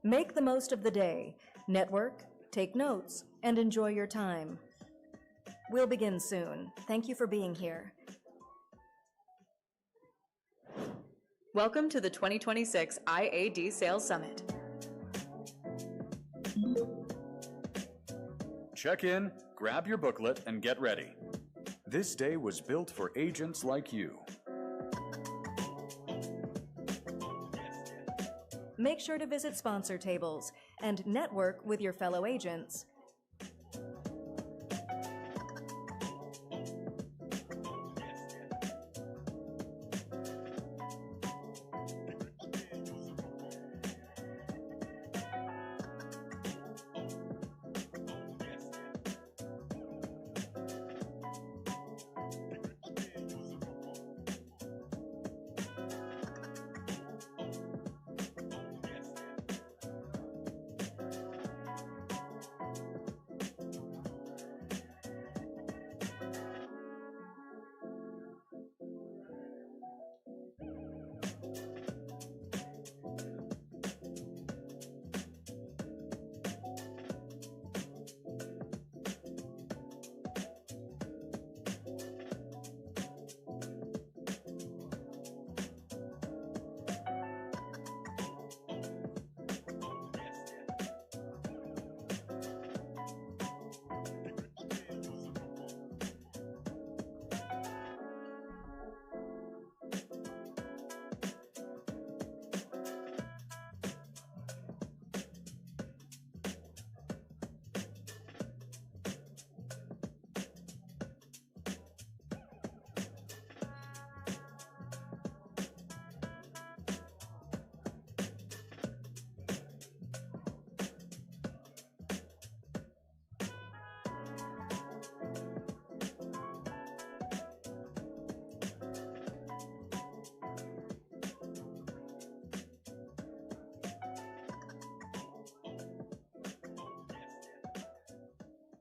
Make the most of the day. Network, take notes, and enjoy your time. We'll begin soon. Thank you for being here. Welcome to the 2026 IAD Sales Summit. Check in, grab your booklet, and get ready. This day was built for agents like you. Make sure to visit sponsor tables and network with your fellow agents.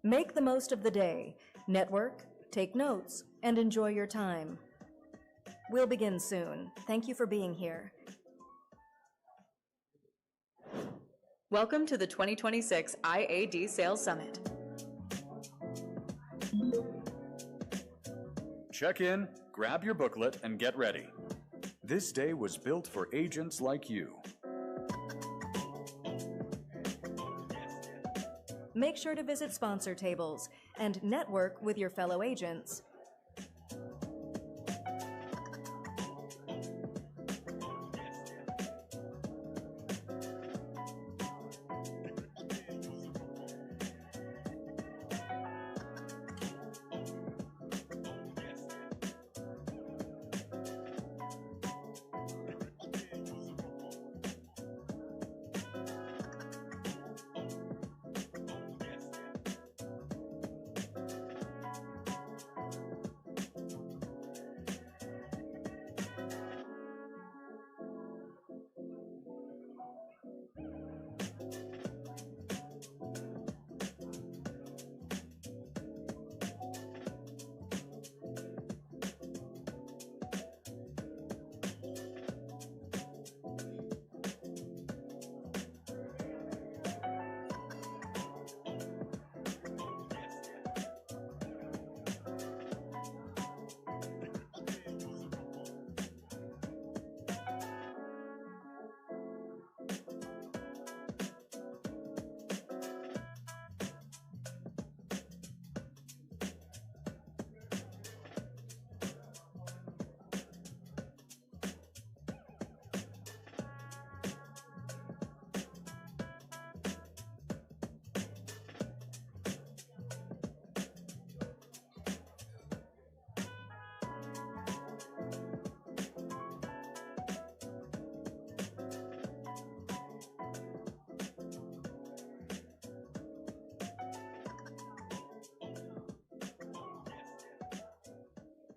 Make the most of the day. Network, take notes, and enjoy your time. We'll begin soon. Thank you for being here. Welcome to the 2026 IAD Sales Summit. Check in, grab your booklet, and get ready. This day was built for agents like you. Make sure to visit sponsor tables and network with your fellow agents.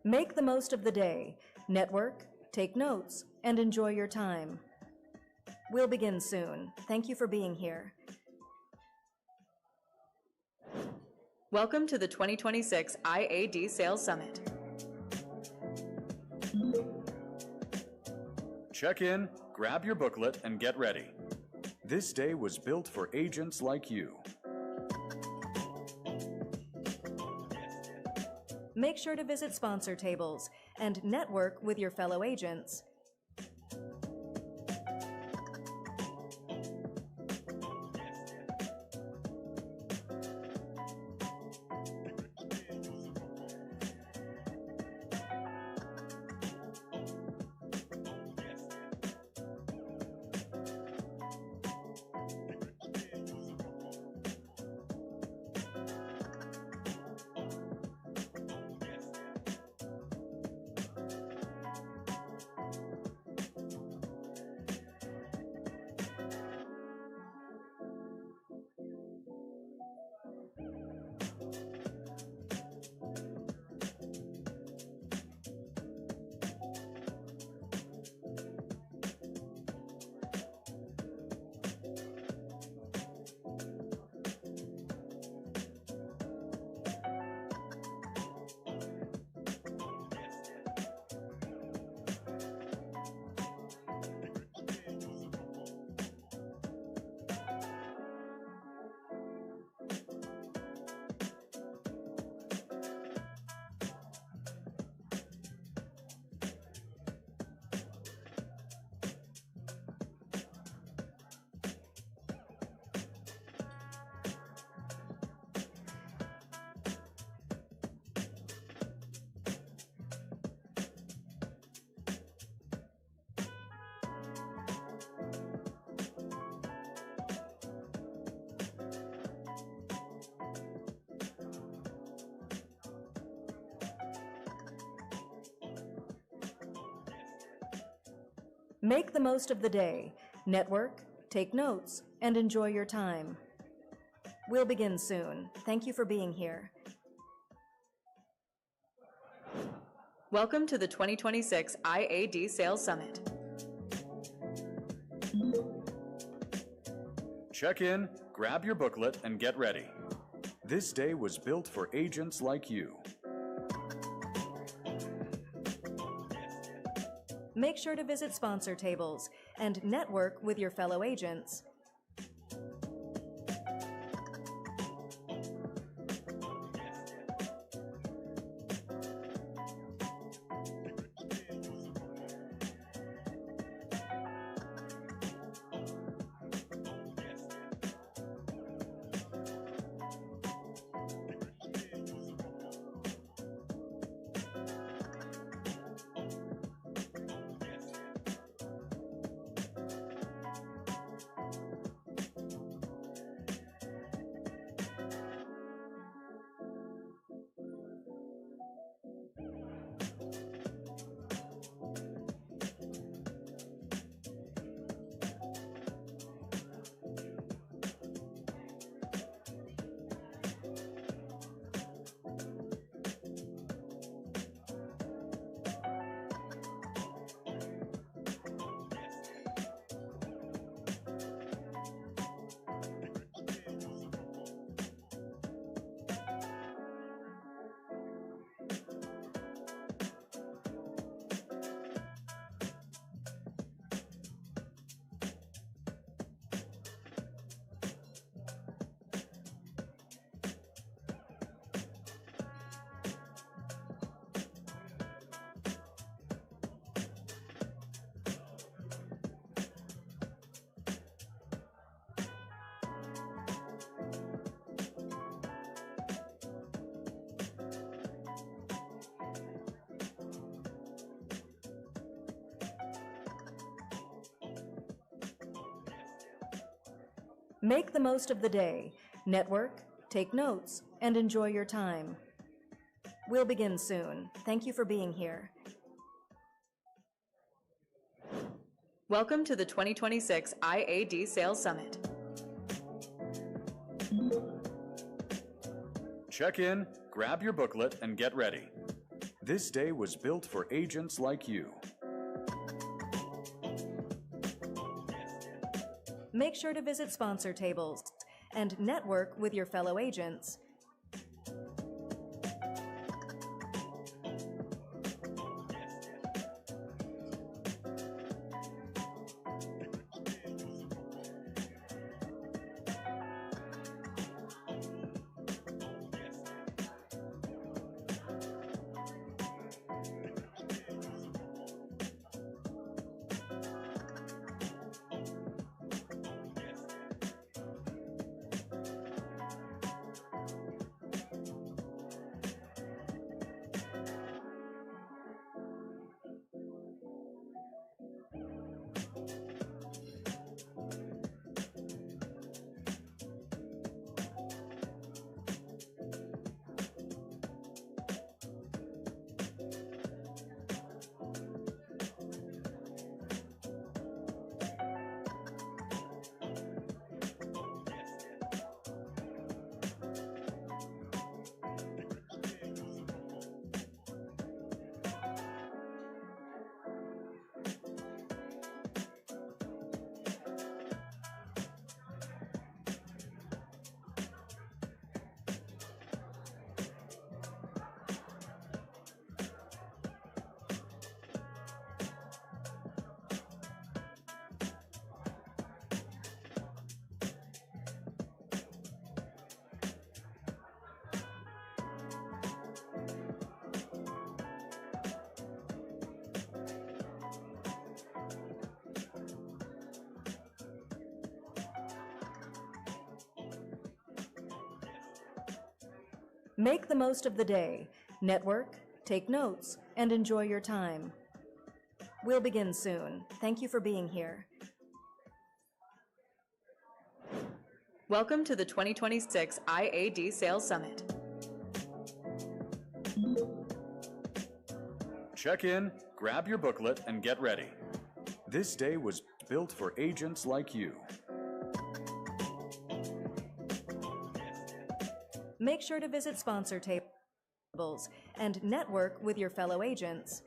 Make the most of the day. Network, take notes, and enjoy your time. We'll begin soon. Thank you for being here. Welcome to the 2026 IAD Sales Summit. Check in, grab your booklet, and get ready. This day was built for agents like you. Make sure to visit sponsor tables and network with your fellow agents. Make the most of the day. Network, take notes, and enjoy your time. We'll begin soon. Thank you for being here. Welcome to the 2026 IAD Sales Summit. Check in, grab your booklet, and get ready. This day was built for agents like you. Make sure to visit sponsor tables and network with your fellow agents. Make the most of the day. Network, take notes, and enjoy your time. We'll begin soon. Thank you for being here. Welcome to the 2026 IAD Sales Summit. Check in, grab your booklet, and get ready. This day was built for agents like you. Make sure to visit sponsor tables and network with your fellow agents. Make the most of the day. Network, take notes, and enjoy your time. We'll begin soon. Thank you for being here. Welcome to the 2026 IAD Sales Summit. Check in, grab your booklet, and get ready. This day was built for agents like you. Make sure to visit sponsor tables and network with your fellow agents.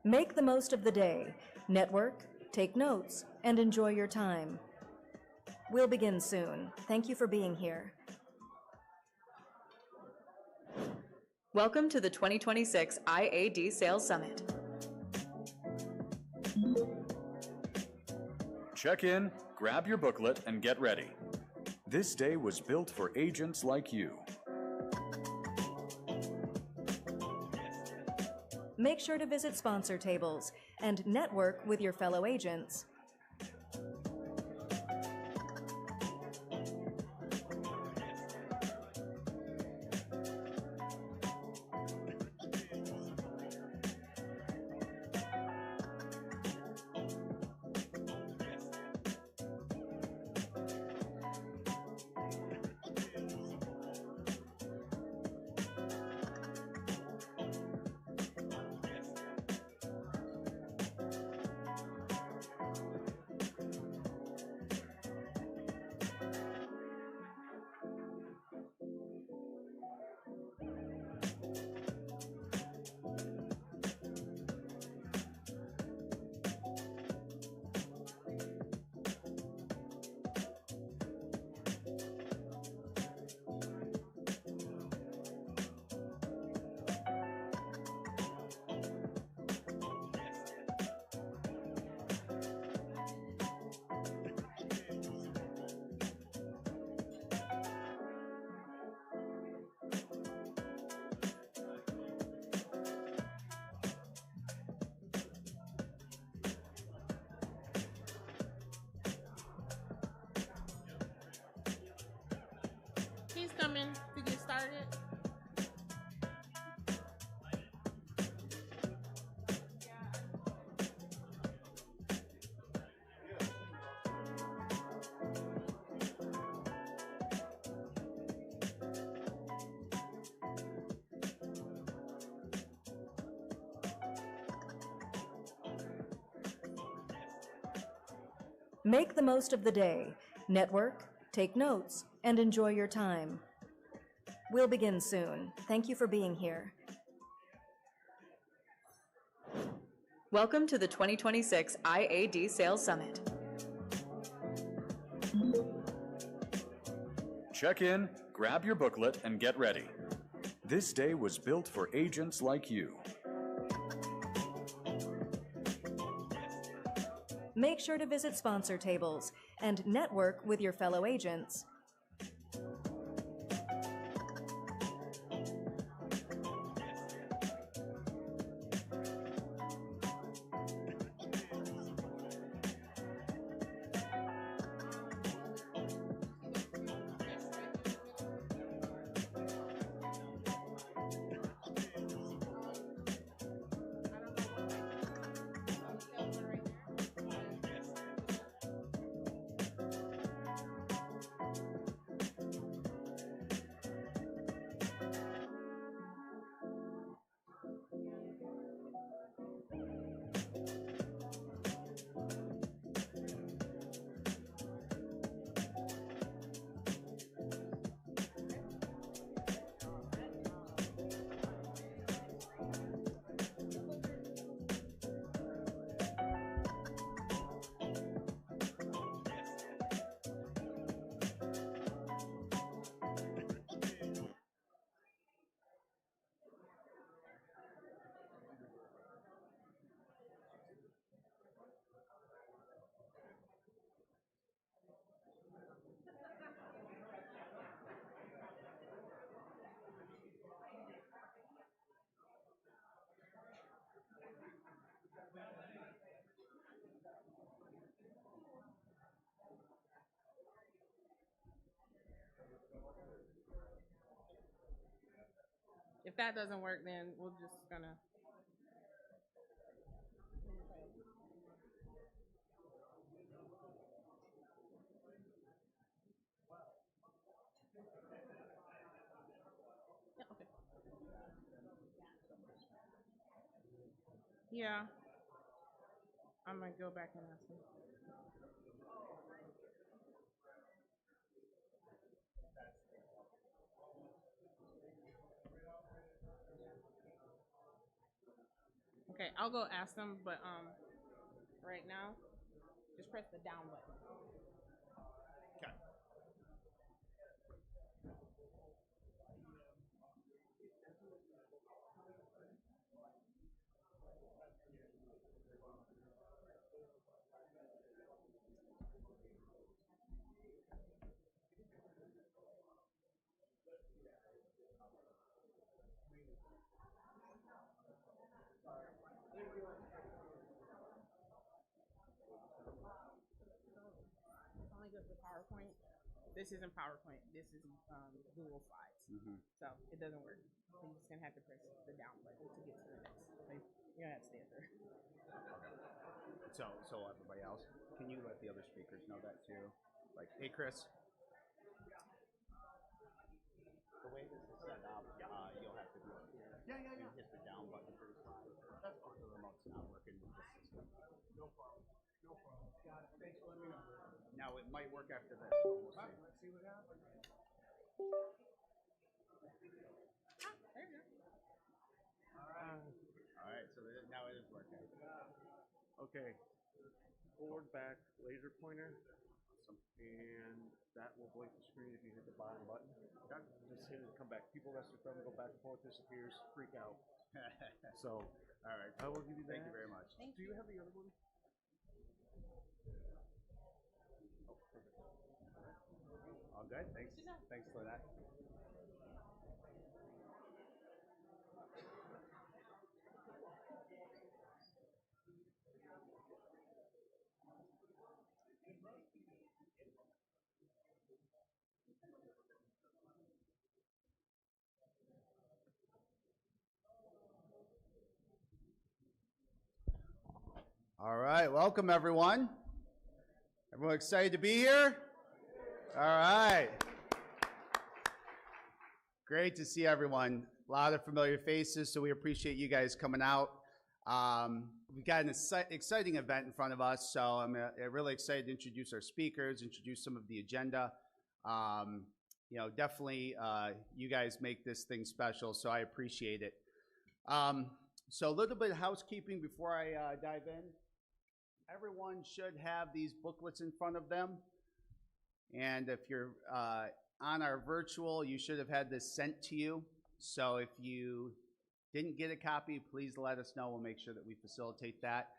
Make the most of the day. Network, take notes, and enjoy your time. We'll begin soon. Thank you for being here. Welcome to the 2026 IAD Sales Summit. Check in, grab your booklet, and get ready. This day was built for agents like you. Make sure to visit sponsor tables and network with your fellow agents. He's coming to get started. Make the most of the day. Network, take notes, and enjoy your time. We'll begin soon. Thank you for being here. Welcome to the 2026 IAD Sales Summit. Check in, grab your booklet, and get ready. This day was built for agents like you. Make sure to visit sponsor tables and network with your fellow agents. If that doesn't work, then we're just gonna. Yeah, okay. Yeah. I'm gonna go back and ask him. Okay, I'll go ask them, but right now, just press the down button. Okay. Only goes to PowerPoint. This isn't PowerPoint. This is Google Slides. So it doesn't work. You're just gonna have to press the down button to get to the next. Like, you don't have to stand there. So everybody else, can you let the other speakers know that too? Like, hey, Chris. The way this is set up, you'll have to do it here. Yeah. You hit the down button for the slide. That's fine. The remote's not working with this system. No problem. Got it. Thanks for letting me know. Now it might work after this. We'll see. Let's see what happens. There you go. All right. So now it is working. Okay, forward, back, laser pointer, and that will blink the screen if you hit the bottom button. Just hit it, come back. People rest their thumb, go back and forth, disappears, freak out. So, all right, I will give you that. Thank you very much. Do you have the other one? Oh, perfect. All good. Thanks. Thanks for that. All right, welcome everyone. Everyone excited to be here? All right. Great to see everyone. A lot of familiar faces, so we appreciate you guys coming out. We've got an exciting event in front of us, so I'm really excited to introduce our speakers, introduce some of the agenda. You know, definitely you guys make this thing special, so I appreciate it. So a little bit of housekeeping before I dive in. Everyone should have these booklets in front of them. And if you're on our virtual, you should have had this sent to you. So if you didn't get a copy, please let us know. We'll make sure that we facilitate that.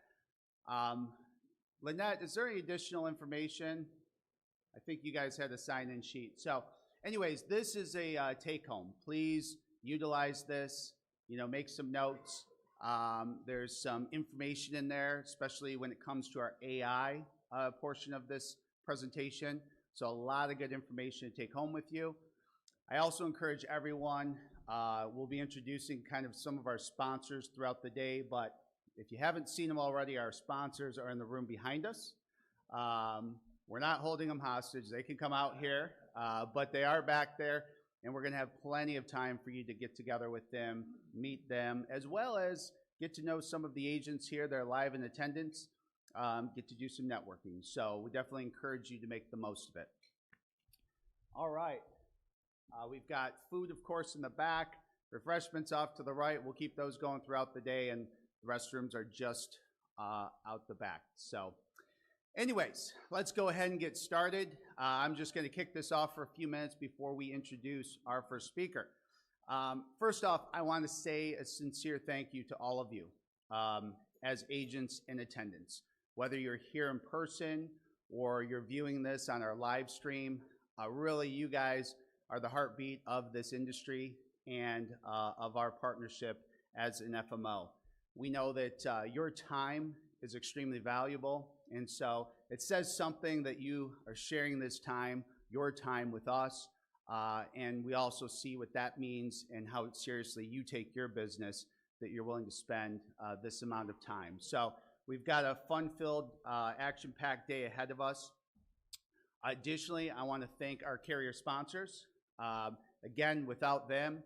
Lynette, is there any additional information? I think you guys had a sign-in sheet. So anyways, this is a take-home. Please utilize this, make some notes. There's some information in there, especially when it comes to our AI portion of this presentation. So a lot of good information to take home with you. I also encourage everyone, we'll be introducing kind of some of our sponsors throughout the day, but if you haven't seen them already, our sponsors are in the room behind us. We're not holding them hostage. They can come out here, but they are back there, and we're gonna have plenty of time for you to get together with them, meet them, as well as get to know some of the agents here that are live in attendance, get to do some networking. So we definitely encourage you to make the most of it. All right. We've got food, of course, in the back, refreshments off to the right. We'll keep those going throughout the day, and the restrooms are just out the back. So anyways, let's go ahead and get started. I'm just going to kick this off for a few minutes before we introduce our first speaker. First off, I want to say a sincere thank you to all of you as agents in attendance. Whether you're here in person or you're viewing this on our live stream, really you guys are the heartbeat of this industry and of our partnership as an FMO. We know that your time is extremely valuable, and so it says something that you are sharing this time, your time with us, and we also see what that means and how seriously you take your business, that you're willing to spend this amount of time. So we've got a fun-filled, action-packed day ahead of us. Additionally, I want to thank our carrier sponsors. Again, without them,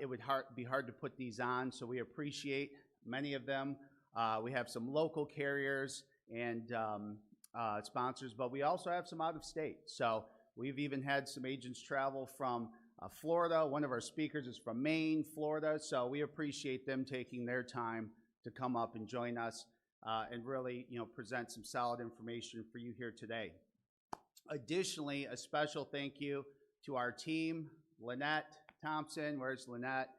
it would be hard to put these on, so we appreciate many of them. We have some local carriers and sponsors, but we also have some out of state. So we've even had some agents travel from Florida. One of our speakers is from Maine, Florida, so we appreciate them taking their time to come up and join us and really, present some solid information for you here today. Additionally, a special thank you to our team, Lynette Thompson. Where's Lynette?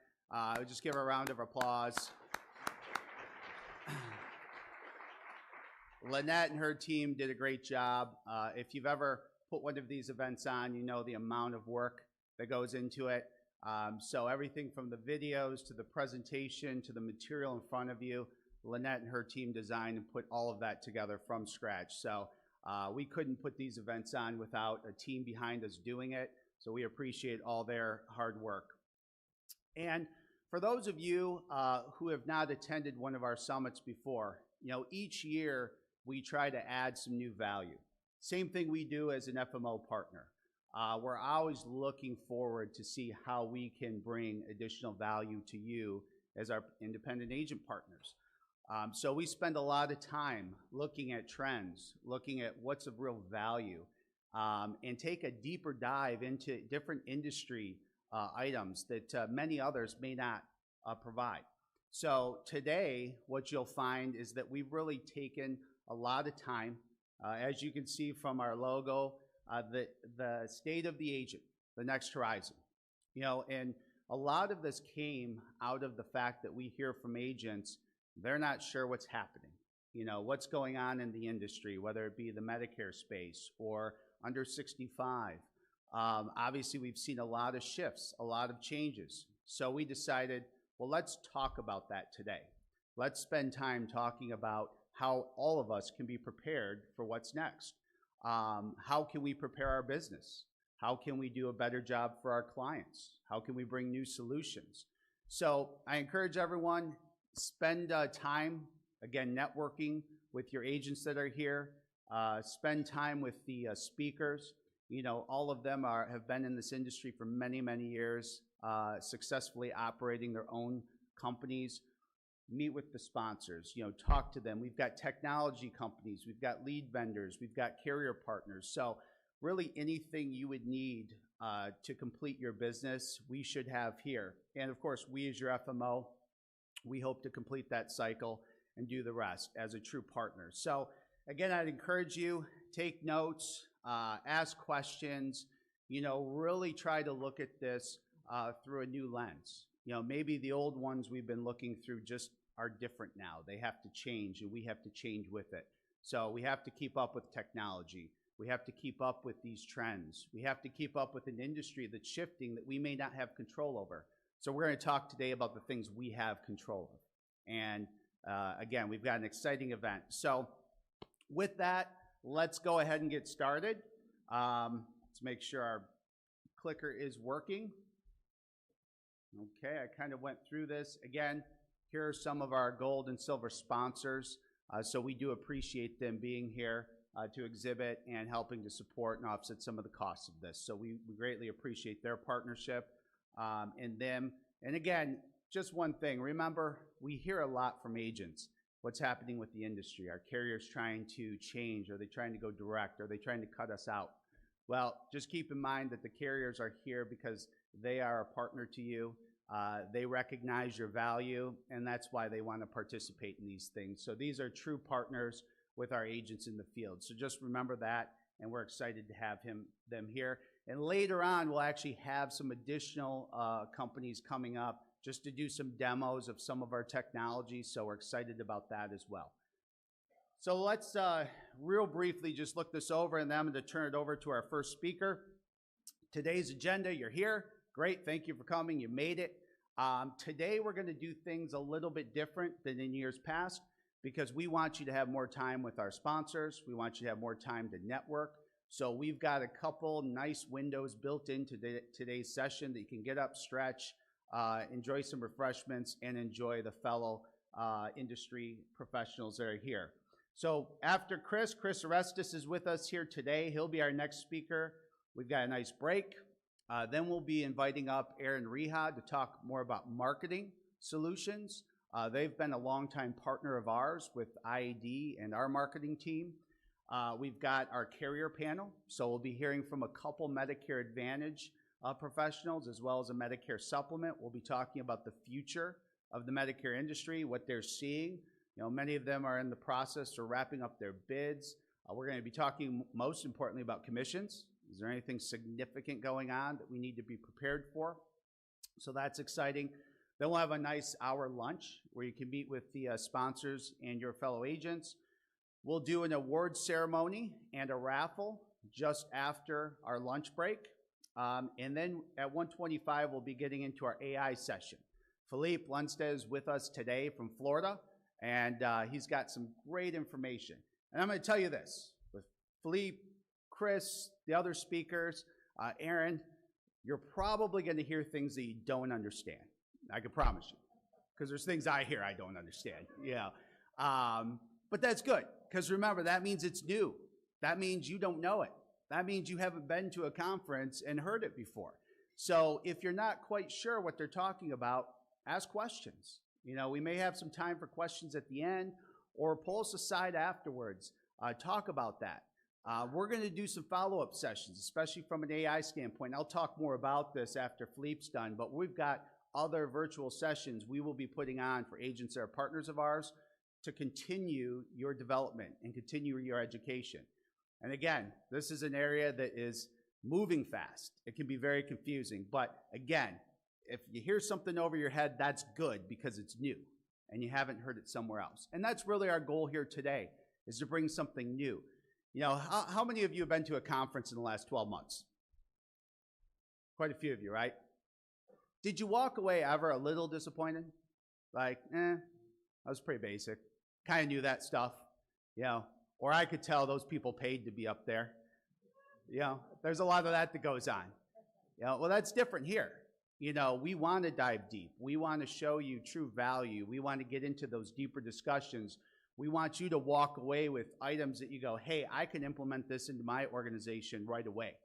Just give her a round of applause. Lynette and her team did a great job. If you've ever put one of these events on, you know the amount of work that goes into it. So everything from the videos to the presentation to the material in front of you, Lynette and her team designed and put all of that together from scratch. So we couldn't put these events on without a team behind us doing it. So we appreciate all their hard work. And for those of you who have not attended one of our summits before, each year we try to add some new value. Same thing we do as an FMO partner. We're always looking forward to see how we can bring additional value to you as our independent agent partners. So we spend a lot of time looking at trends, looking at what's of real value, and take a deeper dive into different industry items that many others may not provide. So today, what you'll find is that we've really taken a lot of time, as you can see from our logo, the state of the agent, the next horizon. And a lot of this came out of the fact that we hear from agents, they're not sure what's happening. What's going on in the industry, whether it be the Medicare space or under 65. Obviously, we've seen a lot of shifts, a lot of changes. So we decided, well, let's talk about that today. Let's spend time talking about how all of us can be prepared for what's next. How can we prepare our business? How can we do a better job for our clients? How can we bring new solutions? So I encourage everyone, spend time, again, networking with your agents that are here. Spend time with the speakers. All of them have been in this industry for many, many years, successfully operating their own companies. Meet with the sponsors, talk to them. We've got technology companies, we've got lead vendors, we've got carrier partners. So really anything you would need to complete your business, we should have here. And of course, we as your FMO, we hope to complete that cycle and do the rest as a true partner. So again, I'd encourage you, take notes, ask questions, really try to look at this through a new lens. Maybe the old ones we've been looking through just are different now. They have to change, and we have to change with it. So we have to keep up with technology. We have to keep up with these trends. We have to keep up with an industry that's shifting that we may not have control over. So we're going to talk today about the things we have control of. And again, we've got an exciting event. So with that, let's go ahead and get started. Let's make sure our clicker is working. Okay, I kind of went through this. Again, here are some of our gold and silver sponsors. So we do appreciate them being here to exhibit and helping to support and offset some of the costs of this. So we greatly appreciate their partnership and them. And again, just one thing, remember, we hear a lot from agents. What's happening with the industry? Are carriers trying to change? Are they trying to go direct? Are they trying to cut us out? Well, just keep in mind that the carriers are here because they are a partner to you. They recognize your value, and that's why they want to participate in these things. So these are true partners with our agents in the field. So just remember that, and we're excited to have them here. And later on, we'll actually have some additional companies coming up just to do some demos of some of our technology. So we're excited about that as well. So let's real briefly just look this over, and then I'm going to turn it over to our first speaker. Today's agenda, you're here. Great, thank you for coming, you made it. Today we're going to do things a little bit different than in years past because we want you to have more time with our sponsors. We want you to have more time to network. So we've got a couple nice windows built into today's session that you can get up, stretch, enjoy some refreshments, and enjoy the fellow industry professionals that are here. So after Chris Orestes is with us here today. He'll be our next speaker. We've got a nice break. Then we'll be inviting up 𝗟𝗏 to talk more about marketing solutions. They've been a longtime partner of ours with IAD and our marketing team. We've got our carrier panel, so we'll be hearing from a couple Medicare Advantage professionals as well as a Medicare supplement. We'll be talking about the future of the Medicare industry, what they're seeing. Many of them are in the process of wrapping up their bids. We're going to be talking most importantly about commissions. Is there anything significant going on that we need to be prepared for? So that's exciting. Then we'll have a nice hour lunch where you can meet with the sponsors and your fellow agents. We'll do an award ceremony and a raffle just after our lunch break. And then at 1:25, we'll be getting into our AI session. 𝗵𝗡 Lundstedt is with us today from Florida, and he's got some great information. And I'm going to tell you this, with 𝗵𝗡, Chris, the other speakers, Aaron, you're probably going to hear things that you don't understand. I can promise you, because there's things I hear I don't understand. Yeah, but that's good, because remember, that means it's new. That means you don't know it. That means you haven't been to a conference and heard it before. So if you're not quite sure what they're talking about, ask questions. We may have some time for questions at the end, or pull us aside afterwards. Talk about that. We're going to do some follow-up sessions, especially from an AI standpoint. I'll talk more about this after 𝗵𝗡's done, but we've got other virtual sessions we will be putting on for agents that are partners of ours to continue your development and continue your education. And again, this is an area that is moving fast. It can be very confusing, but again, if you hear something over your head, that's good because it's new and you haven't heard it somewhere else. And that's really our goal here today, is to bring something new. How many of you have been to a conference in the last 12 months? Quite a few of you, right? Did you walk away ever a little disappointed? Like, that was pretty basic. Kind of knew that stuff, or I could tell those people paid to be up there. There's a lot of that goes on. Well, that's different here. We want to dive deep. We want to show you true value. We want to get into those deeper discussions. We want you to walk away with items that you go, hey, I can implement this into my organization right away.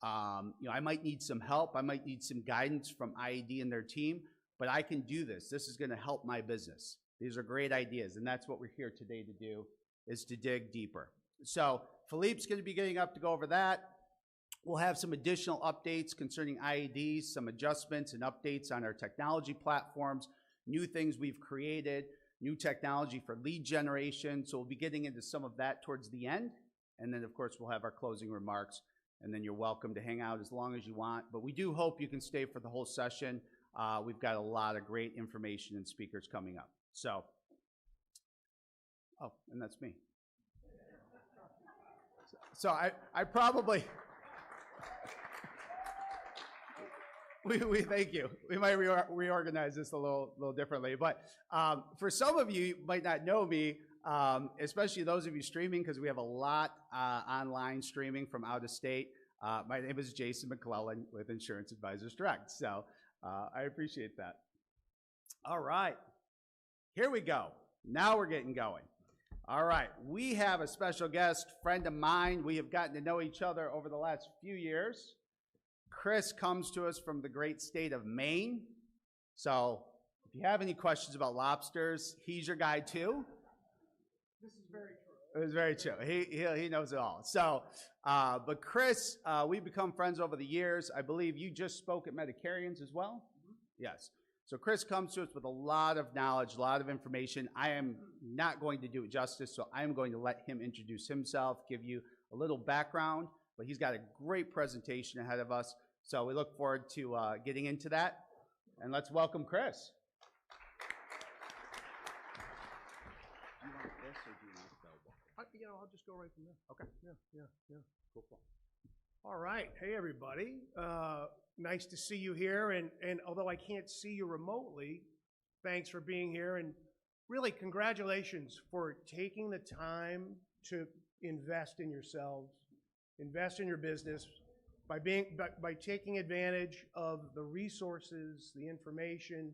I might need some help. I might need some guidance from IAD and their team, but I can do this. This is going to help my business. These are great ideas, and that's what we're here today to do, is to dig deeper. So 𝗵𝗡's going to be getting up to go over that. We'll have some additional updates concerning IADs, some adjustments and updates on our technology platforms, new things we've created, new technology for lead generation. So we'll be getting into some of that towards the end. And then, of course, we'll have our closing remarks and then you're welcome to hang out as long as you want. But we do hope you can stay for the whole session. We've got a lot of great information and speakers coming up. So, oh, and that's me. So I probably, we thank you. We might reorganize this a little differently. But for some of you might not know me, especially those of you streaming, because we have a lot online streaming from out of state. My name is Jason McClellan with Insurance Advisors Direct. So I appreciate that. All right, here we go. Now we're getting going. All right, we have a special guest, friend of mine. We have gotten to know each other over the last few years. Chris comes to us from the great state of Maine. So if you have any questions about lobsters, he's your guy too. This is very true. It's very true. He knows it all. So, but Chris, we've become friends over the years. I believe you just spoke at Medicarians as well? Mm-hmm. Yes. So Chris comes to us with a lot of knowledge, a lot of information. I am not going to do it justice, so I am going to let him introduce himself, give you a little background, but he's got a great presentation ahead of us. So we look forward to getting into that. And let's welcome Chris. Do you want this or do you want the bell? I'll just go right from there. Okay. Yeah. Cool. All right. Hey, everybody. Nice to see you here. And although I can't see you remotely, thanks for being here. And really, congratulations for taking the time to invest in yourselves, invest in your business by taking advantage of the resources, the information,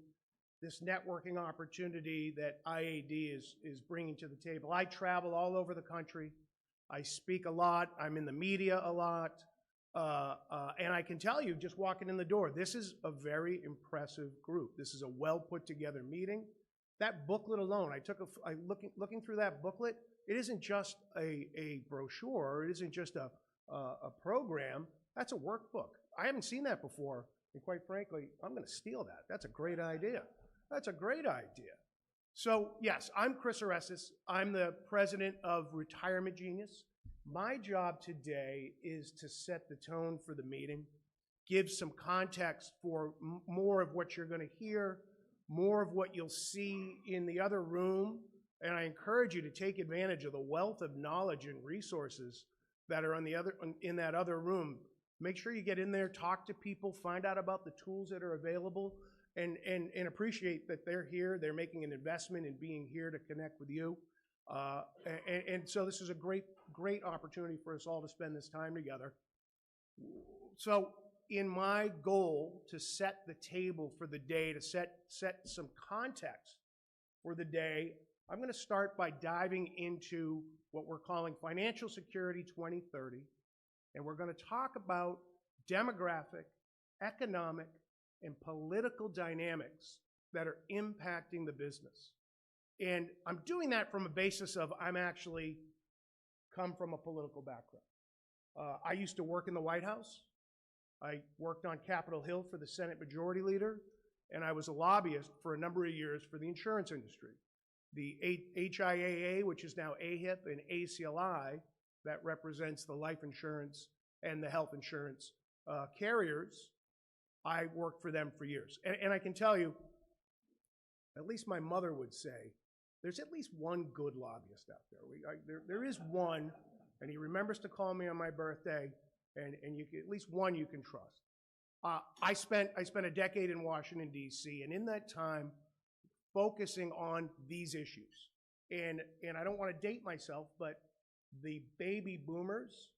this networking opportunity that IAD is bringing to the table. I travel all over the country. I speak a lot. I'm in the media a lot. And I can tell you, just walking in the door, this is a very impressive group. This is a well put together meeting. That booklet alone, looking through that booklet, it isn't just a brochure. It isn't just a program. That's a workbook. I haven't seen that before. And quite frankly, I'm going to steal that. That's a great idea. That's a great idea. So yes, I'm Chris Orestes. I'm the president of Retirement Genius. My job today is to set the tone for the meeting, give some context for more of what you're going to hear, more of what you'll see in the other room, and I encourage you to take advantage of the wealth of knowledge and resources that are in that other room. Make sure you get in there, talk to people, find out about the tools that are available, and appreciate that they're here. They're making an investment in being here to connect with you. And so this is a great opportunity for us all to spend this time together. So in my goal to set the table for the day, to set some context for the day, I'm going to start by diving into what we're calling Financial Security 2030. And we're going to talk about demographic, economic, and political dynamics that are impacting the business. And I'm doing that from a basis of I'm actually come from a political background. I used to work in the White House. I worked on Capitol Hill for the Senate Majority Leader, and I was a lobbyist for a number of years for the insurance industry. The HIAA, which is now AHIP, and ACLI, that represents the life insurance and the health insurance carriers. I worked for them for years. And I can tell you, at least my mother would say, there's at least one good lobbyist out there. There is one, and he remembers to call me on my birthday, and at least one you can trust. I spent a decade in Washington, D.C., and in that time, focusing on these issues. And I don't want to date myself, but the baby boomers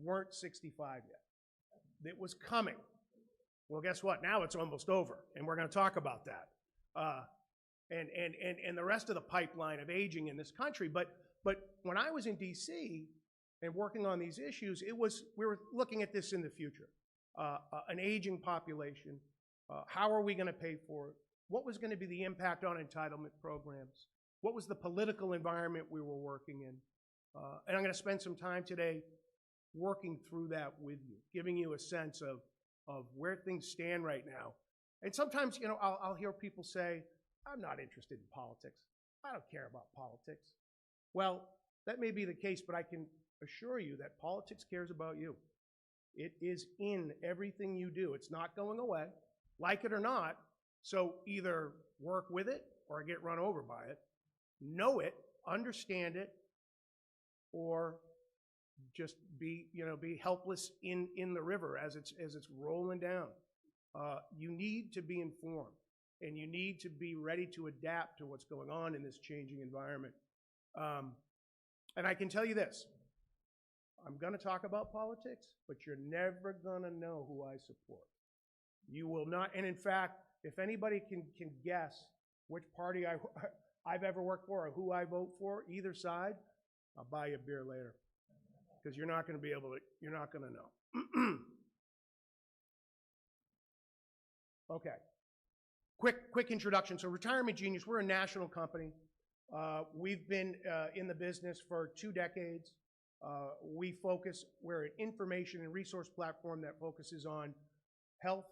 weren't 65 yet. It was coming. Well, guess what? Now it's almost over, and we're going to talk about that. And the rest of the pipeline of aging in this country. But when I was in D.C. and working on these issues, we were looking at this in the future. An aging population. How are we going to pay for it? What was going to be the impact on entitlement programs? What was the political environment we were working in? And I'm going to spend some time today working through that with you, giving you a sense of where things stand right now. And sometimes, I'll hear people say, I'm not interested in politics. I don't care about politics. Well, that may be the case, but I can assure you that politics cares about you. It is in everything you do. It's not going away, like it or not. So either work with it or get run over by it. Know it, understand it, or just be helpless in the river as it's rolling down. You need to be informed, and you need to be ready to adapt to what's going on in this changing environment. And I can tell you this, I'm going to talk about politics, but you're never going to know who I support. You will not, and in fact, if anybody can guess which party I've ever worked for or who I vote for, either side, I'll buy you a beer later, because you're not going to be able to, you're not going to know. Okay, quick introduction. So Retirement Genius, we're a national company. We've been in the business for 2 decades. We're an information and resource platform that focuses on health,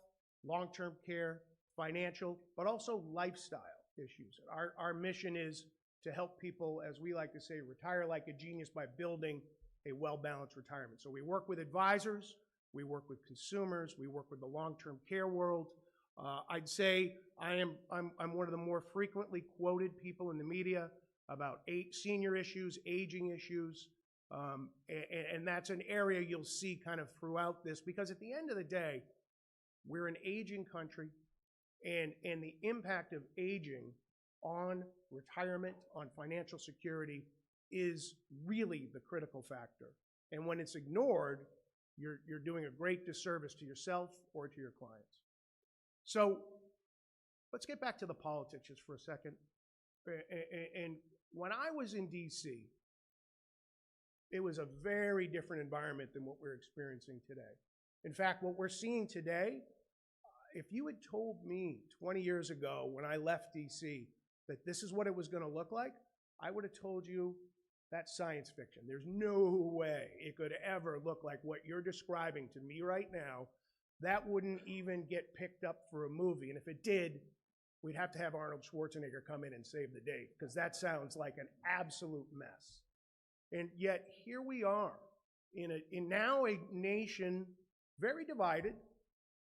long-term care, financial, but also lifestyle issues. Our mission is to help people, as we like to say, retire like a genius by building a well-balanced retirement. So we work with advisors, we work with consumers, we work with the long-term care world. I'd say I'm one of the more frequently quoted people in the media about senior issues, aging issues, and that's an area you'll see kind of throughout this, because at the end of the day, we're an aging country, and the impact of aging on retirement, on financial security, is really the critical factor. And when it's ignored, you're doing a great disservice to yourself or to your clients. So let's get back to the politics just for a second. And when I was in DC, it was a very different environment than what we're experiencing today. In fact, what we're seeing today, if you had told me 20 years ago when I left DC that this is what it was going to look like, I would have told you that's science fiction. There's no way it could ever look like what you're describing to me right now. That wouldn't even get picked up for a movie. And if it did, we'd have to have Arnold Schwarzenegger come in and save the day, because that sounds like an absolute mess. And yet here we are in now a nation very divided,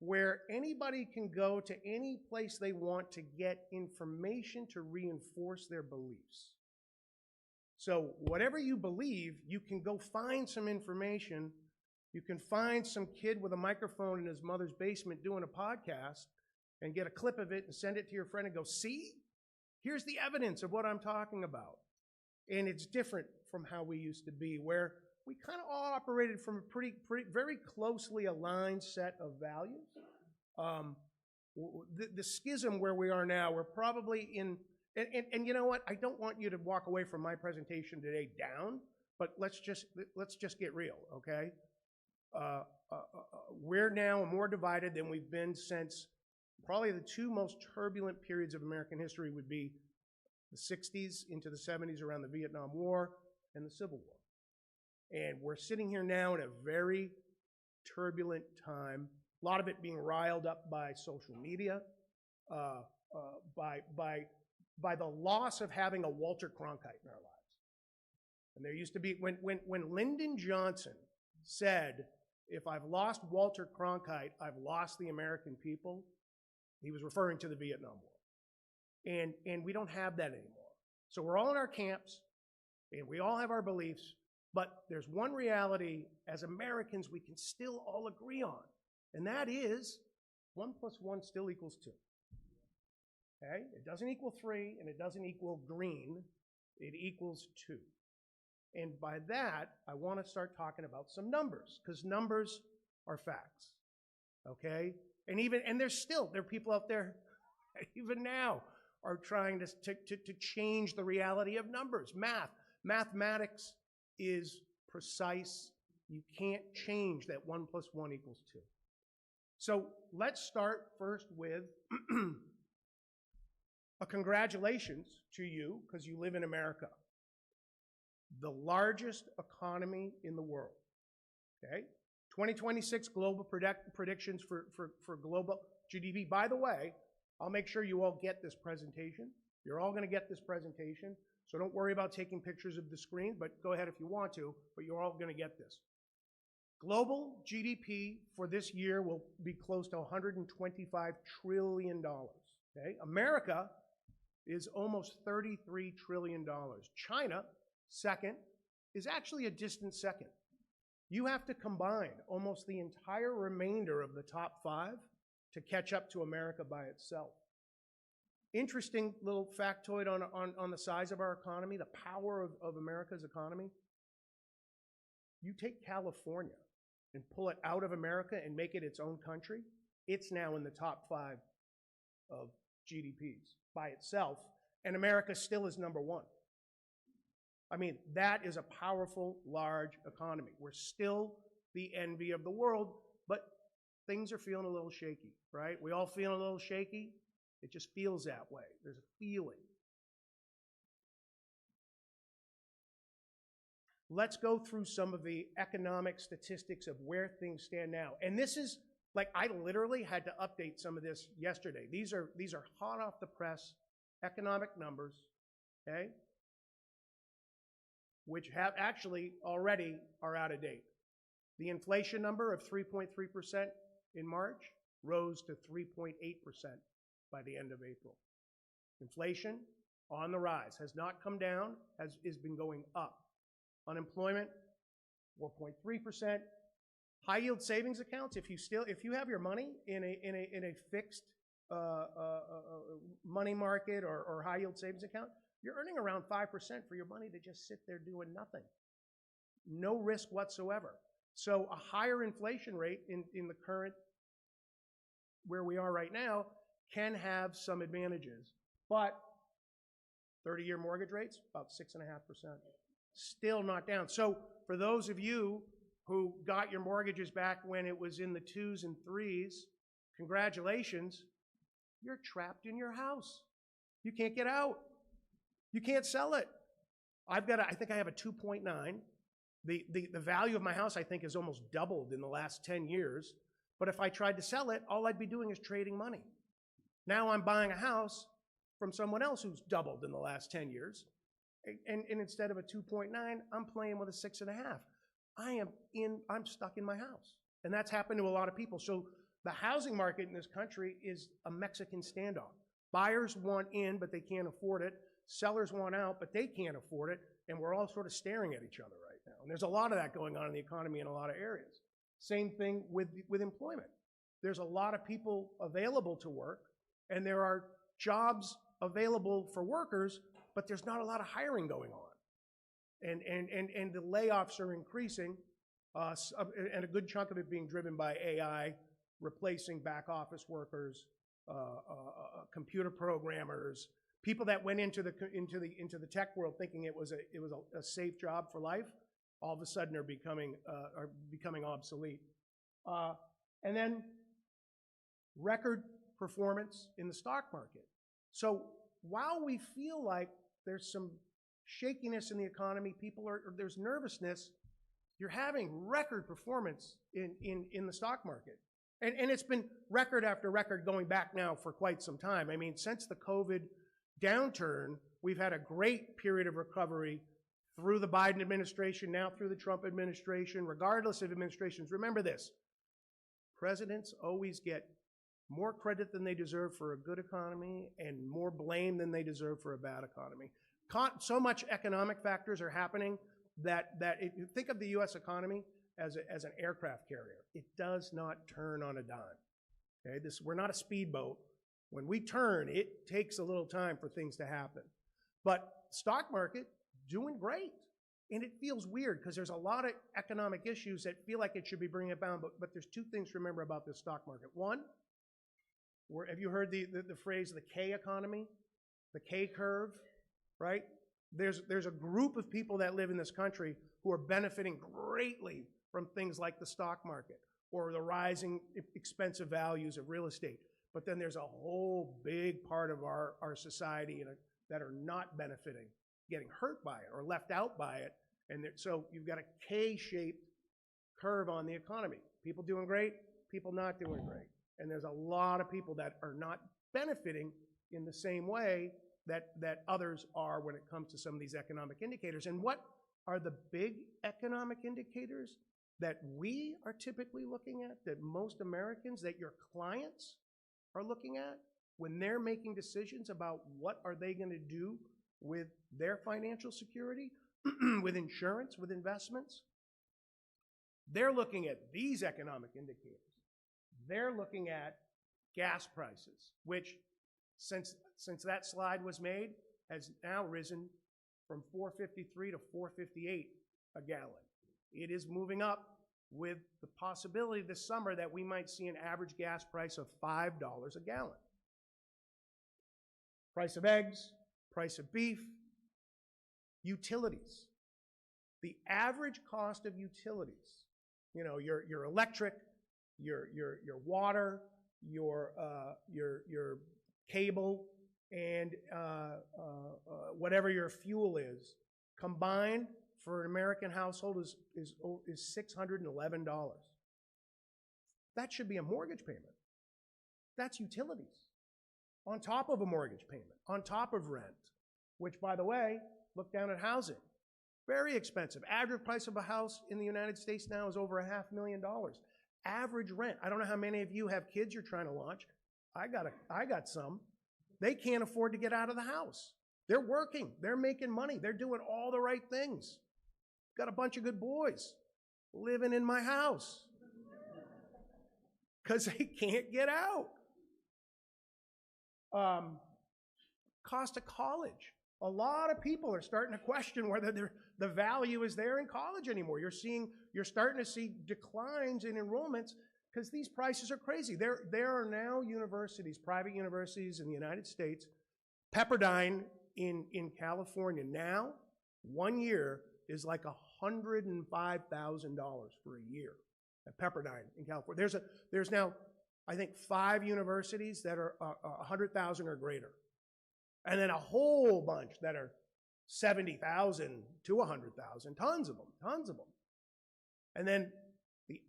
where anybody can go to any place they want to get information to reinforce their beliefs. So whatever you believe, you can go find some information. You can find some kid with a microphone in his mother's basement doing a podcast and get a clip of it and send it to your friend and go, see? Here's the evidence of what I'm talking about. And it's different from how we used to be, where we kind of all operated from a very closely aligned set of values. The schism where we are now, we're probably in, and you know what? I don't want you to walk away from my presentation today down, but let's just get real, okay? We're now more divided than we've been since probably the 2 most turbulent periods of American history would be the 60s into the 70s around the Vietnam War and the Civil War. And we're sitting here now in a very turbulent time, a lot of it being riled up by social media, by the loss of having a Walter Cronkite in our lives. And there used to be, when Lyndon Johnson said, if I've lost Walter Cronkite, I've lost the American people, he was referring to the Vietnam War. And we don't have that anymore. So we're all in our camps, and we all have our beliefs, but there's one reality as Americans we can still all agree on, and that is 1 + 1 still equals 2. Okay? It doesn't equal 3, and it doesn't equal green. It equals 2. And by that, I want to start talking about some numbers, because numbers are facts. Okay? And there are people out there, even now, are trying to change the reality of numbers. Mathematics is precise. You can't change that 1 + 1 equals 2. So let's start first with a congratulations to you, because you live in America. The largest economy in the world, okay? 2026 global predictions for global GDP. By the way, I'll make sure you all get this presentation. You're all going to get this presentation, so don't worry about taking pictures of the screen, but go ahead if you want to, but you're all going to get this. Global GDP for this year will be close to $125 trillion. Okay? America is almost $33 trillion. China, second, is actually a distant second. You have to combine almost the entire remainder of the top 5 to catch up to America by itself. Interesting little factoid on the size of our economy, the power of America's economy. You take California and pull it out of America and make it its own country, it's now in the top 5 of GDPs by itself, and America still is number 1. I mean, that is a powerful, large economy. We're still the envy of the world, but things are feeling a little shaky, right? We all feel a little shaky. It just feels that way. There's a feeling. Let's go through some of the economic statistics of where things stand now. And this is, like, I literally had to update some of this yesterday. These are hot off the press economic numbers, okay, which have actually already are out of date. The inflation number of 3.3% in March rose to 3.8% by the end of April. Inflation on the rise, has not come down, has been going up. Unemployment, 4.3%. High yield savings accounts, if you have your money in a fixed money market or high yield savings account, you're earning around 5% for your money to just sit there doing nothing. No risk whatsoever. So a higher inflation rate in the current, where we are right now, can have some advantages. But 30-year mortgage rates, about 6.5%. Still not down. So for those of you who got your mortgages back when it was in the 2s and 3s, congratulations, you're trapped in your house. You can't get out. You can't sell it. I think I have a 2.9. The value of my house, I think, has almost doubled in the last 10 years. But if I tried to sell it, all I'd be doing is trading money. Now I'm buying a house from someone else who's doubled in the last 10 years. And instead of a 2.9, I'm playing with a 6.5. I'm stuck in my house. And that's happened to a lot of people. So the housing market in this country is a Mexican standoff. Buyers want in, but they can't afford it. Sellers want out, but they can't afford it. And we're all sort of staring at each other right now. And there's a lot of that going on in the economy in a lot of areas. Same thing with employment. There's a lot of people available to work, and there are jobs available for workers, but there's not a lot of hiring going on. And the layoffs are increasing, and a good chunk of it being driven by AI, replacing back office workers, computer programmers, people that went into the tech world thinking it was a safe job for life, all of a sudden are becoming obsolete. And then record performance in the stock market. So while we feel like there's some shakiness in the economy, there's nervousness, you're having record performance in the stock market. And it's been record after record going back now for quite some time. I mean, since the COVID downturn, we've had a great period of recovery through the Biden administration, now through the Trump administration, regardless of administrations. Remember this, presidents always get more credit than they deserve for a good economy and more blame than they deserve for a bad economy. So much economic factors are happening that think of the U.S. economy as an aircraft carrier. It does not turn on a dime. Okay? We're not a speedboat. When we turn, it takes a little time for things to happen. But stock market, doing great. And it feels weird because there's a lot of economic issues that feel like it should be bringing it down, but there's two things to remember about the stock market. One, have you heard the phrase the K economy, the K curve, right? There's a group of people that live in this country who are benefiting greatly from things like the stock market or the rising expensive values of real estate. But then there's a whole big part of our society that are not benefiting, getting hurt by it or left out by it. And so you've got a K-shaped curve on the economy. People doing great, people not doing great. And there's a lot of people that are not benefiting in the same way that others are when it comes to some of these economic indicators. And what are the big economic indicators? that we are typically looking at, that most Americans, that your clients are looking at when they're making decisions about what are they going to do with their financial security, with insurance, with investments? They're looking at these economic indicators. They're looking at gas prices, which since that slide was made has now risen from $4.53 to $4.58 a gallon. It is moving up with the possibility this summer that we might see an average gas price of $5 a gallon. Price of eggs, price of beef, utilities. The average cost of utilities, you know, your electric, your water, your cable, and whatever your fuel is, combined for an American household is $611. That should be a mortgage payment. That's utilities. On top of a mortgage payment, on top of rent, which, by the way, look down at housing. Very expensive. Average price of a house in the United States now is over $500,000. Average rent. I don't know how many of you have kids you're trying to launch. I got some. They can't afford to get out of the house. They're working. They're making money. They're doing all the right things. Got a bunch of good boys living in my house because they can't get out. Cost of college. A lot of people are starting to question whether the value is there in college anymore. You're starting to see declines in enrollments because these prices are crazy. There are now universities, private universities in the United States, Pepperdine in California now, 1 year is like $105,000 for a year at Pepperdine in California. There's now, I think, 5 universities that are 100,000 or greater. And then a whole bunch that are 70,000 to 100,000, tons of them. And then,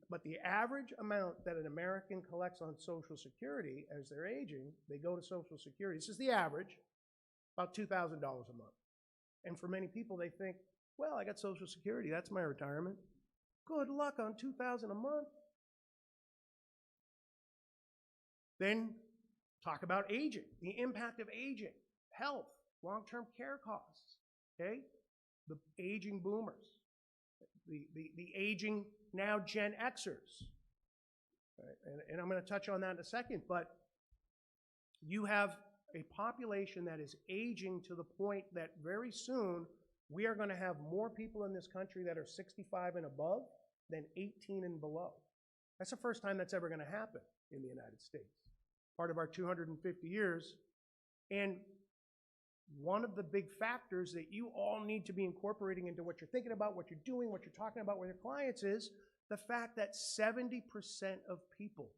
but the average amount that an American collects on Social Security as they're aging, they go to Social Security, this is the average, about $2,000 a month. And for many people, they think, well, I got Social Security, that's my retirement. Good luck on $2,000 a month. Then talk about aging, the impact of aging. Health, long-term care costs, okay? The aging boomers, the aging now Gen Xers. Right? And I'm going to touch on that in a second, but you have a population that is aging to the point that very soon we are going to have more people in this country that are 65 and above than 18 and below. That's the first time that's ever going to happen in the United States. Part of our 250 years. And one of the big factors that you all need to be incorporating into what you're thinking about, what you're doing, what you're talking about with your clients is the fact that 70% of people,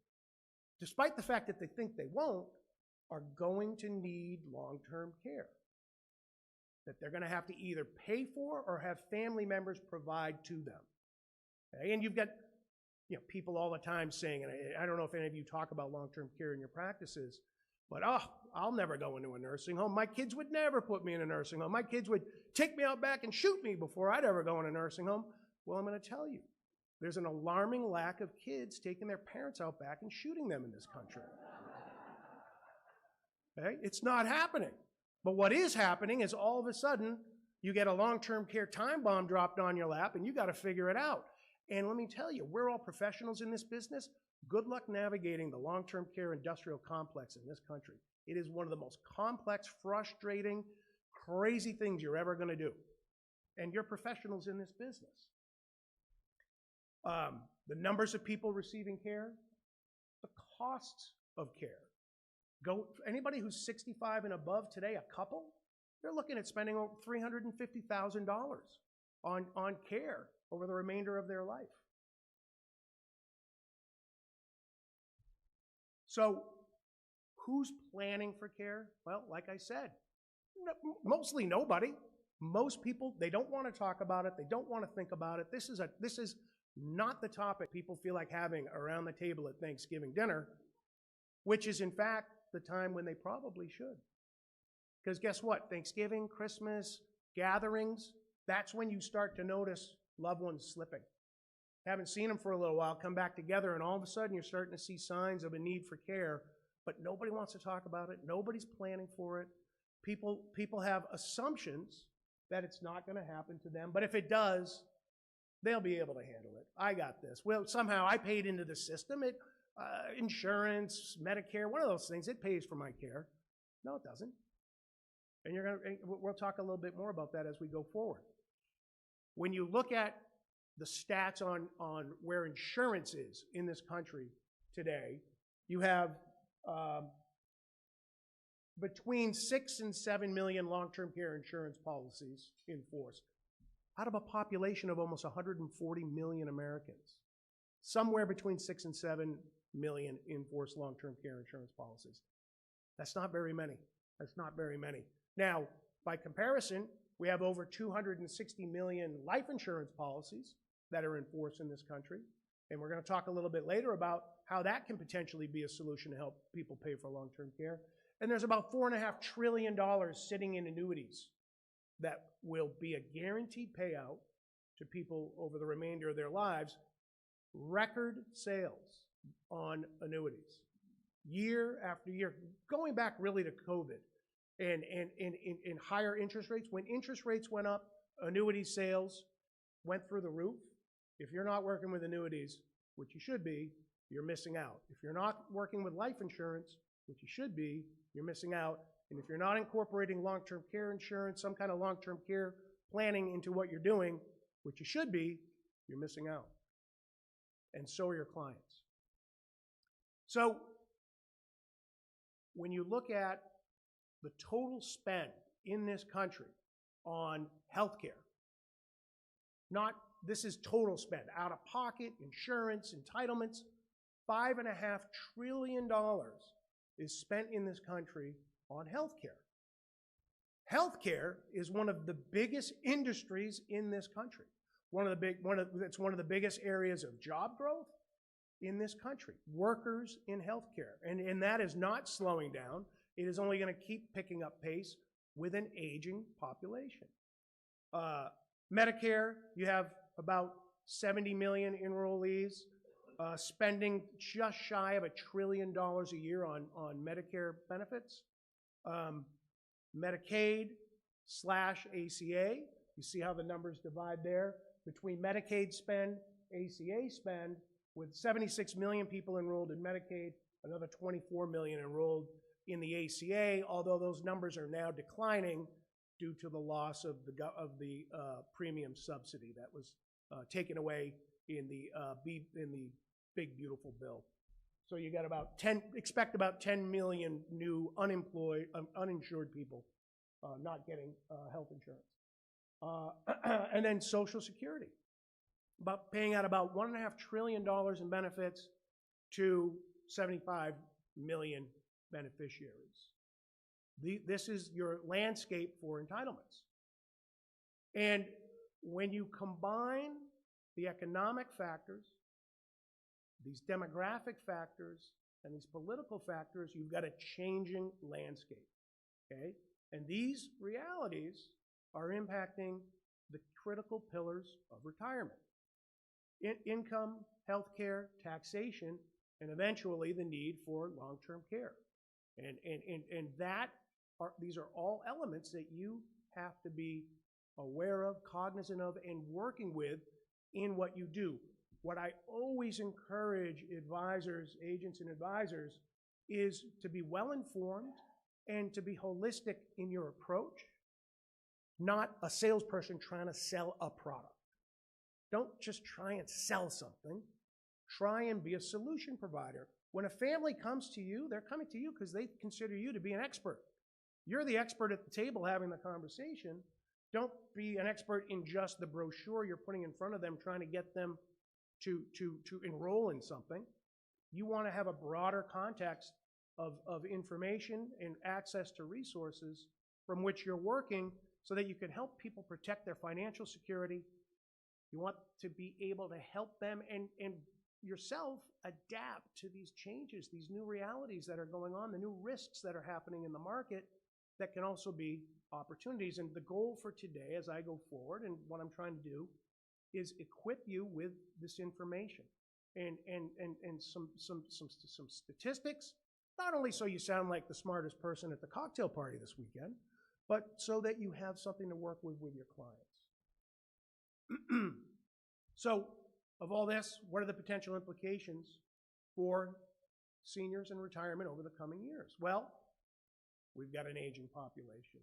despite the fact that they think they won't, are going to need long-term care. That they're going to have to either pay for or have family members provide to them. Okay? And you've got people all the time saying, and I don't know if any of you talk about long-term care in your practices, but I'll never go into a nursing home. My kids would never put me in a nursing home. My kids would take me out back and shoot me before I'd ever go in a nursing home. Well, I'm going to tell you, there's an alarming lack of kids taking their parents out back and shooting them in this country. Okay? It's not happening. But what is happening is all of a sudden, you get a long-term care time bomb dropped on your lap and you got to figure it out. And let me tell you, we're all professionals in this business. Good luck navigating the long-term care industrial complex in this country. It is one of the most complex, frustrating, crazy things you're ever going to do. And you're professionals in this business. The numbers of people receiving care, the costs of care. Anybody who's 65 and above today, a couple, they're looking at spending over $350,000 on care over the remainder of their life. So who's planning for care? Well, like I said, mostly nobody. Most people, they don't want to talk about it. They don't want to think about it. This is not the topic people feel like having around the table at Thanksgiving dinner, which is in fact the time when they probably should. Because guess what? Thanksgiving, Christmas, gatherings, that's when you start to notice loved ones slipping. haven't seen them for a little while, come back together, and all of a sudden you're starting to see signs of a need for care, but nobody wants to talk about it. Nobody's planning for it. People have assumptions that it's not going to happen to them, but if it does, they'll be able to handle it. I got this. Well, somehow I paid into the system. Insurance, Medicare, one of those things, it pays for my care. No, it doesn't. And we'll talk a little bit more about that as we go forward. When you look at the stats on where insurance is in this country today, you have between 6 and 7 million long-term care insurance policies in force, out of a population of almost 140 million Americans. Somewhere between 6 and 7 million in force long-term care insurance policies. That's not very many. That's not very many. Now, by comparison, we have over 260 million life insurance policies that are in force in this country. And we're going to talk a little bit later about how that can potentially be a solution to help people pay for long-term care. And there's about $4.5 trillion sitting in annuities that will be a guaranteed payout to people over the remainder of their lives. Record sales on annuities, year after year, going back really to COVID and higher interest rates. When interest rates went up, annuity sales went through the roof. If you're not working with annuities, which you should be, you're missing out. If you're not working with life insurance, which you should be, you're missing out. And if you're not incorporating long-term care insurance, some kind of long-term care planning into what you're doing, which you should be, you're missing out. And so are your clients. So when you look at the total spend in this country on healthcare, this is total spend, out of pocket, insurance, entitlements, $5.5 trillion is spent in this country on healthcare. Healthcare is one of the biggest industries in this country. It's one of the biggest areas of job growth in this country. Workers in healthcare, and that is not slowing down. It is only going to keep picking up pace with an aging population. Medicare, you have about 70 million enrollees, spending just shy of $1 trillion a year on Medicare benefits. Medicaid/ACA, you see how the numbers divide there between Medicaid spend, ACA spend, with 76 million people enrolled in Medicaid, another 24 million enrolled in the ACA, although those numbers are now declining due to the loss of the premium subsidy that was taken away in the Big Beautiful Bill. So you got expect about 10 million new uninsured people not getting health insurance. And then Social Security, paying out about $1.5 trillion in benefits to 75 million beneficiaries. This is your landscape for entitlements. And when you combine the economic factors, these demographic factors, and these political factors, you've got a changing landscape, okay? And these realities are impacting the critical pillars of retirement. Income, healthcare, taxation, and eventually the need for long-term care. And these are all elements that you have to be aware of, cognizant of, and working with in what you do. What I always encourage advisors, agents and advisors, is to be well-informed and to be holistic in your approach, not a salesperson trying to sell a product. Don't just try and sell something. Try and be a solution provider. When a family comes to you, they're coming to you because they consider you to be an expert. You're the expert at the table having the conversation. Don't be an expert in just the brochure you're putting in front of them, trying to get them to enroll in something. You want to have a broader context of information and access to resources from which you're working so that you can help people protect their financial security. You want to be able to help them and yourself adapt to these changes, these new realities that are going on, the new risks that are happening in the market that can also be opportunities. And the goal for today, as I go forward, and what I'm trying to do, is equip you with this information and some statistics, not only so you sound like the smartest person at the cocktail party this weekend, but so that you have something to work with your clients. So, of all this, what are the potential implications for seniors in retirement over the coming years? Well, we've got an aging population.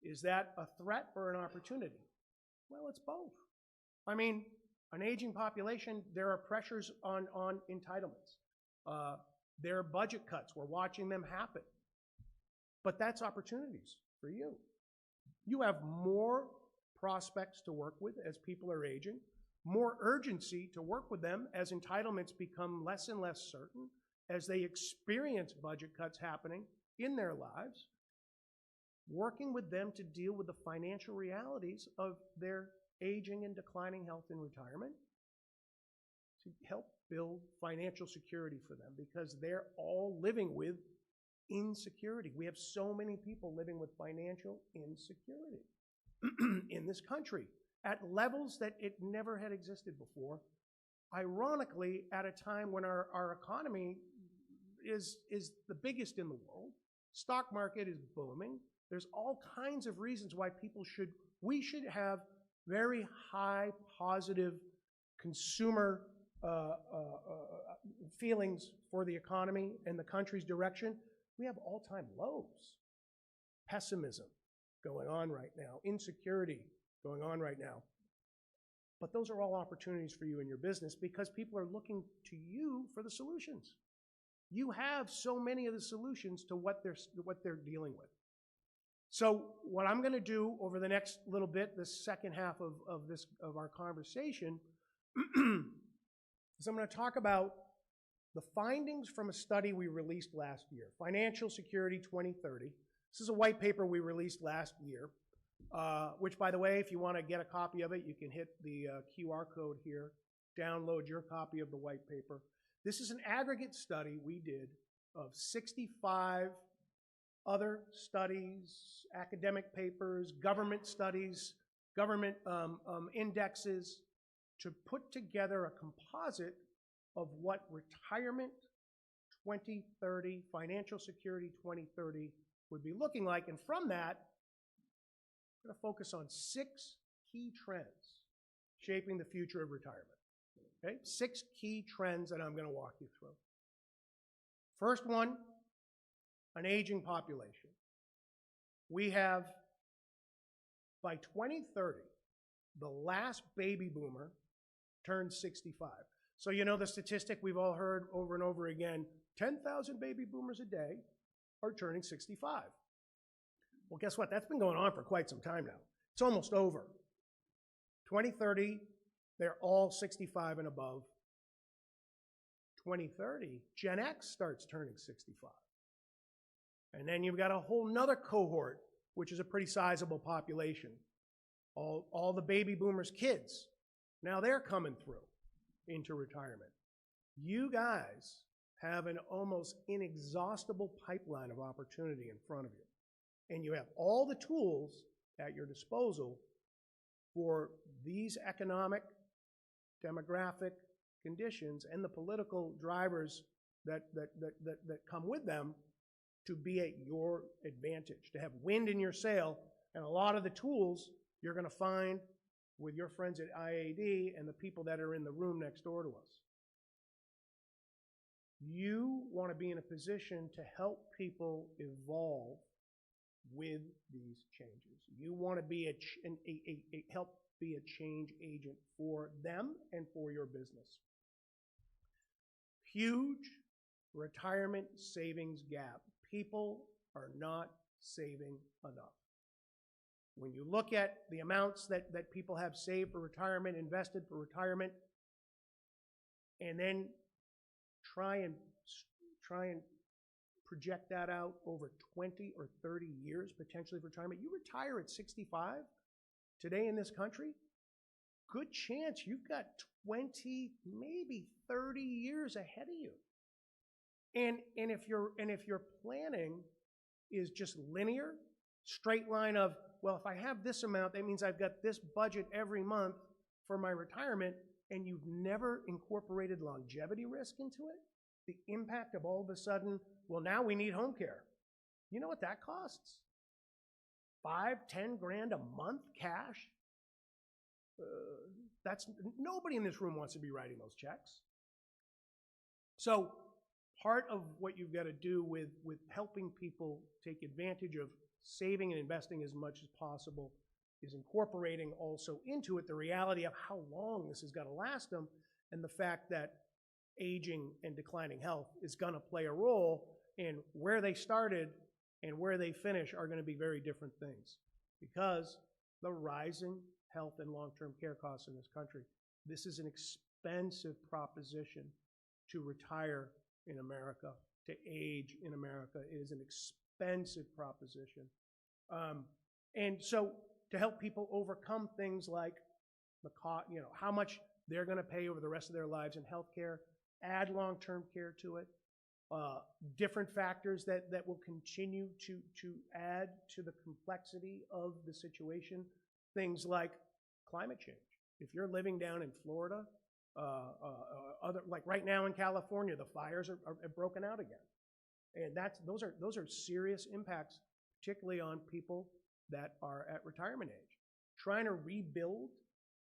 Is that a threat or an opportunity? Well, it's both. I mean, an aging population, there are pressures on entitlements. There are budget cuts. We're watching them happen. But that's opportunities for you. You have more prospects to work with as people are aging, more urgency to work with them as entitlements become less and less certain, as they experience budget cuts happening in their lives, working with them to deal with the financial realities of their aging and declining health in retirement, to help build financial security for them, because they're all living with insecurity. We have so many people living with financial insecurity in this country at levels that it never had existed before. Ironically, at a time when our economy is the biggest in the world, stock market is booming. There's all kinds of reasons why we should have very high positive consumer feelings for the economy and the country's direction. We have all-time lows. Pessimism going on right now, insecurity going on right now. But those are all opportunities for you in your business, because people are looking to you for the solutions. You have so many of the solutions to what they're dealing with. So what I'm going to do over the next little bit, the second half of our conversation, is I'm going to talk about the findings from a study we released last year, Financial Security 2030. This is a white paper we released last year, which, by the way, if you want to get a copy of it, you can hit the QR code here, download your copy of the white paper. This is an aggregate study we did of 65 other studies, academic papers, government studies, government indexes, to put together a composite of what Retirement 2030, Financial Security 2030 would be looking like. And from that, I'm going to focus on 6 key trends shaping the future of retirement. Okay? 6 key trends that I'm going to walk you through. First one, an aging population. We have, by 2030, the last baby boomer turned 65. So you know the statistic we've all heard over and over again, 10,000 baby boomers a day are turning 65. Well, guess what? That's been going on for quite some time now. It's almost over. 2030, they're all 65 and above. 2030, Gen X starts turning 65. And then you've got a whole nother cohort, which is a pretty sizable population. All the baby boomers' kids, now they're coming through into retirement. You guys have an almost inexhaustible pipeline of opportunity in front of you. And you have all the tools at your disposal for these economic, demographic conditions and the political drivers that come with them to be at your advantage, to have wind in your sail. And a lot of the tools you're going to find with your friends at IAD and the people that are in the room next door to us. You want to be in a position to help people evolve with these changes. You want to be help be a change agent for them and for your business. Huge retirement savings gap. People are not saving enough. When you look at the amounts that people have saved for retirement, invested for retirement, and then try and project that out over 20 or 30 years, potentially for retirement. You retire at 65 today in this country, good chance you've got 20, maybe 30 years ahead of you. And if your planning is just linear, straight line of, well, if I have this amount, that means I've got this budget every month for my retirement and you've never incorporated longevity risk into it, the impact of all of a sudden, well, now we need home care. You know what that costs? 5, 10 grand a month cash? Nobody in this room wants to be writing those checks. So part of what you've got to do with helping people take advantage of saving and investing as much as possible is incorporating also into it the reality of how long this is going to last them, and the fact that aging and declining health is going to play a role in where they started and where they finish are going to be very different things because the rising health and long-term care costs in this country. This is an expensive proposition to retire in America, to age in America. It is an expensive proposition. And so to help people overcome things like the cost, how much they're going to pay over the rest of their lives in healthcare, add long-term care to it, different factors that will continue to add to the complexity of the situation, things like climate change. If you're living down in Florida, like right now in California, the fires are broken out again. And those are serious impacts, particularly on people that are at retirement age. Trying to rebuild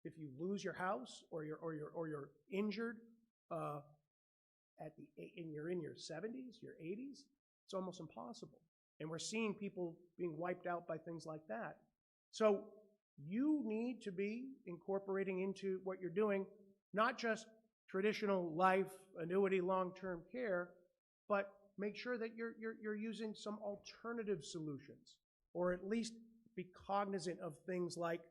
if you lose your house or you're injured and you're in your 70s, your 80s, it's almost impossible. And we're seeing people being wiped out by things like that. So you need to be incorporating into what you're doing, not just traditional life, annuity, long-term care, but make sure that you're using some alternative solutions, or at least be cognizant of things like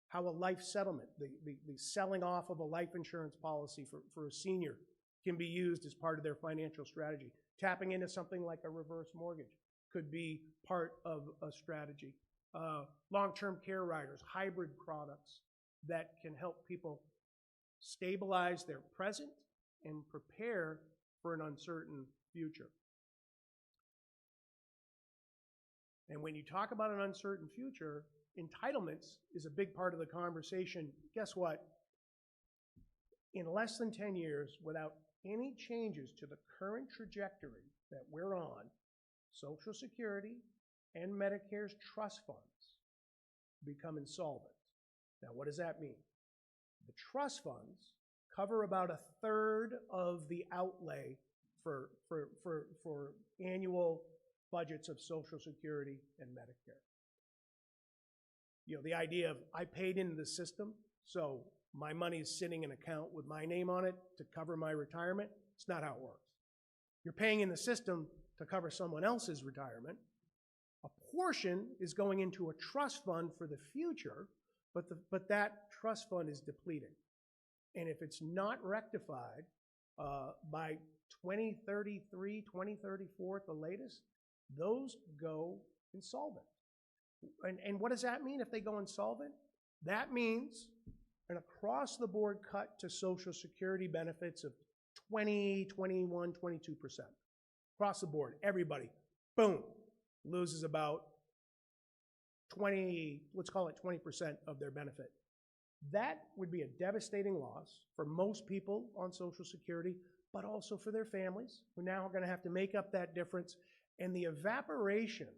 how a life settlement, the selling off of a life insurance policy for a senior can be used as part of their financial strategy. Tapping into something like a reverse mortgage could be part of a strategy. Long-term care riders, hybrid products that can help people stabilize their present and prepare for an uncertain future. And when you talk about an uncertain future, entitlements is a big part of the conversation. Guess what? In less than 10 years, without any changes to the current trajectory that we're on, Social Security and Medicare's trust funds become insolvent. Now, what does that mean? The trust funds cover about 1/3 of the outlay for annual budgets of Social Security and Medicare. The idea of I paid into the system, so my money is sitting in an account with my name on it to cover my retirement. It's not how it works. You're paying in the system to cover someone else's retirement. A portion is going into a trust fund for the future, but that trust fund is depleting. And if it's not rectified by 2033, 2034 at the latest, those go insolvent. And what does that mean if they go insolvent? That means an across-the-board cut to Social Security benefits of 20, 21, 22%. Across the board, everybody, boom, loses about 20, let's call it 20% of their benefit. That would be a devastating loss for most people on Social Security, but also for their families, who now are going to have to make up that difference. And the evaporation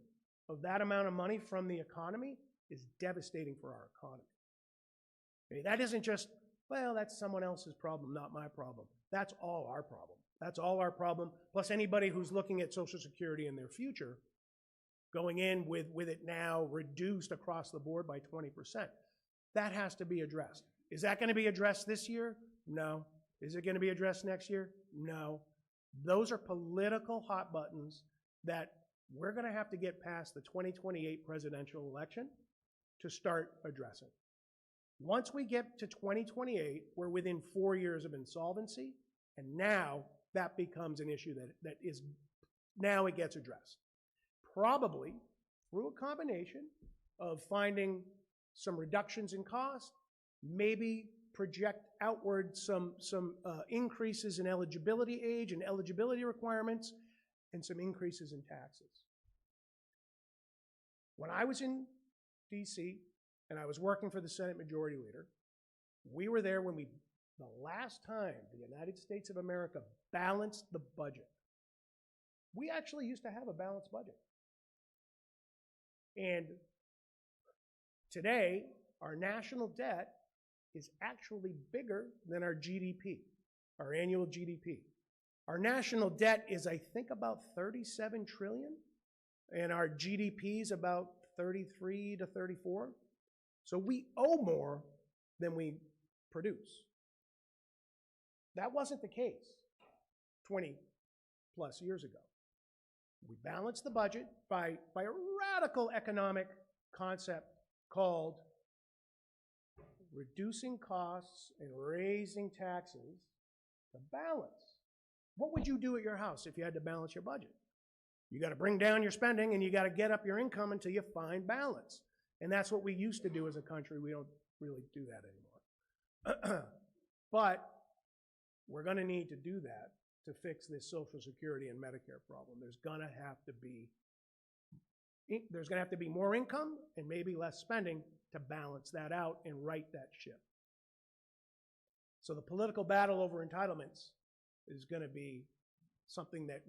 of that amount of money from the economy is devastating for our economy. Okay, that isn't just, well, that's someone else's problem, not my problem. That's all our problem. That's all our problem, plus anybody who's looking at Social Security in their future, going in with it now reduced across the board by 20%. That has to be addressed. Is that going to be addressed this year? No. Is it going to be addressed next year? No. Those are political hot buttons that we're going to have to get past the 2028 presidential election to start addressing. Once we get to 2028, we're within 4 years of insolvency, and now that becomes an issue that is, now it gets addressed. Probably through a combination of finding some reductions in cost, maybe project outward some increases in eligibility age and eligibility requirements, and some increases in taxes. When I was in DC and I was working for the Senate Majority Leader, We were there when the last time the United States of America balanced the budget. We actually used to have a balanced budget. And today, our national debt is actually bigger than our GDP, our annual GDP. Our national debt is, I think, about 37 trillion, and our GDP is about 33 to 34. So we owe more than we produce. That wasn't the case 20 plus years ago. We balanced the budget by a radical economic concept called reducing costs and raising taxes to balance. What would you do at your house if you had to balance your budget? You got to bring down your spending and you got to get up your income until you find balance. And that's what we used to do as a country. We don't really do that anymore. But we're going to need to do that to fix this Social Security and Medicare problem. There's going to have to be more income and maybe less spending to balance that out and right that ship. So the political battle over entitlements is going to be something that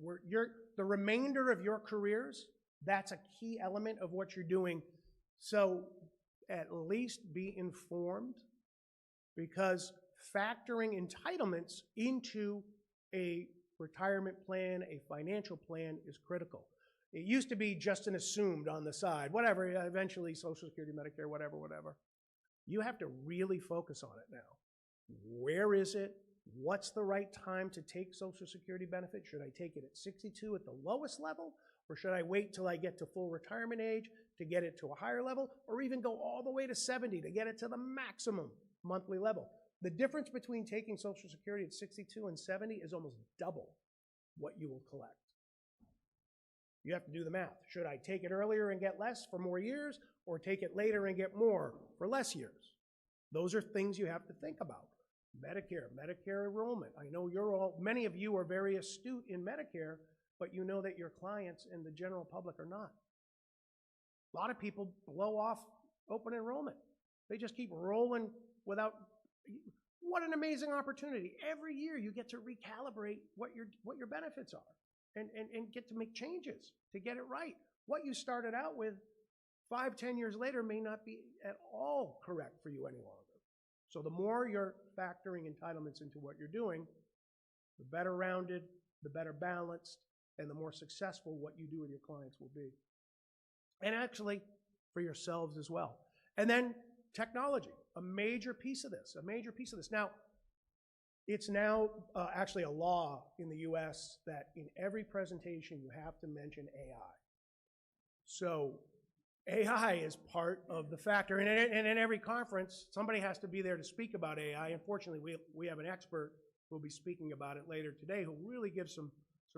the remainder of your careers, that's a key element of what you're doing. So at least be informed, because factoring entitlements into a retirement plan, a financial plan, is critical. It used to be just an assumed on the side, whatever, eventually Social Security, Medicare, whatever. You have to really focus on it now. Where is it? What's the right time to take Social Security benefit? Should I take it at 62 at the lowest level? Or should I wait till I get to full retirement age to get it to a higher level? Or even go all the way to 70 to get it to the maximum monthly level? The difference between taking Social Security at 62 and 70 is almost double what you will collect. You have to do the math. Should I take it earlier and get less for more years, or take it later and get more for less years? Those are things you have to think about. Medicare enrollment. I know many of you are very astute in Medicare, but you know that your clients and the general public are not. A lot of people blow off open enrollment. They just keep rolling without. What an amazing opportunity. Every year you get to recalibrate what your benefits are and get to make changes to get it right. What you started out with 5-10 years later may not be at all correct for you any longer. So the more you're factoring entitlements into what you're doing, the better rounded, the better balanced, and the more successful what you do with your clients will be. And actually for yourselves as well. And then technology, a major piece of this. Now, it's now actually a law in the US that in every presentation you have to mention AI. So AI is part of the factor, and in every conference, somebody has to be there to speak about AI. Unfortunately, we have an expert who will be speaking about it later today, who really gives some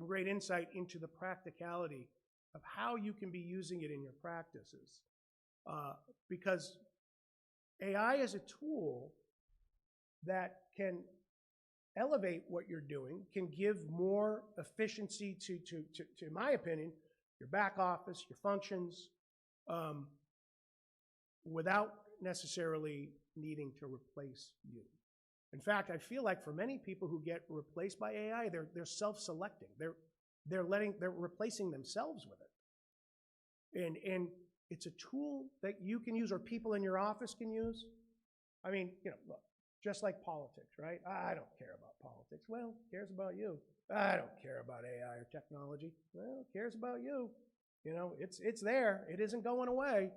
great insight into the practicality of how you can be using it in your practices. Because AI is a tool that can elevate what you're doing, can give more efficiency to in my opinion, your back office, your functions, without necessarily needing to replace you. In fact, I feel like for many people who get replaced by AI, they're self-selecting. They're replacing themselves with it. And it's a tool that you can use, or people in your office can use. I mean, look, just like politics, right? I don't care about politics. Well, who cares about you? I don't care about AI or technology. Well, who cares about you? It's there. It isn't going away.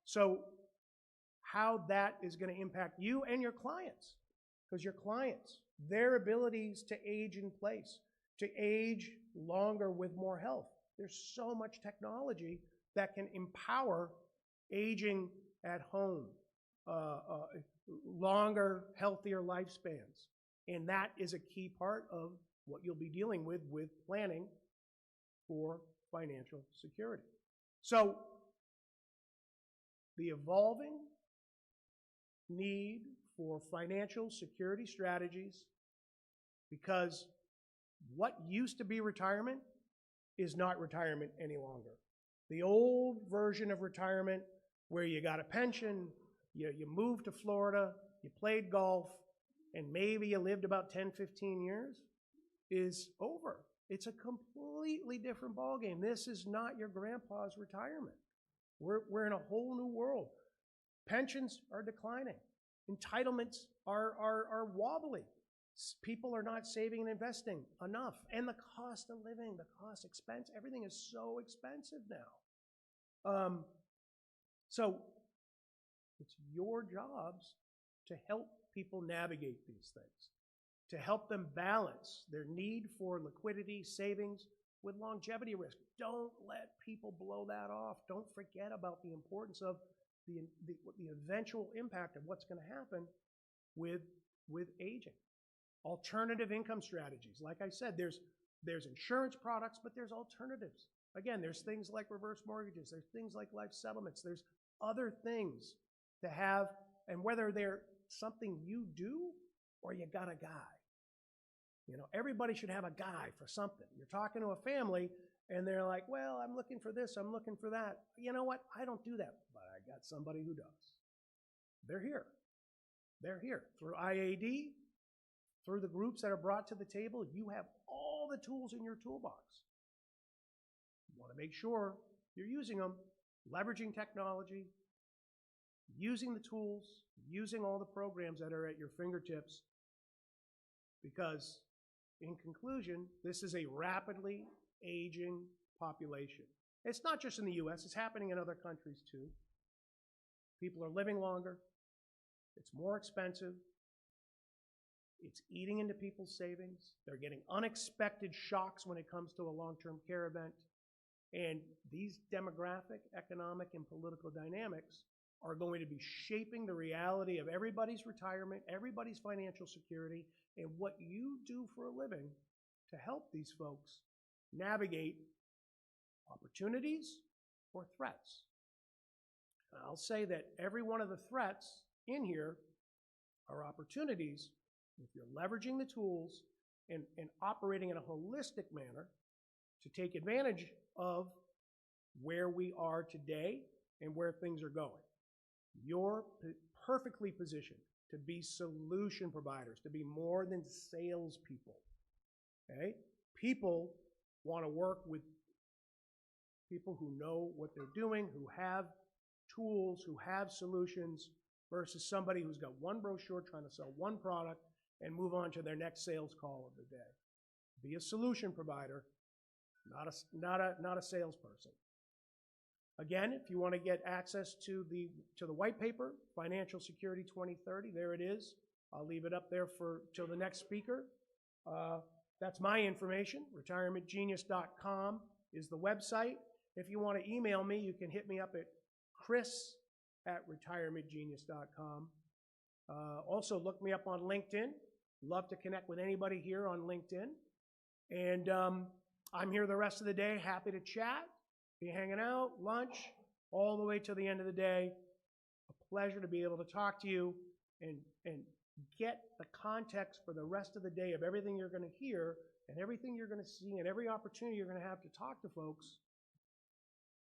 So how that is going to impact you and your clients, because your clients, their abilities to age in place, to age longer with more health. There's so much technology that can empower aging at home, longer, healthier lifespans. And that is a key part of what you'll be dealing with planning for financial security. So the evolving need for financial security strategies, because what used to be retirement is not retirement any longer. The old version of retirement, where you got a pension, you move to Florida, you played golf, and maybe you lived about 10, 15 years, is over. It's a completely different ballgame. This is not your grandpa's retirement. We're in a whole new world. Pensions are declining. Entitlements are wobbly. People are not saving and investing enough. And the cost of living, the cost expense, everything is so expensive now. So it's your jobs to help people navigate these things, to help them balance their need for liquidity, savings, with longevity risk. Don't let people blow that off. Don't forget about the importance of the eventual impact of what's going to happen with aging. Alternative income strategies. Like I said, there's insurance products, but there's alternatives. Again, there's things like reverse mortgages. There's things like life settlements. There's other things to have, and whether they're something you do or you got a guy. You know, everybody should have a guy for something. You're talking to a family, and they're like, well, I'm looking for this, I'm looking for that. You know what? I don't do that, but I got somebody who does. They're here. They're here. Through IAD, through the groups that are brought to the table, you have all the tools in your toolbox. You want to make sure you're using them, leveraging technology, using the tools, using all the programs that are at your fingertips, because in conclusion, this is a rapidly aging population. It's not just in the US, it's happening in other countries too. People are living longer, it's more expensive, it's eating into people's savings, they're getting unexpected shocks when it comes to a long-term care event, and these demographic, economic, and political dynamics are going to be shaping the reality of everybody's retirement, everybody's financial security, and what you do for a living to help these folks navigate opportunities or threats. And I'll say that every one of the threats in here are opportunities if you're leveraging the tools and operating in a holistic manner to take advantage of where we are today and where things are going. You're perfectly positioned to be solution providers, to be more than salespeople. Okay? People want to work with people who know what they're doing, who have tools, who have solutions, versus somebody who's got one brochure trying to sell one product and move on to their next sales call of the day. Be a solution provider, not a salesperson. Again, if you want to get access to the white paper, Financial Security 2030, there it is. I'll leave it up there till the next speaker. That's my information. RetirementGenius.com is the website. If you want to email me, you can hit me up at chris@retirementgenius.com. Also, look me up on LinkedIn. Love to connect with anybody here on LinkedIn. And I'm here the rest of the day, happy to chat. Be hanging out, lunch, all the way till the end of the day. A pleasure to be able to talk to you and get the context for the rest of the day of everything you're going to hear and everything you're going to see and every opportunity you're going to have to talk to folks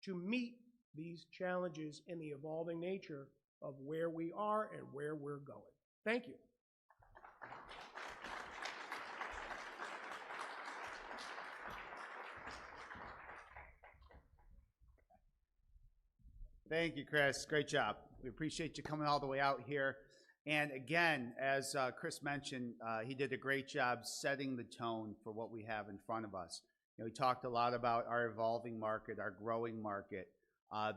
to meet these challenges in the evolving nature of where we are and where we're going. Thank you. Thank you, Chris. Great job. We appreciate you coming all the way out here. And again, as Chris mentioned, he did a great job setting the tone for what we have in front of us. You know, we talked a lot about our evolving market, our growing market,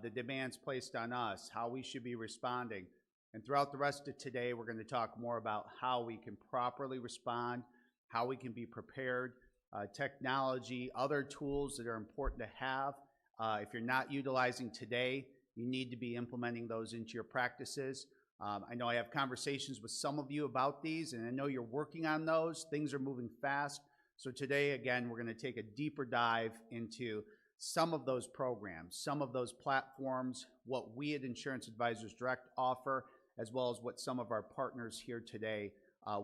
the demands placed on us, how we should be responding. And throughout the rest of today, we're going to talk more about how we can properly respond, how we can be prepared, technology, other tools that are important to have. If you're not utilizing today, you need to be implementing those into your practices. I know I have conversations with some of you about these, and I know you're working on those. Things are moving fast. So today, again, we're going to take a deeper dive into some of those programs, some of those platforms, what we at Insurance Advisors Direct offer, as well as what some of our partners here today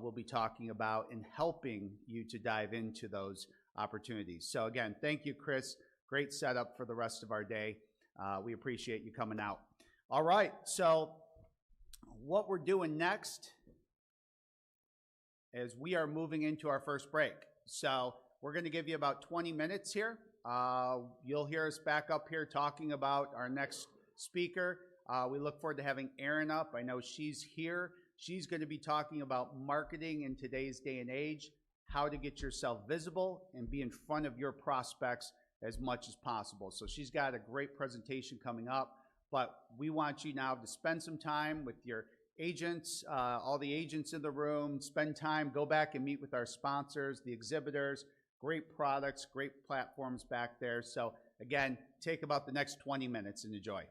will be talking about and helping you to dive into those opportunities. So again, thank you, Chris. Great setup for the rest of our day. We appreciate you coming out. All right, so what we're doing next as we are moving into our first break. So we're going to give you about 20 minutes here. You'll hear us back up here talking about our next speaker. We look forward to having Erin up. I know she's here. She's going to be talking about marketing in today's day and age, how to get yourself visible and be in front of your prospects as much as possible. So she's got a great presentation coming up, but we want you now to spend some time with your agents, all the agents in the room, spend time, go back and meet with our sponsors, the exhibitors, great products, great platforms back there. So again, take about the next 20 minutes and enjoy.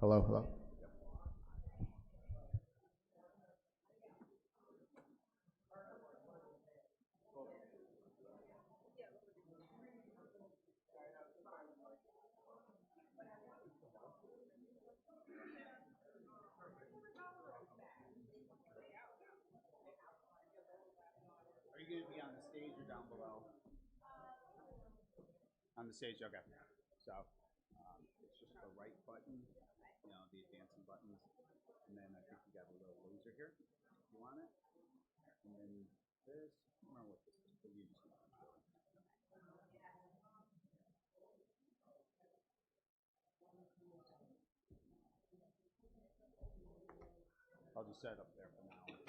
Hello, hello. Are you going to be on the stage or down below? On the stage, okay. So it's just the right button, you know, the advancing buttons, and then I think you got a little laser here. You want it? And then this, I don't know what this is, but you just need to control it. I'll just set it up there for now.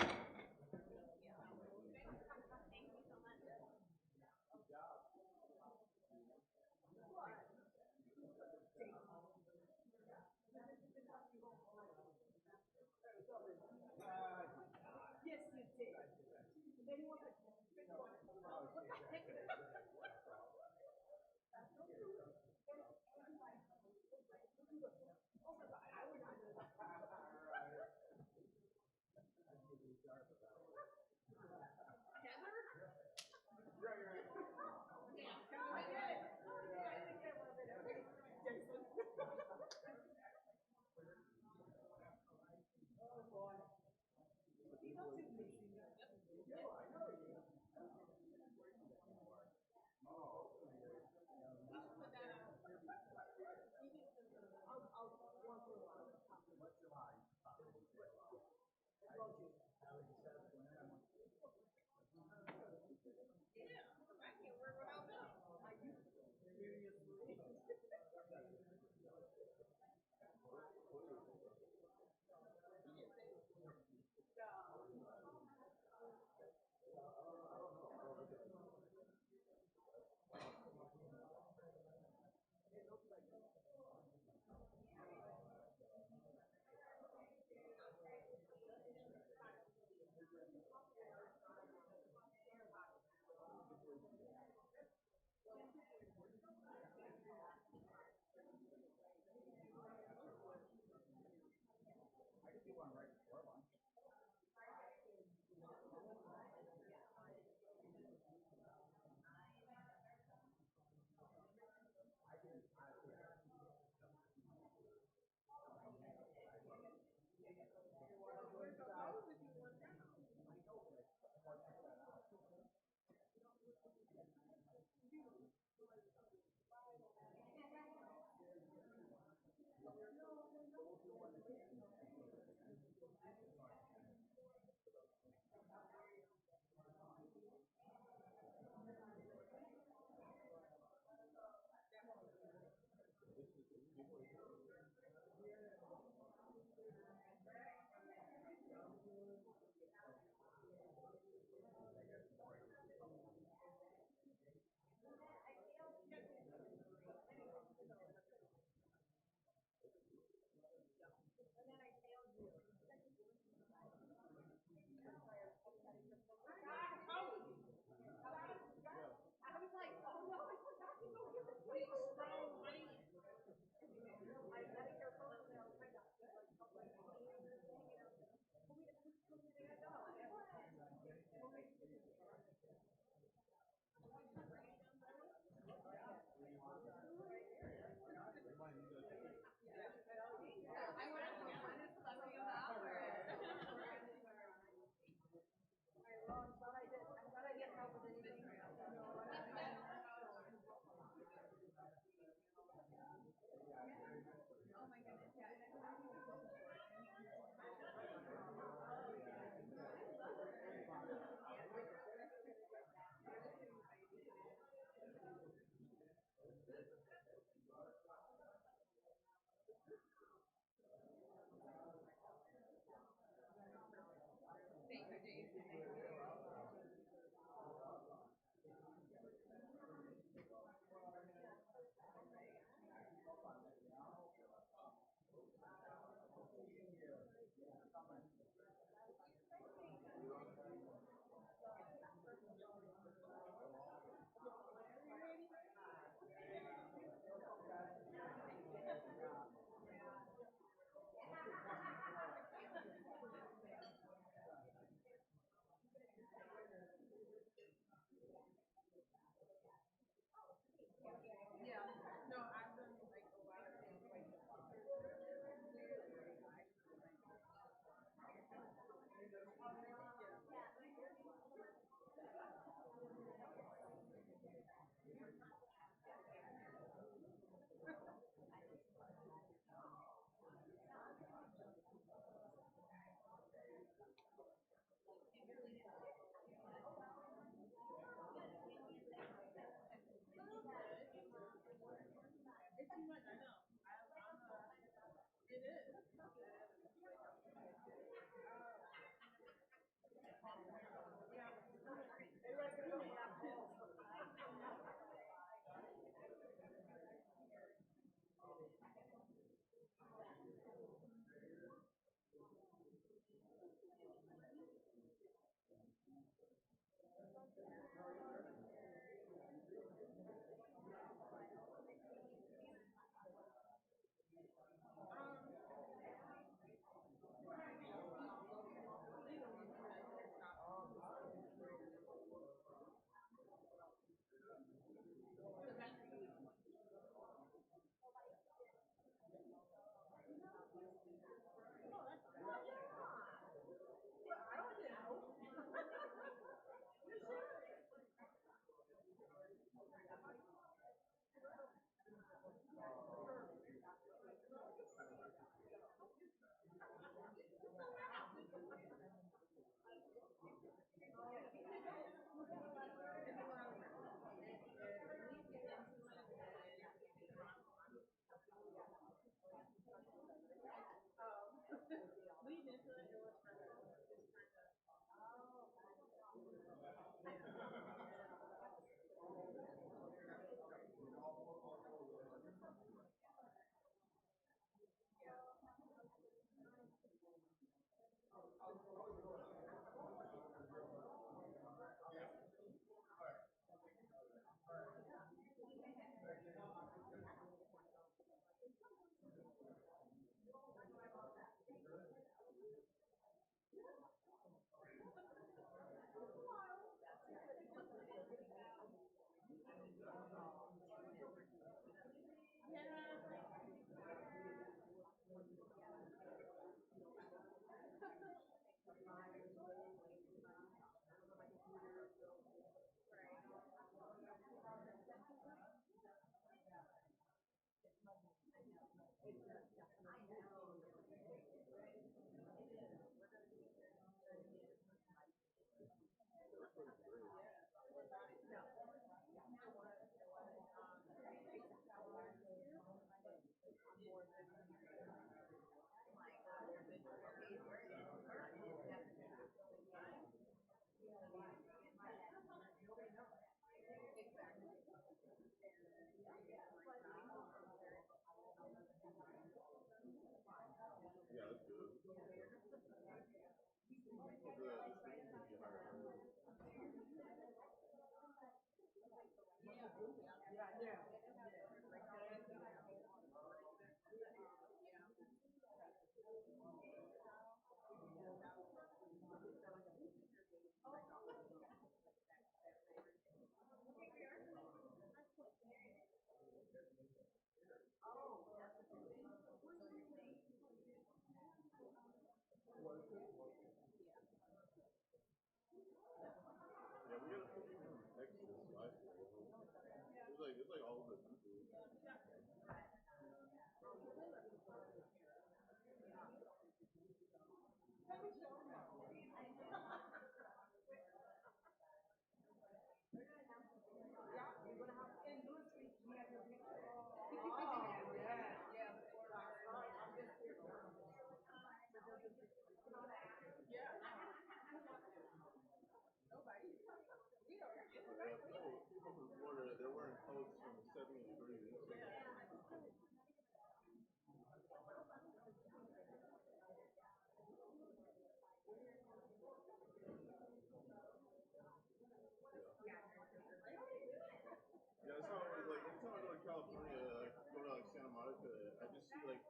Yeah, that's how it was like. Anytime I go to California, like go to like Santa Monica, I just see like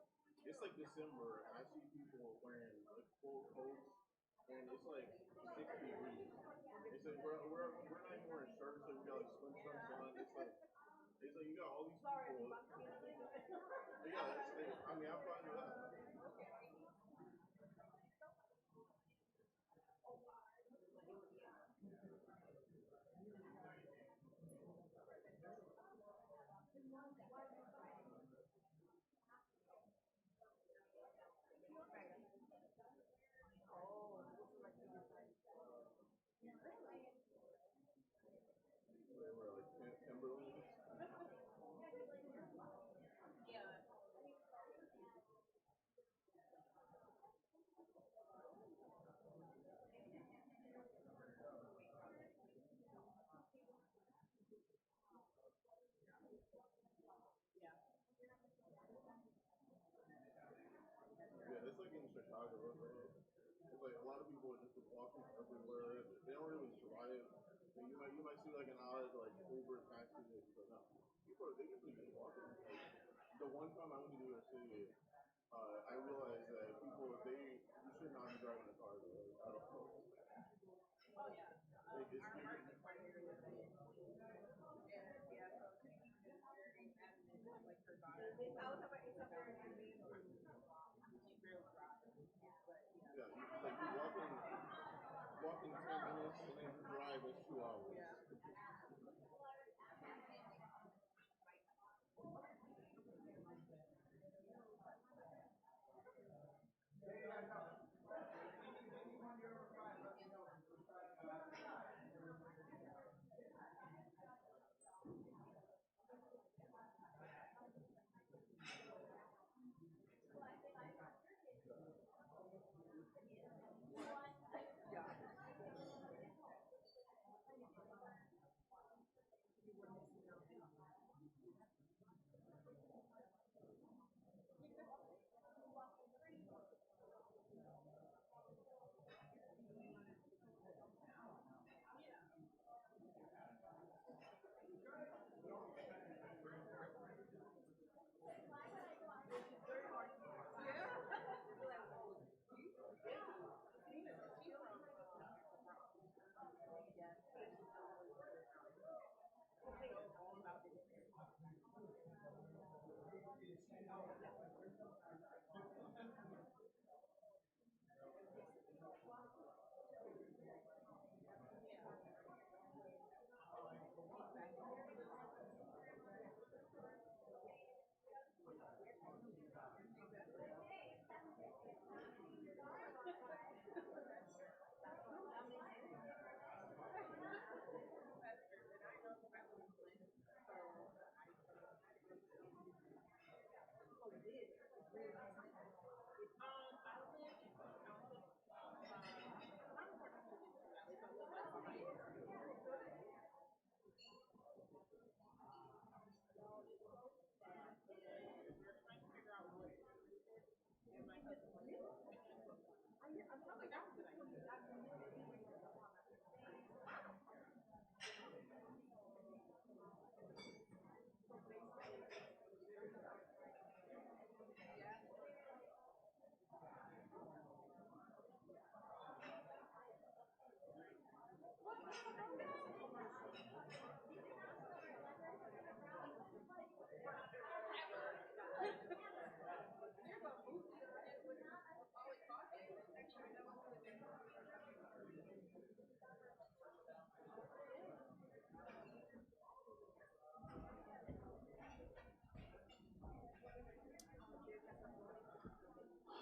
it's like December, and I see people wearing like full coats, and it's like 60 degrees. It's like we're not even wearing shirts, like we got like swim trunks on. It's like you got all these people. Yeah, I mean I'm fine with that. They were like Timberlands. Yeah, it's like in Chicago. It's like a lot of people are just walking everywhere. They don't really drive. And you might see like an odd like Uber taxi, but no, people they usually just walking. Like, the one time I went to New York City, I realized that people you should not be driving a car though, at all. Oh yeah, like, our market criteria is and yeah, so she's very adamant, like her daughter. It's also very she barely drives, but yeah, like you're walking 10 minutes and then you drive is 2 hours. Yeah.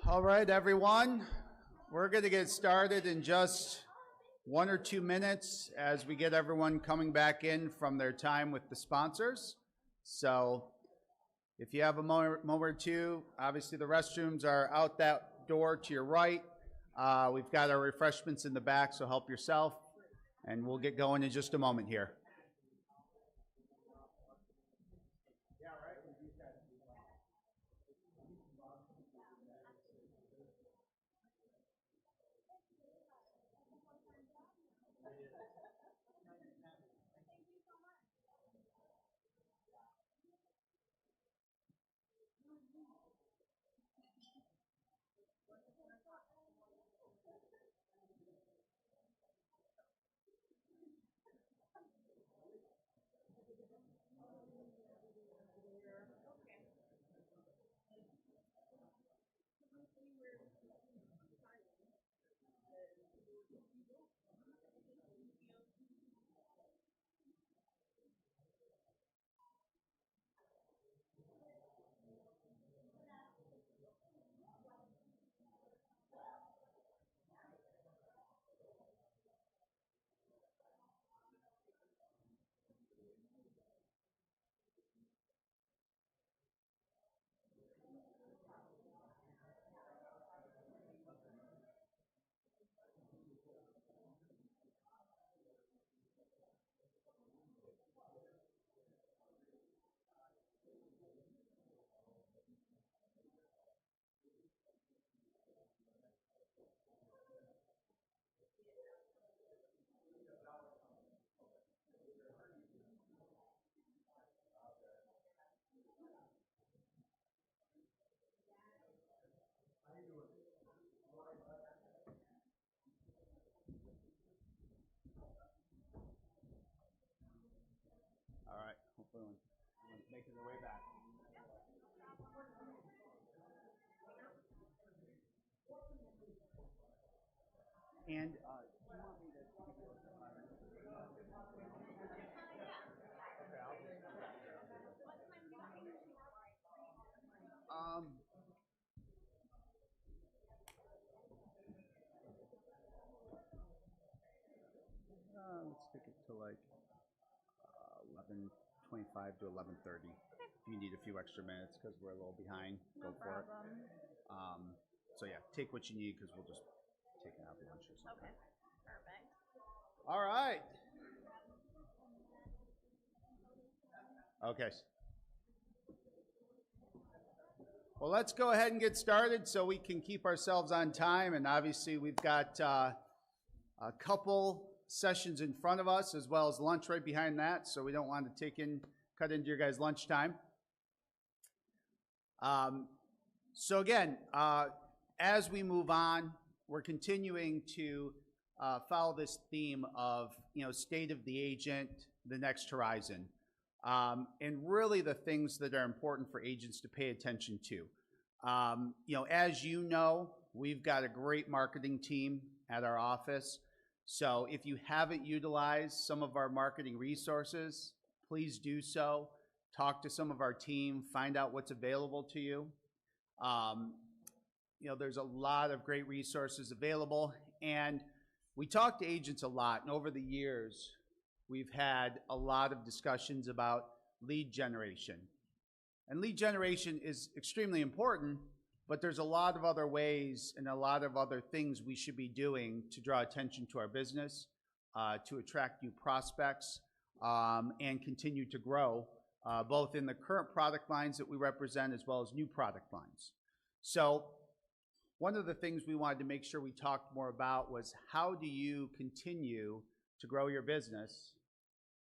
All right, everyone. We're going to get started in just 1 or 2 minutes as we get everyone coming back in from their time with the sponsors. So if you have a moment or two, obviously the restrooms are out that door to your right. We've got our refreshments in the back, so help yourself. And we'll get going in just a moment here. All right, hopefully everyone's making their way back. And do you want me to give you a let's take it to like 11:25 to 11:30. If you need a few extra minutes because we're a little behind, go for it. So yeah, take what you need because we'll just take it out of lunch or something. Okay, perfect. All right. Okay. Well, let's go ahead and get started so we can keep ourselves on time. And obviously, we've got a couple sessions in front of us as well as lunch right behind that. So we don't want to cut into your guys' lunchtime. So again, as we move on, we're continuing to follow this theme of, state of the agent, the next horizon. And really the things that are important for agents to pay attention to. As you know, we've got a great marketing team at our office. So if you haven't utilized some of our marketing resources, please do so. Talk to some of our team, find out what's available to you. There's a lot of great resources available. And we talk to agents a lot. And over the years, we've had a lot of discussions about lead generation. And lead generation is extremely important, But there's a lot of other ways and a lot of other things we should be doing to draw attention to our business, to attract new prospects, and continue to grow, both in the current product lines that we represent as well as new product lines. So one of the things we wanted to make sure we talked more about was how do you continue to grow your business?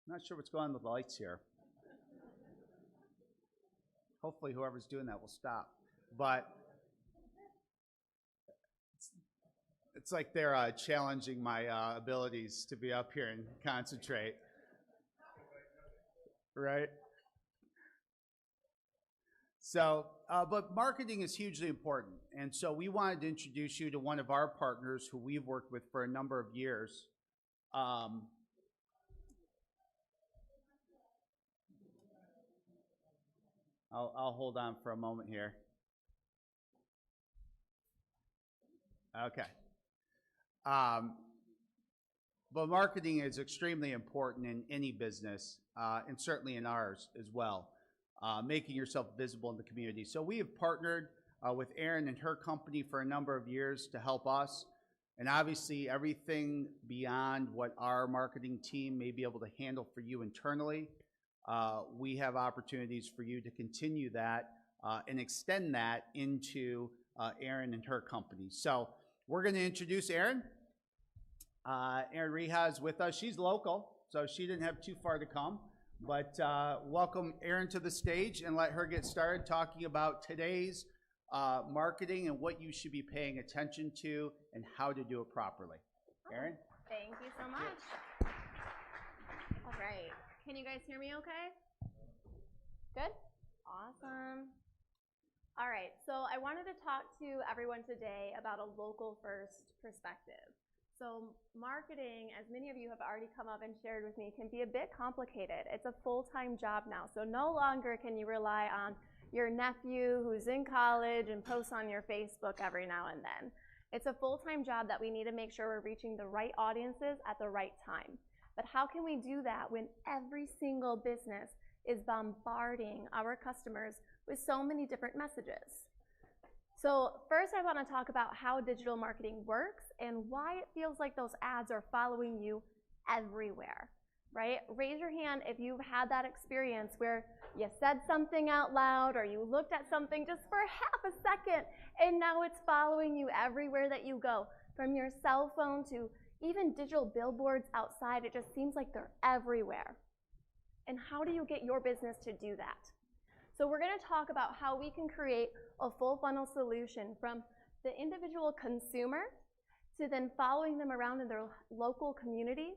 I'm not sure what's going on with the lights here. Hopefully whoever's doing that will stop. But it's like they're challenging my abilities to be up here and concentrate. Right? So, but marketing is hugely important. And so we wanted to introduce you to one of our partners who we've worked with for a number of years. I'll hold on for a moment here. Okay. But marketing is extremely important in any business, and certainly in ours as well, making yourself visible in the community. So we have partnered with Erin and her company for a number of years to help us. And obviously everything beyond what our marketing team may be able to handle for you internally, we have opportunities for you to continue that and extend that into Erin and her company. So we're going to introduce Erin. 𝗟𝗂𝗃𝗂 is with us. She's local, so she didn't have too far to come. But welcome Erin to the stage and let her get started talking about today's marketing and what you should be paying attention to and how to do it properly. Erin? Thank you so much. All right. Can you guys hear me okay? Good? Awesome. All right. So I wanted to talk to everyone today about a local first perspective. So marketing, as many of you have already come up and shared with me, can be a bit complicated. It's a full-time job now. So no longer can you rely on your nephew who's in college and posts on your Facebook every now and then. It's a full-time job that we need to make sure we're reaching the right audiences at the right time. But how can we do that when every single business is bombarding our customers with so many different messages? So first I want to talk about how digital marketing works and why it feels like those ads are following you everywhere, right? Raise your hand if you've had that experience where you said something out loud or you looked at something just for half a second and now it's following you everywhere that you go. From your cell phone to even digital billboards outside, it just seems like they're everywhere. And how do you get your business to do that? So we're going to talk about how we can create a full funnel solution from the individual consumer to then following them around in their local community,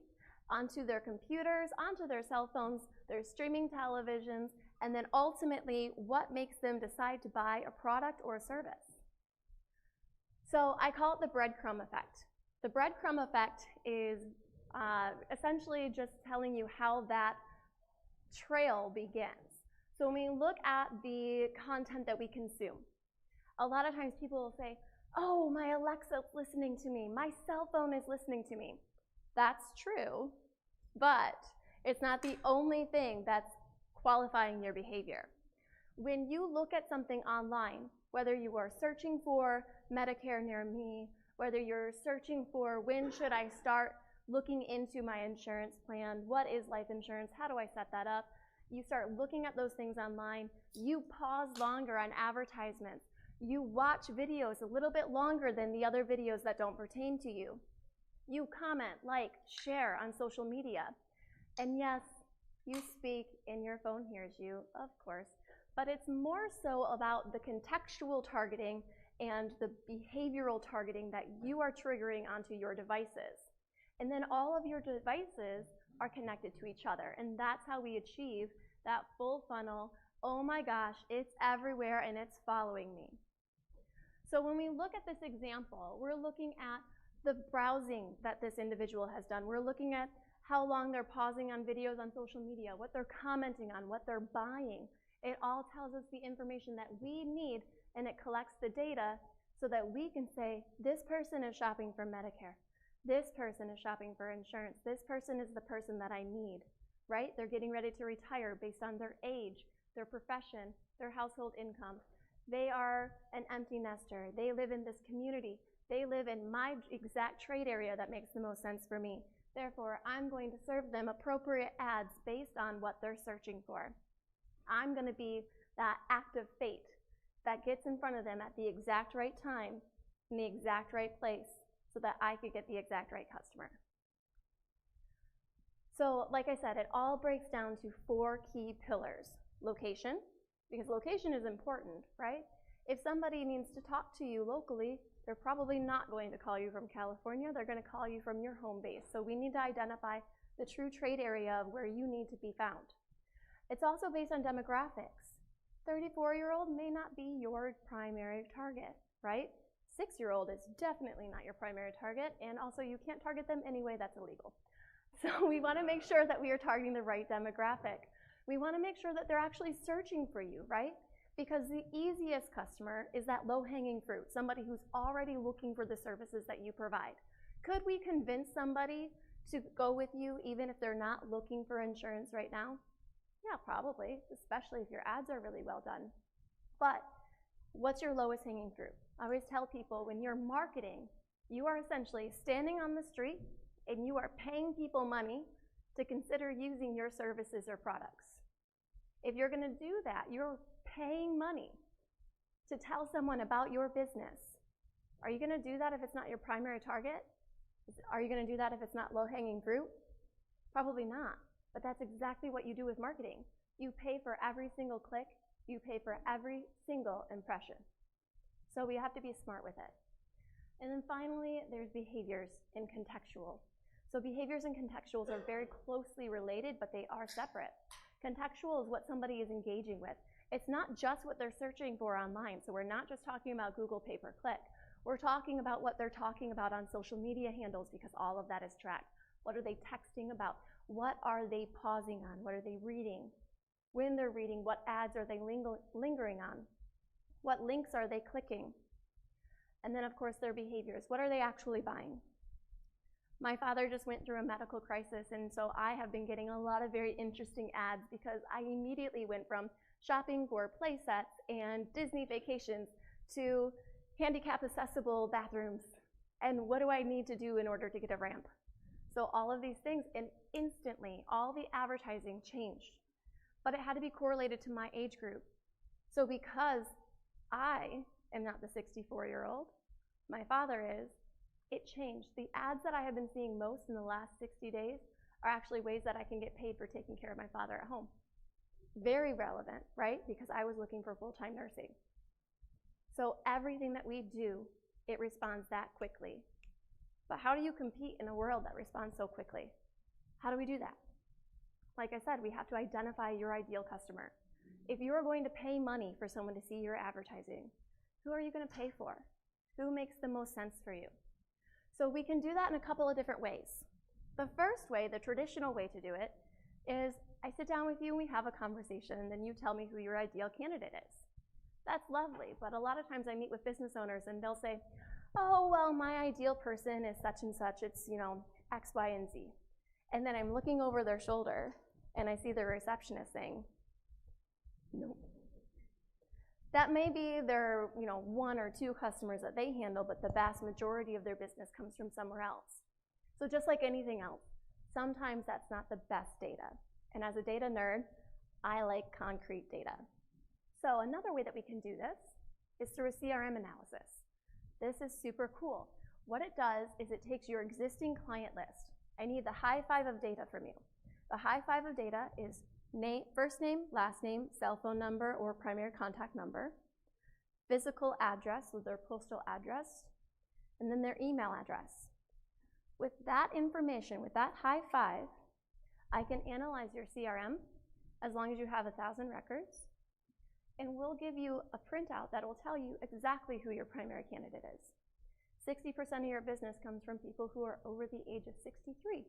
onto their computers, onto their cell phones, their streaming televisions, and then ultimately what makes them decide to buy a product or a service. So I call it the breadcrumb effect. The breadcrumb effect is essentially just telling you how that trail begins. So when we look at the content that we consume, a lot of times people will say, oh, my Alexa's listening to me, my cell phone is listening to me. That's true, but it's not the only thing that's qualifying your behavior. When you look at something online, whether you are searching for Medicare near me, whether you're searching for when should I start looking into my insurance plan, what is life insurance, how do I set that up, you start looking at those things online, you pause longer on advertisements, you watch videos a little bit longer than the other videos that don't pertain to you, you comment, like, share on social media, and yes, you speak and your phone hears you, of course, but it's more so about the contextual targeting and the behavioral targeting that you are triggering onto your devices. And then all of your devices are connected to each other, and that's how we achieve that full funnel, oh my gosh, it's everywhere and it's following me. So when we look at this example, we're looking at the browsing that this individual has done. We're looking at how long they're pausing on videos on social media, what they're commenting on, what they're buying. It all tells us the information that we need, and it collects the data so that we can say, this person is shopping for Medicare. This person is shopping for insurance. This person is the person that I need, right? They're getting ready to retire based on their age, their profession, their household income. They are an empty nester. They live in this community. They live in my exact trade area that makes the most sense for me. Therefore, I'm going to serve them appropriate ads based on what they're searching for. I'm going to be that act of fate that gets in front of them at the exact right time, in the exact right place, so that I could get the exact right customer. So like I said, it all breaks down to 4 key pillars. Location, because location is important, right? If somebody needs to talk to you locally, they're probably not going to call you from California, they're going to call you from your home base. So we need to identify the true trade area of where you need to be found. It's also based on demographics. 34-year-old may not be your primary target, right? 6-year-old is definitely not your primary target, and also you can't target them anyway, that's illegal. So we want to make sure that we are targeting the right demographic. We want to make sure that they're actually searching for you, right? Because the easiest customer is that low-hanging fruit, somebody who's already looking for the services that you provide. Could we convince somebody to go with you even if they're not looking for insurance right now? Yeah, probably, especially if your ads are really well done. But what's your lowest hanging fruit? I always tell people when you're marketing, you are essentially standing on the street and you are paying people money to consider using your services or products. If you're going to do that, you're paying money to tell someone about your business. Are you going to do that if it's not your primary target? Are you going to do that if it's not low-hanging fruit? Probably not. But that's exactly what you do with marketing. You pay for every single click. You pay for every single impression. So we have to be smart with it. And then finally, there's behaviors and contextual. So behaviors and contextuals are very closely related, but they are separate. Contextual is what somebody is engaging with. It's not just what they're searching for online. So we're not just talking about Google pay-per-click. We're talking about what they're talking about on social media handles, because all of that is tracked. What are they texting about? What are they pausing on? What are they reading? When they're reading, what ads are they lingering on? What links are they clicking? And then, of course, their behaviors. What are they actually buying? My father just went through a medical crisis, and so I have been getting a lot of very interesting ads because I immediately went from shopping for play sets and Disney vacations to handicap-accessible bathrooms. And what do I need to do in order to get a ramp? So all of these things, and instantly, all the advertising changed. But it had to be correlated to my age group. So because I am not the 64-year-old, my father is, it changed. The ads that I have been seeing most in the last 60 days are actually ways that I can get paid for taking care of my father at home. Very relevant, right? Because I was looking for full-time nursing. So everything that we do, it responds that quickly. But how do you compete in a world that responds so quickly? How do we do that? Like I said, we have to identify your ideal customer. If you are going to pay money for someone to see your advertising, who are you going to pay for? Who makes the most sense for you? So we can do that in a couple of different ways. The first way, the traditional way to do it, is I sit down with you and we have a conversation, and then you tell me who your ideal candidate is. That's lovely, but a lot of times I meet with business owners and they'll say, oh, well, my ideal person is such and such, it's, X, Y, and Z. And then I'm looking over their shoulder and I see the receptionist saying, nope. That may be their 1 or 2 customers that they handle, but the vast majority of their business comes from somewhere else. So just like anything else, sometimes that's not the best data. And as a data nerd, I like concrete data. So another way that we can do this is through a CRM analysis. This is super cool. What it does is it takes your existing client list. I need the high 5 of data from you. The high 5 of data is first name, last name, cell phone number or primary contact number, physical address with their postal address, and then their email address. With that information, with that high 5, I can analyze your CRM as long as you have 1,000 records, and we'll give you a printout that will tell you exactly who your primary candidate is. 60% of your business comes from people who are over the age of 63,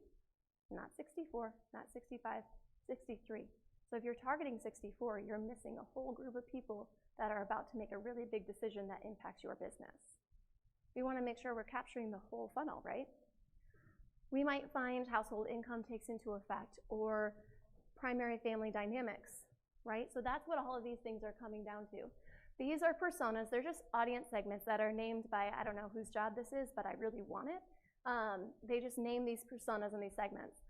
not 64, not 65, 63. So if you're targeting 64, you're missing a whole group of people that are about to make a really big decision that impacts your business. We want to make sure we're capturing the whole funnel, right? We might find household income takes into effect or primary family dynamics, right? So that's what all of these things are coming down to. These are personas. They're just audience segments that are named by, I don't know whose job this is, but I really want it. They just name these personas and these segments.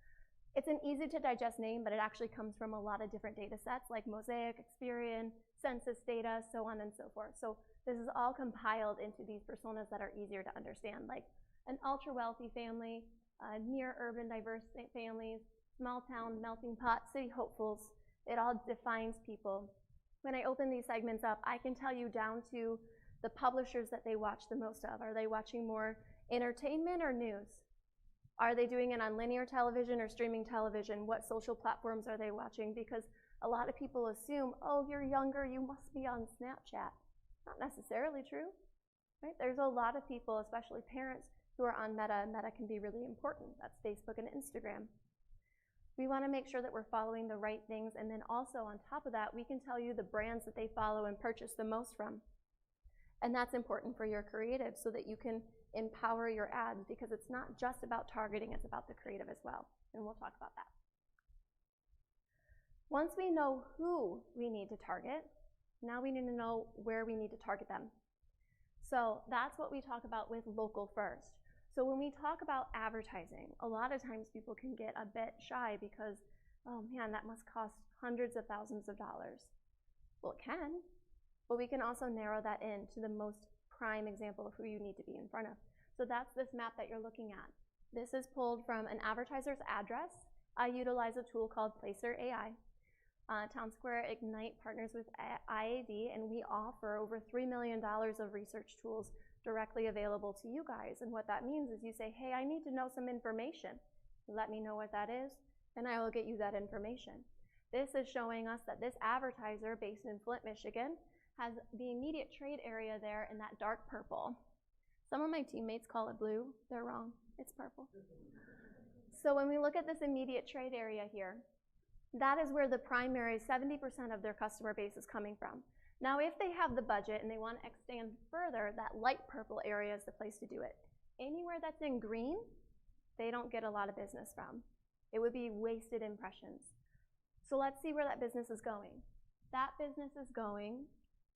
It's an easy to digest name, but it actually comes from a lot of different data sets like Mosaic, Experian, census data, so on and so forth. So this is all compiled into these personas that are easier to understand, like an ultra-wealthy family, near urban diverse families, small town melting pot, city hopefuls. It all defines people. When I open these segments up, I can tell you down to the publishers that they watch the most of. Are they watching more entertainment or news? Are they doing it on linear television or streaming television? What social platforms are they watching? Because a lot of people assume, oh, you're younger, you must be on Snapchat. Not necessarily true, right? There's a lot of people, especially parents, who are on Meta. Meta can be really important. That's Facebook and Instagram. We want to make sure that we're following the right things, and then also on top of that, we can tell you the brands that they follow and purchase the most from. And that's important for your creative so that you can empower your ads, because it's not just about targeting, it's about the creative as well. And we'll talk about that. Once we know who we need to target, now we need to know where we need to target them. So that's what we talk about with local first. So when we talk about advertising, a lot of times people can get a bit shy because, oh man, that must cost hundreds of thousands of dollars. Well, it can, but we can also narrow that in to the most prime example of who you need to be in front of. So that's this map that you're looking at. This is pulled from an advertiser's address. I utilize a tool called Placer AI. Townsquare Ignite partners with IAD, and we offer over $3 million of research tools directly available to you guys. And what that means is you say, hey, I need to know some information. Let me know what that is, and I will get you that information. This is showing us that this advertiser based in Flint, Michigan, has the immediate trade area there in that dark purple. Some of my teammates call it blue. They're wrong. It's purple. So when we look at this immediate trade area here, that is where the primary 70% of their customer base is coming from. Now, if they have the budget and they want to extend further, that light purple area is the place to do it. Anywhere that's in green, they don't get a lot of business from. It would be wasted impressions. So let's see where that business is going. That business is going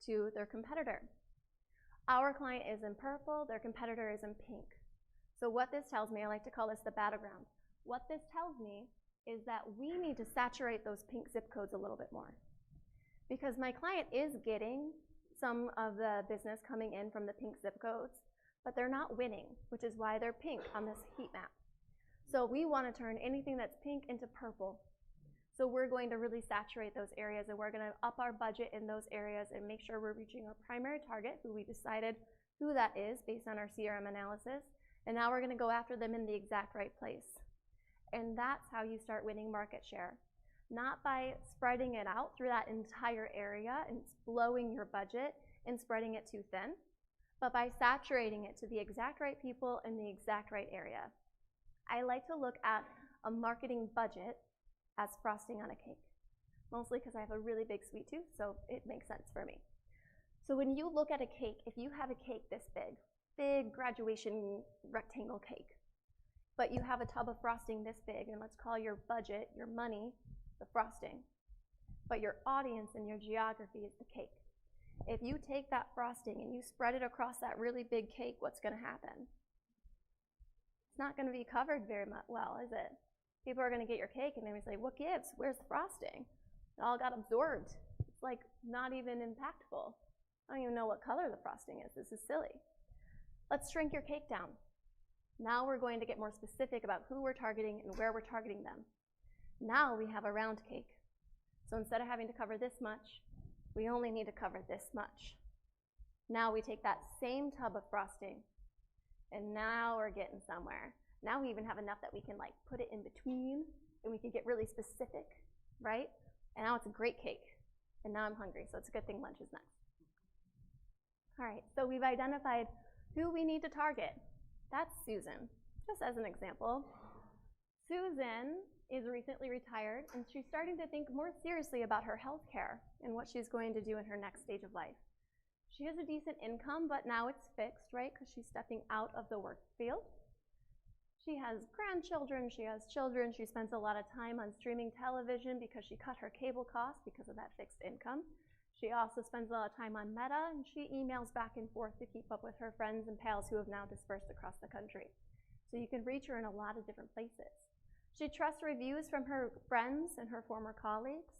to their competitor. Our client is in purple, their competitor is in pink. So what this tells me, I like to call this the battleground. What this tells me is that we need to saturate those pink zip codes a little bit more. Because my client is getting some of the business coming in from the pink zip codes, but they're not winning, which is why they're pink on this heat map. So we want to turn anything that's pink into purple. So we're going to really saturate those areas, and we're going to up our budget in those areas and make sure we're reaching our primary target, who we decided who that is based on our CRM analysis. And now we're going to go after them in the exact right place. And that's how you start winning market share. Not by spreading it out through that entire area and blowing your budget and spreading it too thin, but by saturating it to the exact right people in the exact right area. I like to look at a marketing budget as frosting on a cake, mostly because I have a really big sweet tooth, so it makes sense for me. So when you look at a cake, if you have a cake this big, big graduation rectangle cake, but you have a tub of frosting this big, and let's call your budget, your money, the frosting, but your audience and your geography is the cake. If you take that frosting and you spread it across that really big cake, what's going to happen? It's not going to be covered very well, is it? People are going to get your cake and they're going to say, what gives? Where's the frosting? It all got absorbed. It's like not even impactful. I don't even know what color the frosting is. This is silly. Let's shrink your cake down. Now we're going to get more specific about who we're targeting and where we're targeting them. Now we have a round cake. So instead of having to cover this much, we only need to cover this much. Now we take that same tub of frosting, and now we're getting somewhere. Now we even have enough that we can like put it in between, and we can get really specific, right? And now it's a great cake. And now I'm hungry, so it's a good thing lunch is next. All right, so we've identified who we need to target. That's Susan, just as an example. Susan is recently retired, and she's starting to think more seriously about her health care and what she's going to do in her next stage of life. She has a decent income, but now it's fixed, right, because she's stepping out of the work field. She has grandchildren, she has children, she spends a lot of time on streaming television because she cut her cable costs because of that fixed income. She also spends a lot of time on Meta, and she emails back and forth to keep up with her friends and pals who have now dispersed across the country. So you can reach her in a lot of different places. She trusts reviews from her friends and her former colleagues,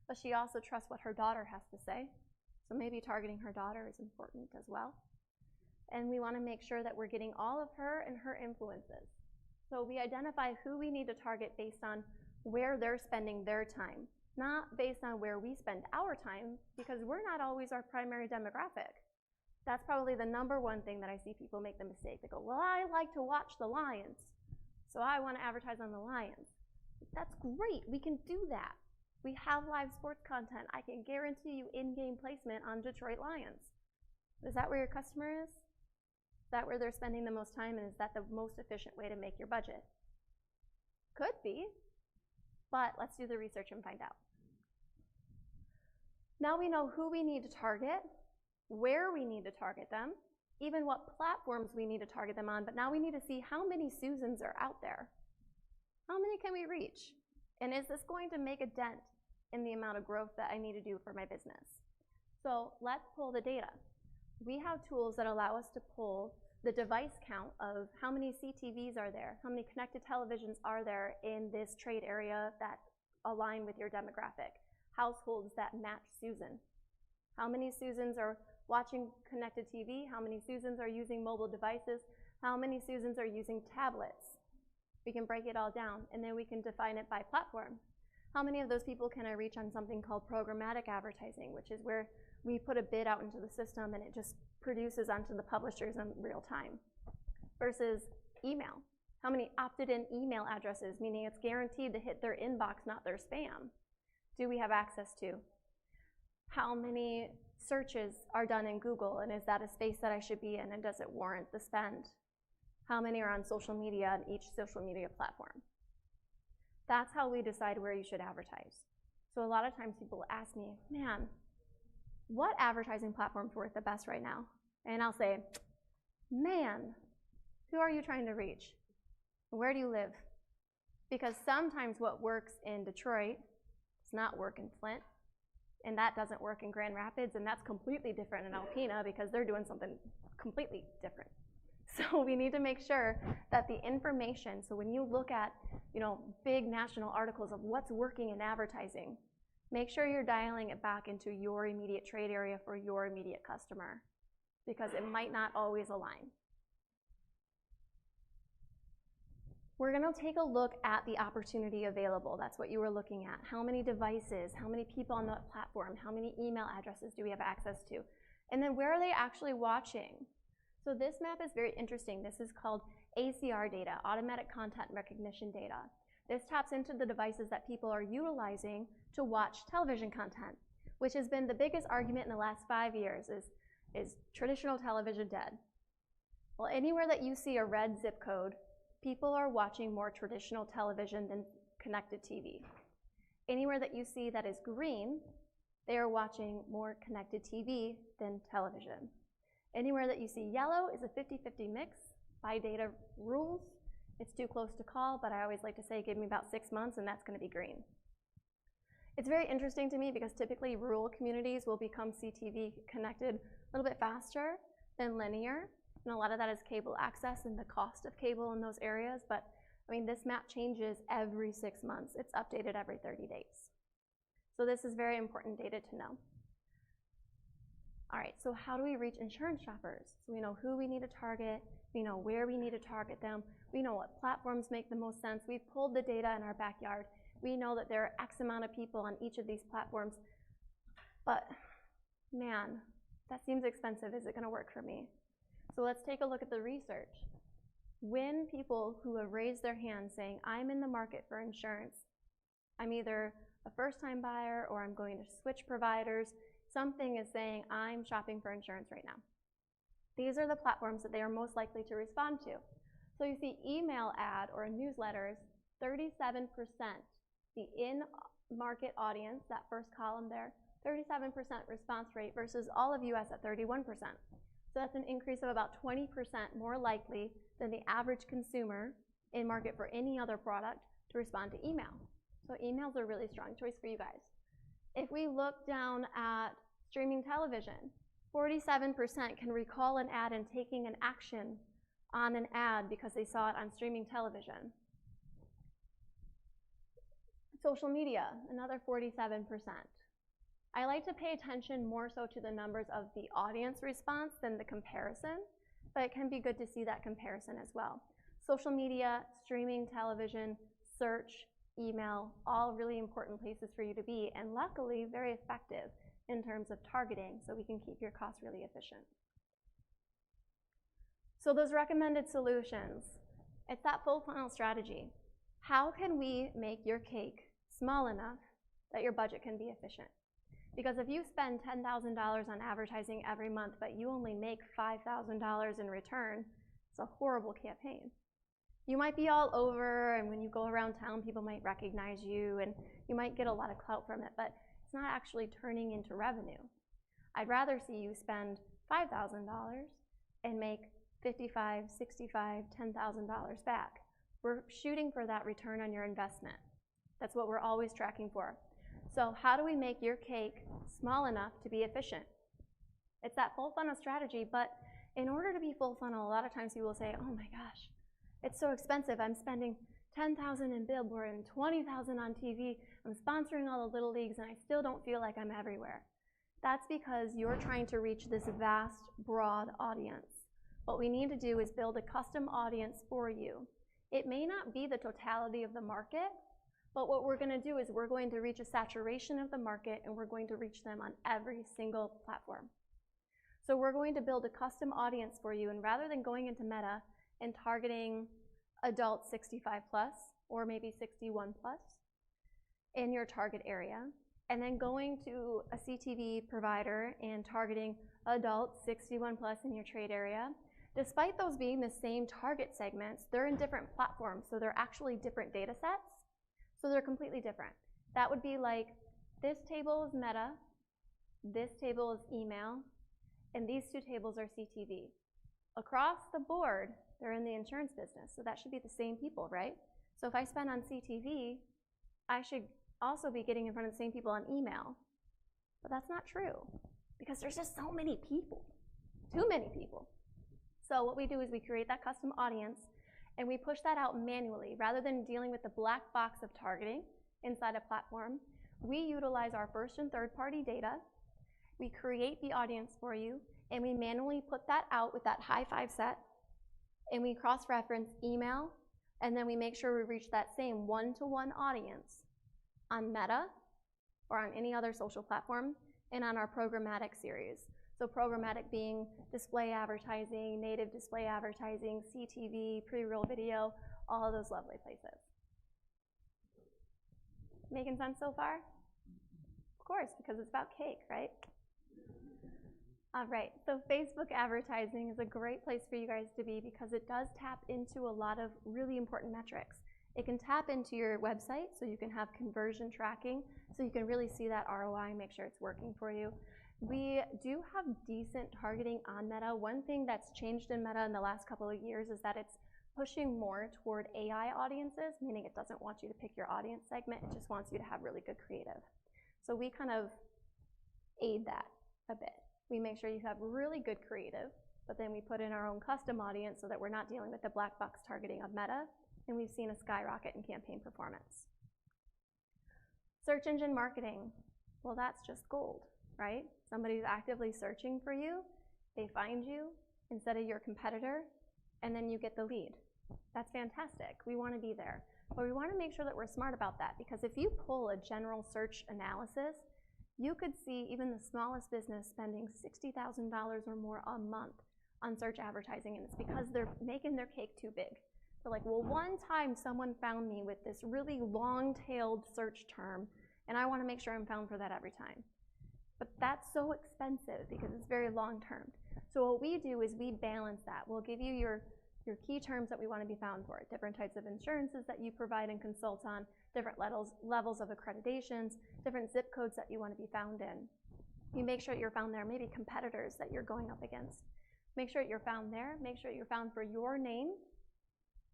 but she also trusts what her daughter has to say. So maybe targeting her daughter is important as well. And we want to make sure that we're getting all of her and her influences. So we identify who we need to target based on where they're spending their time, not based on where we spend our time, because we're not always our primary demographic. That's probably the #1 thing that I see people make the mistake. They go, well, I like to watch the Lions, so I want to advertise on the Lions. That's great, we can do that. We have live sports content. I can guarantee you in-game placement on Detroit Lions. Is that where your customer is? Is that where they're spending the most time, and is that the most efficient way to make your budget? Could be, but let's do the research and find out. Now we know who we need to target, where we need to target them, even what platforms we need to target them on, but now we need to see how many Susans are out there. How many can we reach? And is this going to make a dent in the amount of growth that I need to do for my business? So let's pull the data. We have tools that allow us to pull the device count of how many CTVs are there, how many connected televisions are there in this trade area that align with your demographic, households that match Susan. How many Susans are watching connected TV? How many Susans are using mobile devices? How many Susans are using tablets? We can break it all down, and then we can define it by platform. How many of those people can I reach on something called programmatic advertising, which is where we put a bid out into the system and it just produces onto the publishers in real time, versus email. How many opted-in email addresses, meaning it's guaranteed to hit their inbox, not their spam, do we have access to? How many searches are done in Google, and is that a space that I should be in, and does it warrant the spend? How many are on social media on each social media platform? That's how we decide where you should advertise. So a lot of times people ask me, man, what advertising platforms work the best right now? And I'll say, man, who are you trying to reach? Where do you live? Because sometimes what works in Detroit does not work in Flint, and that doesn't work in Grand Rapids, and that's completely different in 𝗏𝗏 because they're doing something completely different. So we need to make sure that the information, so when you look at, big national articles of what's working in advertising, make sure you're dialing it back into your immediate trade area for your immediate customer, because it might not always align. We're going to take a look at the opportunity available. That's what you were looking at. How many devices, how many people on the platform, how many email addresses do we have access to? And then where are they actually watching? So this map is very interesting. This is called ACR data, Automatic Content Recognition data. This taps into the devices that people are utilizing to watch television content, which has been the biggest argument in the last 5 years is traditional television dead? Well, anywhere that you see a red zip code, people are watching more traditional television than connected TV. Anywhere that you see that is green, they are watching more connected TV than television. Anywhere that you see yellow is a 50-50 mix by data rules. It's too close to call, but I always like to say give me about 6 months and that's going to be green. It's very interesting to me because typically rural communities will become CTV connected a little bit faster than linear, and a lot of that is cable access and the cost of cable in those areas, but I mean this map changes every 6 months. It's updated every 30 days. So this is very important data to know. All right, so how do we reach insurance shoppers? So we know who we need to target, we know where we need to target them, we know what platforms make the most sense. We've pulled the data in our backyard. We know that there are X amount of people on each of these platforms, but man, that seems expensive. Is it gonna work for me? So let's take a look at the research. When people who have raised their hands saying, I'm in the market for insurance, I'm either a first-time buyer or I'm going to switch providers, something is saying, I'm shopping for insurance right now. These are the platforms that they are most likely to respond to. So you see email ad or a newsletter is 37%. The in-market audience, that first column there, 37% response rate versus all of US at 31%. So that's an increase of about 20% more likely than the average consumer in market for any other product to respond to email. So emails are a really strong choice for you guys. If we look down at Streaming television, 47% can recall an ad and taking an action on an ad because they saw it on streaming television. Social media, another 47%. I like to pay attention more so to the numbers of the audience response than the comparison, but it can be good to see that comparison as well. Social media, streaming television, search, email, all really important places for you to be, and luckily very effective in terms of targeting, so we can keep your costs really efficient. So those recommended solutions, it's that full funnel strategy. How can we make your cake small enough that your budget can be efficient? Because if you spend $10,000 on advertising every month, but you only make $5,000 in return, it's a horrible campaign. You might be all over, and when you go around town, people might recognize you, and you might get a lot of clout from it, but it's not actually turning into revenue. I'd rather see you spend $5,000 and make $55,000, $65,000, $10,000 back. We're shooting for that return on your investment. That's what we're always tracking for. So how do we make your cake small enough to be efficient? It's that full funnel strategy, but in order to be full funnel, a lot of times people will say, oh my gosh, it's so expensive. I'm spending $10,000 in billboard and $20,000 on TV. I'm sponsoring all the little leagues and I still don't feel like I'm everywhere. That's because you're trying to reach this vast, broad audience. What we need to do is build a custom audience for you. It may not be the totality of the market, but what we're going to do is we're going to reach a saturation of the market and we're going to reach them on every single platform. So we're going to build a custom audience for you, and rather than going into Meta and targeting adults 65 plus or maybe 61 plus in your target area, and then going to a CTV provider and targeting adults 61 plus in your trade area, despite those being the same target segments, they're in different platforms, so they're actually different data sets. So they're completely different. That would be like, this table is Meta, this table is email, and these two tables are CTV. Across the board, they're in the insurance business, so that should be the same people, right? So if I spend on CTV, I should also be getting in front of the same people on email. But that's not true, because there's just so many people, too many people. So what we do is we create that custom audience, and we push that out manually. Rather than dealing with the black box of targeting inside a platform, we utilize our first and third party data, we create the audience for you, and we manually put that out with that high five set, and we cross-reference email, and then we make sure we reach that same one-to-one audience on Meta or on any other social platform, and on our programmatic series. So programmatic being display advertising, native display advertising, CTV, pre-roll video, all of those lovely places. Making sense so far? Of course, because it's about cake, right? All right, so Facebook advertising is a great place for you guys to be because it does tap into a lot of really important metrics. It can tap into your website so you can have conversion tracking, so you can really see that ROI and make sure it's working for you. We do have decent targeting on Meta. One thing that's changed in Meta in the last couple of years is that it's pushing more toward AI audiences, meaning it doesn't want you to pick your audience segment, it just wants you to have really good creative. So we kind of aid that a bit. We make sure you have really good creative, but then we put in our own custom audience so that we're not dealing with the black box targeting of Meta, and we've seen a skyrocket in campaign performance. Search engine marketing, well, that's just gold, right? Somebody's actively searching for you, they find you instead of your competitor, and then you get the lead. That's fantastic. We want to be there. But we want to make sure that we're smart about that, because if you pull a general search analysis, you could see even the smallest business spending $60,000 or more a month on search advertising, and it's because they're making their cake too big. They're like, well, one time someone found me with this really long-tailed search term, and I want to make sure I'm found for that every time. But that's so expensive because it's very long-term. So what we do is we balance that. We'll give you your key terms that we want to be found for, different types of insurances that you provide and consult on, different levels of accreditations, different zip codes that you want to be found in. You make sure you're found there, maybe competitors that you're going up against. Make sure you're found there, make sure you're found for your name,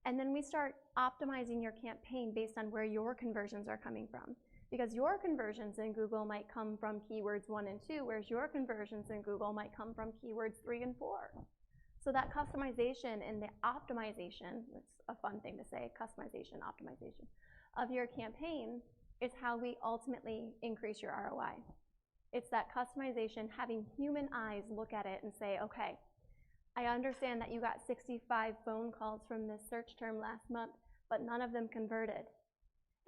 and then we start optimizing your campaign based on where your conversions are coming from. because your conversions in Google might come from keywords 1 and 2, whereas your conversions in Google might come from keywords 3 and 4. So that customization and the optimization, it's a fun thing to say, customization, optimization, of your campaign is how we ultimately increase your ROI. It's that customization, having human eyes look at it and say, okay, I understand that you got 65 phone calls from this search term last month, but none of them converted.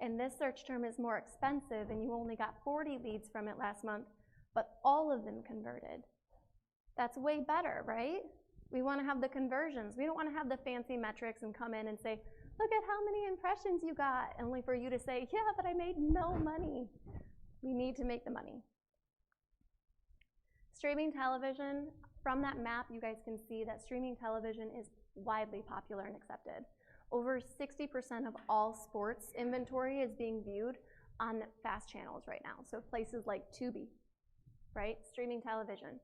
And this search term is more expensive and you only got 40 leads from it last month, but all of them converted. That's way better, right? We want to have the conversions. We don't want to have the fancy metrics and come in and say, look at how many impressions you got, only for you to say, yeah, but I made no money. We need to make the money. Streaming television, from that map, you guys can see that streaming television is widely popular and accepted. Over 60% of all sports inventory is being viewed on fast channels right now. So places like 𝗙𝗵𝗵, right? Streaming television.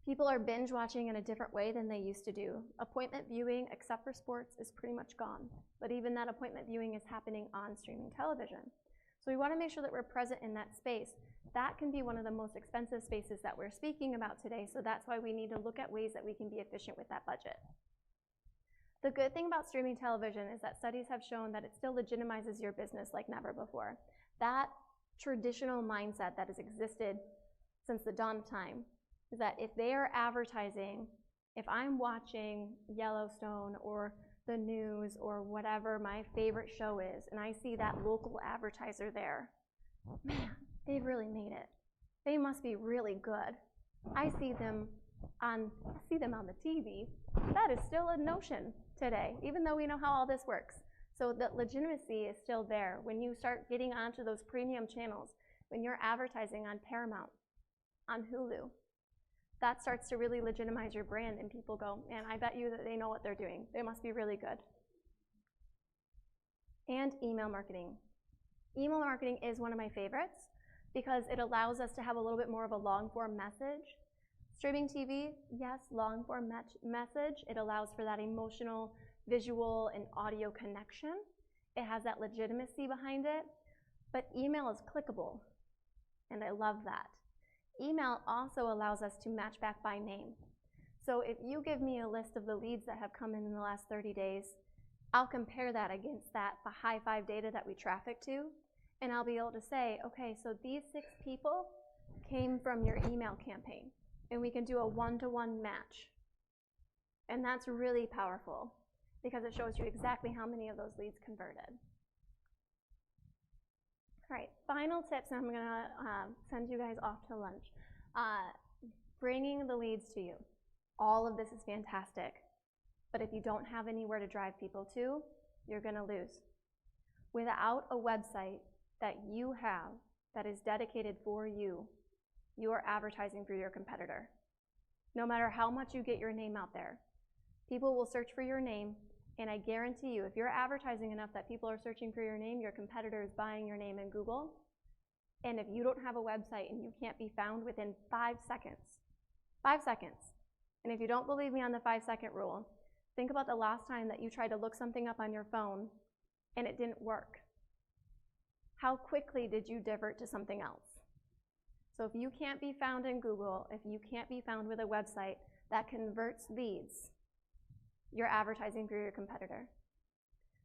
People are binge watching in a different way than they used to do. Appointment viewing, except for sports, is pretty much gone. But even that appointment viewing is happening on streaming television. So we want to make sure that we're present in that space. That can be one of the most expensive spaces that we're speaking about today. So that's why we need to look at ways that we can be efficient with that budget. The good thing about streaming television is that studies have shown that it still legitimizes your business like never before. That traditional mindset that has existed since the dawn of time is that if they are advertising, if I'm watching Yellowstone or the news or whatever my favorite show is, and I see that local advertiser there, man, they've really made it. They must be really good. I see them on the TV. That is still a notion today, even though we know how all this works. So the legitimacy is still there. When you start getting onto those premium channels, when you're advertising on Paramount, on Hulu, that starts to really legitimize your brand, and people go, man, I bet you that they know what they're doing. They must be really good. And email marketing. Email marketing is one of my favorites because it allows us to have a little bit more of a long-form message. Streaming TV, yes, long-form message. It allows for that emotional, visual, and audio connection. It has that legitimacy behind it. But email is clickable, and I love that. Email also allows us to match back by name. So if you give me a list of the leads that have come in the last 30 days, I'll compare that against that high five data that we traffic to, and I'll be able to say, okay, so these 6 people came from your email campaign, and we can do a one-to-one match. And that's really powerful because it shows you exactly how many of those leads converted. All right, final tips, and I'm gonna send you guys off to lunch. Bringing the leads to you. All of this is fantastic, but if you don't have anywhere to drive people to, you're gonna lose. Without a website that you have that is dedicated for you, you are advertising for your competitor. No matter how much you get your name out there, people will search for your name. And I guarantee you, if you're advertising enough that people are searching for your name, your competitor is buying your name in Google. And if you don't have a website and you can't be found within 5 seconds, 5 seconds, and if you don't believe me on the 5-second rule, think about the last time that you tried to look something up on your phone and it didn't work. How quickly did you divert to something else? So if you can't be found in Google, if you can't be found with a website that converts leads, you're advertising for your competitor.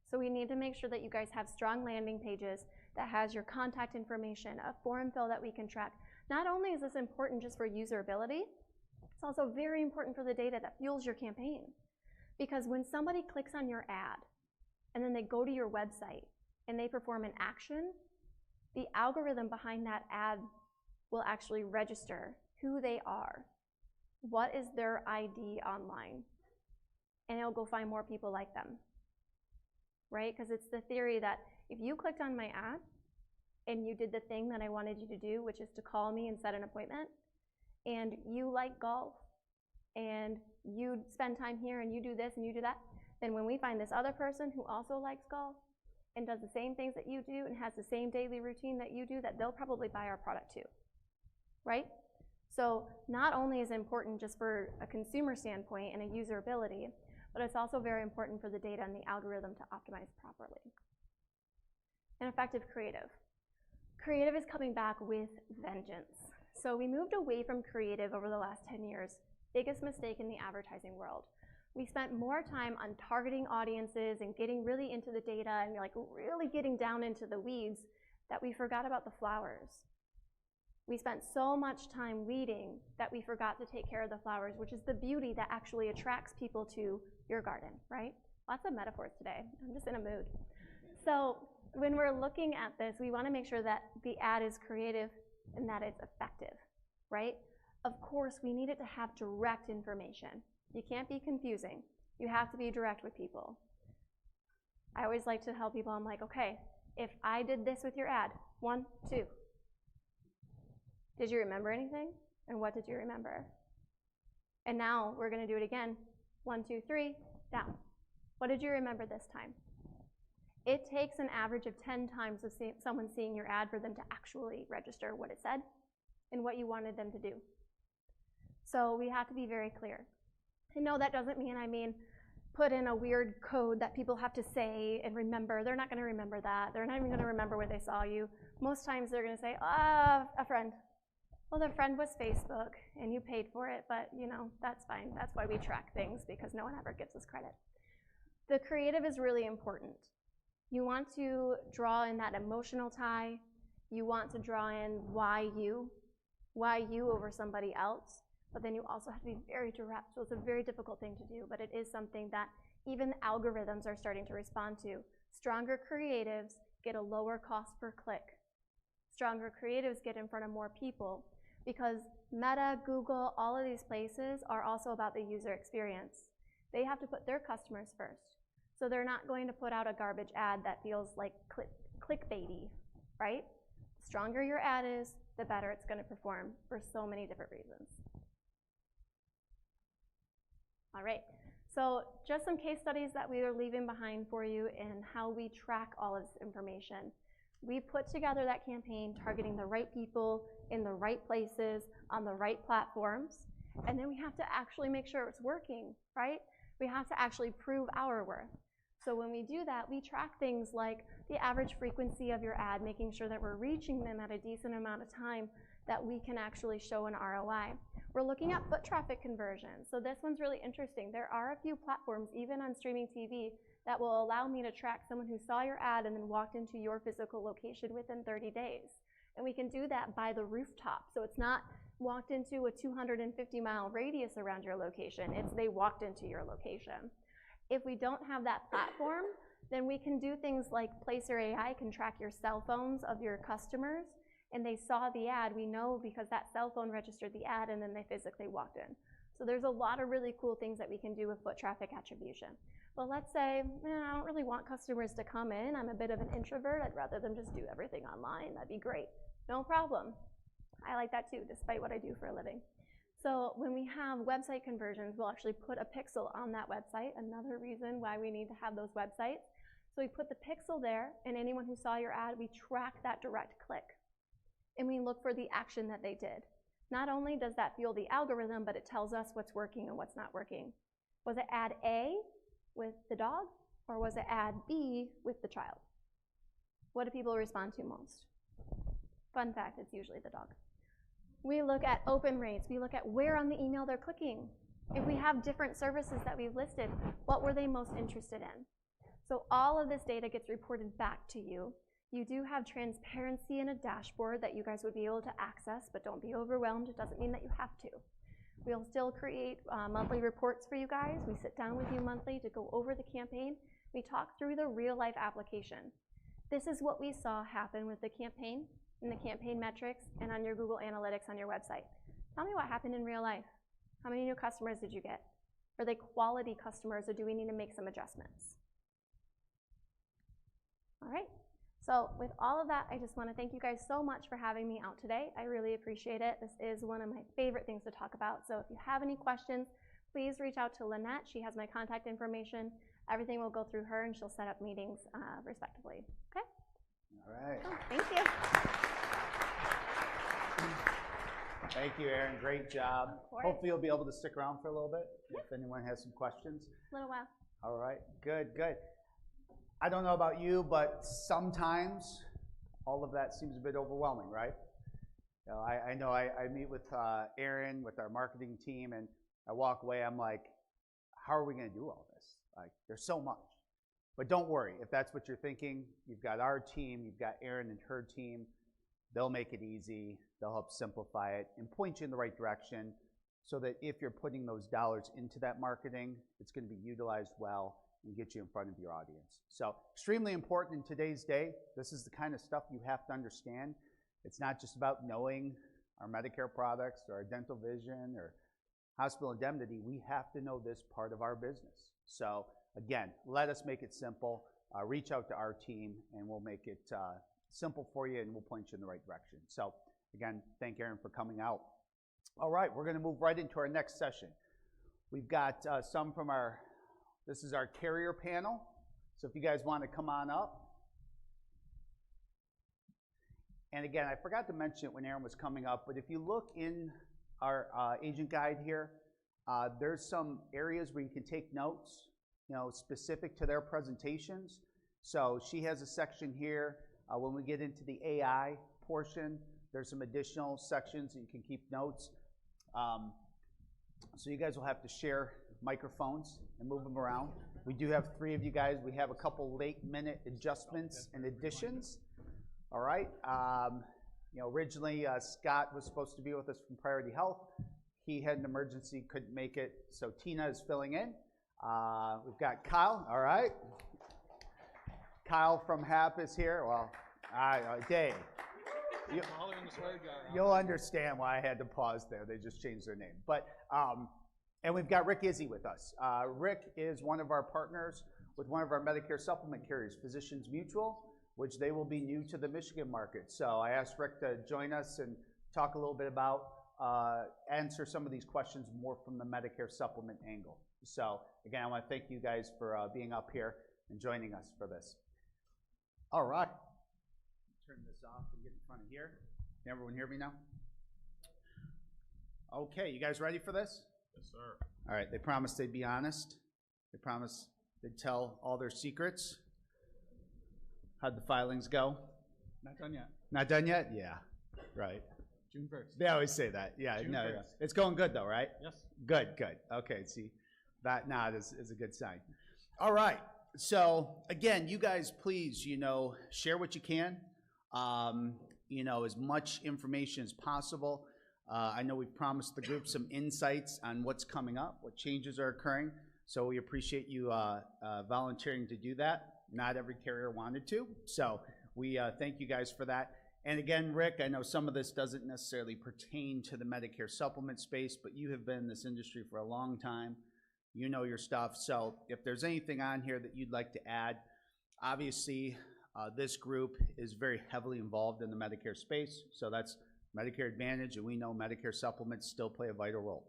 So we need to make sure that you guys have strong landing pages that has your contact information, a form fill that we can track. Not only is this important just for usability, it's also very important for the data that fuels your campaign. Because when somebody clicks on your ad and then they go to your website and they perform an action, the algorithm behind that ad will actually register who they are, what is their ID online, and it'll go find more people like them, right? Because it's the theory that if you clicked on my ad and you did the thing that I wanted you to do, which is to call me and set an appointment, and you like golf, and you spend time here, and you do this and you do that, then when we find this other person who also likes golf and does the same things that you do and has the same daily routine that you do, that they'll probably buy our product too, right? So not only is it important just for a consumer standpoint and a usability, but it's also very important for the data and the algorithm to optimize properly. And effective creative. Creative is coming back with vengeance. So we moved away from creative over the last 10 years. Biggest mistake in the advertising world. We spent more time on targeting audiences and getting really into the data and like really getting down into the weeds that we forgot about the flowers. We spent so much time weeding that we forgot to take care of the flowers, which is the beauty that actually attracts people to your garden, right? Lots of metaphors today. I'm just in a mood. So when we're looking at this, we want to make sure that the ad is creative and that it's effective, right? Of course, we need it to have direct information. You can't be confusing. You have to be direct with people. I always like to tell people, I'm like, okay, if I did this with your ad, 1, 2. Did you remember anything? And what did you remember? And now we're going to do it again. 1, 2, 3, down. What did you remember this time? It takes an average of 10 times of someone seeing your ad for them to actually register what it said and what you wanted them to do. So we have to be very clear. And no, that doesn't mean put in a weird code that people have to say and remember. They're not going to remember that. They're not even going to remember where they saw you. Most times they're going to say, a friend. Well, their friend was Facebook, and you paid for it, but you know, that's fine. That's why we track things, because no one ever gives us credit. The creative is really important. You want to draw in that emotional tie. You want to draw in why you over somebody else. But then you also have to be very direct. So it's a very difficult thing to do, but it is something that even algorithms are starting to respond to. Stronger creatives get a lower cost per click. Stronger creatives get in front of more people, because Meta, Google, all of these places are also about the user experience. They have to put their customers first. So they're not going to put out a garbage ad that feels like clickbaity, right? The stronger your ad is, the better it's going to perform for so many different reasons. All right, so just some case studies that we are leaving behind for you in how we track all of this information. We put together that campaign targeting the right people in the right places on the right platforms, and then we have to actually make sure it's working, right? We have to actually prove our worth. So when we do that, we track things like the average frequency of your ad, making sure that we're reaching them at a decent amount of time that we can actually show an ROI. We're looking at foot traffic conversion. So this one's really interesting. There are a few platforms, even on streaming TV, that will allow me to track someone who saw your ad and then walked into your physical location within 30 days. And we can do that by the rooftop. So it's not walked into a 250-mile radius around your location. It's they walked into your location. If we don't have that platform, then we can do things like Placer AI can track your cell phones of your customers, and they saw the ad. We know because that cell phone registered the ad, and then they physically walked in. So there's a lot of really cool things that we can do with foot traffic attribution. But let's say, I don't really want customers to come in. I'm a bit of an introvert. I'd rather them just do everything online. That'd be great. No problem. I like that too, despite what I do for a living. So when we have website conversions, we'll actually put a pixel on that website. Another reason why we need to have those websites. So we put the pixel there, and anyone who saw your ad, we track that direct click. And we look for the action that they did. Not only does that fuel the algorithm, but it tells us what's working and what's not working. Was it ad A with the dog, or was it ad B with the child? What do people respond to most? Fun fact, it's usually the dog. We look at open rates. We look at where on the email they're clicking. If we have different services that we've listed, what were they most interested in? So all of this data gets reported back to you. You do have transparency in a dashboard that you guys would be able to access, but don't be overwhelmed. It doesn't mean that you have to. We'll still create monthly reports for you guys. We sit down with you monthly to go over the campaign. We talk through the real-life application. This is what we saw happen with the campaign, and the campaign metrics, and on your Google Analytics on your website. Tell me what happened in real life. How many new customers did you get? Are they quality customers, or do we need to make some adjustments? All right. So with all of that, I just want to thank you guys so much for having me out today. I really appreciate it. This is one of my favorite things to talk about. So if you have any questions, please reach out to Lynette. She has my contact information. Everything will go through her, and she'll set up meetings respectively. Okay? All right. Oh, thank you. Thank you, Erin. Great job. Hopefully you'll be able to stick around for a little bit if anyone has some questions. A little while. All right. Good, good. I don't know about you, but sometimes all of that seems a bit overwhelming, right? You know, I know I meet with Aaron, with our marketing team, and I walk away, I'm like, how are we going to do all this? Like, there's so much. But don't worry, if that's what you're thinking, you've got our team, you've got Aaron and her team. They'll make it easy, they'll help simplify it, and point you in the right direction so that if you're putting those dollars into that marketing, it's going to be utilized well and get you in front of your audience. So extremely important in today's day. This is the kind of stuff you have to understand. It's not just about knowing our Medicare products or our dental vision or hospital indemnity. We have to know this part of our business. So again, let us make it simple. Reach out to our team and we'll make it simple for you and we'll point you in the right direction. So again, thank Aaron for coming out. All right, we're going to move right into our next session. We've got some from this is our carrier panel. So if you guys want to come on up. And again, I forgot to mention it when Aaron was coming up, but if you look in our agent guide here, there's some areas where you can take notes, you know, specific to their presentations. So she has a section here. When we get into the AI portion, there's some additional sections that you can keep notes. So you guys will have to share microphones and move them around. We do have 3 of you guys. We have a couple late-minute adjustments and additions. All right. You know, originally Scott was supposed to be with us from Priority Health. He had an emergency, couldn't make it, so Tina is filling in. We've got Kyle. All right. Kyle from HAP is here. Well, Dave. You'll understand why I had to pause there. They just changed their name. But and we've got Rick Izzy with us. Rick is one of our partners with one of our Medicare supplement carriers, Physicians Mutual, which they will be new to the Michigan market. So I asked Rick to join us and talk a little bit about, answer some of these questions more from the Medicare supplement angle. So again, I want to thank you guys for being up here and joining us for this. All right. Turn this off and get in front of here. Can everyone hear me now? Okay, you guys ready for this? Yes, sir. All right, they promised they'd be honest. They promised they'd tell all their secrets. How'd the filings go? Not done yet. Not done yet? Yeah, right. June 1st. They always say that. Yeah, June no, 1st. yeah. It's going good though, right? Yes. Good, good. Okay, see, that nod is a good sign. All right, so again, you guys please, you know, share what you can. You know, as much information as possible. I know we've promised the group some insights on what's coming up, what changes are occurring. So we appreciate you volunteering to do that. Not every carrier wanted to. So we thank you guys for that. And again, Rick, I know some of this doesn't necessarily pertain to the Medicare supplement space, but you have been in this industry for a long time. You know your stuff. So if there's anything on here that you'd like to add, obviously this group is very heavily involved in the Medicare space. So that's Medicare Advantage, and we know Medicare supplements still play a vital role.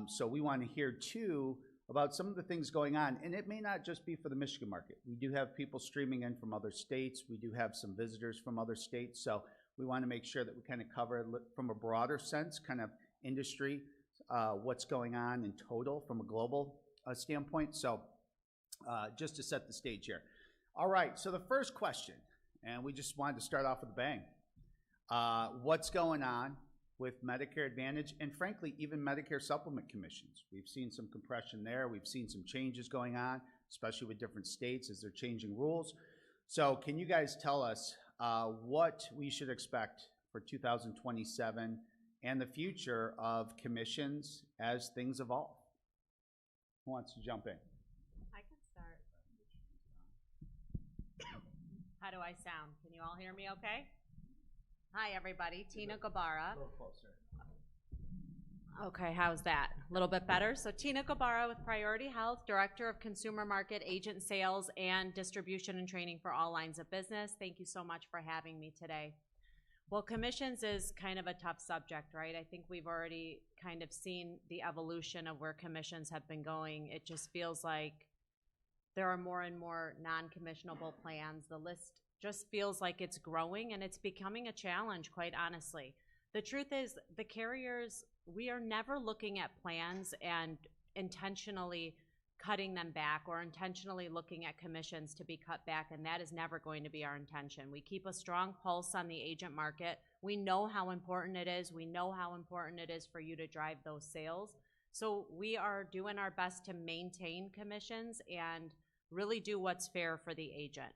So we want to hear too about some of the things going on, and it may not just be for the Michigan market. We do have people streaming in from other states. We do have some visitors from other states, so we want to make sure that we kind of cover from a broader sense, kind of industry, what's going on in total from a global standpoint. So just to set the stage here. All right, so the first question, and we just wanted to start off with a bang. What's going on with Medicare Advantage and frankly, even Medicare supplement commissions? We've seen some compression there. We've seen some changes going on, especially with different states as they're changing rules. So can you guys tell us what we should expect for 2027 and the future of commissions as things evolve? Who wants to jump in? I can start. How do I sound? Can you all hear me okay? Hi, everybody. 𝗙𝗶𝗏. A little closer. Okay, how's that? A little bit better? So 𝗙𝗶𝗏 with Priority Health, Director of Consumer Market, Agent Sales, and Distribution and Training for all lines of business. Thank you so much for having me today. Well, commissions is kind of a tough subject, right? I think we've already kind of seen the evolution of where commissions have been going. It just feels like there are more and more non-commissionable plans. The list just feels like it's growing, and it's becoming a challenge, quite honestly. The truth is, the carriers, we are never looking at plans and intentionally cutting them back or intentionally looking at commissions to be cut back, and that is never going to be our intention. We keep a strong pulse on the agent market. We know how important it is. We know how important it is for you to drive those sales. So we are doing our best to maintain commissions and really do what's fair for the agent.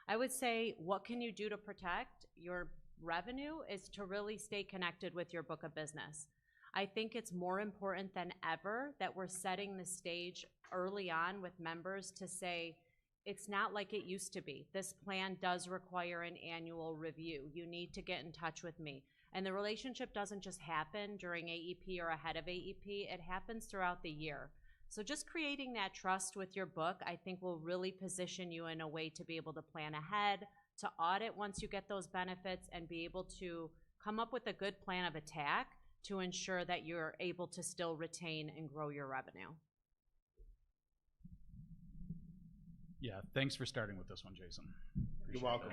I would say, what can you do to protect your revenue is to really stay connected with your book of business. I think it's more important than ever that we're setting the stage early on with members to say, it's not like it used to be. This plan does require an annual review. You need to get in touch with me. And the relationship doesn't just happen during AEP or ahead of AEP, it happens throughout the year. So just creating that trust with your book, I think will really position you in a way to be able to plan ahead, to audit once you get those benefits, and be able to come up with a good plan of attack to ensure that you're able to still retain and grow your revenue. Yeah, thanks for starting with this one, Jason. You're welcome.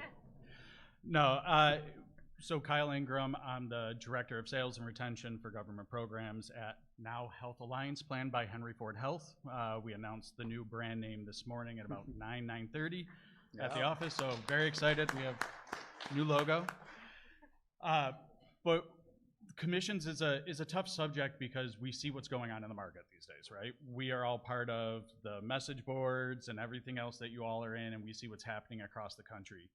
No, so Kyle Ingram, I'm the Director of Sales and Retention for Government Programs at Now Health Alliance, planned by 𝗪𝗿𝗪. We announced the new brand name this morning at about 9:30 at the office, so very excited. We have new logo. But commissions is a tough subject because we see what's going on in the market these days, right? We are all part of the message boards and everything else that you all are in, and we see what's happening across the country.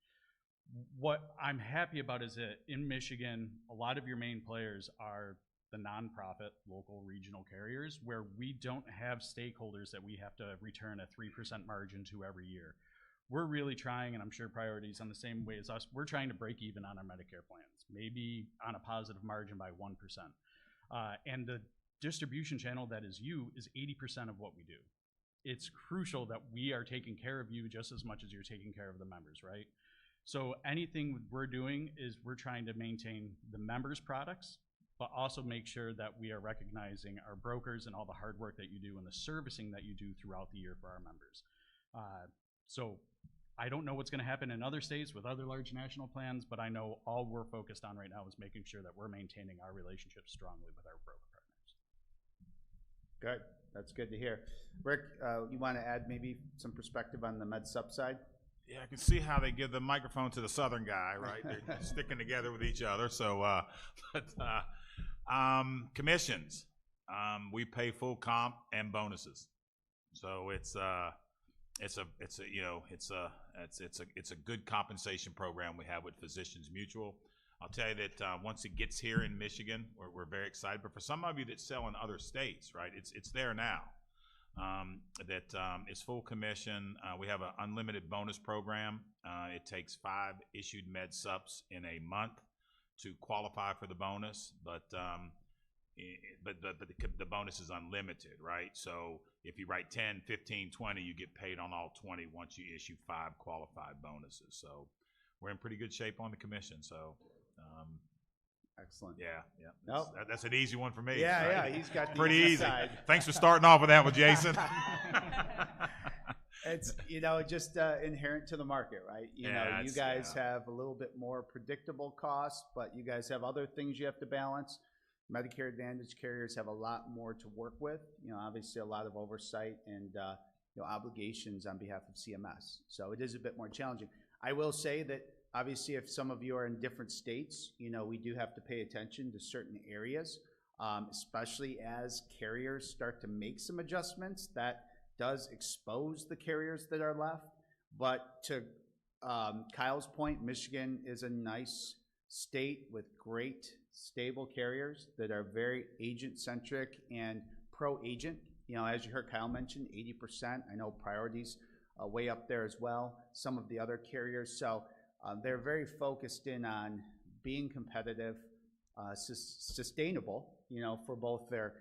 What I'm happy about is that in Michigan, a lot of your main players are the nonprofit local regional carriers, where we don't have stakeholders that we have to return a 3% margin to every year. We're really trying, and I'm sure Priority's on the same way as us, we're trying to break even on our Medicare plans, maybe on a positive margin by 1%. And the distribution channel that is you is 80% of what we do. It's crucial that we are taking care of you just as much as you're taking care of the members, right? So anything we're doing is we're trying to maintain the members' products, but also make sure that we are recognizing our brokers and all the hard work that you do and the servicing that you do throughout the year for our members. So I don't know what's going to happen in other states with other large national plans, but I know all we're focused on right now is making sure that we're maintaining our relationship strongly with our broker partners. Good. That's good to hear. Rick, you want to add maybe some perspective on the med sup side? Yeah, I can see how they give the microphone to the Southern guy, right? They're sticking together with each other. So, commissions, we pay full comp and bonuses. So it's a good compensation program we have with Physicians Mutual. I'll tell you that once it gets here in Michigan, we're very excited. But for some of you that sell in other states, right, it's there now. It's full commission. We have an unlimited bonus program. It takes 5 issued med sups in a month to qualify for the bonus, but the bonus is unlimited, right? So if you write 10, 15, 20, you get paid on all 20 once you issue 5 qualified bonuses. So we're in pretty good shape on the commission. So excellent. Yeah. Nope. That's an easy one for me. Yeah, right? yeah, he's got the pretty easy. side. Thanks for starting off with that one, Jason. It's, just inherent to the market, right? You guys have a little bit more predictable costs, but you guys have other things you have to balance. Medicare Advantage carriers have a lot more to work with. Obviously a lot of oversight and obligations on behalf of CMS. So it is a bit more challenging. I will say that obviously if some of you are in different states, we do have to pay attention to certain areas, especially as carriers start to make some adjustments. That does expose the carriers that are left. But to Kyle's point, Michigan is a nice state with great stable carriers that are very agent-centric and pro-agent. As you heard Kyle mention, 80%. I know Priority's way up there as well, some of the other carriers. So they're very focused in on being competitive, sustainable, for both their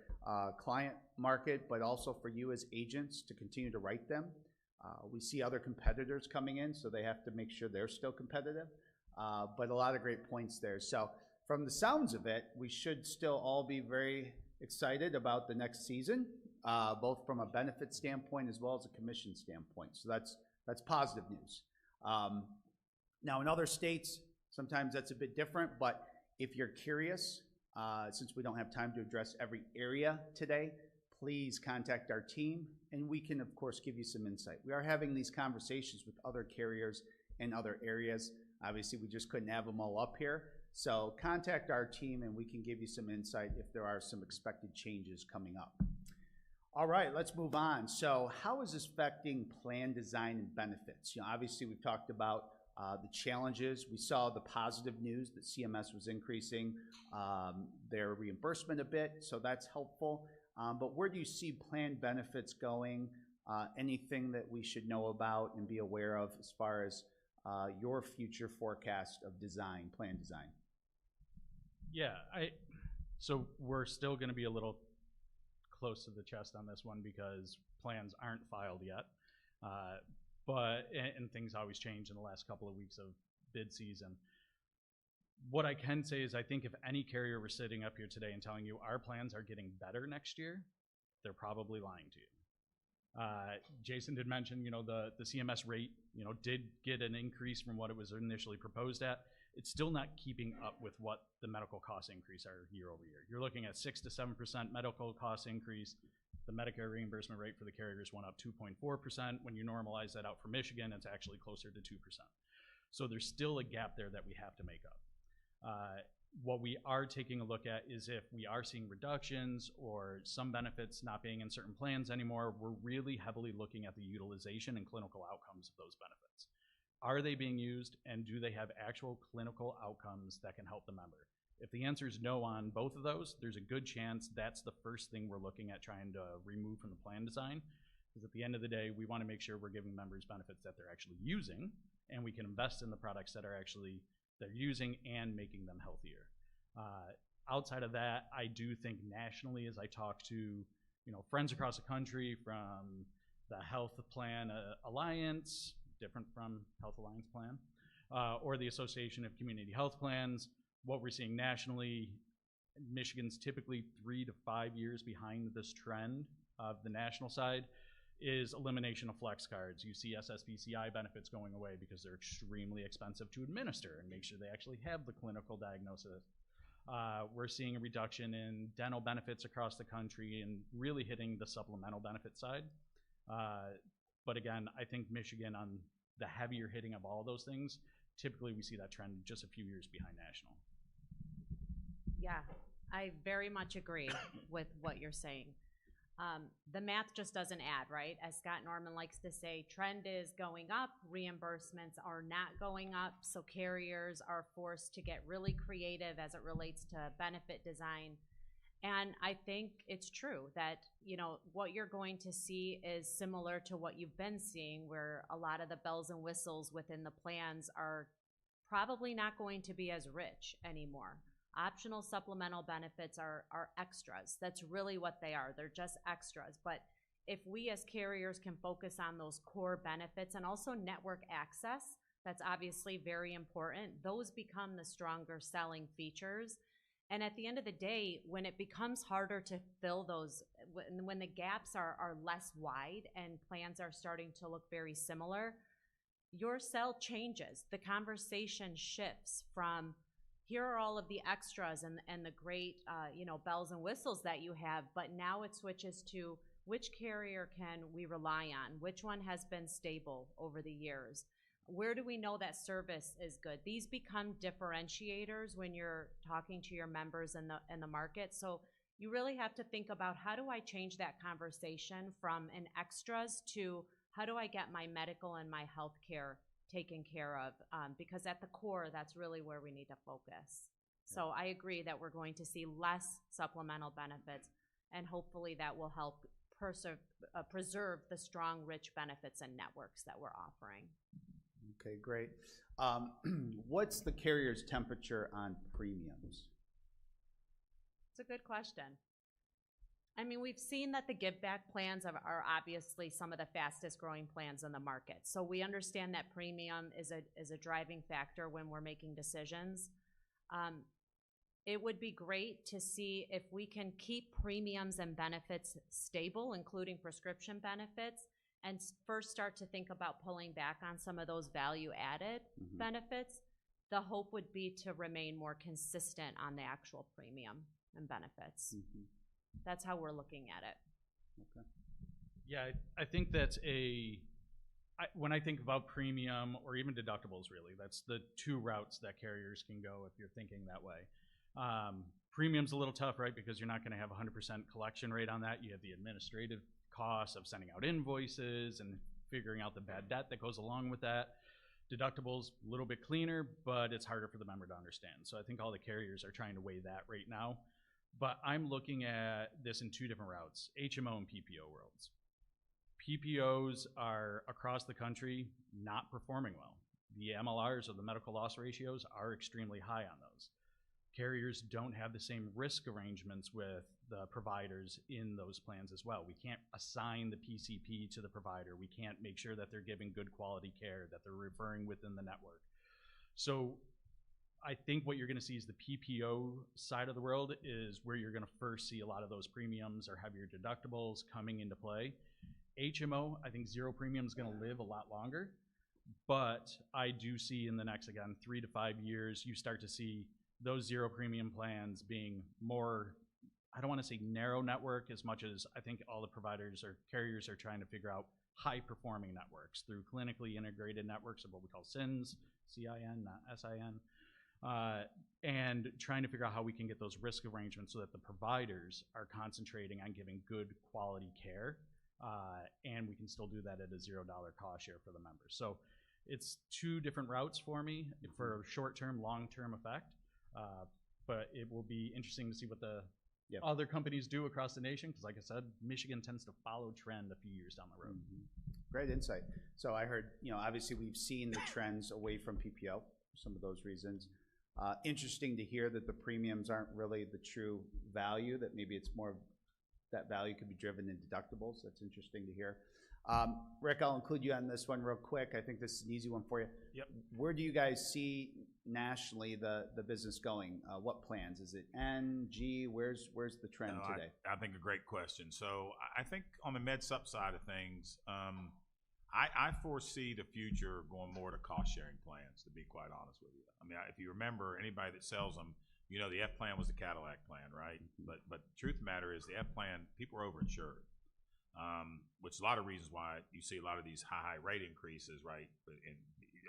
client market, but also for you as agents to continue to write them. We see other competitors coming in, so they have to make sure they're still competitive. But a lot of great points there. So from the sounds of it, we should still all be very excited about the next season, both from a benefit standpoint as well as a commission standpoint. So that's positive news. Now in other states, sometimes that's a bit different, but if you're curious, since we don't have time to address every area today, please contact our team, and we can, of course, give you some insight. We are having these conversations with other carriers in other areas. Obviously, we just couldn't have them all up here. So contact our team, and we can give you some insight if there are some expected changes coming up. All right, let's move on. So how is this affecting plan design and benefits? You know, obviously, we've talked about the challenges. We saw the positive news that CMS was increasing their reimbursement a bit, so that's helpful. But where do you see plan benefits going? Anything that we should know about and be aware of as far as your future forecast of design, plan design? Yeah, so we're still going to be a little close to the chest on this one because plans aren't filed yet. And things always change in the last couple of weeks of bid season. What I can say is I think if any carrier were sitting up here today and telling you our plans are getting better next year, they're probably lying to you. Jason did mention, you know, the CMS rate, you know, did get an increase from what it was initially proposed at. It's still not keeping up with what the medical cost increase are year over year. You're looking at 6 to 7% medical cost increase. The Medicare reimbursement rate for the carriers went up 2.4%. When you normalize that out for Michigan, it's actually closer to 2%. So there's still a gap there that we have to make up. What we are taking a look at is if we are seeing reductions or some benefits not being in certain plans anymore, we're really heavily looking at the utilization and clinical outcomes of those benefits. Are they being used, and do they have actual clinical outcomes that can help the member? If the answer is no on both of those, there's a good chance that's the first thing we're looking at trying to remove from the plan design, because at the end of the day, we want to make sure we're giving members benefits that they're actually using, and we can invest in the products that are actually they're using and making them healthier. Outside of that, I do think nationally, as I talk to, you know, friends across the country from the Health Plan Alliance, different from Health Alliance Plan, or the Association of Community Health Plans, what we're seeing nationally, Michigan's typically 3 to 5 years behind this trend of the national side, is elimination of flex cards. You see SSBCI benefits going away because they're extremely expensive to administer and make sure they actually have the clinical diagnosis. We're seeing a reduction in dental benefits across the country and really hitting the supplemental benefit side. But again, I think Michigan, on the heavier hitting of all those things, typically we see that trend just a few years behind national. Yeah, I very much agree with what you're saying. The math just doesn't add, right? As Scott Norman likes to say, trend is going up, reimbursements are not going up, so carriers are forced to get really creative as it relates to benefit design. And I think it's true that, you know, what you're going to see is similar to what you've been seeing, where a lot of the bells and whistles within the plans are probably not going to be as rich anymore. Optional supplemental benefits are extras. That's really what they are. They're just extras. But if we as carriers can focus on those core benefits and also network access, that's obviously very important. Those become the stronger selling features. And at the end of the day, when it becomes harder to fill those, when the gaps are less wide and plans are starting to look very similar, your sell changes. The conversation shifts from, here are all of the extras and the great you know, bells and whistles that you have, but now it switches to which carrier can we rely on? Which one has been stable over the years? Where do we know that service is good? These become differentiators when you're talking to your members in the market. So you really have to think about, how do I change that conversation from an extras to how do I get my medical and my health care taken care of, because at the core, that's really where we need to focus. So I agree that we're going to see less supplemental benefits, and hopefully that will help preserve the strong, rich benefits and networks that we're offering. Okay, great. What's the carrier's temperature on premiums? It's a good question. I mean, we've seen that the give back plans are obviously some of the fastest growing plans in the market. So we understand that premium is a driving factor when we're making decisions. It would be great to see if we can keep premiums and benefits stable, including prescription benefits, and first start to think about pulling back on some of those value added benefits. The hope would be to remain more consistent on the actual premium and benefits. That's how we're looking at it. Okay. Yeah, I think that's when I think about premium or even deductibles, really, that's the two routes that carriers can go if you're thinking that way. Premium's a little tough, right, because you're not going to have 100% collection rate on that. You have the administrative costs of sending out invoices and figuring out the bad debt that goes along with that. Deductibles, a little bit cleaner, but it's harder for the member to understand. So I think all the carriers are trying to weigh that right now. But I'm looking at this in two different routes, HMO and PPO worlds. PPOs are across the country not performing well. The MLRs, or the medical loss ratios, are extremely high on those. Carriers don't have the same risk arrangements with the providers in those plans as well. We can't assign the PCP to the provider. We can't make sure that they're giving good quality care, that they're referring within the network. So I think what you're going to see is the PPO side of the world is where you're going to first see a lot of those premiums or heavier deductibles coming into play. HMO, I think zero premium is going to live a lot longer, but I do see in the next, again, 3 to 5 years, you start to see those zero premium plans being more, I don't want to say narrow network as much as I think all the providers or carriers are trying to figure out high performing networks through clinically integrated networks of what we call CINs, C-I-N, not S-I-N, and trying to figure out how we can get those risk arrangements so that the providers are concentrating on giving good quality care, and we can still do that at a $0 cost share for the members. So it's two different routes for me for short-term, long-term effect. But it will be interesting to see what the other companies do across the nation, because like I said, Michigan tends to follow trend a few years down the road. Great insight. So I heard, obviously we've seen the trends away from PPO for some of those reasons. Interesting to hear that the premiums aren't really the true value, that maybe it's more that value could be driven in deductibles. That's interesting to hear. Rick, I'll include you on this one real quick. I think this is an easy one for you. Yep. Where do you guys see nationally the business going? What plans? Is it N, G? Where's the trend today? I think a great question. So I think on the med sup side of things, I foresee the future going more to cost sharing plans, to be quite honest with you. I mean, if you remember, anybody that sells them, the F plan was the Cadillac plan, right? But the truth of the matter is the F plan, people are overinsured. Which is a lot of reasons why you see a lot of these high rate increases, right? And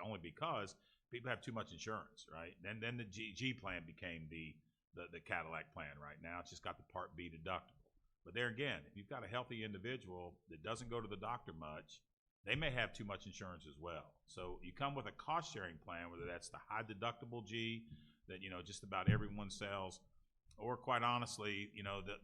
only because people have too much insurance, right? Then the G plan became the Cadillac plan right now. It's just got the Part B deductible. But there again, if you've got a healthy individual that doesn't go to the doctor much, they may have too much insurance as well. So you come with a cost sharing plan, whether that's the high deductible G that just about everyone sells, or quite honestly,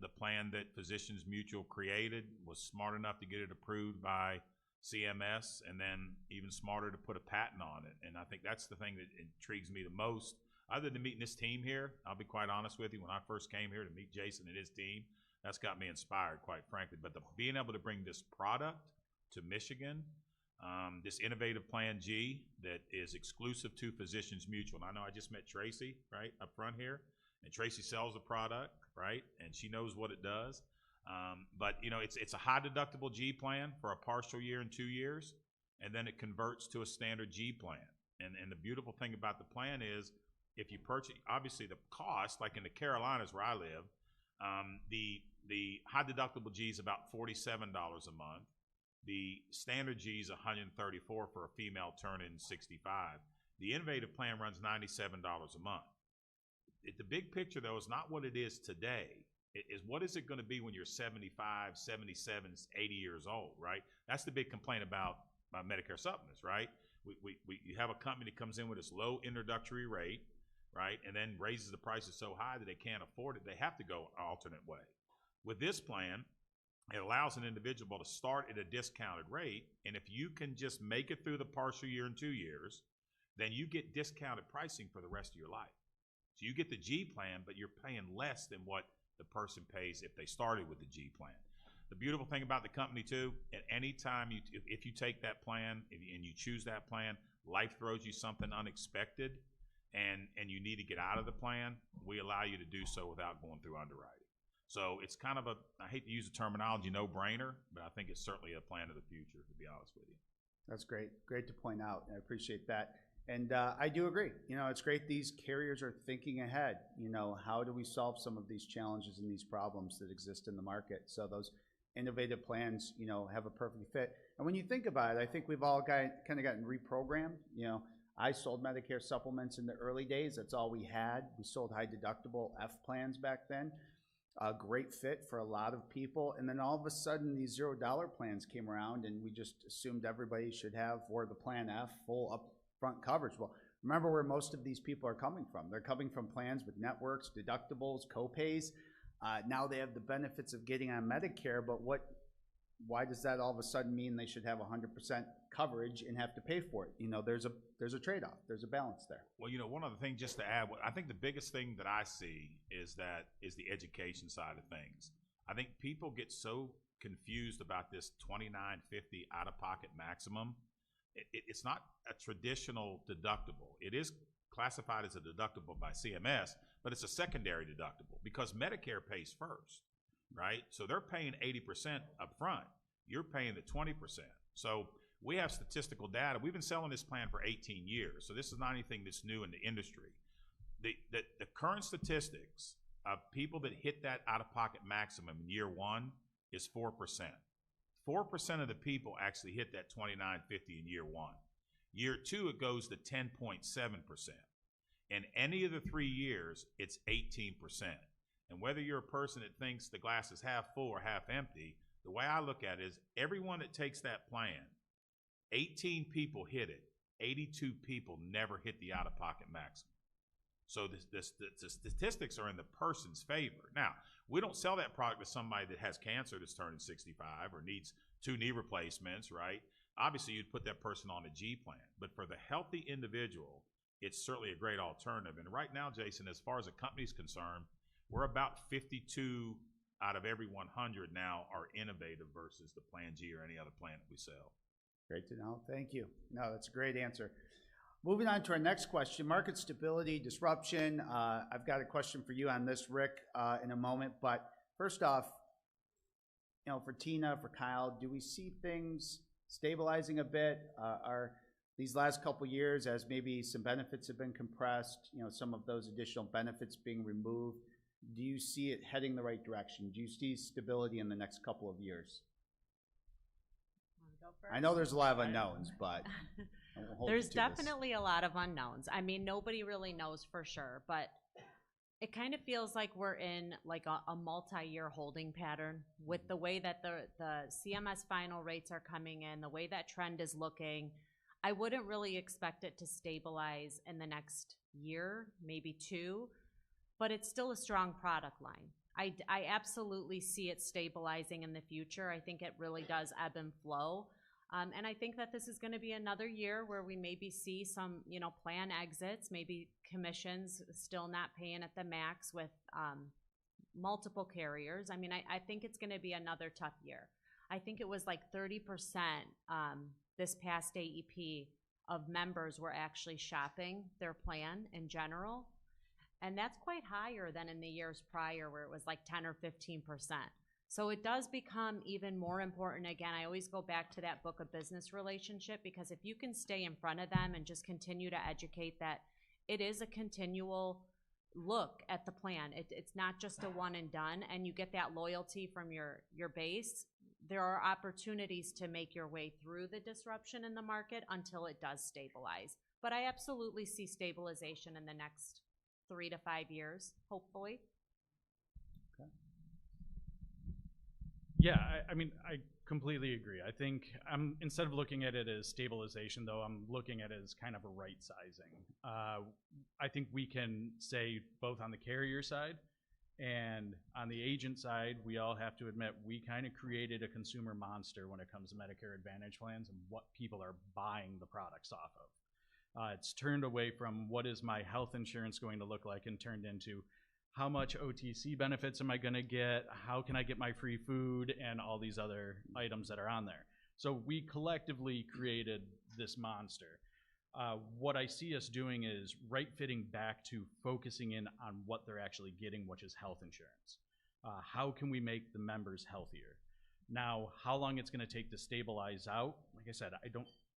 the plan that Physicians Mutual created was smart enough to get it approved by CMS, and then even smarter to put a patent on it. And I think that's the thing that intrigues me the most. Other than meeting this team here, I'll be quite honest with you, when I first came here to meet Jason and his team, that's got me inspired, quite frankly. But being able to bring this product to Michigan, this innovative Plan G that is exclusive to Physicians Mutual. And I know I just met Tracy, right, up front here. And Tracy sells the product, right? And she knows what it does. But it's a high deductible G plan for a partial year and 2 years, and then it converts to a standard G plan. And the beautiful thing about the plan is, if you purchase, obviously the cost, like in the Carolinas where I live, the high deductible G is about $47 a month. The standard G is $134 for a female turning 65. The innovative plan runs $97 a month. The big picture, though, is not what it is today. It is what is it going to be when you're 75, 77, 80 years old, right? That's the big complaint about Medicare supplements, right? You have a company that comes in with this low introductory rate, right, and then raises the prices so high that they can't afford it. They have to go an alternate way. With this plan, it allows an individual to start at a discounted rate, and if you can just make it through the partial year and 2 years, then you get discounted pricing for the rest of your life. So you get the G plan, but you're paying less than what the person pays if they started with the G plan. The beautiful thing about the company too, at any time if you take that plan and you choose that plan, life throws you something unexpected and you need to get out of the plan, we allow you to do so without going through underwriting. So it's kind of I hate to use the terminology no-brainer, but I think it's certainly a plan of the future, to be honest with you. That's great. Great to point out. I appreciate that. And I do agree. It's great these carriers are thinking ahead. How do we solve some of these challenges and these problems that exist in the market? So those innovative plans, you know, have a perfect fit. And when you think about it, I think we've all kind of gotten reprogrammed. You know, I sold Medicare supplements in the early days. That's all we had. We sold high deductible F plans back then. A great fit for a lot of people. And then all of a sudden, these $0 plans came around, and we just assumed everybody should have, for the Plan F, full upfront coverage. Well, remember where most of these people are coming from. They're coming from plans with networks, deductibles, copays. Now they have the benefits of getting on Medicare, but why does that all of a sudden mean they should have 100% coverage and have to pay for it? You know, there's a trade-off. There's a balance there. Well, you know, one other thing just to add, I think the biggest thing that I see is the education side of things. I think people get so confused about this $29.50 out-of-pocket maximum. It's not a traditional deductible. It is classified as a deductible by CMS, but it's a secondary deductible because Medicare pays first, right? So they're paying 80% up front. You're paying the 20%. So we have statistical data. We've been selling this plan for 18 years, so this is not anything that's new in the industry. The current statistics of people that hit that out-of-pocket maximum in year one is 4%. 4% of the people actually hit that $29.50 in year one. Year two, it goes to 10.7%. In any of the 3 years, it's 18%. And whether you're a person that thinks the glass is half full or half empty, the way I look at it is everyone that takes that plan, 18 people hit it, 82 people never hit the out-of-pocket maximum. So the statistics are in the person's favor. Now, we don't sell that product to somebody that has cancer that's turning 65 or needs 2 knee replacements, right? Obviously, you'd put that person on a G plan. But for the healthy individual, it's certainly a great alternative. And right now, Jason, as far as the company's concerned, we're about 52 out of every 100 now are innovative versus the Plan G or any other plan that we sell. Great to know. Thank you. No, that's a great answer. Moving on to our next question, market stability, disruption. I've got a question for you on this, Rick, in a moment. But first off, you know, for Tina, for Kyle, do we see things stabilizing a bit? Are these last couple years, as maybe some benefits have been compressed, you know, some of those additional benefits being removed, do you see it heading the right direction? Do you see stability in the next couple of years? I know there's a lot of unknowns, but there's definitely a lot of unknowns. I mean, nobody really knows for sure, but it kind of feels like we're in like a multi-year holding pattern with the way that the CMS final rates are coming in, the way that trend is looking. I wouldn't really expect it to stabilize in the next year, maybe 2, but it's still a strong product line. I absolutely see it stabilizing in the future. I think it really does ebb and flow. And I think that this is going to be another year where we maybe see some, you know, plan exits, maybe commissions still not paying at the max with multiple carriers. I mean, I think it's going to be another tough year. I think it was like 30% this past AEP of members were actually shopping their plan in general. And that's quite higher than in the years prior where it was like 10 or 15%. So it does become even more important. Again, I always go back to that book of business relationship, because if you can stay in front of them and just continue to educate that it is a continual look at the plan. It's not just a one and done, and you get that loyalty from your base. There are opportunities to make your way through the disruption in the market until it does stabilize. But I absolutely see stabilization in the next 3 to 5 years, hopefully. Okay. Yeah, I mean, I completely agree. I think instead of looking at it as stabilization, though, I'm looking at it as kind of a right sizing. I think we can say both on the carrier side and on the agent side, we all have to admit we kind of created a consumer monster when it comes to Medicare Advantage plans and what people are buying the products off of. It's turned away from what is my health insurance going to look like and turned into how much OTC benefits am I going to get, how can I get my free food, and all these other items that are on there. So we collectively created this monster. What I see us doing is right-fitting back to focusing in on what they're actually getting, which is health insurance. How can we make the members healthier? Now, how long it's going to take to stabilize out, like I said,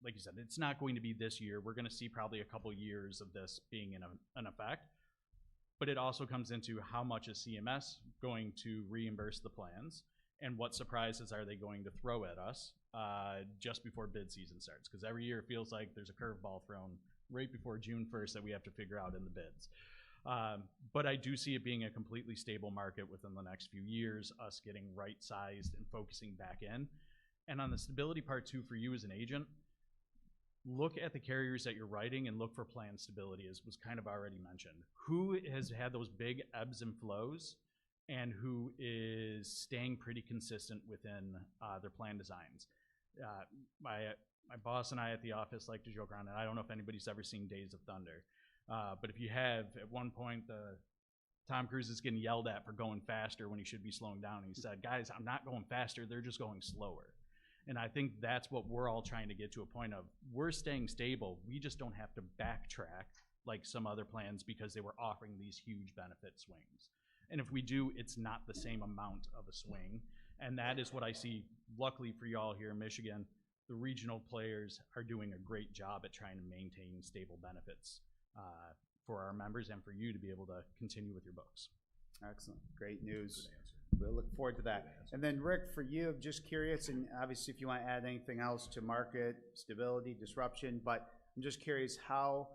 like you said, it's not going to be this year. We're going to see probably a couple years of this being in effect. But it also comes into how much is CMS going to reimburse the plans, and what surprises are they going to throw at us just before bid season starts. Because every year it feels like there's a curveball thrown right before June 1st that we have to figure out in the bids. But I do see it being a completely stable market within the next few years, us getting right-sized and focusing back in. And on the stability part too, for you as an agent, look at the carriers that you're writing and look for plan stability, as was kind of already mentioned. Who has had those big ebbs and flows and who is staying pretty consistent within their plan designs? My boss and I at the office like to joke around, and I don't know if anybody's ever seen Days of Thunder. But if you have, at one point, Tom Cruise is getting yelled at for going faster when he should be slowing down. And he said, guys, I'm not going faster, they're just going slower. And I think that's what we're all trying to get to a point of. We're staying stable. We just don't have to backtrack like some other plans because they were offering these huge benefit swings. And if we do, it's not the same amount of a swing. And that is what I see, luckily for y'all here in Michigan, the regional players are doing a great job at trying to maintain stable benefits for our members and for you to be able to continue with your books. Excellent. Great news. We'll look forward to that. And then Rick, for you, I'm just curious, and obviously if you want to add anything else to market, stability, disruption, but I'm just curious how,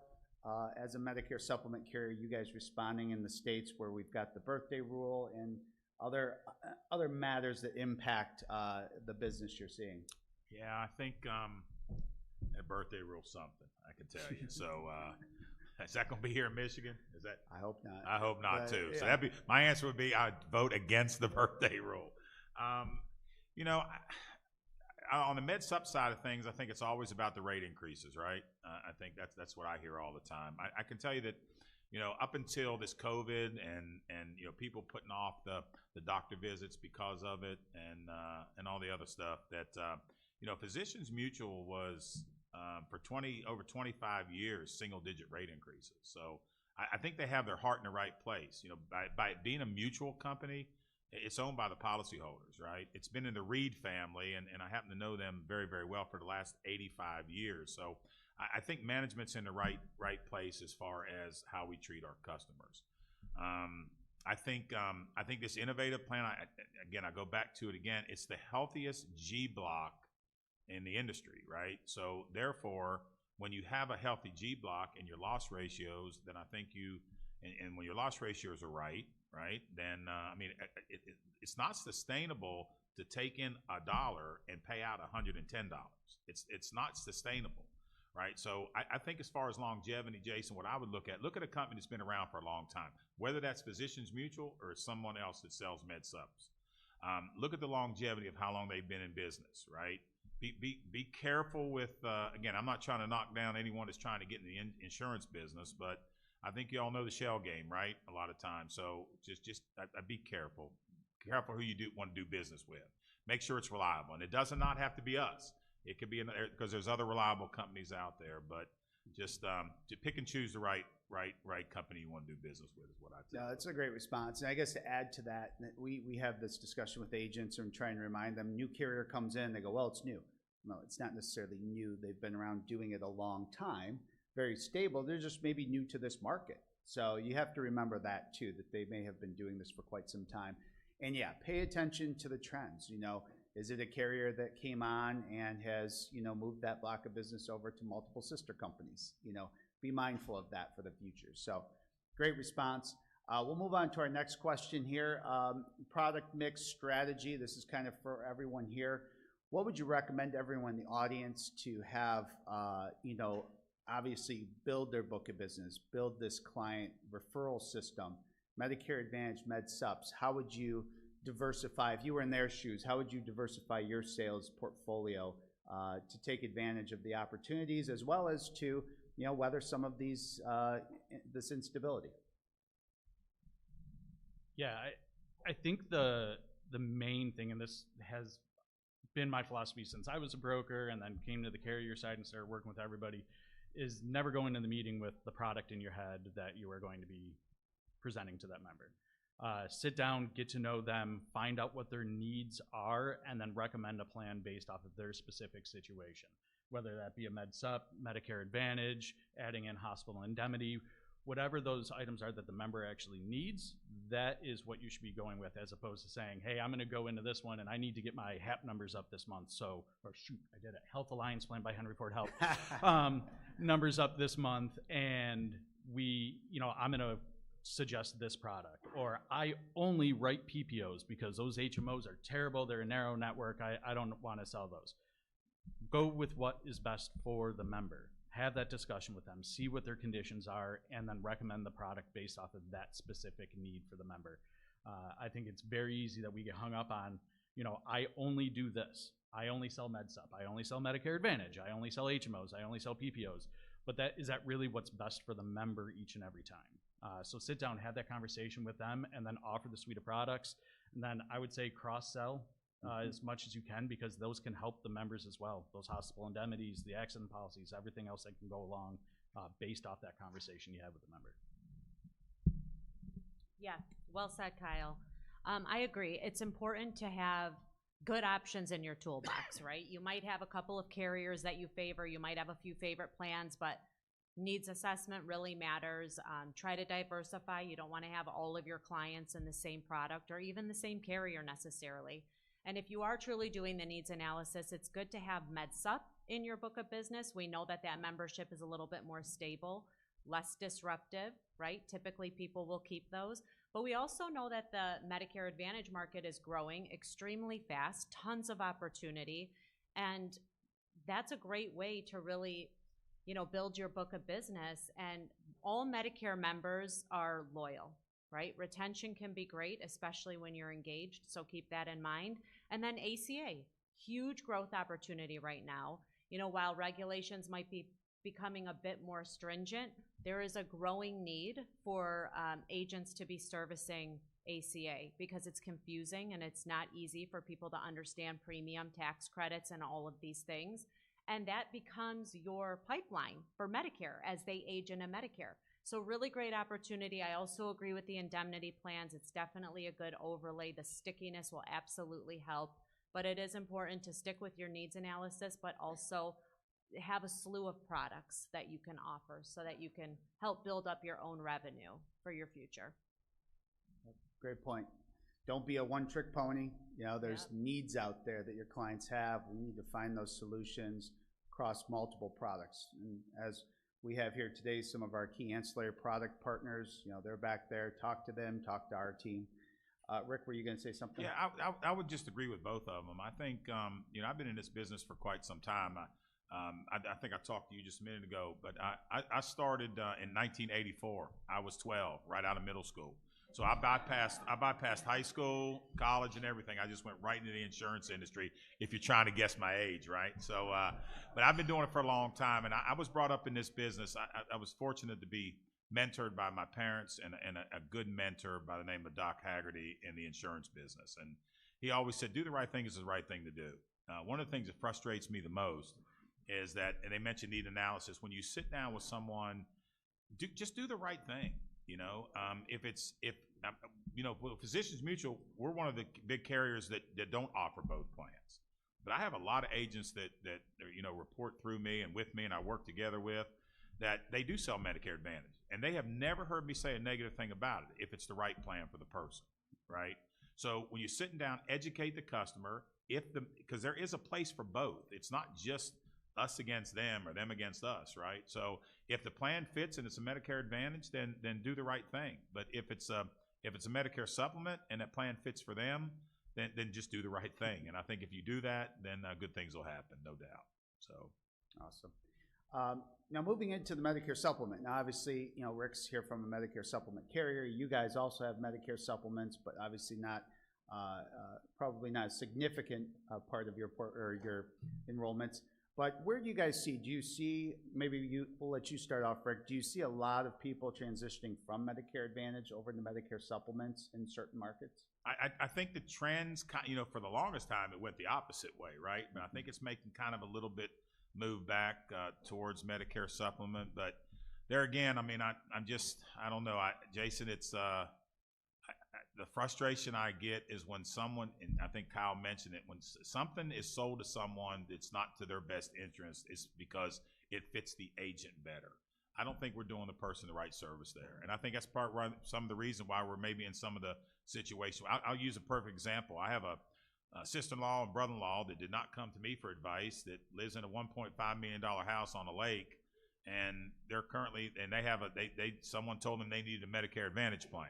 as a Medicare supplement carrier, you guys responding in the states where we've got the birthday rule and other matters that impact the business you're seeing? Yeah, I think that birthday rule's something, I can tell you. So is that going to be here in Michigan? Is that? I hope not. I hope not too. Yeah. So that'd be my answer. Would be I'd vote against the birthday rule. You know, on the med sup side of things, I think it's always about the rate increases, right? I think that's what I hear all the time. I can tell you that, you know, up until this COVID and you know, people putting off the doctor visits because of it and all the other stuff that you know, Physicians Mutual was for over 25 years single-digit rate increases. So I think they have their heart in the right place. You know, by it being a mutual company, it's owned by the policyholders, right? It's been in the Reed family, and I happen to know them very, very well for the last 85 years. So I think management's in the right place as far as how we treat our customers. I think this innovative plan, again, I go back to it again, it's the healthiest G block in the industry, right? So therefore, when you have a healthy G block and your loss ratios, then I think and when your loss ratios are right, then I mean, it's not sustainable to take in $1 and pay out $110. It's not sustainable, right? So I think as far as longevity, Jason, what I would look at a company that's been around for a long time, whether that's Physicians Mutual or someone else that sells med subs. Look at the longevity of how long they've been in business, right? Be careful with, again, I'm not trying to knock down anyone that's trying to get in the insurance business, but I think you all know the shell game, right? A lot of times. So just be careful. Careful who you want to do business with. Make sure it's reliable. And it does not have to be us. It could be because there's other reliable companies out there, but just to pick and choose the right company you want to do business with is what I tell you. That's a great response. And I guess to add to that, we have this discussion with agents and trying to remind them, new carrier comes in, they go, well, it's new. No, it's not necessarily new. They've been around doing it a long time, very stable. They're just maybe new to this market. So you have to remember that too, that they may have been doing this for quite some time. And yeah, pay attention to the trends. You know, is it a carrier that came on and has, you know, moved that block of business over to multiple sister companies? You know, be mindful of that for the future. So great response. We'll move on to our next question here. Product mix strategy. This is kind of for everyone here. What would you recommend everyone in the audience to have, you know, obviously build their book of business, build this client referral system, Medicare Advantage, Med Sups? How would you diversify, if you were in their shoes, how would you diversify your sales portfolio to take advantage of the opportunities as well as to, you know, weather some of these, this instability? Yeah, I think the main thing, and this has been my philosophy since I was a broker and then came to the carrier side and started working with everybody, is never go into the meeting with the product in your head that you are going to be presenting to that member. Sit down, get to know them, find out what their needs are, and then recommend a plan based off of their specific situation. Whether that be a Med Sup, Medicare Advantage, adding in hospital indemnity, whatever those items are that the member actually needs, that is what you should be going with, as opposed to saying, hey, I'm gonna go into this one and I need to get my HAP numbers up this month, so, or shoot, I did it, Health Alliance Plan by Henry Ford Health, numbers up this month, and I'm gonna suggest this product, or I only write PPOs because those HMOs are terrible, they're a narrow network, I don't wanna sell those. Go with what is best for the member. Have that discussion with them, see what their conditions are, and then recommend the product based off of that specific need for the member. I think it's very easy that we get hung up on, I only do this. I only sell MedSup. I only sell Medicare Advantage. I only sell HMOs. I only sell PPOs. But is that really what's best for the member each and every time? So sit down, have that conversation with them, and then offer the suite of products. And then I would say cross-sell as much as you can, because those can help the members as well. Those hospital indemnities, the accident policies, everything else that can go along based off that conversation you have with the member. Yeah, well said, Kyle. I agree. It's important to have good options in your toolbox, right? You might have a couple of carriers that you favor. You might have a few favorite plans, but needs assessment really matters. Try to diversify. You don't want to have all of your clients in the same product or even the same carrier necessarily. And if you are truly doing the needs analysis, it's good to have MedSup in your book of business. We know that membership is a little bit more stable, less disruptive, right? Typically people will keep those. But we also know that the Medicare Advantage market is growing extremely fast, tons of opportunity. And that's a great way to really, build your book of business. And all Medicare members are loyal, right? Retention can be great, especially when you're engaged, so keep that in mind. And then ACA, huge growth opportunity right now. While regulations might be becoming a bit more stringent, there is a growing need for agents to be servicing ACA because it's confusing and it's not easy for people to understand premium tax credits and all of these things. And that becomes your pipeline for Medicare as they age into Medicare. So really great opportunity. I also agree with the indemnity plans. It's definitely a good overlay. The stickiness will absolutely help, but it is important to stick with your needs analysis, but also have a slew of products that you can offer so that you can help build up your own revenue for your future. Great point. Don't be a one-trick pony. There's needs out there that your clients have. We need to find those solutions across multiple products. And as we have here today some of our key ancillary product partners. They're back there. Talk to them. Talk to our team. Rick, were you going to say something? Yeah, I would just agree with both of them. I think, I've been in this business for quite some time. I think I talked to you just a minute ago, but I started in 1984. I was 12, right out of middle school. So I bypassed high school, college, and everything. I just went right into the insurance industry, if you're trying to guess my age, right? So, but I've been doing it for a long time, and I was brought up in this business. I was fortunate to be mentored by my parents and a good mentor by the name of Doc Haggerty in the insurance business. And he always said, do the right thing is the right thing to do. One of the things that frustrates me the most is that, and they mentioned need analysis, when you sit down with someone, just do the right thing. With Physicians Mutual, we're one of the big carriers that don't offer both plans. But I have a lot of agents that report through me and with me and I work together with that they do sell Medicare Advantage. And they have never heard me say a negative thing about it if it's the right plan for the person, right? So when you're sitting down, educate the customer, because there is a place for both. It's not just us against them or them against us, right? So if the plan fits and it's a Medicare Advantage, then do the right thing. But if it's a Medicare supplement and that plan fits for them, then just do the right thing. And I think if you do that, then good things will happen, no doubt. So awesome. Now moving into the Medicare supplement. Now obviously, Rick's here from a Medicare supplement carrier. You guys also have Medicare supplements, but obviously not probably not a significant part of your enrollments. But where do you guys see? Do you see, we'll let you start off, Rick. Do you see a lot of people transitioning from Medicare Advantage over to Medicare supplements in certain markets? I think the trends, for the longest time, it went the opposite way, right? But I think it's making kind of a little bit move back towards Medicare supplement. But there again, I don't know, Jason, it's the frustration I get is when someone, and I think Kyle mentioned it, when something is sold to someone that's not to their best interest, it's because it fits the agent better. I don't think we're doing the person the right service there. And I think that's some of the reason why we're maybe in some of the situations. I'll use a perfect example. I have a sister-in-law and brother-in-law that did not come to me for advice, that lives in a $1.5 million house on a lake, and they're currently, and they have someone told them they needed a Medicare Advantage plan.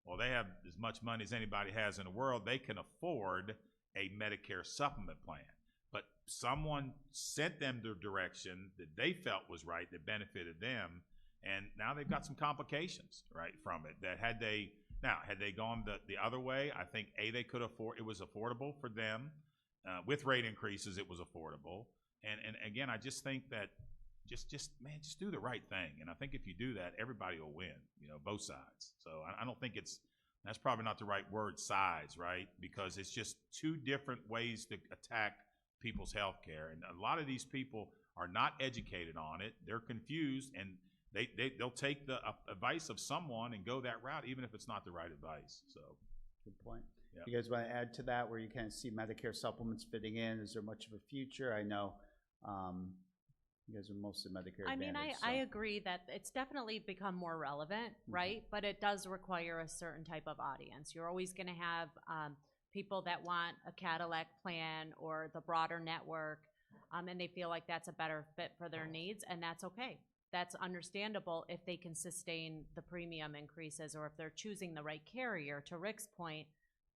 Well, they have as much money as anybody has in the world. They can afford a Medicare supplement plan. But someone sent them the direction that they felt was right, that benefited them, and now they've got some complications, right, from it. That had they gone the other way, I think they could afford. It was affordable for them. With rate increases, it was affordable. And again, I just think that just do the right thing. And I think if you do that, everybody will win. Both sides. So I don't think that's probably not the right word, sides, right? Because it's just two different ways to attack people's health care. And a lot of these people are not educated on it. They're confused, and they'll take the advice of someone and go that route, even if it's not the right advice. So, good point. Yeah. You guys want to add to that, where you kind of see Medicare supplements fitting in? Is there much of a future? I know you guys are mostly Medicare Advantage. I agree that it's definitely become more relevant, right? But it does require a certain type of audience. You're always going to have people that want a Cadillac plan or the broader network, and they feel like that's a better fit for their needs, and that's okay. That's understandable if they can sustain the premium increases, or if they're choosing the right carrier. To Rick's point,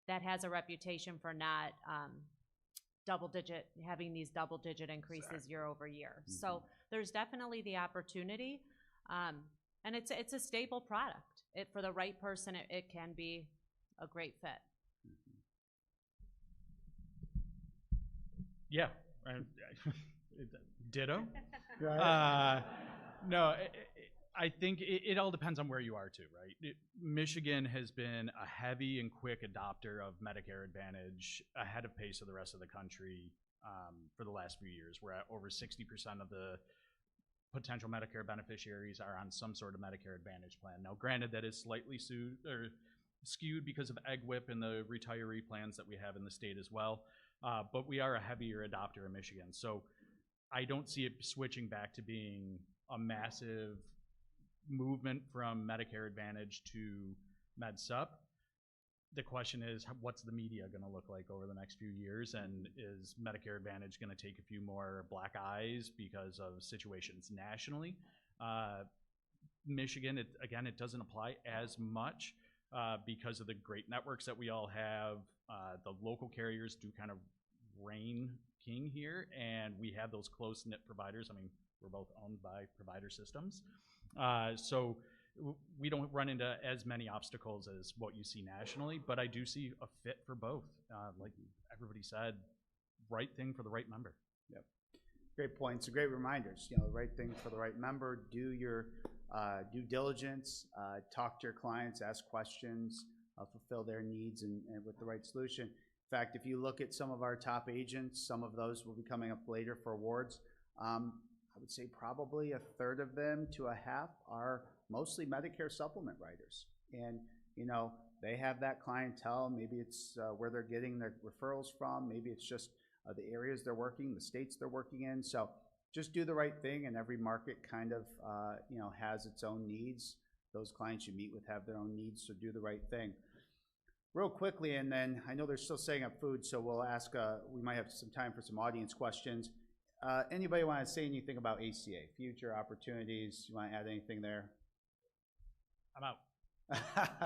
that has a reputation for not having these double-digit increases year over year. So there's definitely the opportunity, and it's a stable product. For the right person, it can be a great fit. Yeah, ditto. No, I think it all depends on where you are too, right? Michigan has been a heavy and quick adopter of Medicare Advantage, ahead of pace of the rest of the country for the last few years. We're at over 60% of the potential Medicare beneficiaries are on some sort of Medicare Advantage plan. Now, granted, that is slightly skewed because of 𝗥𝗶𝗶 and the retiree plans that we have in the state as well. But we are a heavier adopter in Michigan. So I don't see it switching back to being a massive movement from Medicare Advantage to MedSup. The question is, what's the media going to look like over the next few years? And is Medicare Advantage going to take a few more black eyes because of situations nationally? Michigan, it doesn't apply as much because of the great networks that we all have. The local carriers do kind of reign king here, and we have those close-knit providers. I mean, we're both owned by provider systems. So we don't run into as many obstacles as what you see nationally, but I do see a fit for both. Like everybody said, right thing for the right member. Yep. Great points, great reminders. The right thing for the right member. Do your due diligence, talk to your clients, ask questions, fulfill their needs and with the right solution. In fact, if you look at some of our top agents, some of those will be coming up later for awards. I would say probably a third of them to a half are mostly Medicare supplement writers. And, they have that clientele. Maybe it's where they're getting their referrals from. Maybe it's just the areas they're working, the states they're working in. So just do the right thing, and every market kind of, has its own needs. Those clients you meet with have their own needs, so do the right thing. Real quickly, and then I know they're still setting up food, so we'll ask, we might have some time for some audience questions. Anybody want to say anything about ACA, future opportunities? You want to add anything there? I'm out.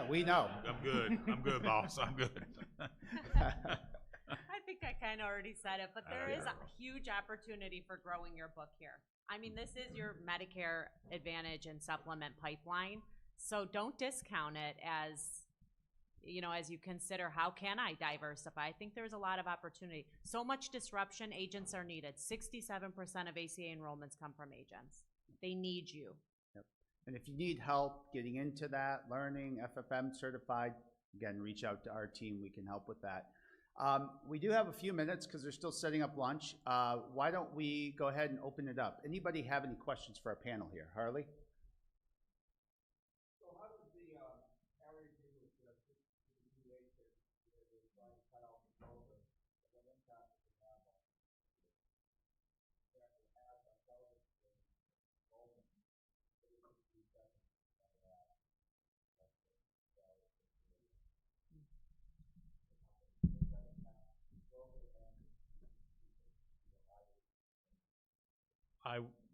We know. I'm good, boss. I'm good. I think I kind of already said it, but there is a huge opportunity for growing your book here. I mean, this is your Medicare Advantage and supplement pipeline, so don't discount it as you consider how can I diversify. I think there's a lot of opportunity. So much disruption, agents are needed. 67% of ACA enrollments come from agents. They need you. Yep. And if you need help getting into that, learning, FFM certified, again, reach out to our team. We can help with that. We do have a few minutes because they're still setting up lunch. Why don't we go ahead and open it up? Anybody have any questions for our panel here? Harley? So how does the area do with the deviation that they're trying to cut off the COVID, and what impact does it have on television enrollment?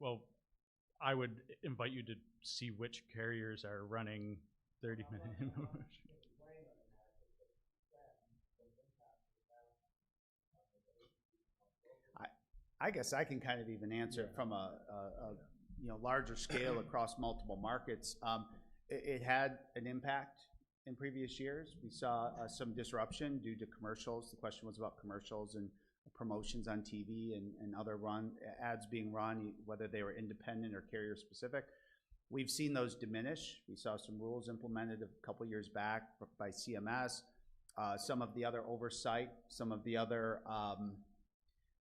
Well, I would invite you to see which carriers are running 30-minute. I guess I can kind of even answer from a larger scale across multiple markets. It had an impact in previous years. We saw some disruption due to commercials. The question was about commercials and promotions on TV and other ads being run, whether they were independent or carrier specific. We've seen those diminish. We saw some rules implemented a couple years back by CMS, some of the other oversight, some of the other,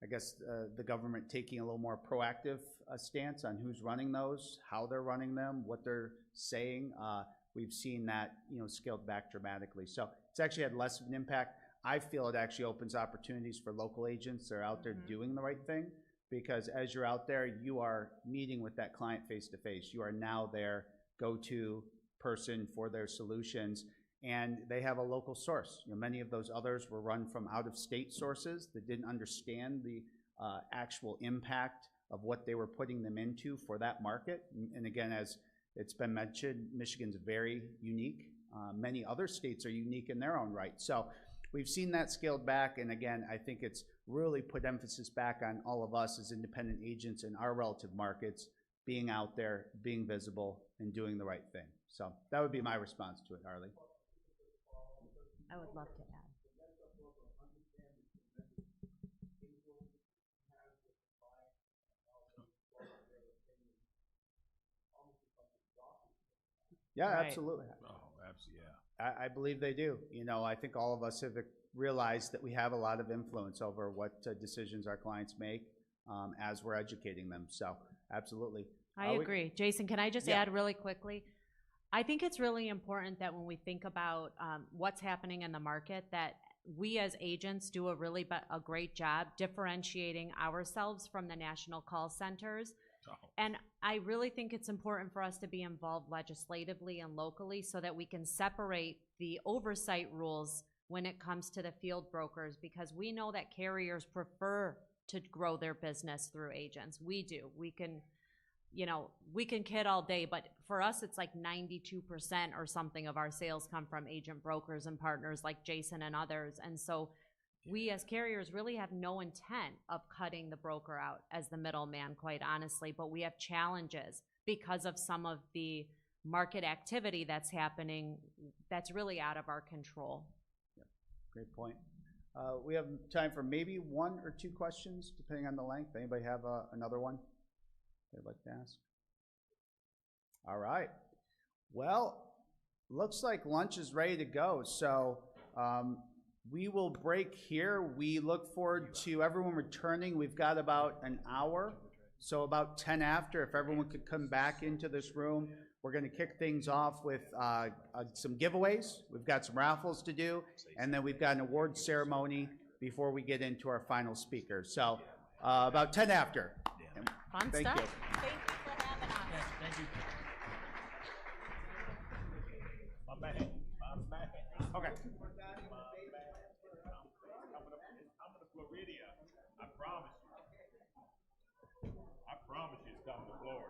the government taking a little more proactive stance on who's running those, how they're running them, what they're saying. We've seen that scaled back dramatically. So it's actually had less of an impact. I feel it actually opens opportunities for local agents that are out there doing the right thing, because as you're out there, you are meeting with that client face to face. You are now their go-to person for their solutions, and they have a local source. Many of those others were run from out-of-state sources that didn't understand the actual impact of what they were putting them into for that market. And again, as it's been mentioned, Michigan's very unique. Many other states are unique in their own right. So we've seen that scaled back, and again, I think it's really put emphasis back on all of us as independent agents in our relative markets, being out there, being visible, and doing the right thing. So that would be my response to it, Harley. I would love to add. Yeah, Right. absolutely. Oh, absolutely, yeah. I believe they do. I think all of us have realized that we have a lot of influence over what decisions our clients make as we're educating them. So, absolutely. I agree. Jason, can I just add really quickly? I think it's really important that when we think about what's happening in the market, that we as agents do a great job differentiating ourselves from the national call centers. And I really think it's important for us to be involved legislatively and locally so that we can separate the oversight rules when it comes to the field brokers, because we know that carriers prefer to grow their business through agents. We do. We can kid all day, but for us, it's like 92% or something of our sales come from agent brokers and partners like Jason and others. And so we as carriers really have no intent of cutting the broker out as the middleman, quite honestly, but we have challenges because of some of the market activity that's happening that's really out of our control. Yep. Great point. We have time for maybe one or two questions, depending on the length. Anybody have another one they'd like to ask? All right. Well, looks like lunch is ready to go. So we will break here. We look forward to everyone returning. We've got about an hour, so about 10 after, if everyone could come back into this room. We're going to kick things off with some giveaways. We've got some raffles to do, and then we've got an award ceremony before we get into our final speaker. So about 10 after. Fun Thank stuff. you. Thank you for having us. Yes, thank you. Okay. I'm to Florida. I promise you. I promise you it's coming to Florida.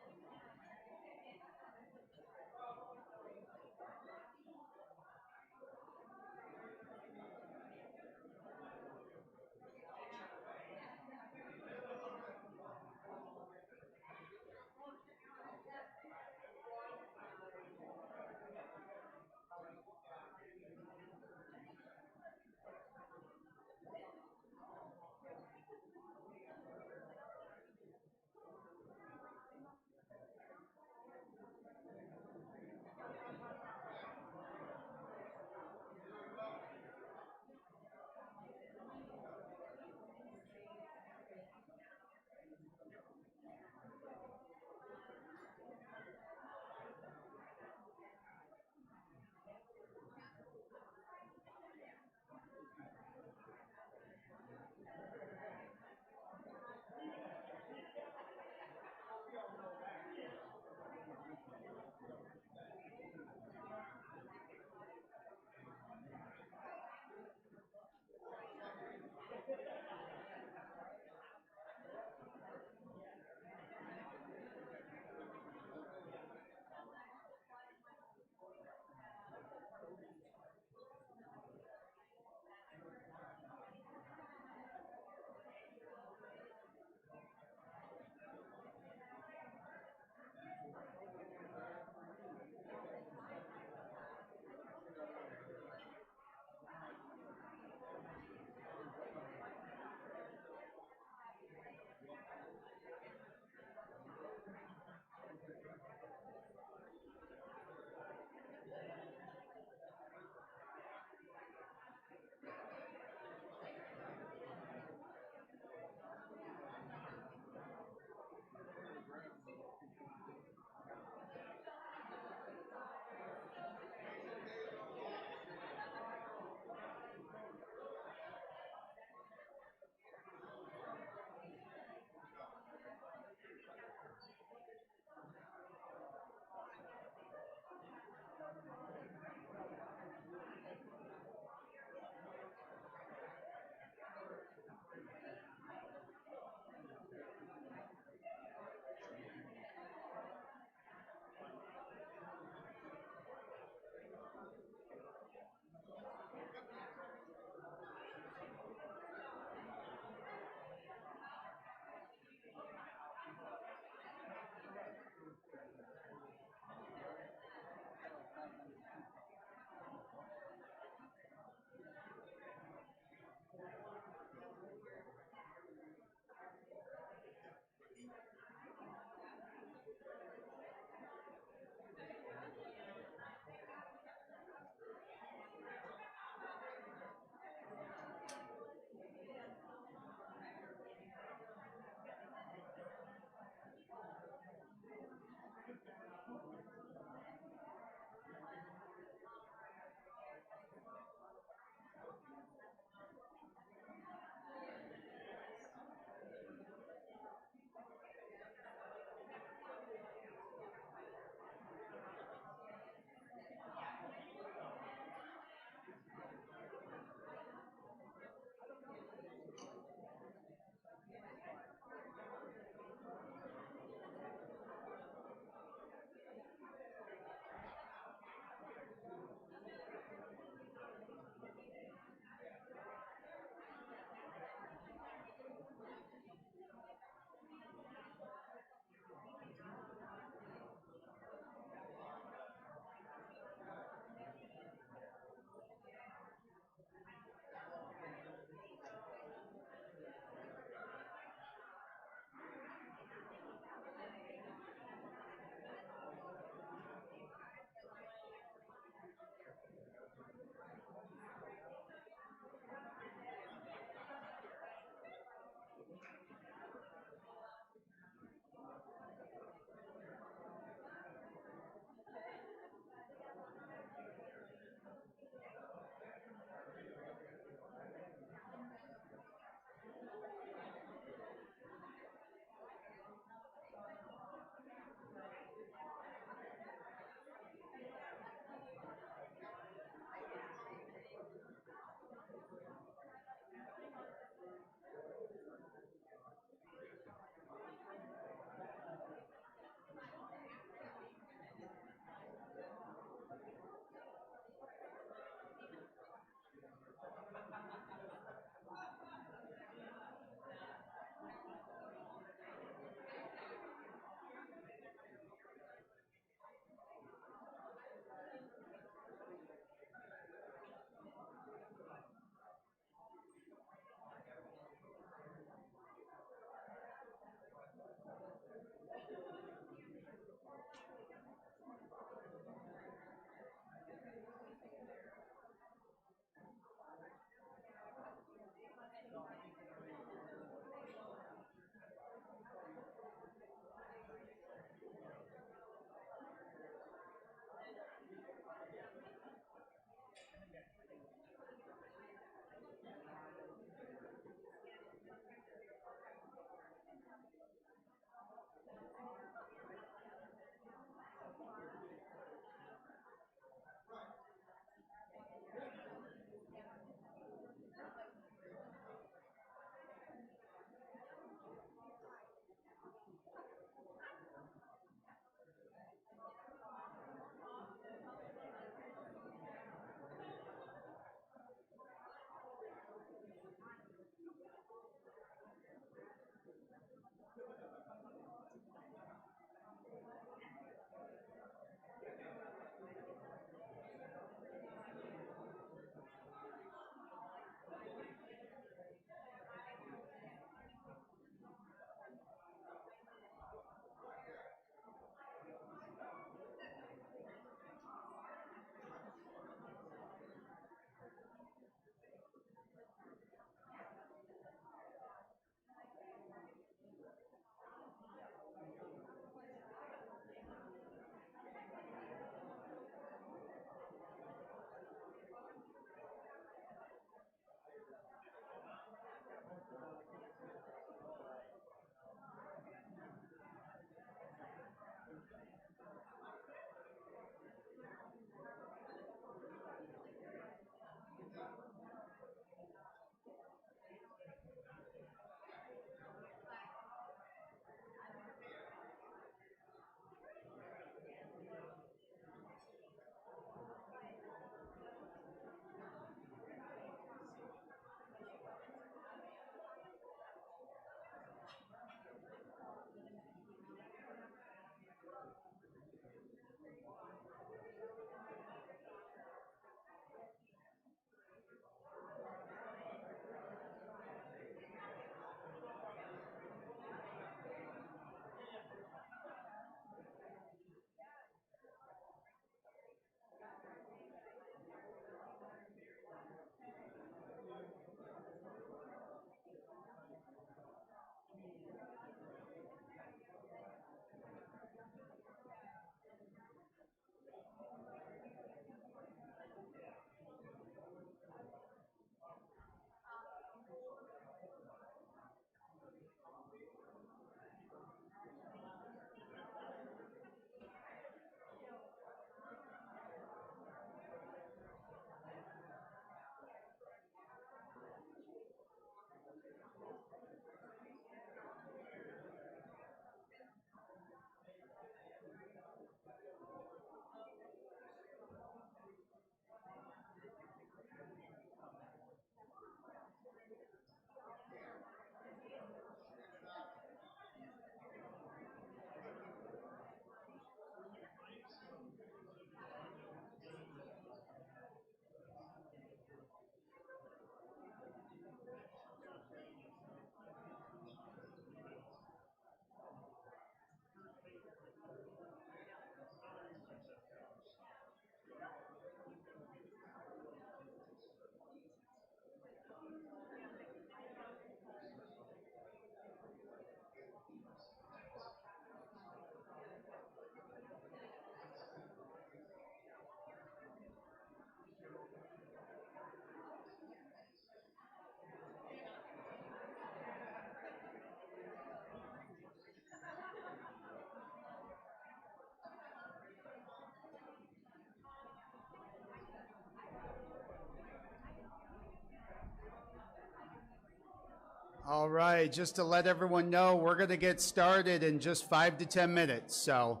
All right, just to let everyone know, we're going to get started in just 5 to 10 minutes. So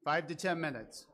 5 to 10 minutes.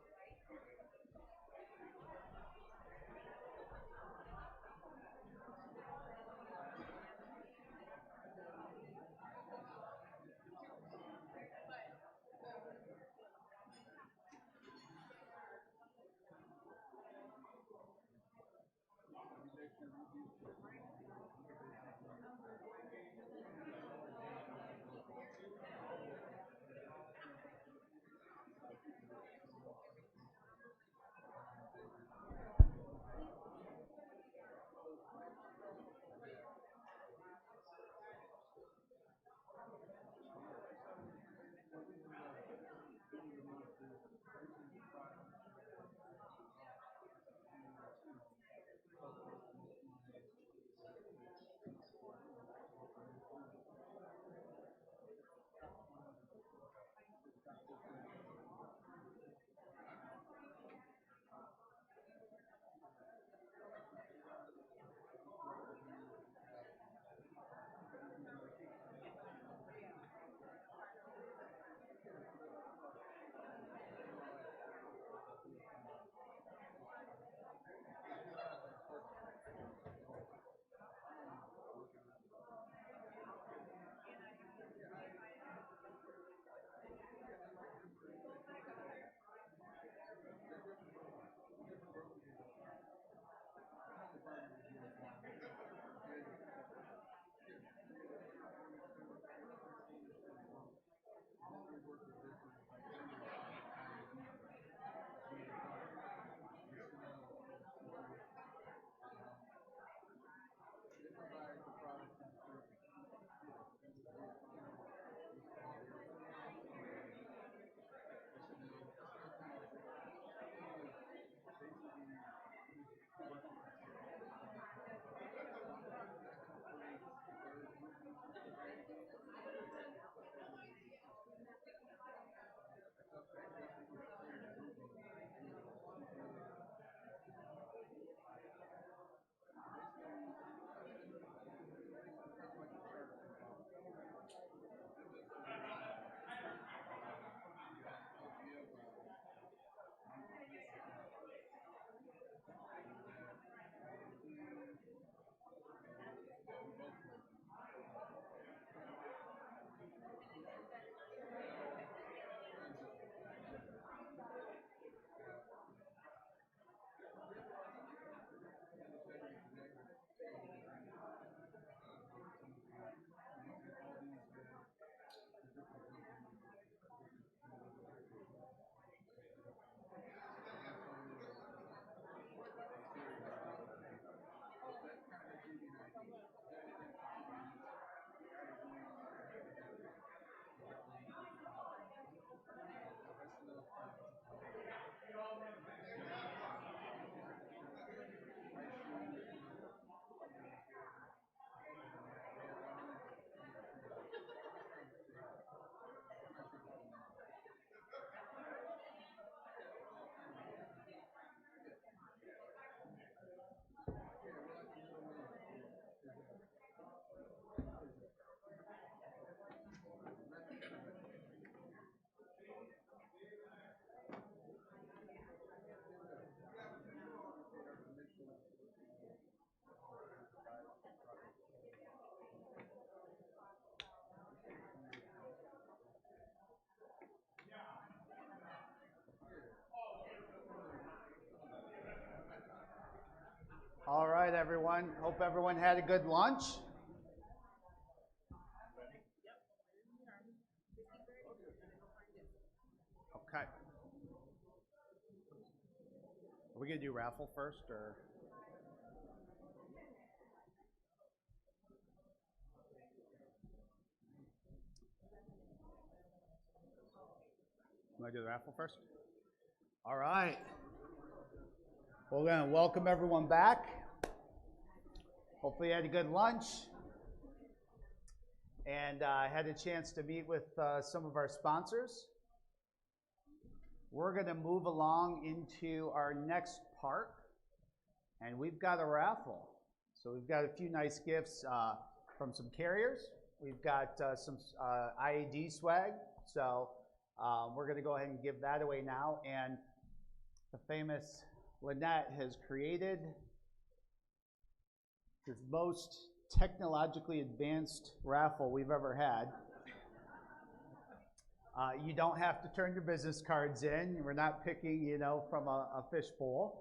All right, everyone. Hope everyone had a good lunch. Okay. Are we going to do raffle first, or? Want to do the raffle first? All right. Well, we're going to welcome everyone back. Hopefully you had a good lunch. And I had a chance to meet with some of our sponsors. We're going to move along into our next part. And we've got a raffle. So we've got a few nice gifts. from some carriers. We've got some IAD swag, so we're going to go ahead and give that away now. And the famous Lynette has created the most technologically advanced raffle we've ever had. You don't have to turn your business cards in. We're not picking, you know, from a fishbowl.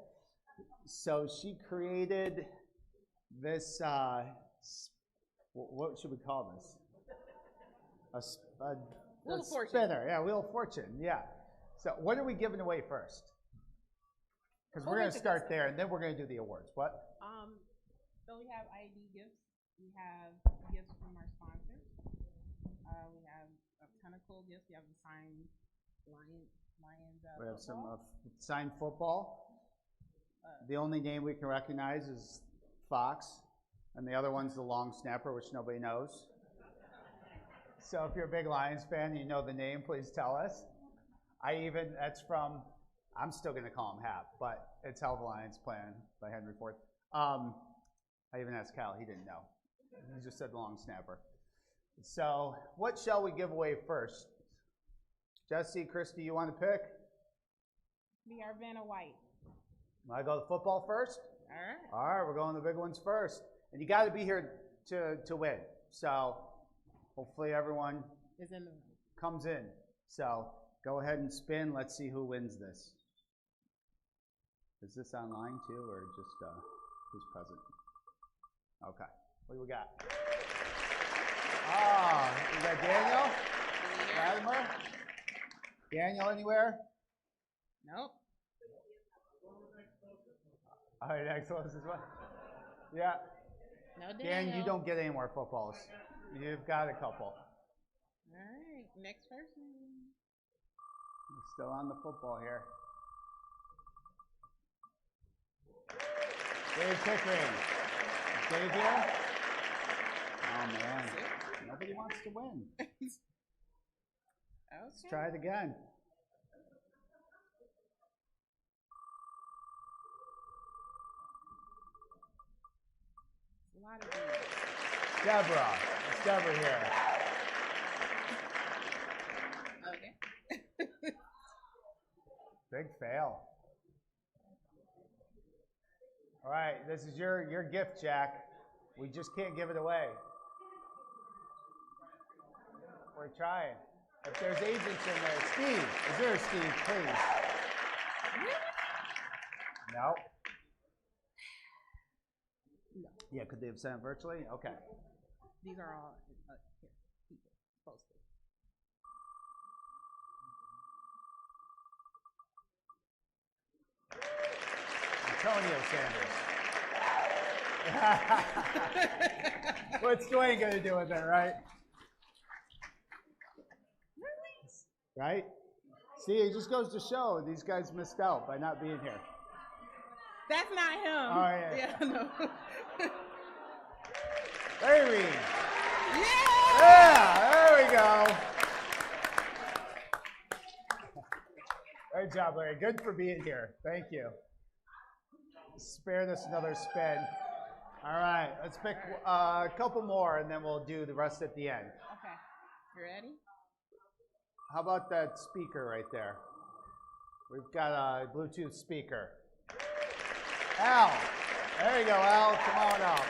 So she created this, what should we call this? Wheel of Fortune. Spinner, yeah, Wheel of Fortune, yeah. So what are we giving away first? Because we're going to start there, and then we're going to do the awards. What? So we have IAD gifts. We have gifts from our sponsors. We have a ton of cool gifts. We have the signed Lions. We have some signed football. The only name we can recognize is Fox, and the other one's the long snapper, which nobody knows. So if you're a big Lions fan and you know the name, please tell us. That's from, I'm still going to call him Hap, but it's 𝗙𝗵𝗿 Plan by Henry Ford. I even asked Kyle, he didn't know. He just said long snapper. So what shall we give away first? Jesse, Christy, you want to pick? The 𝗪𝗏𝗽 White. Want to go to football first? All right. All right, we're going to the big ones first. And you got to be here to win. So hopefully everyone comes in. So go ahead and spin. Let's see who wins this. Is this online too, or just who's present? Okay. What do we got? We got Daniel? Latimer? Daniel anywhere? Nope. All right, next one is what? Yeah. No, Dan, Daniel. you don't get any more footballs. You've got a couple. All right, next person. We're still on the football here. Dave Pickering. Is Dave here? Oh, man. Nobody wants to win. Let's try it again. A lot of these. Deborah. It's Deborah here. Okay. Big fail. All right, this is your gift, Jack. We just can't give it away. We're trying. If there's agents in there, Steve, is there a Steve, please? No. No. Yeah, could they have sent it virtually? Okay. These are all here, people posted. Antonio Sanders. What's Dwayne going to do with it, right? Right? See, it just goes to show these guys missed out by not being here. That's not him. Oh, yeah. Yeah, no. Larry. Yeah! Yeah, there we go. Great job, Larry. Good for being here. Thank you. Spared us another spin. All right, let's pick a couple more, and then we'll do the rest at the end. Okay. You ready? How about that speaker right there? We've got a Bluetooth speaker. Al. There you go, Al. Come on up.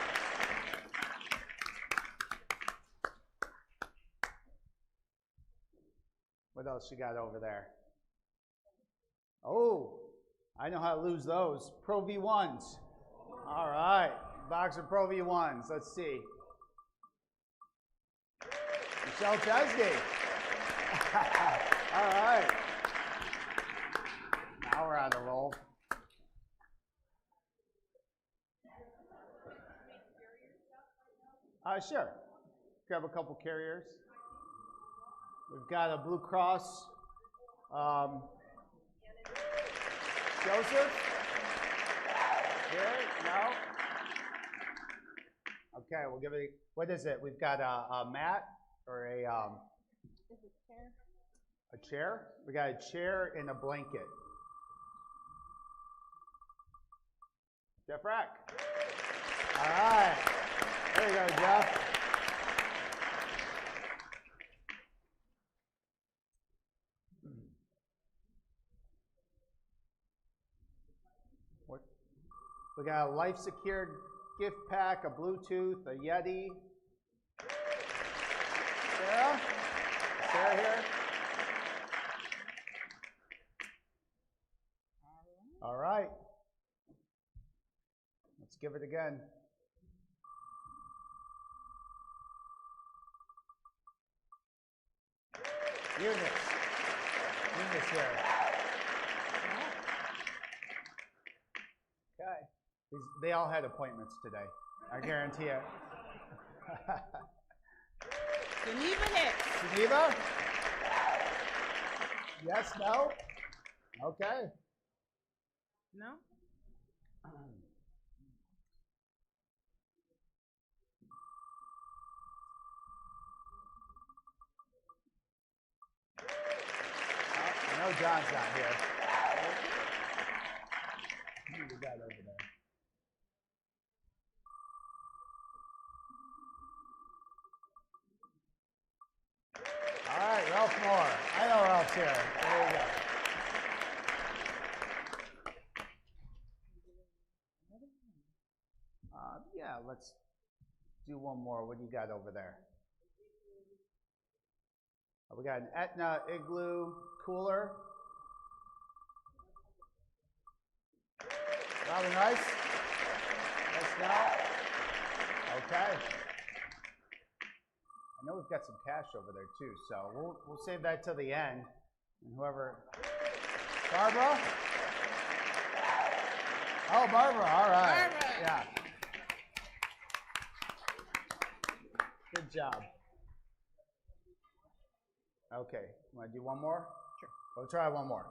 What else you got over there? Oh, I know how to lose those. Pro V1s. All right. Box of Pro V1s. Let's see. Michelle Chesney. All right. Now we're on the roll. Sure. Grab a couple carriers. We've got a Blue Cross. Joseph? Here? No? Okay, we'll give it. What is it? We've got a mat or a Is it chair? A chair? We got a chair and a blanket. Jeff Rack. All right. There you go, Jeff. We got a Life Secure gift pack, a Bluetooth, a Yeti. Sarah? Sarah here? All right. Let's give it again. Eunice here. Okay. They all had appointments today. I guarantee it. 𝗙𝗵𝗏 hits. Geneva? Yes, no? Okay. No? I know John's not here. Who we got over there? All right, Ralph Moore. I know Ralph's here. There you go. Yeah, let's do one more. What do you got over there? We got an 𝗏𝗏𝗃𝗏 cooler. Robin Rice? Yes, no? Okay. I know we've got some cash over there too, so we'll save that till the end. And whoever, Barbara? Oh, Barbara, all right. Barbara. Yeah. Good job. Okay, want to do one more? Sure. We'll try one more.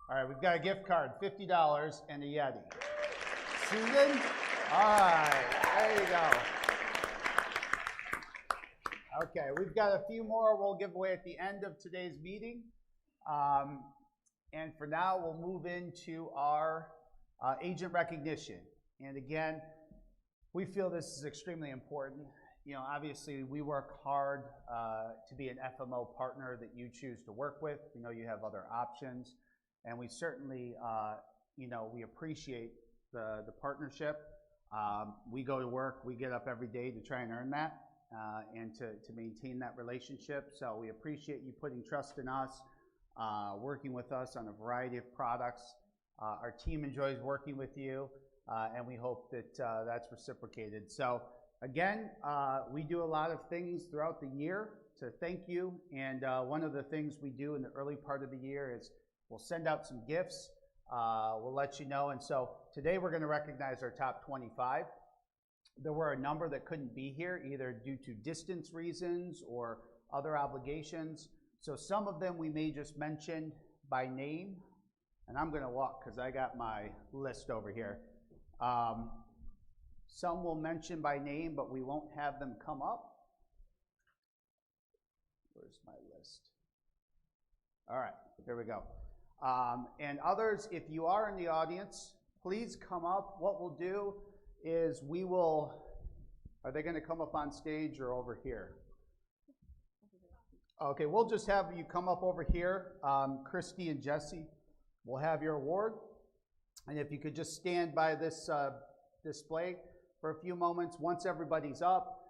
All right, we've got a gift card, $50 and a Yeti. Susan? All right, there you go. Okay, we've got a few more we'll give away at the end of today's meeting. And for now, we'll move into our agent recognition. And again, we feel this is extremely important. You know, obviously, we work hard to be an FMO partner that you choose to work with. We know you have other options. And we certainly, you know, we appreciate the partnership. We go to work, we get up every day to try and earn that. And to maintain that relationship. So we appreciate you putting trust in us, working with us on a variety of products. Our team enjoys working with you, and we hope that that's reciprocated. So again, we do a lot of things throughout the year to thank you, and one of the things we do in the early part of the year is we'll send out some gifts. We'll let you know, and so today we're going to recognize our top 25. There were a number that couldn't be here, either due to distance reasons or other obligations. So some of them we may just mention by name. And I'm going to walk because I got my list over here. Some we'll mention by name, but we won't have them come up. Where's my list? All right, there we go. And others, if you are in the audience, please come up. What we'll do is we will, are they going to come up on stage or over here? Okay, we'll just have you come up over here. Christy and Jesse will have your award. And if you could just stand by this display for a few moments. Once everybody's up,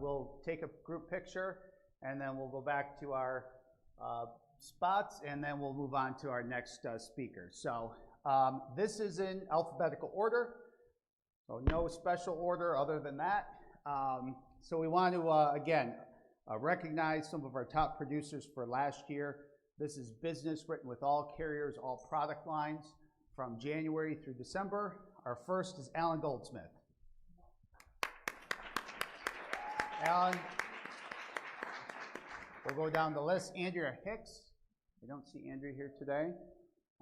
we'll take a group picture, and then we'll go back to our spots, and then we'll move on to our next speaker. So this is in alphabetical order. So no special order other than that. So we want to, again, recognize some of our top producers for last year. This is business written with all carriers, all product lines from January through December. Our first is Alan Goldsmith. Alan. We'll go down the list. Andrea Hicks. We don't see Andrea here today.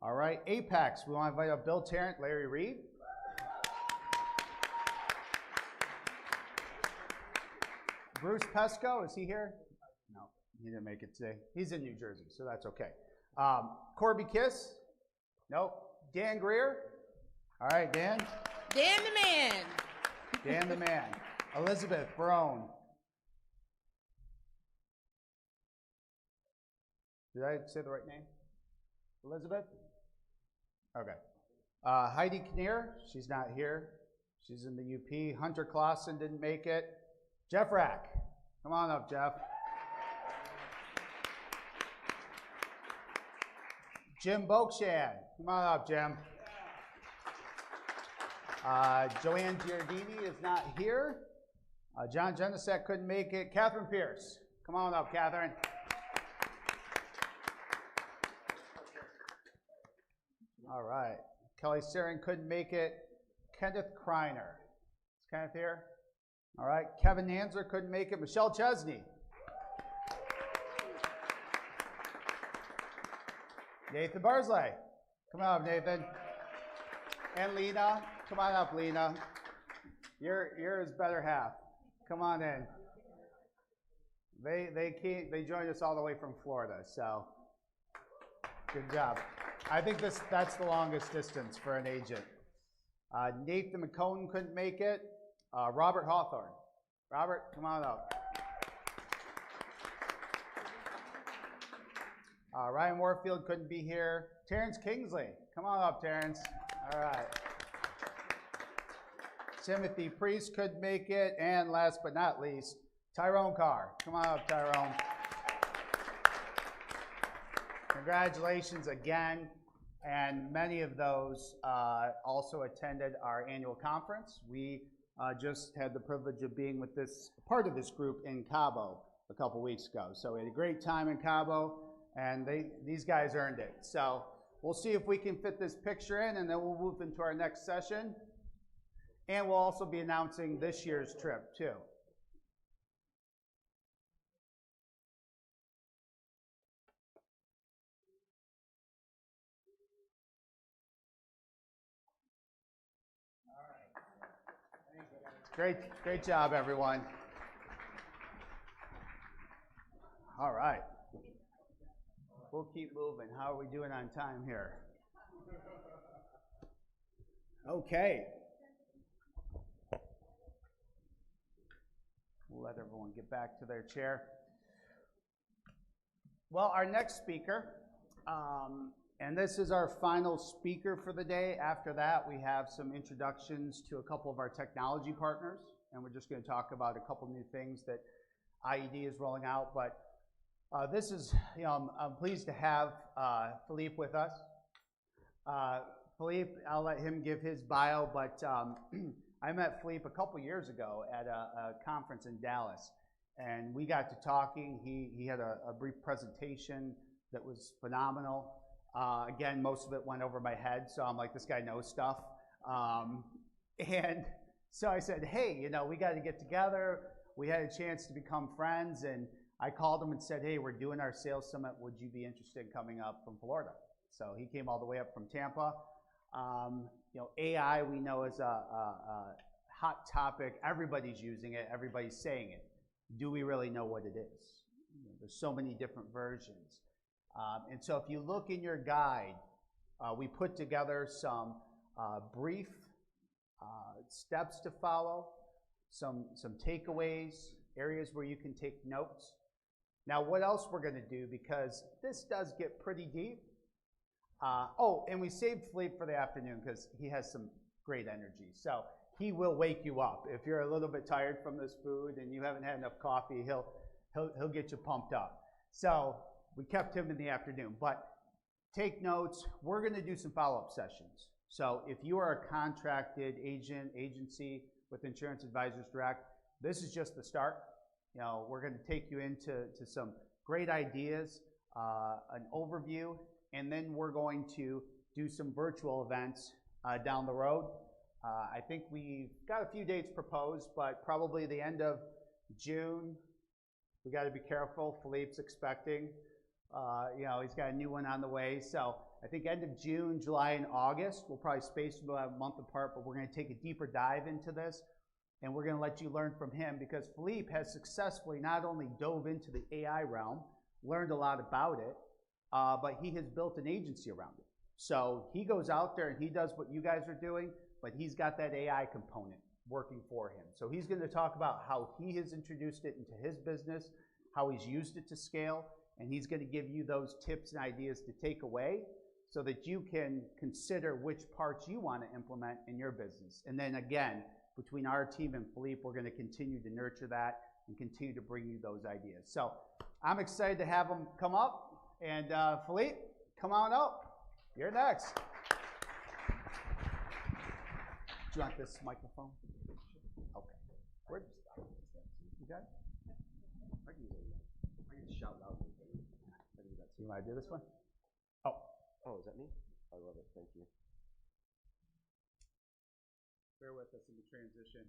All right, Apex. We want to invite up Bill Tarrant, Larry Reed. Bruce Pesco, is he here? No, he didn't make it today. He's in New Jersey, so that's okay. Corby Kiss? Nope. Dan Greer? All right, Dan. Dan the man. Dan the man. Elizabeth Brown. Did I say the right name? Elizabeth? Okay. Heidi Kinnear, she's not here. She's in the UP. Hunter Clausen didn't make it. Jeff Rack, come on up, Jeff. Jim Bokshan, come on up, Jim. Joanne Giardini is not here. John Genesek couldn't make it. Catherine Pierce, come on up, Catherine. All right. Kelly Sarin couldn't make it. Kenneth Kreiner. Is Kenneth here? All right. Kevin Nanzer couldn't make it. Michelle Chesney. Nathan Barsley. Come on up, Nathan. And Lena. Come on up, Lena. You're his better half. Come on in. They joined us all the way from Florida, so good job. I think that's the longest distance for an agent. Nathan McCone couldn't make it. Robert Hawthorne. Robert, come on up. Ryan Warfield couldn't be here. Terrence Kingsley. Come on up, Terrence. All right. Timothy Priest couldn't make it. And last but not least, Tyrone Carr. Come on up, Tyrone. Congratulations again. And many of those also attended our annual conference. We just had the privilege of being with this part of this group in Cabo a couple weeks ago. So we had a great time in Cabo, and these guys earned it. So we'll see if we can fit this picture in, and then we'll move into our next session. And we'll also be announcing this year's trip too. Great job, everyone. All right. We'll keep moving. How are we doing on time here? Okay. We'll let everyone get back to their chair. Well, our next speaker, and this is our final speaker for the day. After that, we have some introductions to a couple of our technology partners, and we're just going to talk about a couple new things that IAD is rolling out. But this is, I'm pleased to have Philippe with us. Philippe, I'll let him give his bio, but I met Philippe a couple years ago at a conference in Dallas, and we got to talking. He had a brief presentation that was phenomenal. Again, most of it went over my head, so I'm like, this guy knows stuff. And so I said, hey, we got to get together. We had a chance to become friends, and I called him and said, hey, we're doing our sales summit. Would you be interested in coming up from Florida? So he came all the way up from Tampa. AI we know is a hot topic. Everybody's using it. Everybody's saying it. Do we really know what it is? There's so many different versions. And so if you look in your guide, we put together some brief steps to follow, some takeaways, areas where you can take notes. Now, what else we're going to do, because this does get pretty deep. And we saved Philippe for the afternoon because he has some great energy. So he will wake you up. If you're a little bit tired from this food and you haven't had enough coffee, he'll get you pumped up. So we kept him in the afternoon, but take notes. We're going to do some follow-up sessions. So if you are a contracted agency with Insurance Advisors Direct, this is just the start. We're going to take you into some great ideas, an overview, and then we're going to do some virtual events down the road. I think we've got a few dates proposed, but probably the end of June. We got to be careful. Philippe's expecting. He's got a new one on the way. So I think end of June, July, and August. We'll probably space them about a month apart, but we're going to take a deeper dive into this, and we're going to let you learn from him, because Philippe has successfully not only dove into the AI realm, learned a lot about it, but he has built an agency around it. So he goes out there and he does what you guys are doing, but he's got that AI component working for him. So he's going to talk about how he has introduced it into his business, how he's used it to scale, and he's going to give you those tips and ideas to take away so that you can consider which parts you want to implement in your business. And then again, between our team and Philippe, we're going to continue to nurture that and continue to bring you those ideas. So I'm excited to have them come up. And Philippe, come on up. You're next. Do you want this microphone? Okay. Where do you start? You got it? I can shout loud. You want to do this one? Oh, is that me? I love it. Thank you. Bear with us in the transition.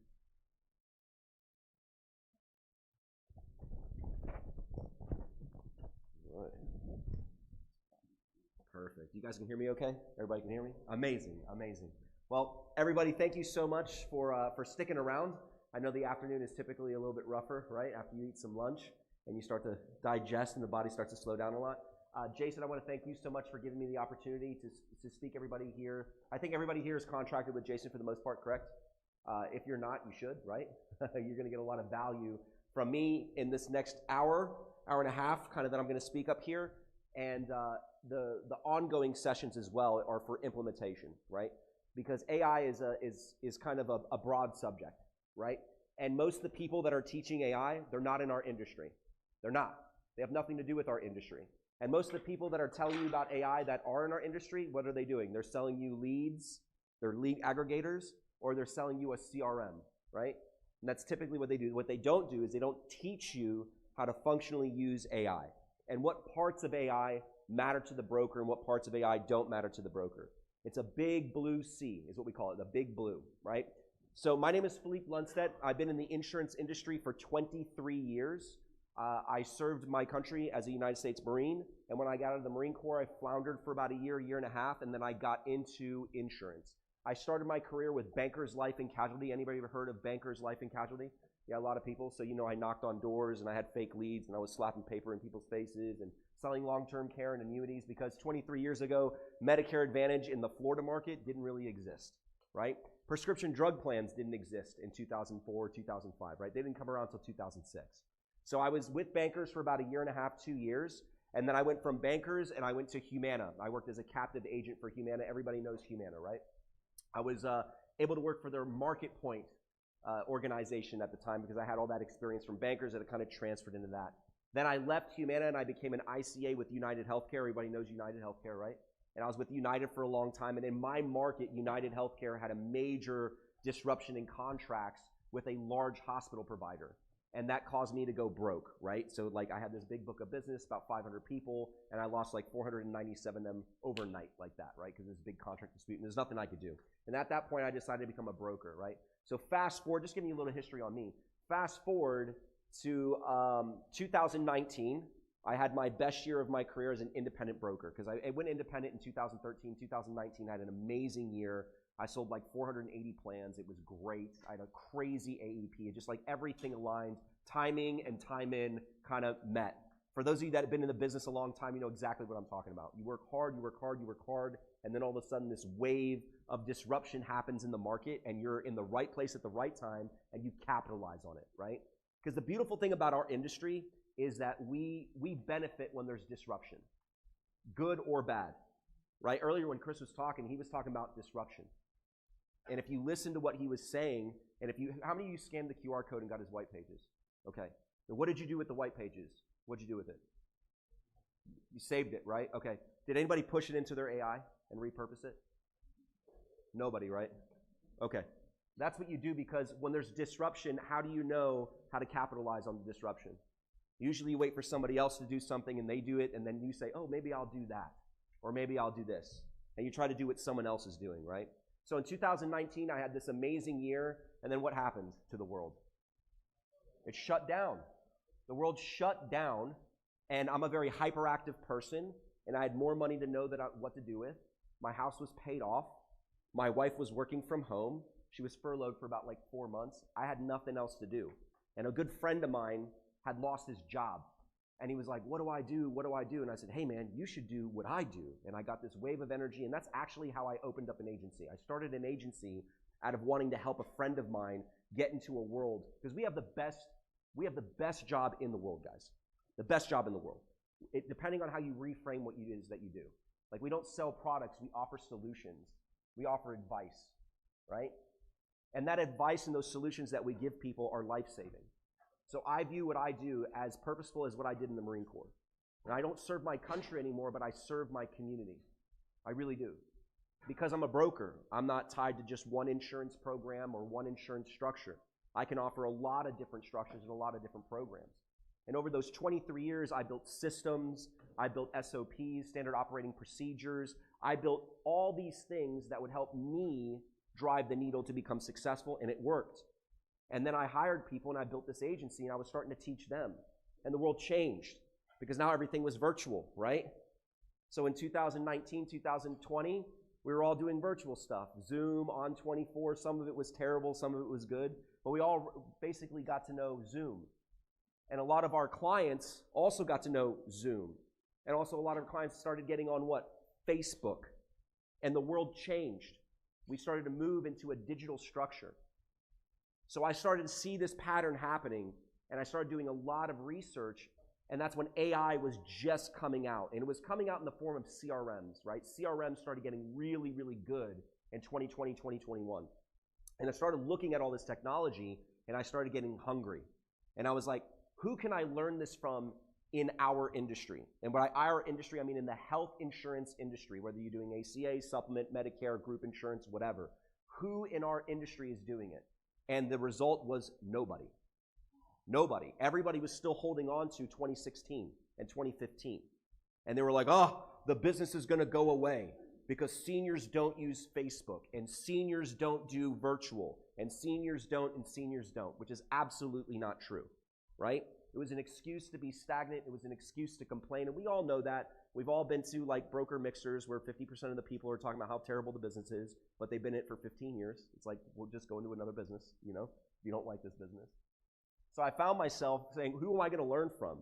All right. Perfect. You guys can hear me okay? Everybody can hear me? Amazing, amazing. Well, everybody, thank you so much for sticking around. I know the afternoon is typically a little bit rougher, right? After you eat some lunch and you start to digest and the body starts to slow down a lot. Jason, I want to thank you so much for giving me the opportunity to speak everybody here. I think everybody here is contracted with Jason for the most part, correct? If you're not, you should, right? You're going to get a lot of value from me in this next hour and a half, kind of that I'm going to speak up here. And the ongoing sessions as well are for implementation, right? Because AI is kind of a broad subject, right? And most of the people that are teaching AI, they're not in our industry. They're not. They have nothing to do with our industry. And most of the people that are telling you about AI that are in our industry, what are they doing? They're selling you leads, they're lead aggregators, or they're selling you a CRM, right? And that's typically what they do. What they don't do is they don't teach you how to functionally use AI and what parts of AI matter to the broker and what parts of AI don't matter to the broker. It's a big blue sea is what we call it, the big blue, right? So my name is 𝗏𝗡 𝗏𝗏. I've been in the insurance industry for 23 years. I served my country as a United States Marine, and when I got out of the Marine Corps, I floundered for about a year and a half, and then I got into insurance. I started my career with Bankers Life and Casualty. Anybody ever heard of Bankers Life and Casualty? Yeah, a lot of people. So, you know, I knocked on doors, and I had fake leads, and I was slapping paper in people's faces and selling long-term care and annuities because 23 years ago, Medicare Advantage in the Florida market didn't really exist, right? Prescription drug plans didn't exist in 2004, 2005, right? They didn't come around until 2006. So I was with Bankers for about a year and a half, 2 years, and then I went from Bankers and I went to Humana. I worked as a captive agent for Humana. Everybody knows Humana, right? I was able to work for their Market Point organization at the time because I had all that experience from Bankers that it kind of transferred into that. Then I left Humana and I became an ICA with United Healthcare. Everybody knows United Healthcare, right? And I was with United for a long time. And in my market, United Healthcare had a major disruption in contracts with a large hospital provider. And that caused me to go broke, right? So like I had this big book of business, about 500 people, and I lost like 497 of them overnight like that, right? Because there's a big contract dispute and there's nothing I could do. And at that point, I decided to become a broker, right? So fast forward, just giving you a little history on me. Fast forward to 2019, I had my best year of my career as an independent broker because I went independent in 2013, 2019, I had an amazing year. I sold like 480 plans. It was great. I had a crazy AEP. Just like everything aligned. Timing and time in kind of met. For those of you that have been in the business a long time, you know exactly what I'm talking about. You work hard, you work hard, you work hard, and then all of a sudden this wave of disruption happens in the market and you're in the right place at the right time and you capitalize on it, right? Because the beautiful thing about our industry is that we benefit when there's disruption, good or bad, right? Earlier when Chris was talking, he was talking about disruption. And if you listen to what he was saying, and how many of you scanned the QR code and got his white pages? Okay. Now what did you do with the white pages? What did you do with it? You saved it, right? Okay. Did anybody push it into their AI and repurpose it? Nobody, right? Okay. That's what you do because when there's disruption, how do you know how to capitalize on the disruption? Usually you wait for somebody else to do something and they do it, and then you say, oh, maybe I'll do that, or maybe I'll do this. And you try to do what someone else is doing, right? So in 2019, I had this amazing year, and then what happened to the world? It shut down. The world shut down, and I'm a very hyperactive person, and I had more money to know what to do with. My house was paid off. My wife was working from home. She was furloughed for about like 4 months. I had nothing else to do. And a good friend of mine had lost his job. And he was like, what do I do? What do I do? And I said, hey man, you should do what I do. And I got this wave of energy, and that's actually how I opened up an agency. I started an agency out of wanting to help a friend of mine get into a world, because we have the best job in the world, guys. The best job in the world. Depending on how you reframe what it is that you do. Like, we don't sell products, we offer solutions. We offer advice, right? And that advice and those solutions that we give people are life-saving. So I view what I do as purposeful as what I did in the Marine Corps. And I don't serve my country anymore, but I serve my community. I really do. Because I'm a broker, I'm not tied to just one insurance program or one insurance structure. I can offer a lot of different structures and a lot of different programs. And over those 23 years, I built systems, I built SOPs, standard operating procedures. I built all these things that would help me drive the needle to become successful, and it worked. And then I hired people, and I built this agency, and I was starting to teach them. And the world changed, because now everything was virtual, right? So in 2019, 2020, we were all doing virtual stuff. Zoom, On24, some of it was terrible, some of it was good. But we all basically got to know Zoom. And a lot of our clients also got to know Zoom. And also a lot of our clients started getting on what? Facebook. And the world changed. We started to move into a digital structure. So I started to see this pattern happening, and I started doing a lot of research, and that's when AI was just coming out. And it was coming out in the form of CRMs, right? CRMs started getting really, really good in 2020, 2021. And I started looking at all this technology, and I started getting hungry. And I was like, who can I learn this from in our industry? And by our industry, I mean in the health insurance industry, whether you're doing ACA, supplement, Medicare, group insurance, whatever. Who in our industry is doing it? And the result was nobody. Nobody. Everybody was still holding on to 2016 and 2015. And they were like, oh, the business is going to go away because seniors don't use Facebook, and seniors don't do virtual, and seniors don't, which is absolutely not true, right? It was an excuse to be stagnant. It was an excuse to complain. And we all know that. We've all been to like broker mixers where 50% of the people are talking about how terrible the business is, but they've been in it for 15 years. It's like, we'll just go into another business, you know, if you don't like this business. So I found myself saying, who am I going to learn from?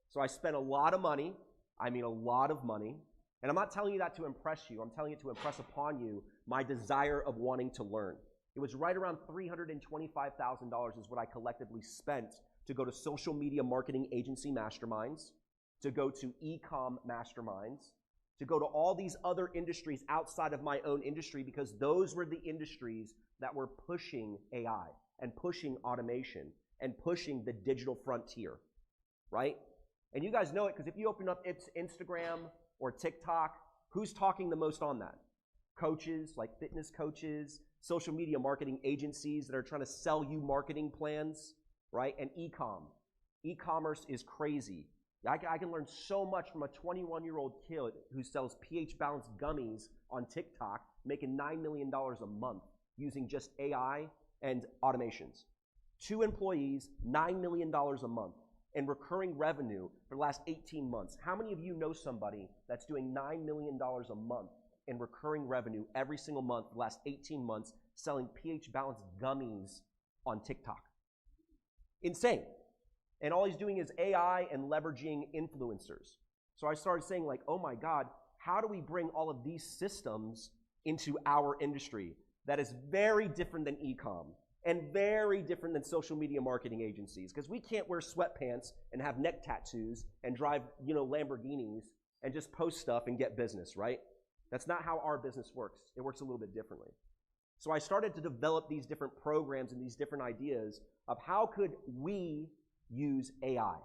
So I spent a lot of money. I mean, a lot of money. And I'm not telling you that to impress you. I'm telling you to impress upon you my desire of wanting to learn. It was right around $325,000 is what I collectively spent to go to social media marketing agency masterminds, to go to e-com masterminds, to go to all these other industries outside of my own industry, because those were the industries that were pushing AI and pushing automation and pushing the digital frontier, right? And you guys know it because if you open up Instagram or TikTok, who's talking the most on that? Coaches, like fitness coaches, social media marketing agencies that are trying to sell you marketing plans, right? And e-com. E-commerce is crazy. I can learn so much from a 21-year-old kid who sells pH-balanced gummies on TikTok, making $9 million a month using just AI and automations. 2 employees, $9 million a month, and recurring revenue for the last 18 months. How many of you know somebody that's doing $9 million a month in recurring revenue every single month for the last 18 months selling pH-balanced gummies on TikTok? Insane. And all he's doing is AI and leveraging influencers. So I started saying like, oh my God, how do we bring all of these systems into our industry that is very different than e-com and very different than social media marketing agencies? Because we can't wear sweatpants and have neck tattoos and drive, you know, Lamborghinis and just post stuff and get business, right? That's not how our business works. It works a little bit differently. So I started to develop these different programs and these different ideas of how could we use AI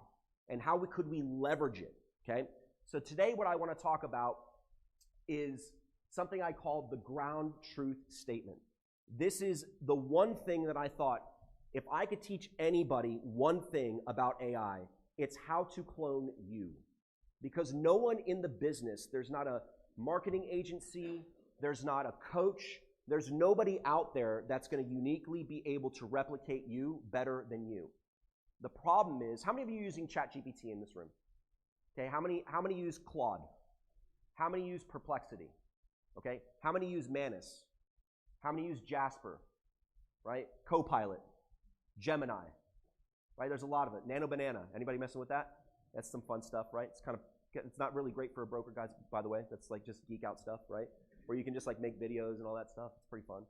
and how could we leverage it, okay? So today what I want to talk about is something I call the ground truth statement. This is the one thing that I thought, if I could teach anybody one thing about AI, it's how to clone you. Because no one in the business, there's not a marketing agency, there's not a coach, there's nobody out there that's going to uniquely be able to replicate you better than you. The problem is, how many of you are using ChatGPT in this room? Okay, how many use Claude? How many use Perplexity? Okay, how many use Manus? How many use Jasper? Right? Copilot, Gemini, right? There's a lot of it. Nano Banana. Anybody messing with that? That's some fun stuff, right? It's not really great for a broker, guys, by the way. That's like just geek out stuff, right? Where you can just like make videos and all that stuff. It's pretty fun.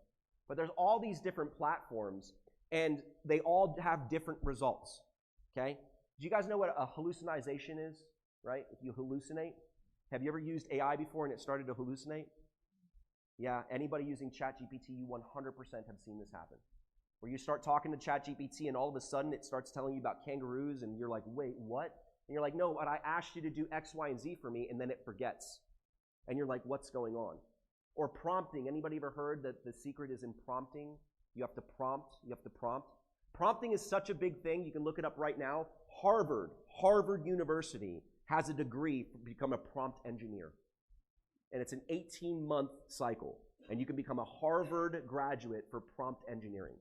But there's all these different platforms, and they all have different results, okay? Do you guys know what a hallucination is, right? If you hallucinate, Have you ever used AI before and it started to hallucinate? Yeah, anybody using ChatGPT, you 100% have seen this happen. Where you start talking to ChatGPT and all of a sudden it starts telling you about kangaroos and you're like, wait, what? And you're like, no, but I asked you to do X, Y, and Z for me, and then it forgets. And you're like, what's going on? Or prompting. Anybody ever heard that the secret is in prompting? You have to prompt. You have to prompt. Prompting is such a big thing. You can look it up right now. Harvard University has a degree to become a prompt engineer. And it's an 18-month cycle. And you can become a Harvard graduate for prompt engineering.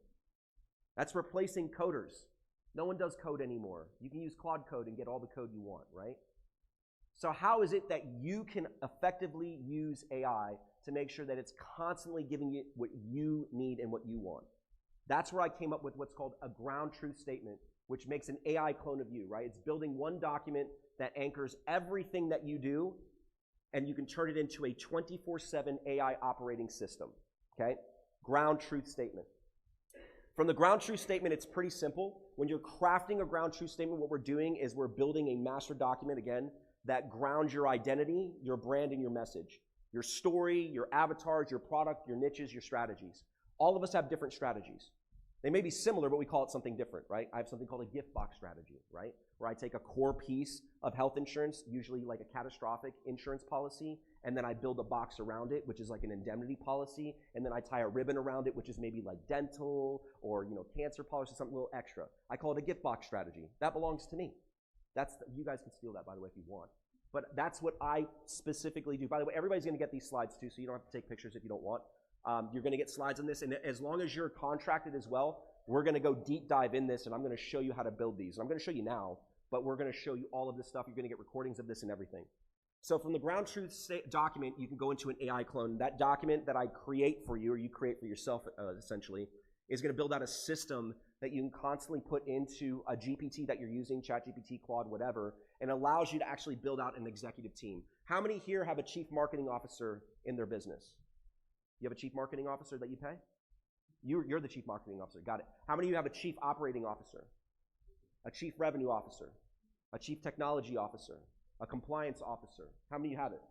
That's replacing coders. No one does code anymore. You can use Claude Code and get all the code you want, right? So how is it that you can effectively use AI to make sure that it's constantly giving you what you need and what you want? That's where I came up with what's called a ground truth statement, which makes an AI clone of you, right? It's building one document that anchors everything that you do, and you can turn it into a 24/7 AI operating system, okay? Ground truth statement. From the ground truth statement, it's pretty simple. When you're crafting a ground truth statement, what we're doing is we're building a master document, again, that grounds your identity, your brand, and your message. Your story, your avatars, your product, your niches, your strategies. All of us have different strategies. They may be similar, but we call it something different, right? I have something called a gift box strategy, right? Where I take a core piece of health insurance, usually like a catastrophic insurance policy, and then I build a box around it, which is like an indemnity policy, and then I tie a ribbon around it, which is maybe like dental or, cancer policy, something a little extra. I call it a gift box strategy. That belongs to me. You guys can steal that, by the way, if you want. But that's what I specifically do. By the way, everybody's going to get these slides too, so you don't have to take pictures if you don't want. You're going to get slides on this, and as long as you're contracted as well, we're going to go deep dive in this, and I'm going to show you how to build these. And I'm going to show you now, but we're going to show you all of this stuff. You're going to get recordings of this and everything. So from the ground truth document, you can go into an AI clone. That document that I create for you, or you create for yourself, essentially, is going to build out a system that you can constantly put into a GPT that you're using, ChatGPT, Claude, whatever, and allows you to actually build out an executive team. How many here have a chief marketing officer in their business? You have a chief marketing officer that you pay? You're the chief marketing officer. Got it. How many of you have a chief operating officer? A chief revenue officer? A chief technology officer? A compliance officer? How many of you have it?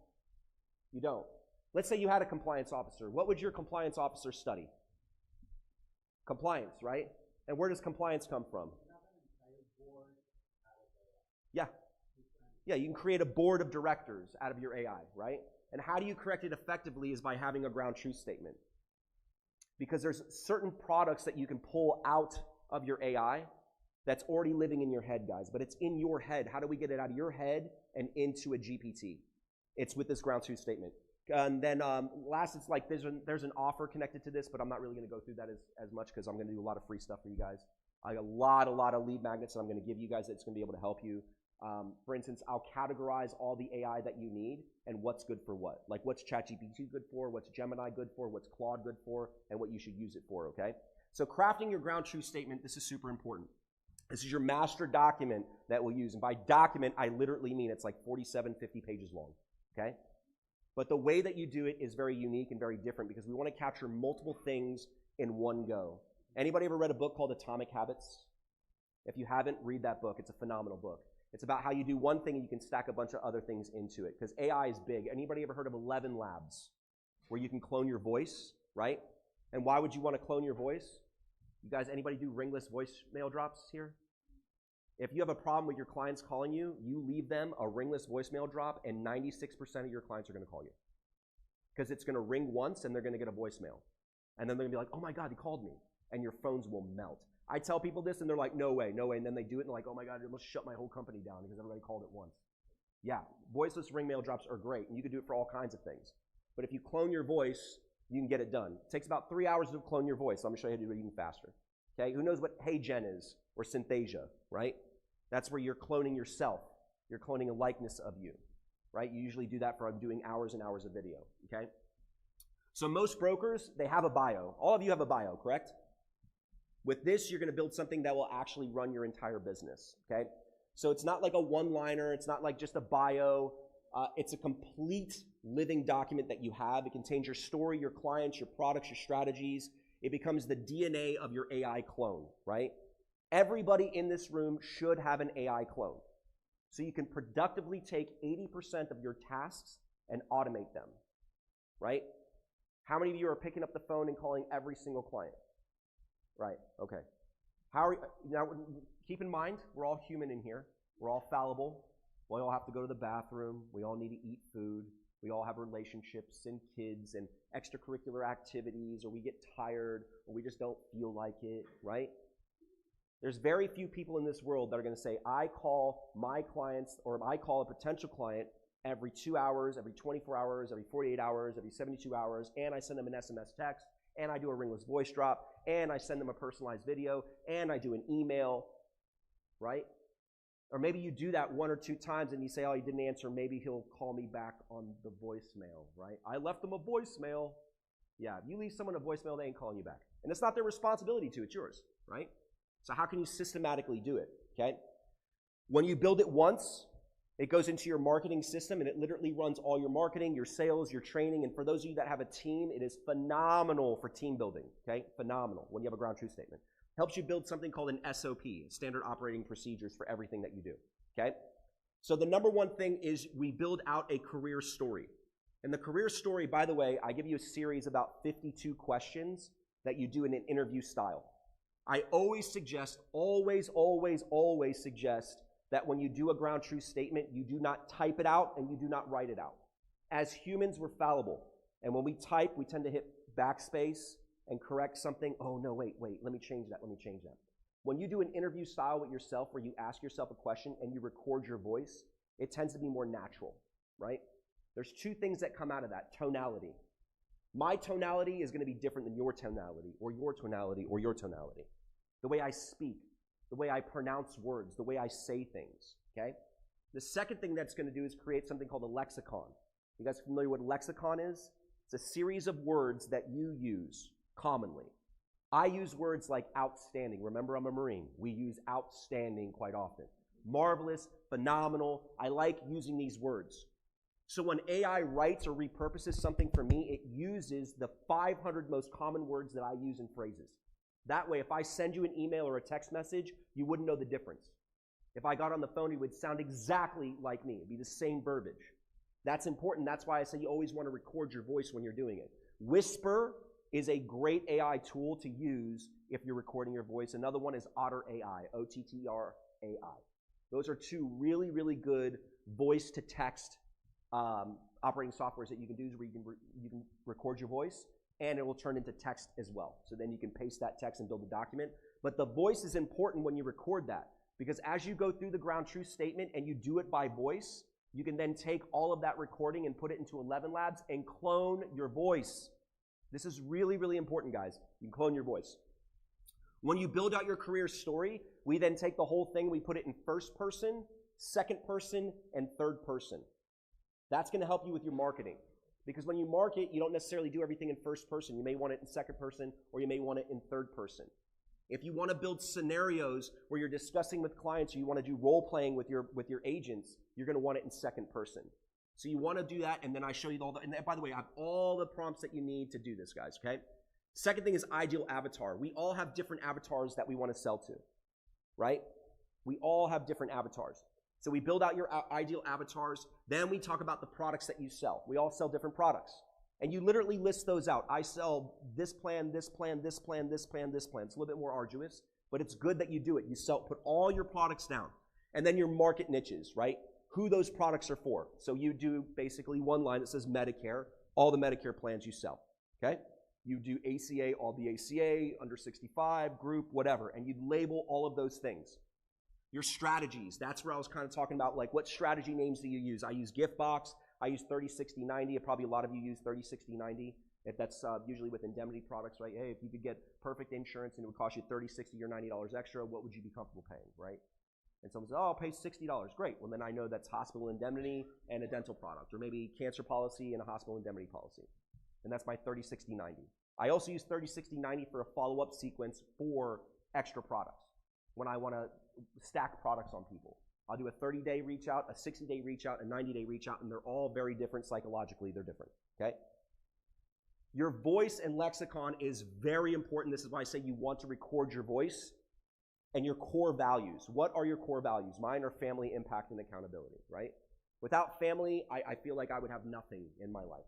You don't. Let's say you had a compliance officer. What would your compliance officer study? Compliance, right? And where does compliance come from? Yeah. Yeah, you can create a board of directors out of your AI, right? And how do you correct it effectively is by having a ground truth statement. Because there's certain products that you can pull out of your AI that's already living in your head, guys. But it's in your head. How do we get it out of your head and into a GPT? It's with this ground truth statement. And then last, it's like there's an offer connected to this, but I'm not really going to go through that as much because I'm going to do a lot of free stuff for you guys. I got a lot of lead magnets that I'm going to give you guys that's going to be able to help you. For instance, I'll categorize all the AI that you need and what's good for what. Like what's ChatGPT good for, what's Gemini good for, what's Claude good for, and what you should use it for, okay? So crafting your ground truth statement, this is super important. This is your master document that we'll use. And by document, I literally mean it's like 47, 50 pages long, okay? But the way that you do it is very unique and very different because we want to capture multiple things in one go. Anybody ever read a book called Atomic Habits? If you haven't, read that book. It's a phenomenal book. It's about how you do one thing and you can stack a bunch of other things into it because AI is big. Anybody ever heard of 11 Labs where you can clone your voice, right? And why would you want to clone your voice? You guys, anybody do ringless voicemail drops here? If you have a problem with your clients calling you, you leave them a ringless voicemail drop and 96% of your clients are going to call you. Because it's going to ring once and they're going to get a voicemail. And then they're going to be like, oh my God, he called me. And your phones will melt. I tell people this and they're like, no way, no way. And then they do it and they're like, oh my God, it must shut my whole company down because everybody called it once. Yeah, voiceless ring mail drops are great and you can do it for all kinds of things. But if you clone your voice, you can get it done. It takes about 3 hours to clone your voice. So I'm going to show you how to do it even faster. Okay, who knows what Hey Jen is or Synthesia, right? That's where you're cloning yourself. You're cloning a likeness of you, right? You usually do that for doing hours and hours of video, okay? So most brokers, they have a bio. All of you have a bio, correct? With this, you're going to build something that will actually run your entire business, okay? So it's not like a one-liner. It's not like just a bio. It's a complete living document that you have. It contains your story, your clients, your products, your strategies. It becomes the DNA of your AI clone, right? Everybody in this room should have an AI clone. so you can productively take 80% of your tasks and automate them, right? How many of you are picking up the phone and calling every single client? Right, okay. Now, keep in mind, we're all human in here. We're all fallible. We all have to go to the bathroom. We all need to eat food. We all have relationships and kids and extracurricular activities, or we get tired, or we just don't feel like it, right? There's very few people in this world that are going to say, I call my clients, or I call a potential client every 2 hours, every 24 hours, every 48 hours, every 72 hours, and I send them an SMS text, and I do a ringless voice drop, and I send them a personalized video, and I do an email, right? Or maybe you do that 1 or 2 times and you say, oh, he didn't answer, maybe he'll call me back on the voicemail, right? I left them a voicemail. Yeah, if you leave someone a voicemail, they ain't calling you back. And it's not their responsibility to, it's yours, right? So how can you systematically do it, okay? When you build it once, it goes into your marketing system and it literally runs all your marketing, your sales, your training. And for those of you that have a team, it is phenomenal for team building, okay? Phenomenal when you have a ground truth statement. Helps you build something called an SOP, standard operating procedures for everything that you do, okay? So the number one thing is we build out a career story. And the career story, by the way, I give you a series about 52 questions that you do in an interview style. I always suggest, always suggest that when you do a ground truth statement, you do not type it out and you do not write it out. As humans, we're fallible. And when we type, we tend to hit backspace and correct something. Oh, no, wait, let me change that. When you do an interview style with yourself where you ask yourself a question and you record your voice, it tends to be more natural, right? There's 2 things that come out of that. Tonality. My tonality is going to be different than your tonality or your tonality or your tonality. The way I speak, the way I pronounce words, the way I say things, okay? The second thing that's going to do is create something called a lexicon. You guys familiar with what lexicon is? It's a series of words that you use commonly. I use words like outstanding. Remember, I'm a Marine. We use outstanding quite often. Marvelous, phenomenal. I like using these words. So when AI writes or repurposes something for me, it uses the 500 most common words that I use in phrases. That way, if I send you an email or a text message, you wouldn't know the difference. If I got on the phone, it would sound exactly like me. It'd be the same verbiage. That's important. That's why I say you always want to record your voice when you're doing it. Whisper is a great AI tool to use if you're recording your voice. Another one is Otter AI, OTTRAI. Those are 2 really, really good voice-to-text operating softwares that you can do where you can record your voice, and it will turn into text as well. So then you can paste that text and build a document. But the voice is important when you record that, because as you go through the ground truth statement and you do it by voice, you can then take all of that recording and put it into ElevenLabs and clone your voice. This is really, really important, guys. You can clone your voice. When you build out your career story, we then take the whole thing, we put it in first person, second person, and third person. That's going to help you with your marketing. Because when you market, you don't necessarily do everything in first person. You may want it in second person, or you may want it in third person. If you want to build scenarios where you're discussing with clients, or you want to do role playing with your agents, you're going to want it in second person. So you want to do that, and then I show you all the, and by the way, I have all the prompts that you need to do this, guys, okay? Second thing is ideal avatar. We all have different avatars that we want to sell to, right? We all have different avatars. So we build out your ideal avatars. Then we talk about the products that you sell. We all sell different products. And you literally list those out. I sell this plan, this plan, this plan, this plan, this plan. It's a little bit more arduous, but it's good that you do it. You put all your products down. And then your market niches, right? Who those products are for. So you do basically one line that says Medicare, all the Medicare plans you sell, okay? You do ACA, all the ACA, under 65, group, whatever, and you label all of those things. Your strategies, that's where I was kind of talking about, like, what strategy names do you use? I use GiftBox, I use 30/60/90, probably a lot of you use 30/60/90, if that's usually with indemnity products, right? Hey, if you could get perfect insurance and it would cost you $30, $60, or $90 extra, what would you be comfortable paying, right? And someone says, oh, I'll pay $60. Great. Well, then I know that's hospital indemnity and a dental product, or maybe cancer policy and a hospital indemnity policy. And that's my 30/60/90. I also use 30/60/90 for a follow-up sequence for extra products when I want to stack products on people. I'll do a 30-day reach out, a 60-day reach out, a 90-day reach out, and they're all very different psychologically. They're different, okay? Your voice and lexicon is very important. This is why I say you want to record your voice. and your core values. What are your core values? Mine are family, impact, and accountability, right? Without family, I feel like I would have nothing in my life.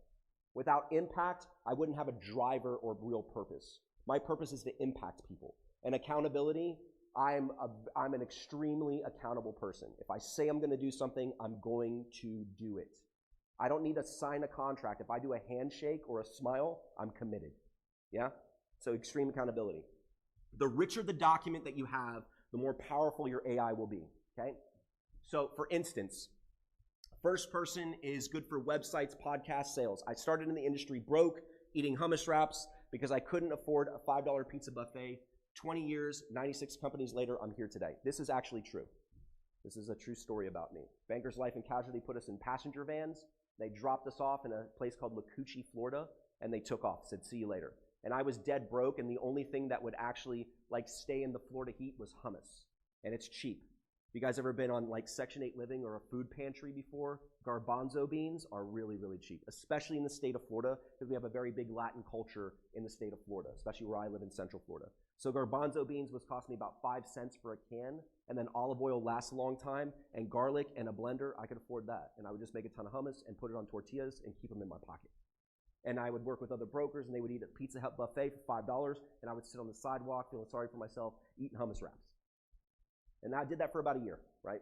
Without impact, I wouldn't have a driver or real purpose. My purpose is to impact people. And accountability, I'm an extremely accountable person. If I say I'm going to do something, I'm going to do it. I don't need to sign a contract. If I do a handshake or a smile, I'm committed. Yeah? So extreme accountability. The richer the document that you have, the more powerful your AI will be, okay? So for instance, first person is good for websites, podcast sales. I started in the industry broke, eating hummus wraps because I couldn't afford a $5 pizza buffet. 20 years, 96 companies later, I'm here today. This is actually true. This is a true story about me. Bankers Life and Casualty put us in passenger vans. They dropped us off in a place called 𝗏𝗏, Florida, and they took off, said, see you later. And I was dead broke, and the only thing that would actually like stay in the Florida heat was hummus. And it's cheap. You guys ever been on like Section 8 living or a food pantry before? Garbanzo beans are really, really cheap, especially in the state of Florida, because we have a very big Latin culture in the state of Florida, especially where I live in Central Florida. So garbanzo beans was costing me about 5 cents for a can, and then olive oil lasts a long time, and garlic and a blender, I could afford that. And I would just make a ton of hummus and put it on tortillas and keep them in my pocket. And I would work with other brokers, and they would eat a Pizza Hut buffet for $5, and I would sit on the sidewalk feeling sorry for myself, eating hummus wraps. And I did that for about a year, right?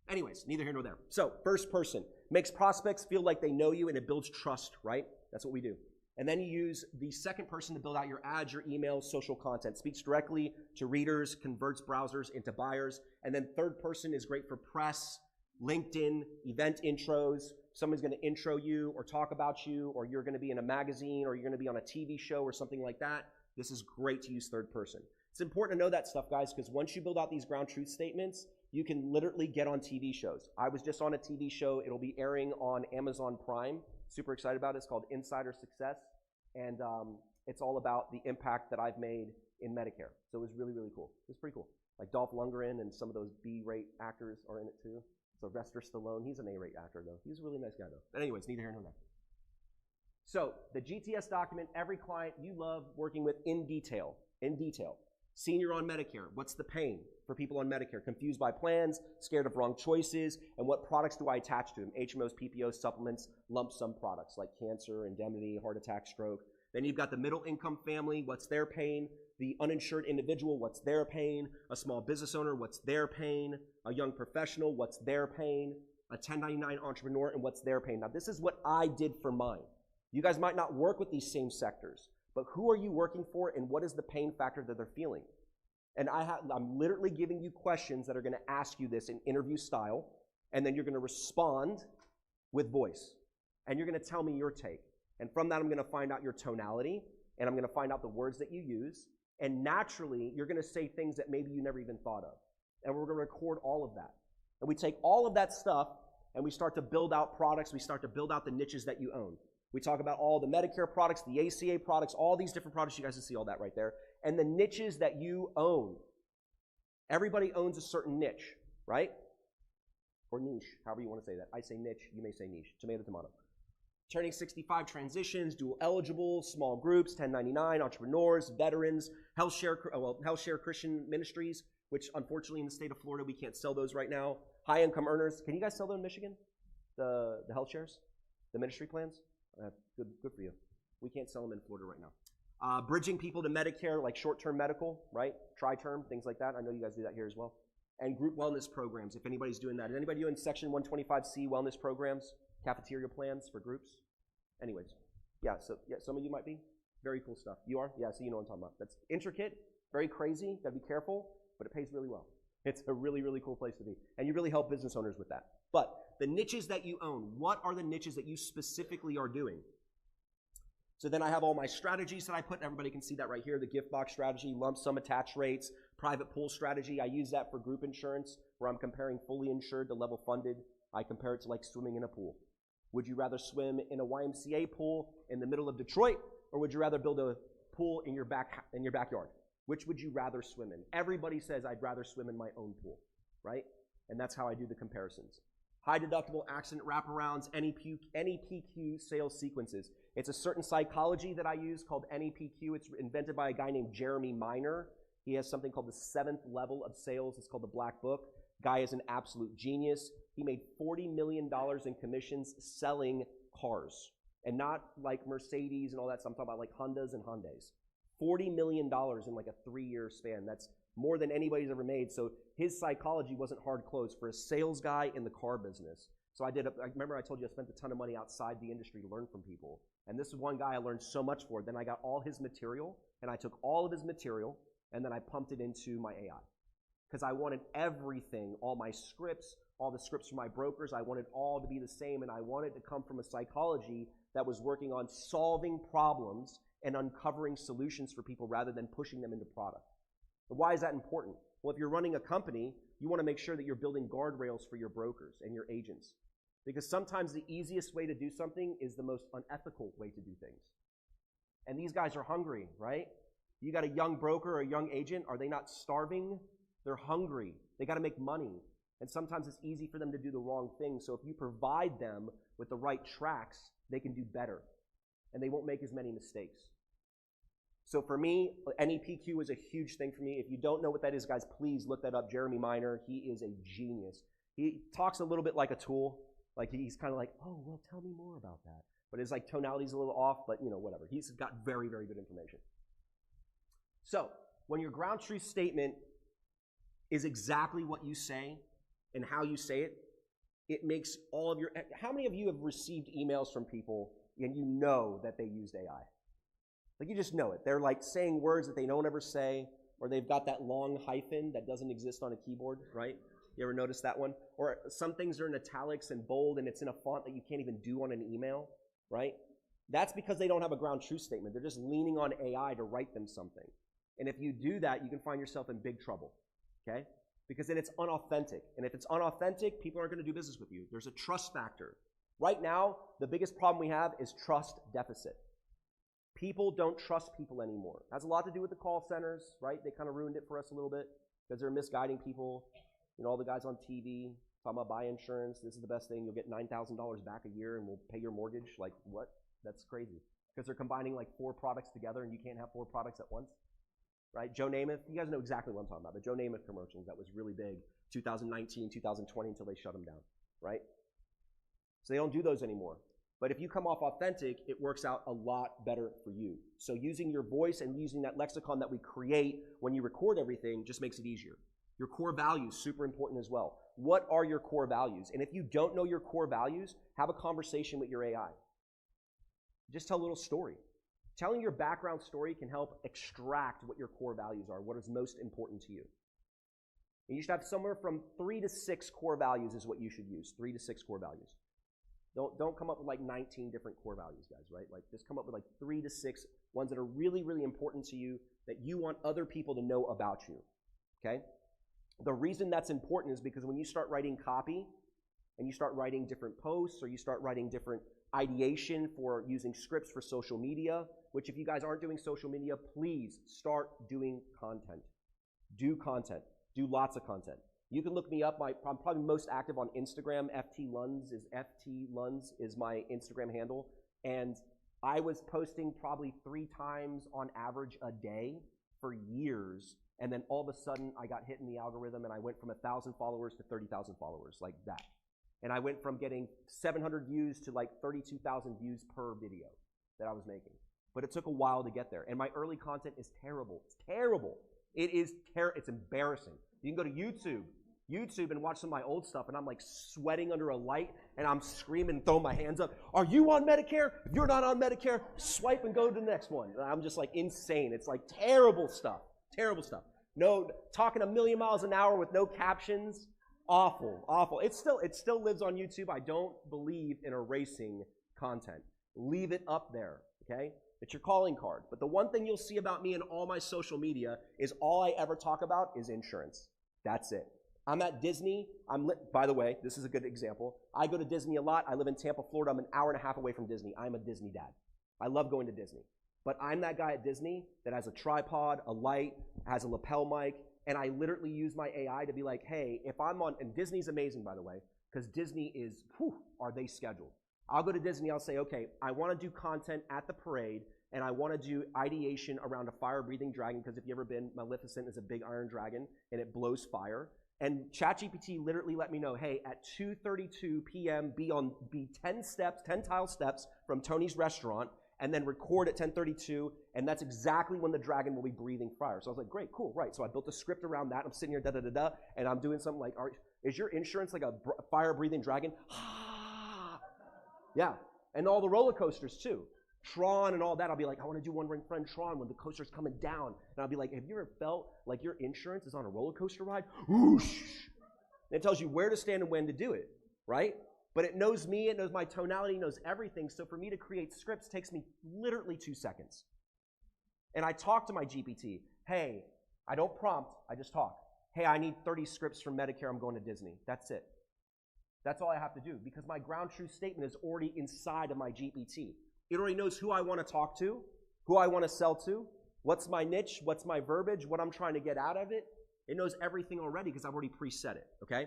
Anyways, neither here nor there. So, first person makes prospects feel like they know you, and it builds trust, right? That's what we do. And then you use the second person to build out your ads, your emails, social content. Speaks directly to readers, converts browsers into buyers. And then third person is great for press, LinkedIn, event intros. Somebody's going to intro you or talk about you, or you're going to be in a magazine, or you're going to be on a TV show or something like that. This is great to use third person. It's important to know that stuff, guys, because once you build out these ground truth statements, you can literally get on TV shows. I was just on a TV show. It'll be airing on Amazon Prime. Super excited about it. It's called Insider Success, and it's all about the impact that I've made in Medicare. So it was really, really cool. It was pretty cool. Like Dolph Lundgren and some of those B-rate actors are in it too. Sylvester Stallone, he's an A-rate actor though. He's a really nice guy though. But anyways, neither here nor there. So the GTS document, every client you love working with in detail. Senior on Medicare, what's the pain for people on Medicare? Confused by plans, scared of wrong choices, and what products do I attach to them? HMOs, PPOs, supplements, lump sum products like cancer, indemnity, heart attack, stroke. Then you've got the middle income family, what's their pain? The uninsured individual, what's their pain? A small business owner, what's their pain? A young professional, what's their pain? A 1099 entrepreneur, and what's their pain? Now this is what I did for mine. You guys might not work with these same sectors, but who are you working for, and what is the pain factor that they're feeling? And I'm literally giving you questions that are going to ask you this in interview style, and then you're going to respond with voice. And you're going to tell me your take. And from that, I'm going to find out your tonality, and I'm going to find out the words that you use. And naturally, you're going to say things that maybe you never even thought of. And we're going to record all of that. And we take all of that stuff, and we start to build out products. We start to build out the niches that you own. We talk about all the Medicare products, the ACA products, all these different products. You guys can see all that right there. And the niches that you own. Everybody owns a certain niche, right? Or niche, however you want to say that. I say niche, you may say niche. Tomato, tomato. Turning 65 transitions, dual eligible, small groups, 1099, entrepreneurs, veterans, health share Christian ministries, which unfortunately in the state of Florida, we can't sell those right now. High income earners. Can you guys sell them in Michigan? The health shares? The ministry plans? Good for you. We can't sell them in Florida right now. Bridging people to Medicare, like short-term medical, right? Tri-term, things like that. I know you guys do that here as well. And group wellness programs, if anybody's doing that. Is anybody doing Section 125C wellness programs, cafeteria plans for groups? Anyways, yeah, some of you might be. Very cool stuff. You are? Yeah, so you know what I'm talking about. That's intricate, very crazy, gotta be careful, but it pays really well. It's a really, really cool place to be. And you really help business owners with that. But the niches that you own, what are the niches that you specifically are doing? So then I have all my strategies that I put, everybody can see that right here, the gift box strategy, lump sum attach rates, private pool strategy. I use that for group insurance where I'm comparing fully insured to level funded. I compare it to like swimming in a pool. Would you rather swim in a YMCA pool in the middle of Detroit, or would you rather build a pool in your backyard? Which would you rather swim in? Everybody says I'd rather swim in my own pool, right? And that's how I do the comparisons. High deductible accident wraparounds, NEPQ sales sequences. It's a certain psychology that I use called NEPQ. It's invented by a guy named Jeremy Minor. He has something called the 7th level of sales. It's called the Black Book. Guy is an absolute genius. He made $40 million in commissions selling cars. And not like Mercedes and all that stuff. I'm talking about like Hondas and Hyundais. $40 million in like a 3-year span. That's more than anybody's ever made. So his psychology wasn't hard closed for a sales guy in the car business. So I remember I told you I spent a ton of money outside the industry to learn from people. And this is one guy I learned so much for. Then I got all his material, and I took all of his material, and then I pumped it into my AI. Because I wanted everything, all my scripts, all the scripts from my brokers, I wanted all to be the same, and I wanted to come from a psychology that was working on solving problems and uncovering solutions for people rather than pushing them into product. But why is that important? Well, if you're running a company, you want to make sure that you're building guardrails for your brokers and your agents. Because sometimes the easiest way to do something is the most unethical way to do things. And these guys are hungry, right? You got a young broker or a young agent, are they not starving? They're hungry. They got to make money. And sometimes it's easy for them to do the wrong thing. So if you provide them with the right tracks, they can do better. And they won't make as many mistakes. So for me, NEPQ is a huge thing for me. If you don't know what that is, guys, please look that up. 𝗟𝗓 𝗦𝗲, he is a genius. He talks a little bit like a tool. Like he's kind of like, oh, well, tell me more about that. But his like tonality's a little off, but you know, whatever. He's got very, very good information. So when your ground truth statement is exactly what you say and how you say it, it makes all of your, how many of you have received emails from people and you know that they used AI? Like you just know it. They're like saying words that they don't ever say, or they've got that long hyphen that doesn't exist on a keyboard, right? You ever notice that one? Or some things are in italics and bold and it's in a font that you can't even do on an email, right? That's because they don't have a ground truth statement. They're just leaning on AI to write them something. And if you do that, you can find yourself in big trouble, okay? Because then it's unauthentic. And if it's unauthentic, people aren't going to do business with you. There's a trust factor. Right now, the biggest problem we have is trust deficit. People don't trust people anymore. It has a lot to do with the call centers, right? They kind of ruined it for us a little bit because they're misguiding people. You know, all the guys on TV talking about buy insurance. This is the best thing. You'll get $9,000 back a year and we'll pay your mortgage. Like, what? That's crazy. Because they're combining like 4 products together and you can't have 4 products at once, right? Joe Namath, you guys know exactly what I'm talking about. The Joe Namath commercials, that was really big. 2019, 2020 until they shut them down, right? So they don't do those anymore. But if you come off authentic, it works out a lot better for you. So using your voice and using that lexicon that we create when you record everything just makes it easier. Your core values, super important as well. What are your core values? And if you don't know your core values, have a conversation with your AI. Just tell a little story. Telling your background story can help extract what your core values are, what is most important to you. And you should have somewhere from 3 to 6 core values is what you should use, 3 to 6 core values. Don't come up with like 19 different core values, guys, right? Like just come up with like 3 to 6 ones that are really, really important to you that you want other people to know about you, okay? The reason that's important is because when you start writing copy and you start writing different posts or you start writing different ideation for using scripts for social media, which if you guys aren't doing social media, please start doing content. Do content. Do lots of content. You can look me up. I'm probably most active on Instagram. ft_lunz is my Instagram handle. And I was posting probably 3 times on average a day for years. And then all of a sudden, I got hit in the algorithm and I went from 1,000 followers to 30,000 followers, like that. And I went from getting 700 views to like 32,000 views per video that I was making. But it took a while to get there. And my early content is terrible. It's terrible. It's embarrassing. You can go to YouTube and watch some of my old stuff, and I'm like sweating under a light, and I'm screaming, throwing my hands up. Are you on Medicare? If you're not on Medicare, swipe and go to the next one. And I'm just like insane. It's like terrible stuff. Terrible stuff. No, talking a million miles an hour with no captions. Awful, awful. It still lives on YouTube. I don't believe in erasing content. Leave it up there, okay? It's your calling card. But the one thing you'll see about me in all my social media is all I ever talk about is insurance. That's it. I'm at Disney. By the way, this is a good example. I go to Disney a lot. I live in Tampa, Florida. I'm an hour and a half away from Disney. I'm a Disney dad. I love going to Disney. But I'm that guy at Disney that has a tripod, a light, has a lapel mic, and I literally use my AI to be like, hey, if I'm on, and Disney's amazing, by the way, because Disney is, are they scheduled? I'll go to Disney, I'll say, okay, I want to do content at the parade, and I want to do ideation around a fire-breathing dragon, because if you've ever been, Maleficent is a big iron dragon, and it blows fire. And ChatGPT literally let me know, hey, at 2:32 p.m., be 10 tile steps from Tony's restaurant, and then record at 10:32, and that's exactly when the dragon will be breathing fire. So I was like, great, cool, right. So I built a script around that. I'm sitting here, da-da-da-da, and I'm doing something like, is your insurance like a fire-breathing dragon? Yeah, and all the roller coasters too. Tron and all that, I'll be like, I want to do one ring friend Tron when the coaster's coming down. And I'll be like, have you ever felt like your insurance is on a roller coaster ride? Whoosh! And it tells you where to stand and when to do it, right? But it knows me, it knows my tonality, it knows everything. So for me to create scripts takes me literally 2 seconds. And I talk to my GPT. Hey, I don't prompt, I just talk. Hey, I need 30 scripts from Medicare, I'm going to Disney. That's it. That's all I have to do, because my ground truth statement is already inside of my GPT. It already knows who I want to talk to, who I want to sell to, what's my niche, what's my verbiage, what I'm trying to get out of it. It knows everything already because I've already preset it, okay?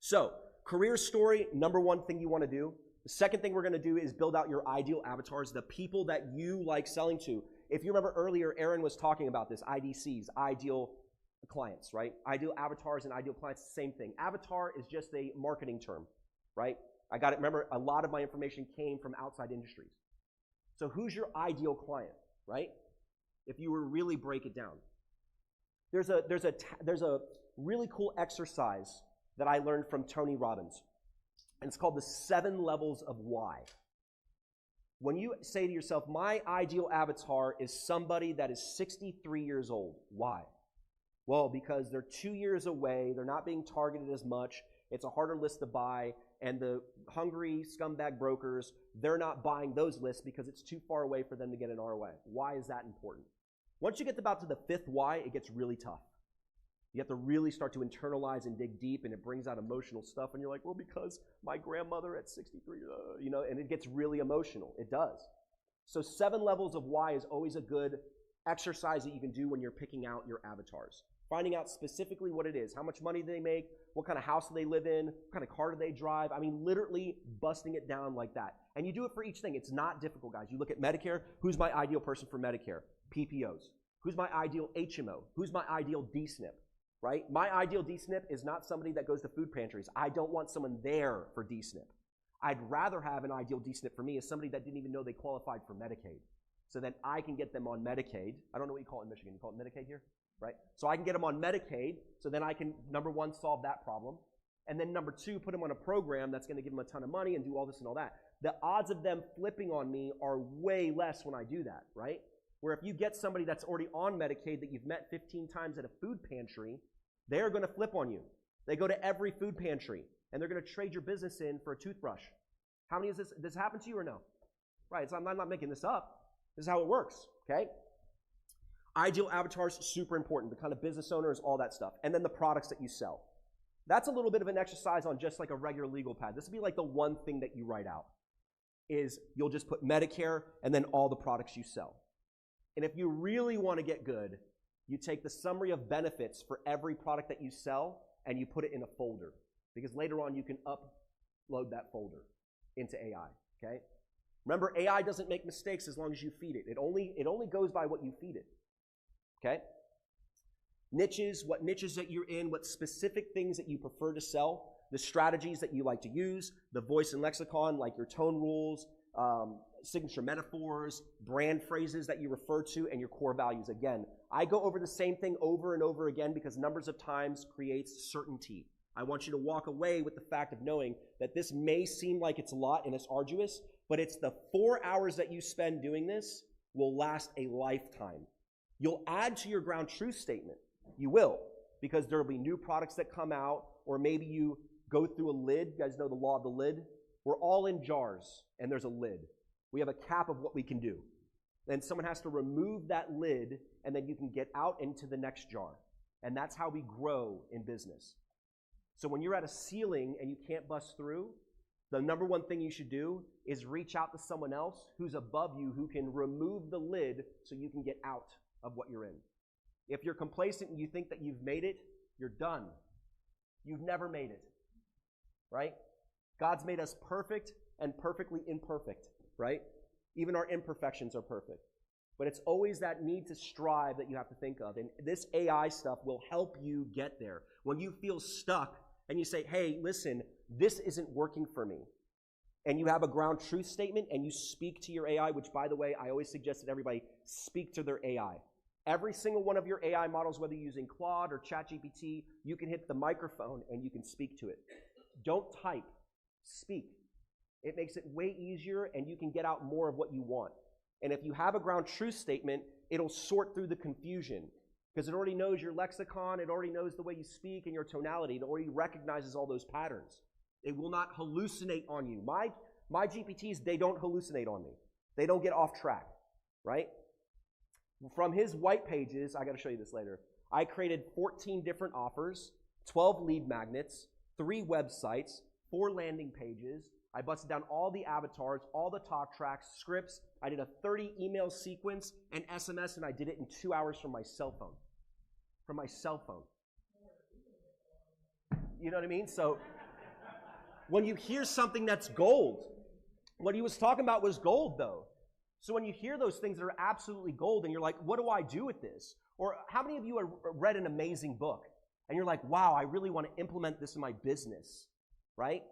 So, career story, number one thing you want to do. The second thing we're going to do is build out your ideal avatars, the people that you like selling to. If you remember earlier, Aaron was talking about this, IDCs, ideal clients, right? Ideal avatars and ideal clients, same thing. Avatar is just a marketing term, right? I got it. Remember, a lot of my information came from outside industries. So who's your ideal client, right? If you were to really break it down. There's a really cool exercise that I learned from Tony Robbins, and it's called the 7 levels of why. When you say to yourself, my ideal avatar is somebody that is 63 years old. Why? Well, because they're 2 years away, they're not being targeted as much, it's a harder list to buy, and the hungry scumbag brokers, they're not buying those lists because it's too far away for them to get an ROI. Why is that important? Once you get about to the 5th why, it gets really tough. You have to really start to internalize and dig deep, and it brings out emotional stuff, and you're like, well, because my grandmother at 63, you know, and it gets really emotional. It does. So 7 levels of why is always a good exercise that you can do when you're picking out your avatars. Finding out specifically what it is, how much money do they make, what kind of house do they live in, what kind of car do they drive. I mean, literally busting it down like that. And you do it for each thing. It's not difficult, guys. You look at Medicare, who's my ideal person for Medicare? PPOs. Who's my ideal HMO? Who's my ideal DSNP, right? My ideal DSNP is not somebody that goes to food pantries. I don't want someone there for DSNP. I'd rather have an ideal DSNP for me as somebody that didn't even know they qualified for Medicaid. So that I can get them on Medicaid. I don't know what you call it in Michigan. You call it Medicaid here? Right? So I can get them on Medicaid, so then I can, number one, solve that problem. And then number two, put them on a program that's going to give them a ton of money and do all this and all that. The odds of them flipping on me are way less when I do that, right? Where if you get somebody that's already on Medicaid that you've met 15 times at a food pantry, they're going to flip on you. They go to every food pantry, and they're going to trade your business in for a toothbrush. How many is this? Does this happen to you or no? Right, so I'm not making this up. This is how it works, okay? Ideal avatars, super important. The kind of business owners, all that stuff. And then the products that you sell. That's a little bit of an exercise on just like a regular legal pad. This would be like the one thing that you write out, is you'll just put Medicare and then all the products you sell. And if you really want to get good, you take the summary of benefits for every product that you sell and you put it in a folder. Because later on you can upload that folder into AI, okay? Remember, AI doesn't make mistakes as long as you feed it. It only goes by what you feed it. Okay? Niches, what niches that you're in, what specific things that you prefer to sell, the strategies that you like to use, the voice and lexicon, like your tone rules, signature metaphors, brand phrases that you refer to, and your core values. Again, I go over the same thing over and over again because numbers of times creates certainty. I want you to walk away with the fact of knowing that this may seem like it's a lot and it's arduous, but it's the 4 hours that you spend doing this will last a lifetime. You'll add to your ground truth statement. You will, because there will be new products that come out, or maybe you go through a lid. You guys know the law of the lid? We're all in jars, and there's a lid. We have a cap of what we can do. Then someone has to remove that lid, and then you can get out into the next jar. And that's how we grow in business. So when you're at a ceiling and you can't bust through, the number one thing you should do is reach out to someone else who's above you who can remove the lid so you can get out of what you're in. If you're complacent and you think that you've made it, you're done. You've never made it, right? God's made us perfect and perfectly imperfect, right? Even our imperfections are perfect. But it's always that need to strive that you have to think of. And this AI stuff will help you get there. When you feel stuck and you say, hey, listen, this isn't working for me, and you have a ground truth statement and you speak to your AI, which, by the way, I always suggest that everybody speak to their AI. Every single one of your AI models, whether you're using Claude or ChatGPT, you can hit the microphone and you can speak to it. Don't type, speak. It makes it way easier and you can get out more of what you want. And if you have a ground truth statement, it'll sort through the confusion because it already knows your lexicon, it already knows the way you speak and your tonality, it already recognizes all those patterns. It will not hallucinate on you. My GPTs, they don't hallucinate on me. They don't get off track, right? From his white pages, I got to show you this later, I created 14 different offers, 12 lead magnets, 3 websites, 4 landing pages. I busted down all the avatars, all the talk tracks, scripts. I did a 30 email sequence and SMS, and I did it in 2 hours from my cell phone. From my cell phone. You know what I mean? So when you hear something that's gold, what he was talking about was gold, though. So when you hear those things that are absolutely gold and you're like, what do I do with this? Or how many of you have read an amazing book and you're like, wow, I really want to implement this in my business, right?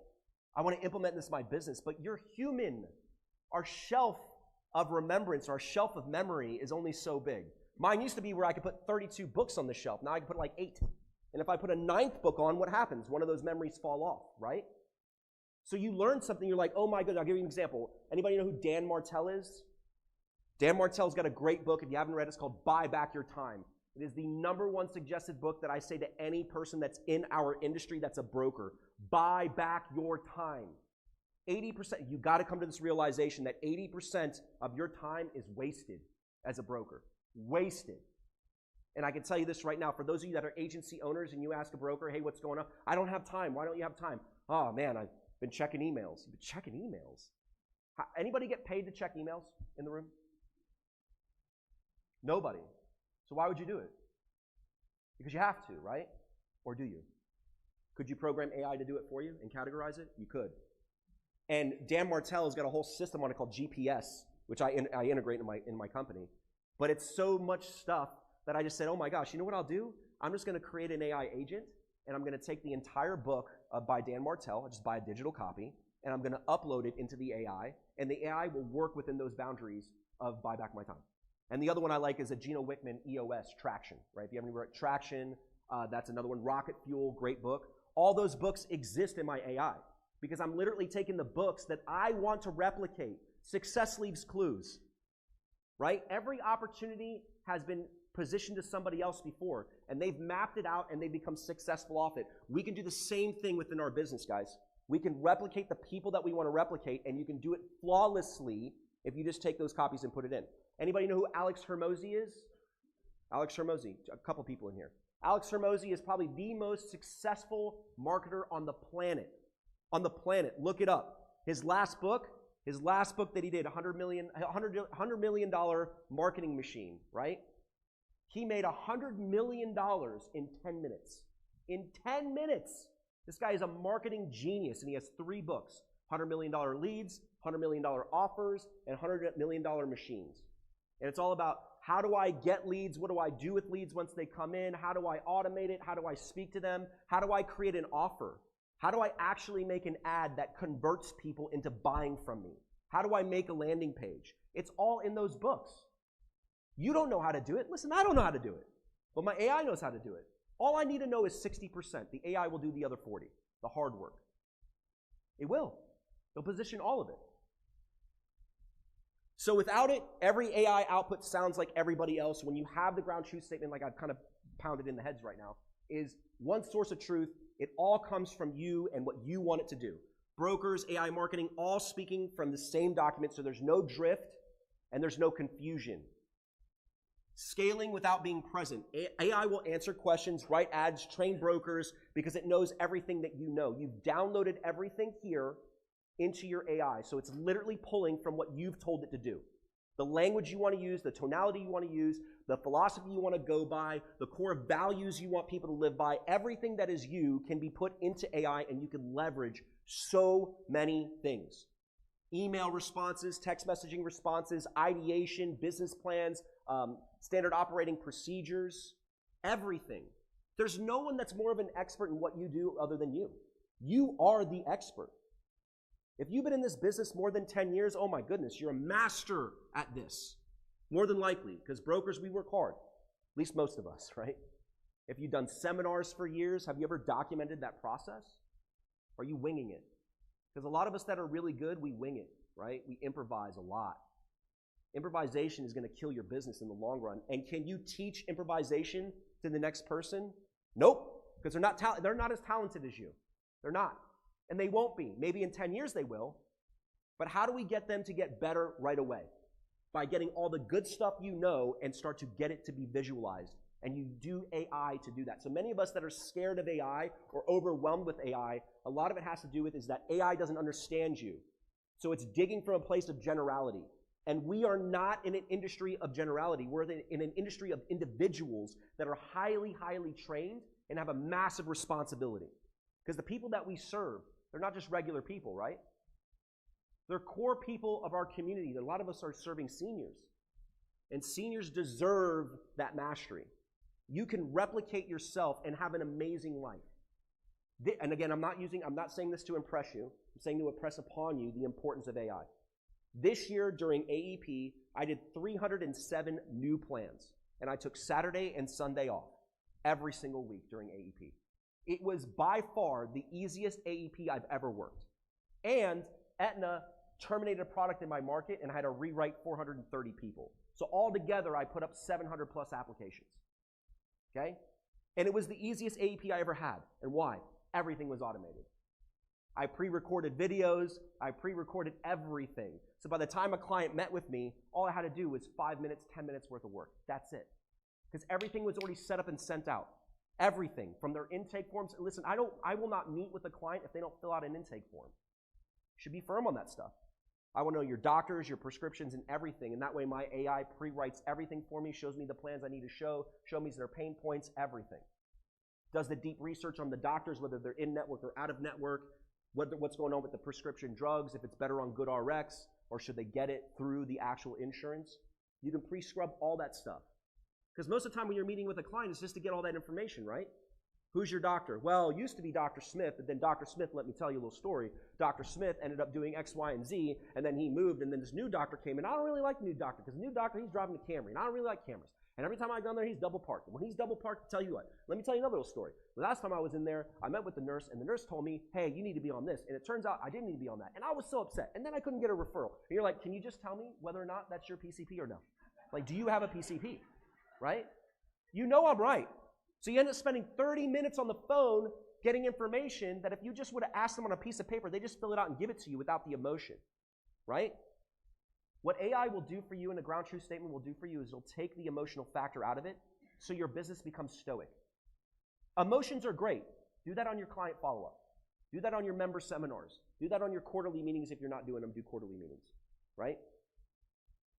I want to implement this in my business, but you're human. Our shelf of remembrance, our shelf of memory is only so big. Mine used to be where I could put 32 books on the shelf. Now I can put like 8. And if I put a 9th book on, what happens? One of those memories fall off, right? So you learn something, you're like, oh my goodness, I'll give you an example. Anybody know who Dan Martell is? Dan Martell's got a great book. If you haven't read it, it's called Buy Back Your Time. It is the #1 suggested book that I say to any person that's in our industry that's a broker. Buy back your time. 80%, you got to come to this realization that 80% of your time is wasted as a broker. Wasted. And I can tell you this right now, for those of you that are agency owners and you ask a broker, hey, what's going on? I don't have time. Why don't you have time? Oh, man, I've been checking emails. You've been checking emails? Anybody get paid to check emails in the room? Nobody. So why would you do it? Because you have to, right? Or do you? Could you program AI to do it for you and categorize it? You could. And Dan Martell has got a whole system on it called GPS, which I integrate in my company. But it's so much stuff that I just said, oh my gosh, you know what I'll do? I'm just going to create an AI agent, and I'm going to take the entire book by Dan Martell, I'll just buy a digital copy, and I'm going to upload it into the AI, and the AI will work within those boundaries of Buy Back My Time. And the other one I like is a 𝗔𝗂 𝗦𝗃 EOS, Traction, right? If you haven't read Traction, that's another one. Rocket Fuel, great book. All those books exist in my AI because I'm literally taking the books that I want to replicate. Success leaves clues, right? Every opportunity has been positioned to somebody else before, and they've mapped it out and they've become successful off it. We can do the same thing within our business, guys. We can replicate the people that we want to replicate, and you can do it flawlessly if you just take those copies and put it in. Anybody know who 𝗟𝗏𝗄𝗏 is? 𝗟𝗏𝗄𝗏, a couple people in here. 𝗟𝗏𝗄𝗏 is probably the most successful marketer on the planet. On the planet, look it up. His last book that he did, $100 million marketing machine, right? He made $100 million in 10 minutes. In 10 minutes! This guy is a marketing genius, and he has 3 books. $100 million leads, $100 million offers, and $100 million machines. And it's all about how do I get leads? What do I do with leads once they come in? How do I automate it? How do I speak to them? How do I create an offer? How do I actually make an ad that converts people into buying from me? How do I make a landing page? It's all in those books. You don't know how to do it. Listen, I don't know how to do it. But my AI knows how to do it. All I need to know is 60%. The AI will do the other 40, the hard work. It will. They'll position all of it. So without it, every AI output sounds like everybody else. When you have the ground truth statement, like I've kind of pounded in the heads right now, is one source of truth. It all comes from you and what you want it to do. Brokers, AI marketing, all speaking from the same document, so there's no drift and there's no confusion. Scaling without being present. AI will answer questions, write ads, train brokers, because it knows everything that you know. You've downloaded everything here into your AI, so it's literally pulling from what you've told it to do. The language you want to use, the tonality you want to use, the philosophy you want to go by, the core values you want people to live by, everything that is you can be put into AI, and you can leverage so many things. email responses, text messaging responses, ideation, business plans, standard operating procedures, everything. There's no one that's more of an expert in what you do other than you. You are the expert. If you've been in this business more than 10 years, oh my goodness, you're a master at this. More than likely, because brokers, we work hard. At least most of us, right? If you've done seminars for years, have you ever documented that process? Or are you winging it? Because a lot of us that are really good, we wing it, right? We improvise a lot. Improvisation is going to kill your business in the long run. And can you teach improvisation to the next person? Nope, because they're not as talented as you. They're not. And they won't be. Maybe in 10 years they will. But how do we get them to get better right away? By getting all the good stuff you know and start to get it to be visualized. And you do AI to do that. So many of us that are scared of AI or overwhelmed with AI, a lot of it has to do with is that AI doesn't understand you. So it's digging from a place of generality. And we are not in an industry of generality. We're in an industry of individuals that are highly, highly trained and have a massive responsibility. Because the people that we serve, they're not just regular people, right? They're core people of our community. A lot of us are serving seniors. And seniors deserve that mastery. You can replicate yourself and have an amazing life. And again, I'm not saying this to impress you. I'm saying to impress upon you the importance of AI. This year during AEP, I did 307 new plans. And I took Saturday and Sunday off every single week during AEP. It was by far the easiest AEP I've ever worked. And Aetna terminated a product in my market and I had to rewrite 430 people. So altogether, I put up 700 plus applications. Okay? And it was the easiest AEP I ever had. And why? Everything was automated. I pre-recorded videos. I pre-recorded everything. So by the time a client met with me, all I had to do was 5 minutes, 10 minutes worth of work. That's it. Because everything was already set up and sent out. Everything from their intake forms. Listen, I will not meet with a client if they don't fill out an intake form. You should be firm on that stuff. I want to know your doctors, your prescriptions, and everything. And that way my AI pre-writes everything for me, shows me the plans I need to show me their pain points, everything. Does the deep research on the doctors, whether they're in network or out of network, what's going on with the prescription drugs, if it's better on GoodRx, or should they get it through the actual insurance. You can pre-scrub all that stuff. Because most of the time when you're meeting with a client, it's just to get all that information, right? Who's your doctor? Well, it used to be Dr. Smith, but then Dr. Smith, let me tell you a little story. Dr. Smith ended up doing X, Y, and Z, and then he moved, and then this new doctor came in. I don't really like the new doctor, because the new doctor, he's driving a Camry, and I don't really like Camrys. And every time I go in there, he's double parked. And when he's double parked, tell you what, let me tell you another little story. The last time I was in there, I met with the nurse, and the nurse told me, hey, you need to be on this. And it turns out I didn't need to be on that. And I was so upset. And then I couldn't get a referral. And you're like, can you just tell me whether or not that's your PCP or no? Like, do you have a PCP? Right? You know I'm right. So you end up spending 30 minutes on the phone getting information that if you just would have asked them on a piece of paper, they just fill it out and give it to you without the emotion, right? What AI will do for you and a ground truth statement will do for you is it'll take the emotional factor out of it so your business becomes stoic. Emotions are great. Do that on your client follow-up. Do that on your member seminars. Do that on your quarterly meetings. If you're not doing them, do quarterly meetings, right?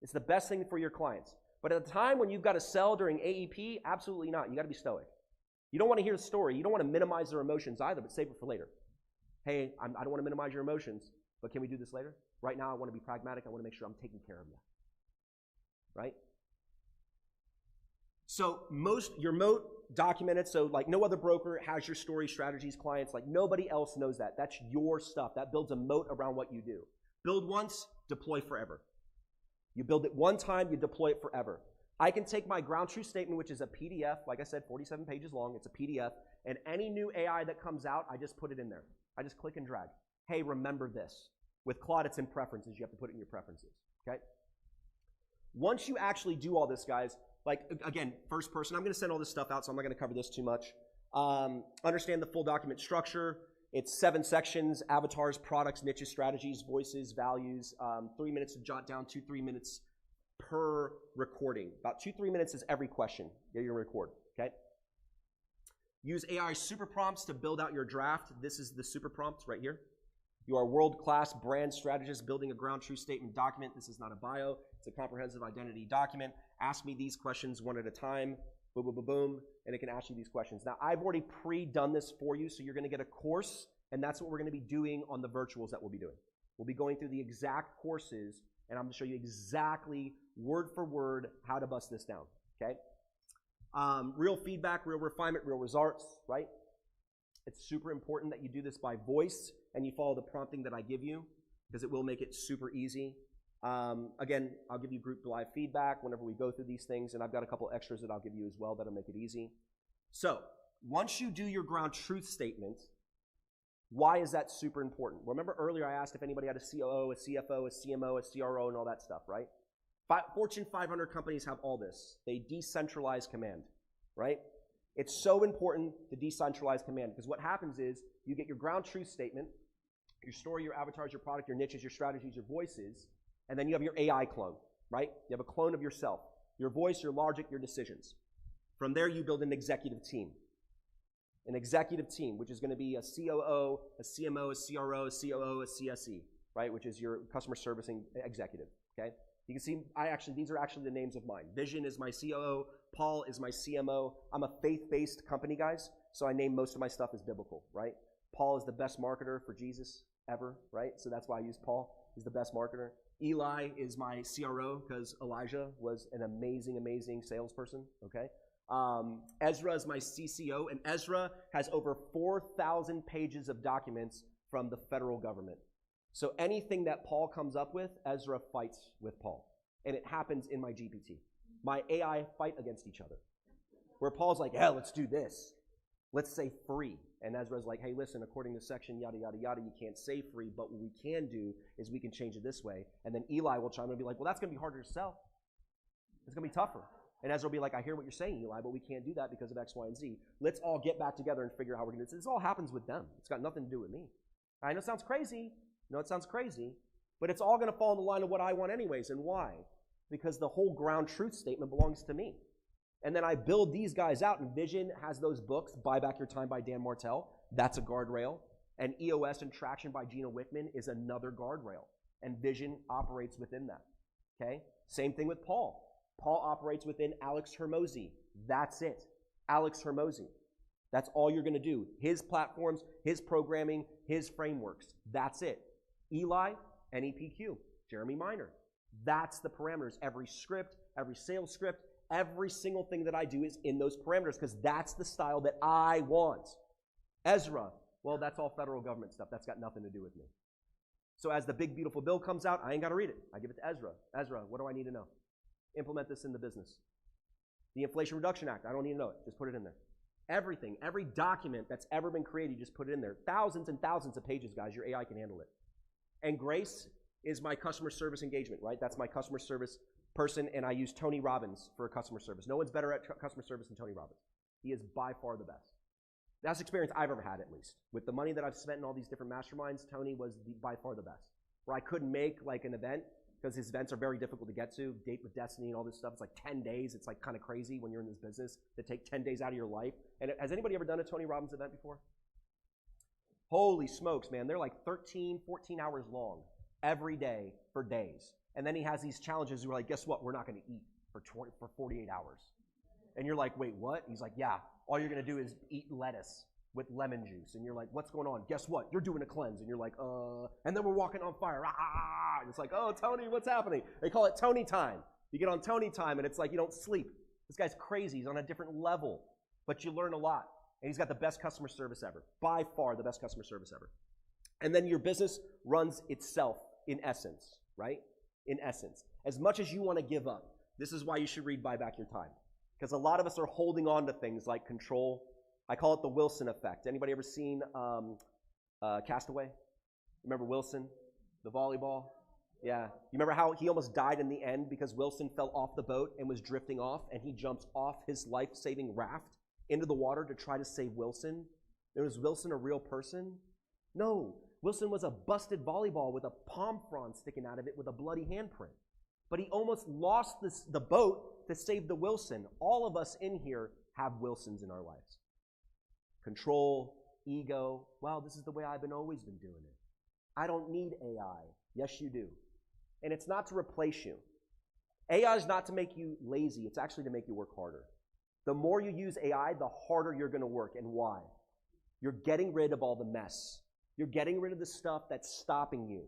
It's the best thing for your clients. But at the time when you've got to sell during AEP, absolutely not. You got to be stoic. You don't want to hear the story. You don't want to minimize their emotions either, but save it for later. Hey, I don't want to minimize your emotions, but can we do this later? Right now, I want to be pragmatic. I want to make sure I'm taking care of you. Right? So your moat documented, so like no other broker has your story, strategies, clients, like nobody else knows that. That's your stuff. That builds a moat around what you do. Build once, deploy forever. You build it one time, you deploy it forever. I can take my ground truth statement, which is a PDF, like I said, 47 pages long, it's a PDF, and any new AI that comes out, I just put it in there. I just click and drag. Hey, remember this. With Claude, it's in preferences. You have to put it in your preferences, okay? Once you actually do all this, guys, like, again, first person, I'm going to send all this stuff out, so I'm not going to cover this too much. Understand the full document structure. It's 7 sections: avatars, products, niches, strategies, voices, values. 3 minutes to jot down, 2-3 minutes per recording. About 2-3 minutes is every question that you're going to record, okay? Use AI super prompts to build out your draft. This is the super prompts right here. You are a world-class brand strategist building a ground truth statement document. This is not a bio. It's a comprehensive identity document. Ask me these questions one at a time. Boom, boom, boom, boom, and it can ask you these questions. Now, I've already pre-done this for you, so you're going to get a course, and that's what we're going to be doing on the virtuals that we'll be doing. We'll be going through the exact courses, and I'm going to show you exactly, word for word, how to bust this down, okay? Real feedback, real refinement, real results, right? It's super important that you do this by voice and you follow the prompting that I give you because it will make it super easy. Again, I'll give you group live feedback whenever we go through these things, and I've got a couple extras that I'll give you as well that'll make it easy. So, once you do your ground truth statement, why is that super important? Remember earlier I asked if anybody had a COO, a CFO, a CMO, a CRO, and all that stuff, right? Fortune 500 companies have all this. They decentralize command, right? It's so important to decentralize command because what happens is you get your ground truth statement, your story, your avatars, your product, your niches, your strategies, your voices, and then you have your AI clone, right? You have a clone of yourself, your voice, your logic, your decisions. From there, you build an executive team. An executive team, which is going to be a COO, a CMO, a CRO, a COO, a CSE, right? Which is your customer servicing executive, okay? You can see, these are actually the names of mine. Vision is my COO. Paul is my CMO. I'm a faith-based company, guys, so I name most of my stuff as biblical, right? Paul is the best marketer for Jesus ever, right? So that's why I use Paul. He's the best marketer. Eli is my CRO because Elijah was an amazing, amazing salesperson, okay? Ezra is my CCO, and Ezra has over 4,000 pages of documents from the federal government. So anything that Paul comes up with, Ezra fights with Paul. And it happens in my GPT. My AI fight against each other. Where Paul's like, yeah, let's do this. Let's say free. And Ezra's like, hey, listen, according to section yada, yada, yada, you can't say free, but what we can do is we can change it this way. And then Eli will chime in and be like, well, that's going to be harder to sell. It's going to be tougher. And Ezra will be like, I hear what you're saying, Eli, but we can't do that because of X, Y, and Z. Let's all get back together and figure out how we're going to do this. This all happens with them. It's got nothing to do with me. I know it sounds crazy. No, it sounds crazy. But it's all going to fall in the line of what I want anyways. And why? Because the whole ground truth statement belongs to me. And then I build these guys out. And Vision has those books, Buy Back Your Time by Dan Martell. That's a guardrail. And EOS and Traction by Gino Wickman is another guardrail. And Vision operates within that. Okay? Same thing with Paul. Paul operates within 𝗟𝗓𝗏. That's it. 𝗟𝗓𝗏. That's all you're going to do. His platforms, his programming, his frameworks. That's it. Eli, NEPQ, Jeremy Minor. That's the parameters. Every script, every sales script, every single thing that I do is in those parameters because that's the style that I want. Ezra, well, that's all federal government stuff. That's got nothing to do with me. So as the big, beautiful bill comes out, I ain't got to read it. I give it to Ezra. Ezra, what do I need to know? Implement this in the business. The Inflation Reduction Act, I don't need to know it. Just put it in there. Everything, every document that's ever been created, just put it in there. Thousands and thousands of pages, guys. Your AI can handle it. And Grace is my customer service engagement, right? That's my customer service person, and I use Tony Robbins for customer service. No one's better at customer service than Tony Robbins. He is by far the best. Best experience I've ever had, at least. With the money that I've spent in all these different masterminds, Tony was by far the best. Where I couldn't make like an event, because his events are very difficult to get to, Date with Destiny and all this stuff. It's like 10 days. It's like kind of crazy when you're in this business to take 10 days out of your life. And has anybody ever done a Tony Robbins event before? Holy smokes, man. They're like 13, 14 hours long every day for days. And then he has these challenges where like, guess what? We're not going to eat for 48 hours. And you're like, wait, what? He's like, yeah, all you're going to do is eat lettuce with lemon juice. And you're like, what's going on? Guess what? You're doing a cleanse. And you're like, and then we're walking on fire. And it's like, oh, Tony, what's happening? They call it Tony time. You get on Tony time and it's like you don't sleep. This guy's crazy. He's on a different level. But you learn a lot. And he's got the best customer service ever. By far the best customer service ever. And then your business runs itself in essence, right? In essence. As much as you want to give up, this is why you should read Buy Back Your Time. Because a lot of us are holding on to things like control. I call it the Wilson effect. Anybody ever seen Castaway? Remember Wilson, the volleyball? Yeah. You remember how he almost died in the end because Wilson fell off the boat and was drifting off, and he jumps off his life-saving raft into the water to try to save Wilson? And was Wilson a real person? No. Wilson was a busted volleyball with a palm frond sticking out of it with a bloody handprint. But he almost lost the boat to save the Wilson. All of us in here have Wilsons in our lives. Control, ego. Well, this is the way I've always been doing it. I don't need AI. Yes, you do. And it's not to replace you. AI is not to make you lazy. It's actually to make you work harder. The more you use AI, the harder you're going to work. And why? You're getting rid of all the mess. You're getting rid of the stuff that's stopping you.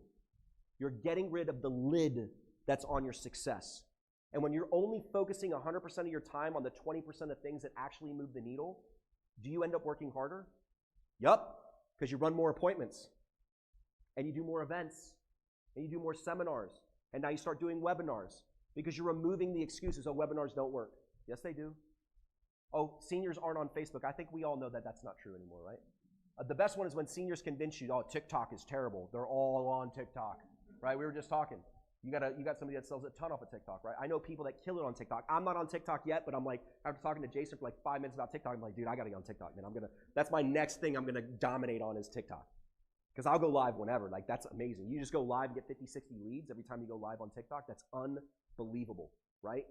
You're getting rid of the lid that's on your success. And when you're only focusing 100% of your time on the 20% of things that actually move the needle, do you end up working harder? Yup, because you run more appointments, and you do more events, and you do more seminars, and now you start doing webinars because you're removing the excuses, oh, webinars don't work. Yes, they do. Oh, seniors aren't on Facebook. I think we all know that that's not true anymore, right? The best one is when seniors convince you, oh, TikTok is terrible. They're all on TikTok, right? We were just talking. You got somebody that sells a ton off of TikTok, right? I know people that kill it on TikTok. I'm not on TikTok yet, but I'm like, after talking to Jason for like 5 minutes about TikTok, I'm like, dude, I gotta get on TikTok, man. That's my next thing I'm gonna dominate on is TikTok. Because I'll go live whenever. Like, that's amazing. You just go live and get 50, 60 leads every time you go live on TikTok. That's unbelievable, right?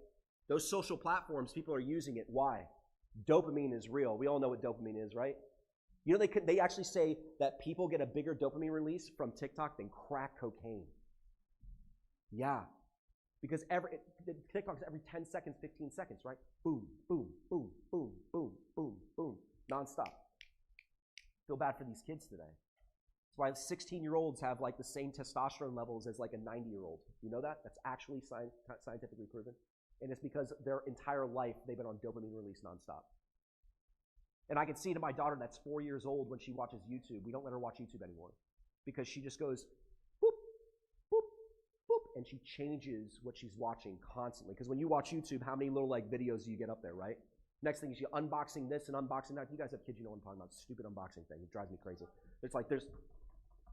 Those social platforms, people are using it. Why? Dopamine is real. We all know what dopamine is, right? You know, they actually say that people get a bigger dopamine release from TikTok than crack cocaine. Yeah. Because TikTok's every 10 seconds, 15 seconds, right? Boom, boom, boom, boom, boom, boom, boom, nonstop. Feel bad for these kids today. That's why 16-year-olds have like the same testosterone levels as like a 90-year-old. You know that? That's actually scientifically proven. And it's because their entire life they've been on dopamine release nonstop. And I can see to my daughter that's 4 years old when she watches YouTube. We don't let her watch YouTube anymore because she just goes boop, boop, boop, and she changes what she's watching constantly. Because when you watch YouTube, how many little like videos do you get up there, right? Next thing is you unboxing this and unboxing that. You guys have kids, you know what I'm talking about. Stupid unboxing thing. It drives me crazy. It's like there's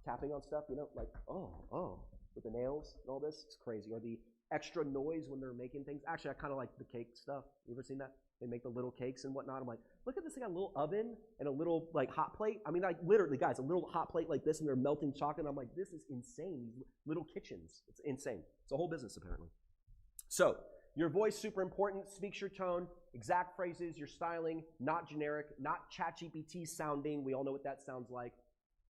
tapping on stuff, you know, like, oh, with the nails and all this. It's crazy. Or the extra noise when they're making things. Actually, I kind of like the cake stuff. You ever seen that? They make the little cakes and whatnot. I'm like, look at this. They got a little oven and a little like hot plate. I mean, like literally, guys, a little hot plate like this and they're melting chocolate. I'm like, this is insane. These little kitchens. It's insane. It's a whole business apparently. So your voice, super important. Speaks your tone, exact phrases, your styling, not generic, not ChatGPT sounding. We all know what that sounds like.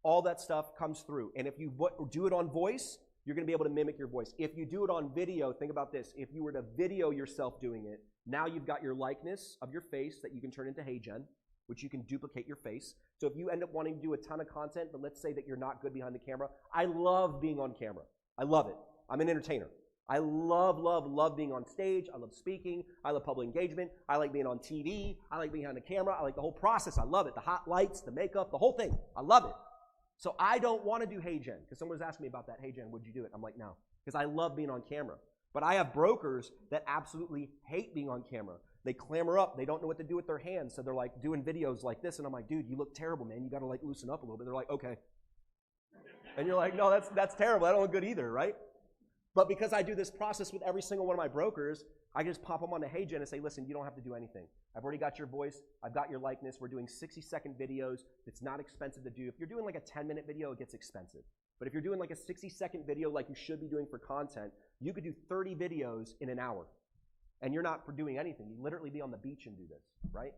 All that stuff comes through. And if you do it on voice, you're going to be able to mimic your voice. If you do it on video, think about this. If you were to video yourself doing it, now you've got your likeness of your face that you can turn into HeyGen, which you can duplicate your face. So if you end up wanting to do a ton of content, but let's say that you're not good behind the camera. I love being on camera. I love it. I'm an entertainer. I love being on stage. I love speaking. I love public engagement. I like being on TV. I like being behind the camera. I like the whole process. I love it. The hot lights, the makeup, the whole thing. I love it. So I don't want to do HeyGen because someone was asking me about that. HeyGen, would you do it? I'm like, no, because I love being on camera. But I have brokers that absolutely hate being on camera. They clamor up. They don't know what to do with their hands. So they're like doing videos like this. And I'm like, dude, you look terrible, man. You got to like loosen up a little bit. They're like, okay. And you're like, no, that's terrible. I don't look good either, right? But because I do this process with every single one of my brokers, I just pop them on the HeyGen and say, listen, you don't have to do anything. I've already got your voice. I've got your likeness. We're doing 60-second videos. It's not expensive to do. If you're doing like a 10-minute video, it gets expensive. But if you're doing like a 60-second video like you should be doing for content, you could do 30 videos in an hour. And you're not doing anything. You literally be on the beach and do this, right?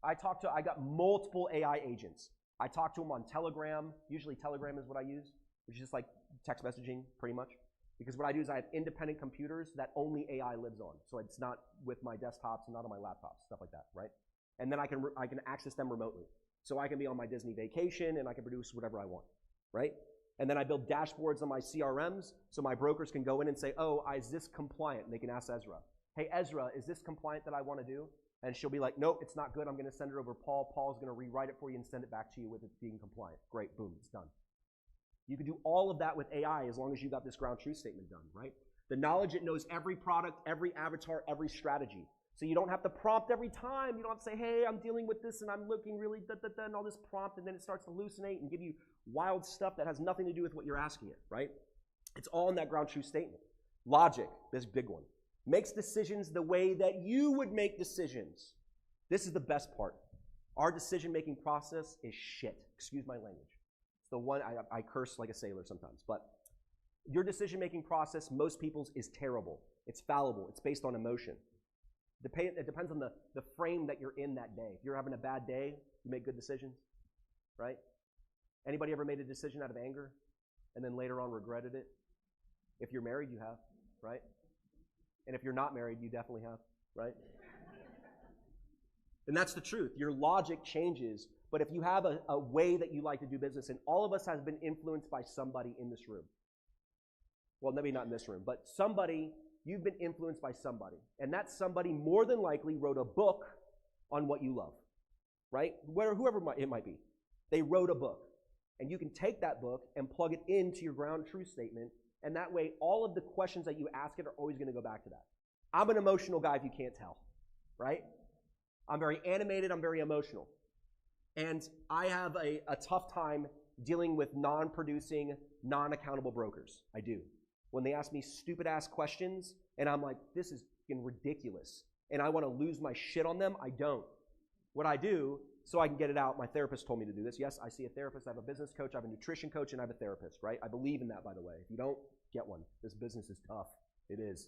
I got multiple AI agents. I talk to them on Telegram. Usually Telegram is what I use, which is just like text messaging pretty much. Because what I do is I have independent computers that only AI lives on. So it's not with my desktops and not on my laptops, stuff like that, right? And then I can access them remotely. So I can be on my Disney vacation and I can produce whatever I want, right? And then I build dashboards on my CRMs so my brokers can go in and say, oh, is this compliant? And they can ask Ezra, hey, Ezra, is this compliant that I want to do? And she'll be like, nope, it's not good. I'm going to send it over to Paul. Paul's going to rewrite it for you and send it back to you with it being compliant. Great, boom, it's done. You can do all of that with AI as long as you got this ground truth statement done, right? The knowledge, it knows every product, every avatar, every strategy. So you don't have to prompt every time. You don't have to say, hey, I'm dealing with this and I'm looking really da-da-da and all this prompt, and then it starts to hallucinate and give you wild stuff that has nothing to do with what you're asking it, right? It's all in that ground truth statement. Logic, this big one, makes decisions the way that you would make decisions. This is the best part. Our decision-making process is shit. Excuse my language. It's the one, I curse like a sailor sometimes, but your decision-making process, most people's, is terrible. It's fallible. It's based on emotion. It depends on the frame that you're in that day. If you're having a bad day, you make good decisions, right? Anybody ever made a decision out of anger and then later on regretted it? If you're married, you have, right? And if you're not married, you definitely have, right? And that's the truth. Your logic changes, but if you have a way that you like to do business, and all of us has been influenced by somebody in this room. well, maybe not in this room, but somebody, you've been influenced by somebody. And that somebody more than likely wrote a book on what you love, right? Whoever it might be. They wrote a book. And you can take that book and plug it into your ground truth statement, and that way all of the questions that you ask it are always going to go back to that. I'm an emotional guy if you can't tell, right? I'm very animated, I'm very emotional. And I have a tough time dealing with non-producing, non-accountable brokers. I do. When they ask me stupid-ass questions, and I'm like, this is fucking ridiculous, and I want to lose my shit on them, I don't. What I do, so I can get it out, my therapist told me to do this. Yes, I see a therapist, I have a business coach, I have a nutrition coach, and I have a therapist, right? I believe in that, by the way. If you don't, get one. This business is tough. It is.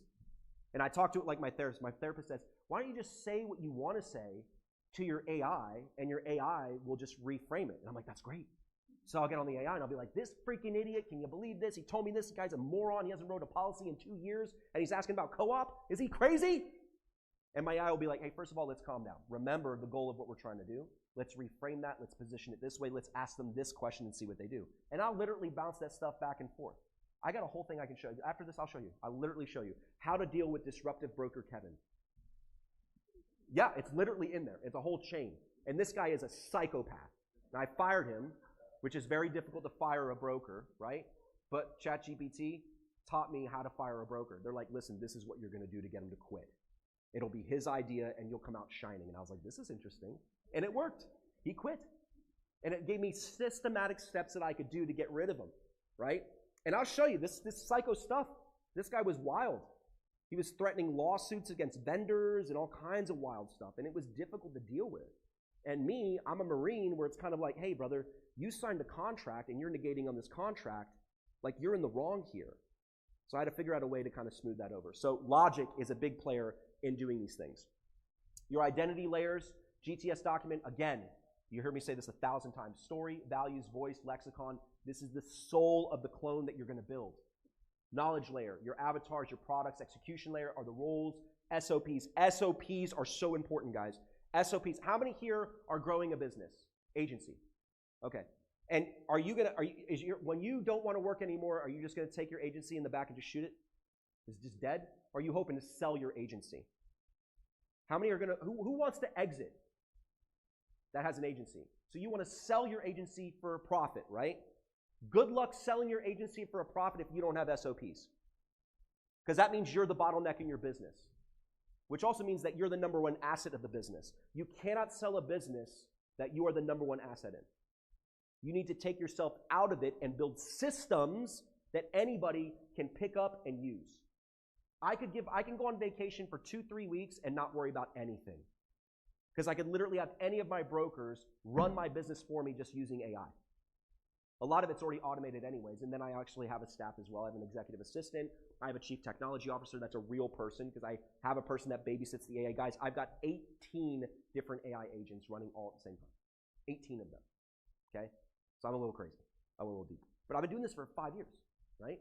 And I talk to it like my therapist. My therapist says, why don't you just say what you want to say to your AI, and your AI will just reframe it. And I'm like, that's great. So I'll get on the AI, and I'll be like, this freaking idiot, can you believe this? He told me this guy's a moron. He hasn't wrote a policy in 2 years, and he's asking about co-op. Is he crazy? And my AI will be like, hey, first of all, let's calm down. Remember the goal of what we're trying to do. Let's reframe that. Let's position it this way. Let's ask them this question and see what they do. And I'll literally bounce that stuff back and forth. I got a whole thing I can show you. After this, I'll show you. I'll literally show you how to deal with disruptive broker Kevin. Yeah, it's literally in there. It's a whole chain. And this guy is a psychopath. And I fired him, which is very difficult to fire a broker, right? But ChatGPT taught me how to fire a broker. They're like, listen, this is what you're going to do to get him to quit. It'll be his idea, and you'll come out shining. And I was like, this is interesting. And it worked. He quit. And it gave me systematic steps that I could do to get rid of him, right? And I'll show you this psycho stuff. This guy was wild. He was threatening lawsuits against vendors and all kinds of wild stuff. And it was difficult to deal with. And me, I'm a Marine where it's kind of like, hey, brother, you signed a contract and you're negating on this contract. Like, you're in the wrong here. So I had to figure out a way to kind of smooth that over. So logic is a big player in doing these things. Your identity layers, GTS document, again, you heard me say this 1,000 times. Story, values, voice, lexicon. This is the soul of the clone that you're going to build. Knowledge layer, your avatars, your products. Execution layer are the roles. SOPs. SOPs are so important, guys. SOPs. How many here are growing a business? Agency. Okay. And are you going to, when you don't want to work anymore, are you just going to take your agency in the back and just shoot it? Is it just dead? Or are you hoping to sell your agency? How many are going to, who wants to exit that has an agency? So you want to sell your agency for a profit, right? Good luck selling your agency for a profit if you don't have SOPs. Because that means you're the bottleneck in your business, which also means that you're the number one asset of the business. You cannot sell a business that you are the number one asset in. You need to take yourself out of it and build systems that anybody can pick up and use. I can go on vacation for 2-3 weeks and not worry about anything. Because I could literally have any of my brokers run my business for me just using AI. A lot of it's already automated anyways, and then I actually have a staff as well. I have an executive assistant. I have a chief technology officer that's a real person because I have a person that babysits the AI guys. I've got 18 different AI agents running all at the same time. 18 of them, okay? So I'm a little crazy. I'm a little deep. But I've been doing this for 5 years, right?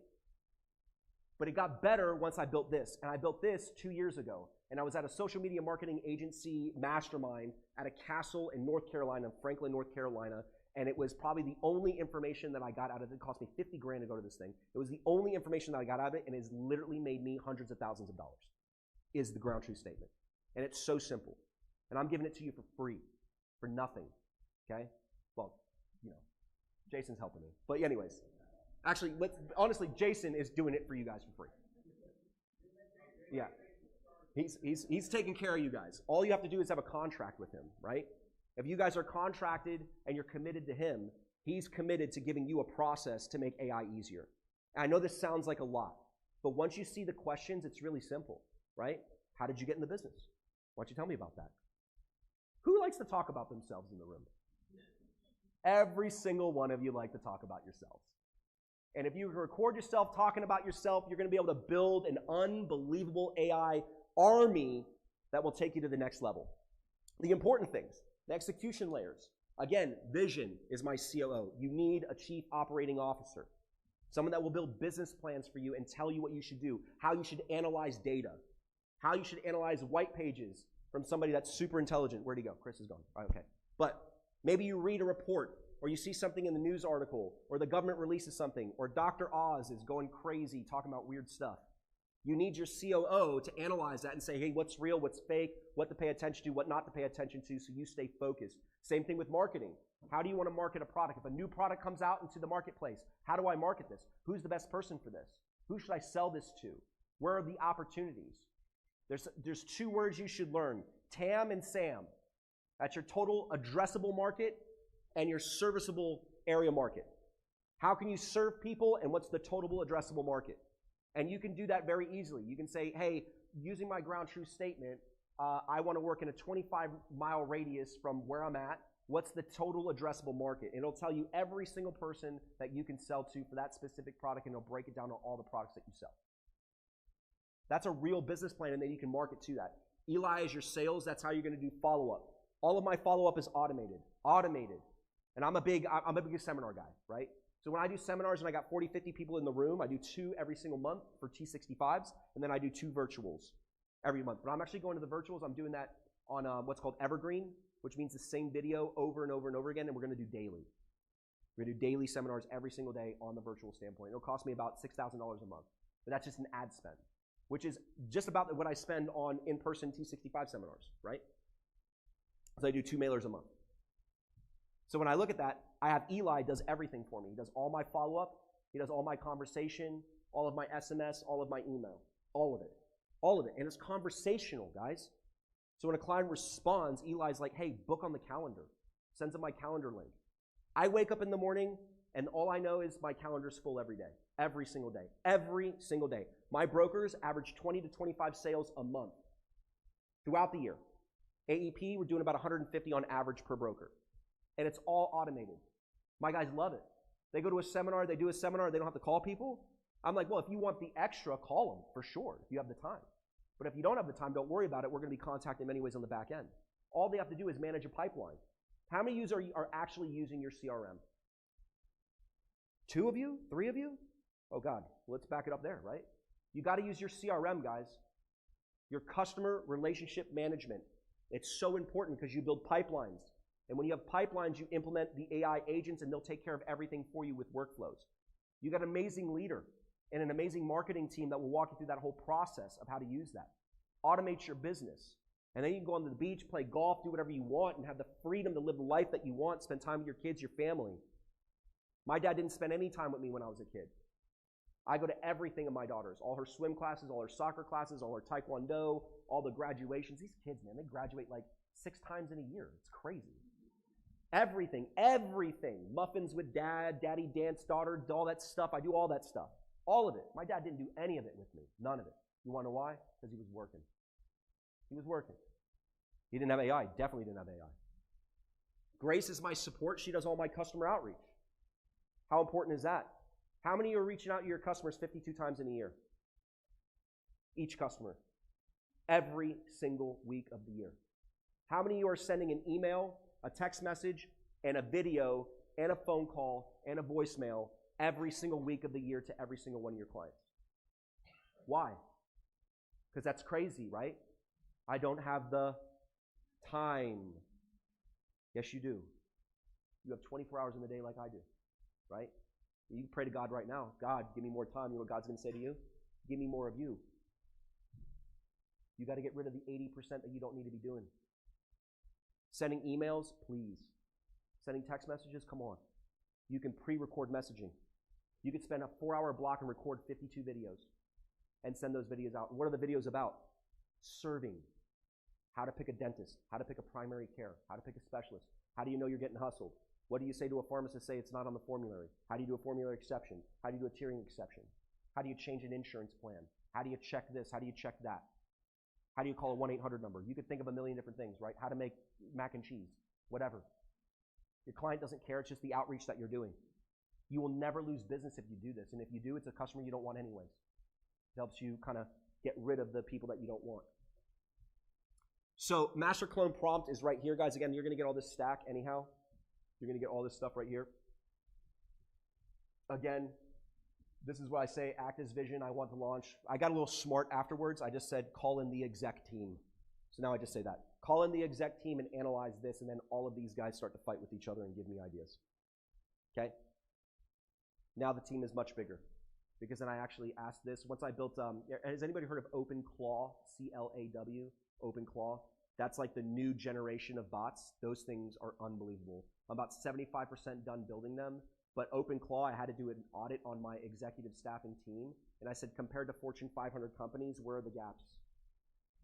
But it got better once I built this. And I built this 2 years ago. And I was at a social media marketing agency mastermind at a castle in North Carolina, Franklin, North Carolina. And it was probably the only information that I got out of it. It cost me $50,000 to go to this thing. It was the only information that I got out of it, and it's literally made me hundreds of thousands of dollars, is the ground truth statement. And it's so simple. And I'm giving it to you for free, for nothing, okay? Well, you know, Jason's helping me. But anyways, actually, honestly, Jason is doing it for you guys for free. Yeah. He's taking care of you guys. All you have to do is have a contract with him, right? If you guys are contracted and you're committed to him, he's committed to giving you a process to make AI easier. And I know this sounds like a lot, but once you see the questions, it's really simple, right? How did you get in the business? Why don't you tell me about that? Who likes to talk about themselves in the room? Every single one of you like to talk about yourselves. And if you record yourself talking about yourself, you're going to be able to build an unbelievable AI army that will take you to the next level. The important things, the execution layers. Again, vision is my COO. You need a chief operating officer, someone that will build business plans for you and tell you what you should do, how you should analyze data, how you should analyze white pages from somebody that's super intelligent. Where'd he go? Chris is gone. All right, okay. But maybe you read a report or you see something in the news article, or the government releases something, or Dr. Oz is going crazy talking about weird stuff. You need your COO to analyze that and say, hey, what's real, what's fake, what to pay attention to, what not to pay attention to, so you stay focused. Same thing with marketing. How do you want to market a product? If a new product comes out into the marketplace, how do I market this? Who's the best person for this? Who should I sell this to? Where are the opportunities? There's 2 words you should learn, TAM and SAM. That's your total addressable market and your serviceable area market. How can you serve people, and what's the total addressable market? And you can do that very easily. You can say, hey, using my ground truth statement, I want to work in a 25-mile radius from where I'm at. What's the total addressable market? And it'll tell you every single person that you can sell to for that specific product, and it'll break it down to all the products that you sell. That's a real business plan, and then you can market to that. Eli is your sales. That's how you're going to do follow-up. All of my follow-up is automated. And I'm a big seminar guy, right? So when I do seminars and I got 40, 50 people in the room, I do 2 every single month for T65s, and then I do 2 virtuals every month. But I'm actually going to the virtuals. I'm doing that on what's called Evergreen, which means the same video over and over and over again, and we're going to do daily. We're going to do daily seminars every single day on the virtual standpoint. It'll cost me about $6,000 a month, but that's just an ad spend, which is just about what I spend on in-person T65 seminars, right? So I do 2 mailers a month. So when I look at that, I have Eli does everything for me. He does all my follow-up. He does all my conversation, all of my SMS, all of my email, all of it. All of it. And it's conversational, guys. So when a client responds, Eli's like, hey, book on the calendar. Sends him my calendar link. I wake up in the morning, and all I know is my calendar's full every day. Every single day. Every single day. My brokers average 20 to 25 sales a month throughout the year. AEP, we're doing about 150 on average per broker. And it's all automated. My guys love it. They go to a seminar, they do a seminar, they don't have to call people. I'm like, well, if you want the extra, call them for sure, if you have the time. But if you don't have the time, don't worry about it. We're going to be contacting them anyways on the back end. All they have to do is manage a pipeline. How many of you are actually using your CRM? 2 of you? 3 of you? Oh, God. Well, let's back it up there, right? You got to use your CRM, guys. Your customer relationship management. It's so important because you build pipelines. And when you have pipelines, you implement the AI agents, and they'll take care of everything for you with workflows. You got an amazing leader and an amazing marketing team that will walk you through that whole process of how to use that. Automate your business. And then you can go on to the beach, play golf, do whatever you want, and have the freedom to live the life that you want, spend time with your kids, your family. My dad didn't spend any time with me when I was a kid. I go to everything of my daughter's, all her swim classes, all her soccer classes, all her taekwondo, all the graduations. These kids, man, they graduate like 6 times in a year. It's crazy. Everything. Muffins with dad, daddy dance, daughter, all that stuff. I do all that stuff. All of it. My dad didn't do any of it with me. None of it. You want to know why? Because he was working. He was working. He didn't have AI. Definitely didn't have AI. Grace is my support. She does all my customer outreach. How important is that? How many of you are reaching out to your customers 52 times in a year? Each customer. Every single week of the year. How many of you are sending an email, a text message, and a video, and a phone call, and a voicemail every single week of the year to every single one of your clients? Why? Because that's crazy, right? I don't have the time. Yes, you do. You have 24 hours in the day like I do, right? You can pray to God right now. God, give me more time. You know what God's going to say to you? Give me more of you. You got to get rid of the 80% that you don't need to be doing. Sending emails, please. Sending text messages, come on. You can pre-record messaging. You could spend a 4-hour block and record 52 videos and send those videos out. And what are the videos about? Serving. How to pick a dentist. How to pick a primary care. How to pick a specialist. How do you know you're getting hustled? What do you say to a pharmacist? Say it's not on the formulary. How do you do a formulary exception? How do you do a tiering exception? How do you change an insurance plan? How do you check this? How do you check that? How do you call a 1-800 number? You could think of a million different things, right? How to make mac and cheese, whatever. Your client doesn't care. It's just the outreach that you're doing. You will never lose business if you do this. And if you do, it's a customer you don't want anyways. It helps you kind of get rid of the people that you don't want. So master clone prompt is right here, guys. Again, you're going to get all this stack anyhow. You're going to get all this stuff right here. Again, this is what I say, act as vision, I want to launch. I got a little smart afterwards. I just said, call in the exec team. So now I just say that. Call in the exec team and analyze this, and then all of these guys start to fight with each other and give me ideas. okay? Now the team is much bigger because then I actually asked this. Once I built, has anybody heard of OpenClaw, C-L-A-W, OpenClaw? That's like the new generation of bots. Those things are unbelievable. I'm about 75% done building them, but OpenClaw, I had to do an audit on my executive staff and team, and I said, compared to Fortune 500 companies, where are the gaps?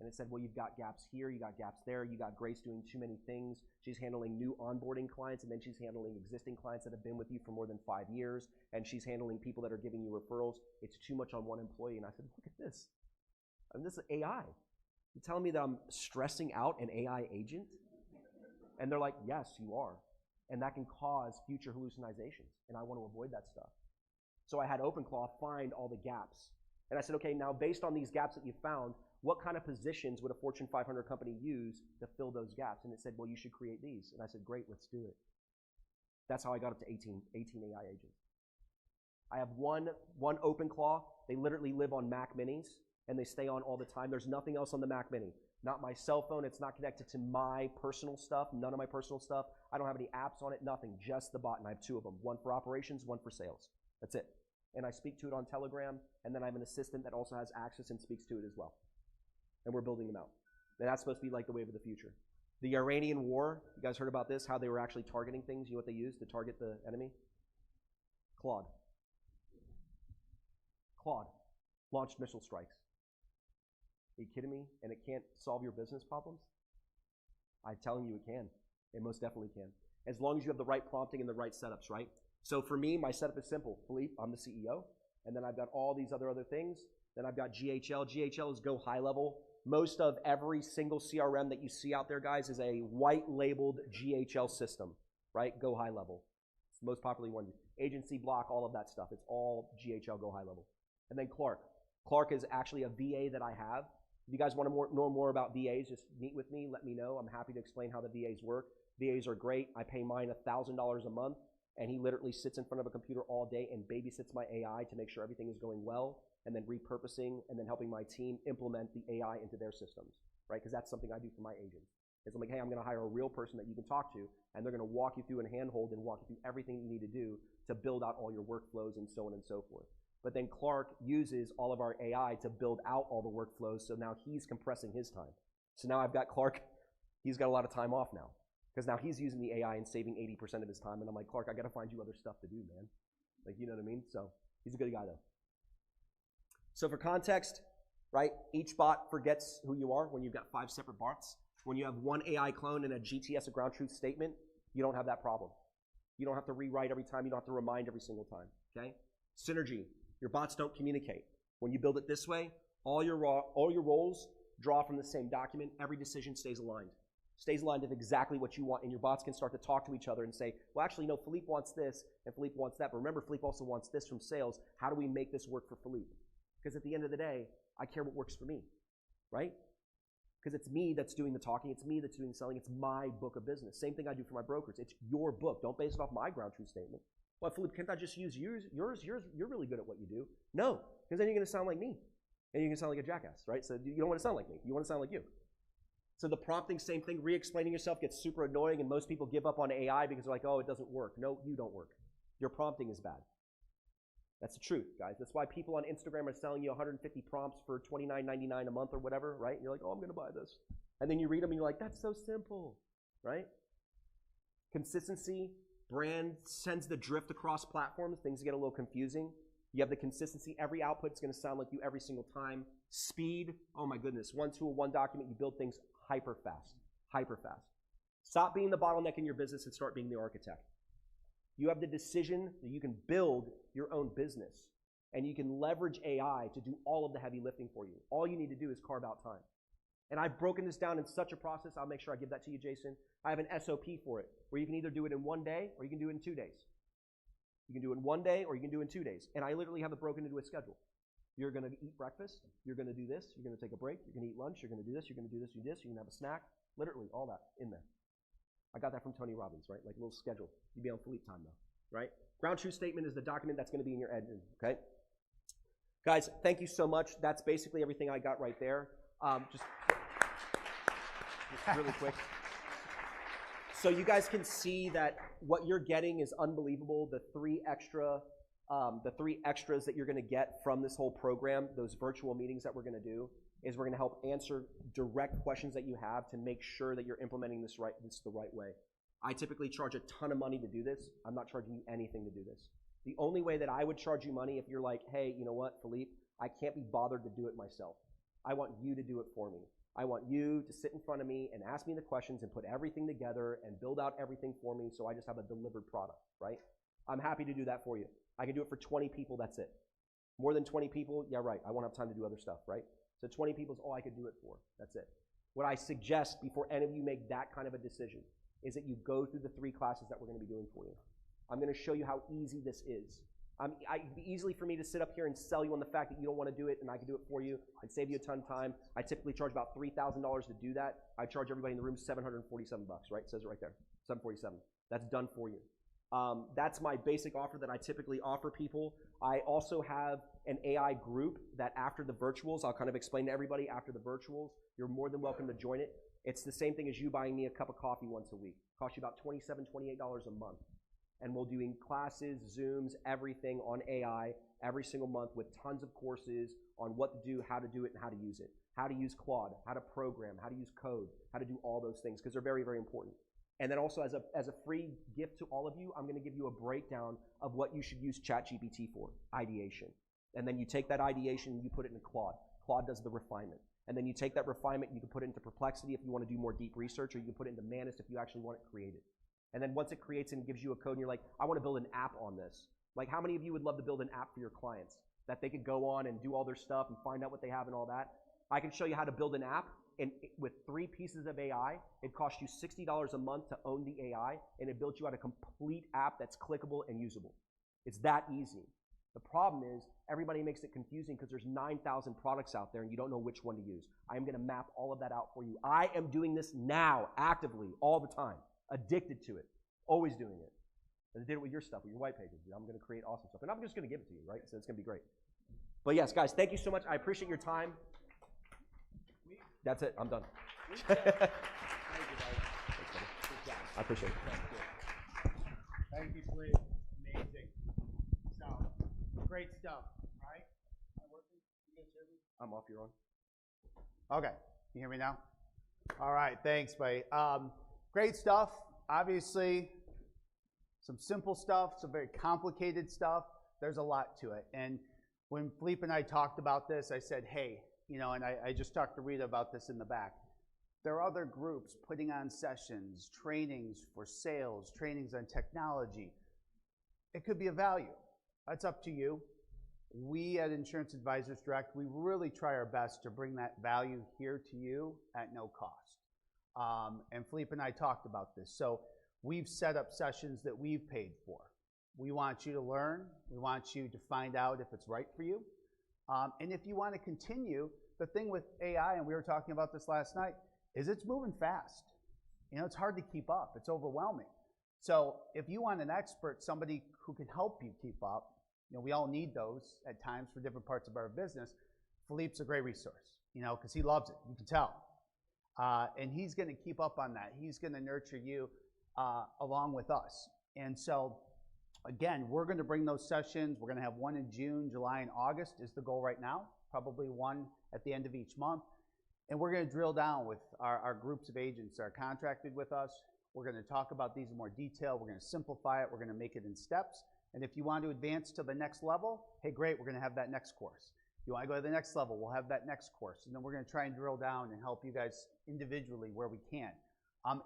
And it said, well, you've got gaps here, you got gaps there, you got Grace doing too many things. She's handling new onboarding clients, and then she's handling existing clients that have been with you for more than 5 years, and she's handling people that are giving you referrals. It's too much on one employee. And I said, look at this. I mean, this is AI. You're telling me that I'm stressing out an AI agent? And they're like, yes, you are. And that can cause future hallucinations, and I want to avoid that stuff. So I had OpenClaw find all the gaps. And I said, okay, now based on these gaps that you found, what kind of positions would a Fortune 500 company use to fill those gaps? And it said, well, you should create these. And I said, great, let's do it. That's how I got up to 18 AI agents. I have one OpenClaw. They literally live on Mac Minis, and they stay on all the time. There's nothing else on the Mac Mini. Not my cell phone. It's not connected to my personal stuff, none of my personal stuff. I don't have any apps on it, nothing, just the bot. And I have two of them, one for operations, one for sales. That's it. And I speak to it on Telegram, and then I have an assistant that also has access and speaks to it as well. And we're building them out. And that's supposed to be like the wave of the future. The Iranian war, you guys heard about this, how they were actually targeting things? You know what they used to target the enemy? Claude. Claude launched missile strikes. Are you kidding me? And it can't solve your business problems? I'm telling you it can. It most definitely can. As long as you have the right prompting and the right setups, right? So for me, my setup is simple. Philippe, I'm the CEO. And then I've got all these other things. Then I've got GHL. GHL is go high level. Most of every single CRM that you see out there, guys, is a white labeled GHL system, right? Go high level. It's the most popular one. Agency block, all of that stuff. It's all GHL, go high level. And then Clark. Clark is actually a VA that I have. If you guys want to know more about VAs, just meet with me, let me know. I'm happy to explain how the VAs work. VAs are great. I pay mine $1,000 a month, and he literally sits in front of a computer all day and babysits my AI to make sure everything is going well, and then repurposing, and then helping my team implement the AI into their systems, right? Because that's something I do for my agents. It's like, hey, I'm going to hire a real person that you can talk to, and they're going to walk you through and handhold and walk you through everything you need to do to build out all your workflows and so on and so forth. But then Clark uses all of our AI to build out all the workflows, so now he's compressing his time. So now I've got Clark, he's got a lot of time off now, because now he's using the AI and saving 80% of his time, and I'm like, Clark, I got to find you other stuff to do, man. Like, you know what I mean? So he's a good guy, though. So for context, right, each bot forgets who you are when you've got 5 separate bots. When you have one AI clone and a GTS, a ground truth statement, you don't have that problem. You don't have to rewrite every time. You don't have to remind every single time, okay? Synergy. Your bots don't communicate. When you build it this way, all your roles draw from the same document. Every decision stays aligned. Stays aligned with exactly what you want, and your bots can start to talk to each other and say, well, actually, no, Philippe wants this, and Philippe wants that. But remember, Philippe also wants this from sales. How do we make this work for Philippe? Because at the end of the day, I care what works for me, right? Because it's me that's doing the talking. It's me that's doing the selling. It's my book of business. Same thing I do for my brokers. It's your book. Don't base it off my ground truth statement. Well, Philippe, can't I just use yours? You're really good at what you do. No, because then you're going to sound like me. And you're going to sound like a jackass, right? So you don't want to sound like me. You want to sound like you. So the prompting, same thing. Re-explaining yourself gets super annoying, and most people give up on AI because they're like, oh, it doesn't work. No, you don't work. Your prompting is bad. That's the truth, guys. That's why people on Instagram are selling you 150 prompts for $29.99 a month or whatever, right? And you're like, oh, I'm going to buy this. And then you read them, and you're like, that's so simple, right? Consistency. Brand sends the drift across platforms. Things get a little confusing. You have the consistency. Every output is going to sound like you every single time. Speed. Oh, my goodness. One tool, one document. You build things hyper fast. Hyper fast. Stop being the bottleneck in your business and start being the architect. You have the decision that you can build your own business, and you can leverage AI to do all of the heavy lifting for you. All you need to do is carve out time. And I've broken this down in such a process. I'll make sure I give that to you, Jason. I have an SOP for it, where you can either do it in 1 day or you can do it in 2 days. You can do it in 1 day or you can do it in 2 days. And I literally have it broken into a schedule. You're going to eat breakfast. You're going to do this. You're going to take a break. You're going to eat lunch. You're going to do this. You're going to do this. You do this. You're going to have a snack. Literally all that in there. I got that from Tony Robbins, right? Like a little schedule. You'd be on Philippe time though, right? Ground truth statement is the document that's going to be in your engine, okay? Guys, thank you so much. That's basically everything I got right there. Just really quick. So you guys can see that what you're getting is unbelievable. The three extras that you're going to get from this whole program, those virtual meetings that we're going to do, is we're going to help answer direct questions that you have to make sure that you're implementing this the right way. I typically charge a ton of money to do this. I'm not charging you anything to do this. The only way that I would charge you money if you're like, hey, you know what, Philippe, I can't be bothered to do it myself. I want you to do it for me. I want you to sit in front of me and ask me the questions and put everything together and build out everything for me so I just have a delivered product, right? I'm happy to do that for you. I can do it for 20 people, that's it. More than 20 people, yeah, right, I won't have time to do other stuff, right? So 20 people is all I could do it for, that's it. What I suggest before any of you make that kind of a decision is that you go through the 3 classes that we're going to be doing for you. I'm going to show you how easy this is. It'd be easily for me to sit up here and sell you on the fact that you don't want to do it and I can do it for you and save you a ton of time. I typically charge about $3,000 to do that. I charge everybody in the room $747, right? It says it right there, $747. That's done for you. That's my basic offer that I typically offer people. I also have an AI group that after the virtuals, I'll kind of explain to everybody after the virtuals, you're more than welcome to join it. It's the same thing as you buying me a cup of coffee once a week. It costs you about $27, $28 a month. And we'll do classes, Zooms, everything on AI every single month with tons of courses on what to do, how to do it, and how to use it. How to use Claude, how to program, how to use code, how to do all those things, because they're very, very important. And then also as a free gift to all of you, I'm going to give you a breakdown of what you should use ChatGPT for, ideation. And then you take that ideation and you put it in Claude. Claude does the refinement. And then you take that refinement, you can put it into Perplexity if you want to do more deep research, or you can put it into Manus if you actually want it created. And then once it creates and gives you a code and you're like, I want to build an app on this. Like how many of you would love to build an app for your clients that they could go on and do all their stuff and find out what they have and all that? I can show you how to build an app, and with 3 pieces of AI, it costs you $60 a month to own the AI, and it builds you out a complete app that's clickable and usable. It's that easy. The problem is everybody makes it confusing because there's 9,000 products out there and you don't know which one to use. I am going to map all of that out for you. I am doing this now, actively, all the time. Addicted to it, always doing it. I did it with your stuff, with your white pages. I'm going to create awesome stuff, and I'm just going to give it to you, right? So it's going to be great. But yes, guys, thank you so much. I appreciate your time. That's it. I'm done. Thank you, buddy. I appreciate it. Thank you, please. Amazing. So, great stuff, right? Am I working? You guys hear me? I'm off. You're on. Okay. Can you hear me now? All right. Thanks, buddy. Great stuff. Obviously, some simple stuff, some very complicated stuff. There's a lot to it. And when Philippe and I talked about this, I said, hey, you know, and I just talked to Rita about this in the back. There are other groups putting on sessions, trainings for sales, trainings on technology. It could be of value. That's up to you. We at Insurance Advisors Direct, we really try our best to bring that value here to you at no cost. And Philippe and I talked about this. So we've set up sessions that we've paid for. We want you to learn. We want you to find out if it's right for you. And if you want to continue, the thing with AI, and we were talking about this last night, is it's moving fast. You know, it's hard to keep up. It's overwhelming. So if you want an expert, somebody who can help you keep up, you know, we all need those at times for different parts of our business. Philippe's a great resource, you know, because he loves it. You can tell. And he's going to keep up on that. He's going to nurture you along with us. And so, again, we're going to bring those sessions. We're going to have one in June, July, and August is the goal right now. Probably one at the end of each month. And we're going to drill down with our groups of agents that are contracted with us. We're going to talk about these in more detail. We're going to simplify it. We're going to make it in steps. And if you want to advance to the next level, hey, great, we're going to have that next course. If you want to go to the next level, we'll have that next course. And then we're going to try and drill down and help you guys individually where we can.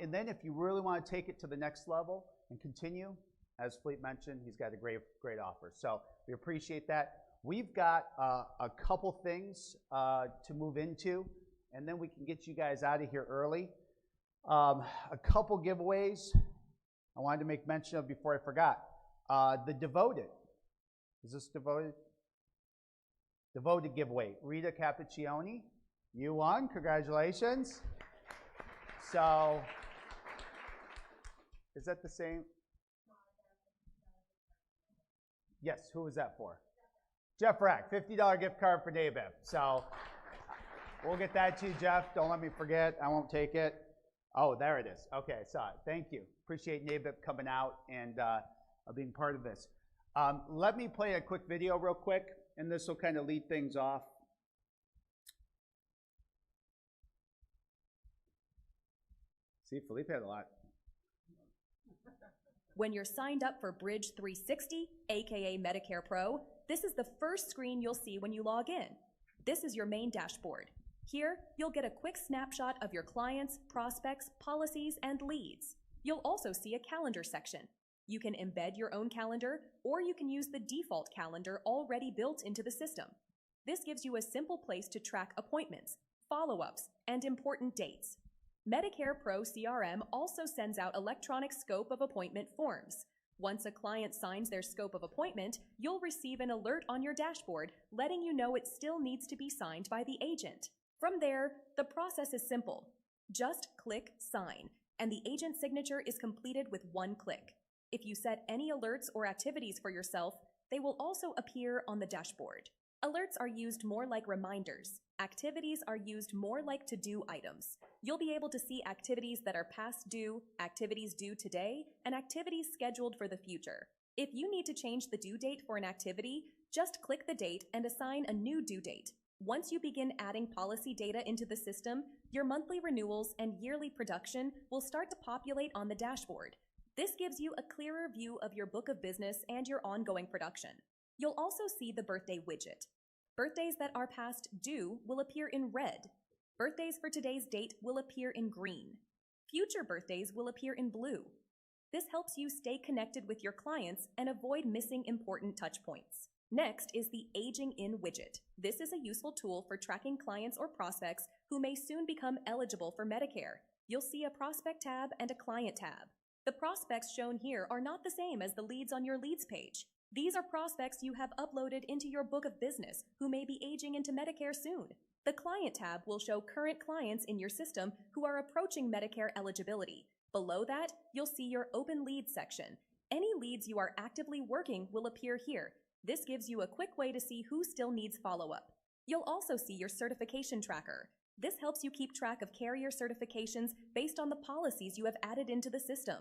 And then if you really want to take it to the next level and continue, as Philippe mentioned, he's got a great offer. So we appreciate that. We've got a couple things to move into, and then we can get you guys out of here early. A couple giveaways I wanted to make mention of before I forgot. The Devoted. Is this Devoted? Devoted giveaway. Rita Cappuccioni, you won. Congratulations. So, is that the same? Yes, who was that for? Jeff Rack, $50 gift card for 𝗙𝗵𝗹. So, we'll get that to you, Jeff. Don't let me forget. I won't take it. Oh, there it is. Okay, I saw it. Thank you. Appreciate 𝗙𝗵𝗶 coming out and being part of this. Let me play a quick video real quick, and this will kind of lead things off. See, Felipe had a lot. When you're signed up for Bridge 360, aka Medicare Pro, this is the first screen you'll see when you log in. This is your main dashboard. Here, you'll get a quick snapshot of your clients, prospects, policies, and leads. You'll also see a calendar section. You can embed your own calendar, or you can use the default calendar already built into the system. This gives you a simple place to track appointments, follow-ups, and important dates. Medicare Pro CRM also sends out electronic scope of appointment forms. Once a client signs their scope of appointment, you'll receive an alert on your dashboard letting you know it still needs to be signed by the agent. From there, the process is simple. Just click Sign, and the agent's signature is completed with one click. If you set any alerts or activities for yourself, they will also appear on the dashboard. Alerts are used more like reminders. Activities are used more like to-do items. You'll be able to see activities that are past due, activities due today, and activities scheduled for the future. If you need to change the due date for an activity, just click the date and assign a new due date. Once you begin adding policy data into the system, your monthly renewals and yearly production will start to populate on the dashboard. This gives you a clearer view of your book of business and your ongoing production. You'll also see the birthday widget. Birthdays that are past due will appear in red. Birthdays for today's date will appear in green. Future birthdays will appear in blue. This helps you stay connected with your clients and avoid missing important touch points. Next is the Aging In widget. This is a useful tool for tracking clients or prospects who may soon become eligible for Medicare. You'll see a prospect tab and a client tab. The prospects shown here are not the same as the leads on your leads page. These are prospects you have uploaded into your book of business who may be aging into Medicare soon. The Client tab will show current clients in your system who are approaching Medicare eligibility. Below that, you'll see your Open Leads section. Any leads you are actively working will appear here. This gives you a quick way to see who still needs follow-up. You'll also see your certification tracker. This helps you keep track of carrier certifications based on the policies you have added into the system.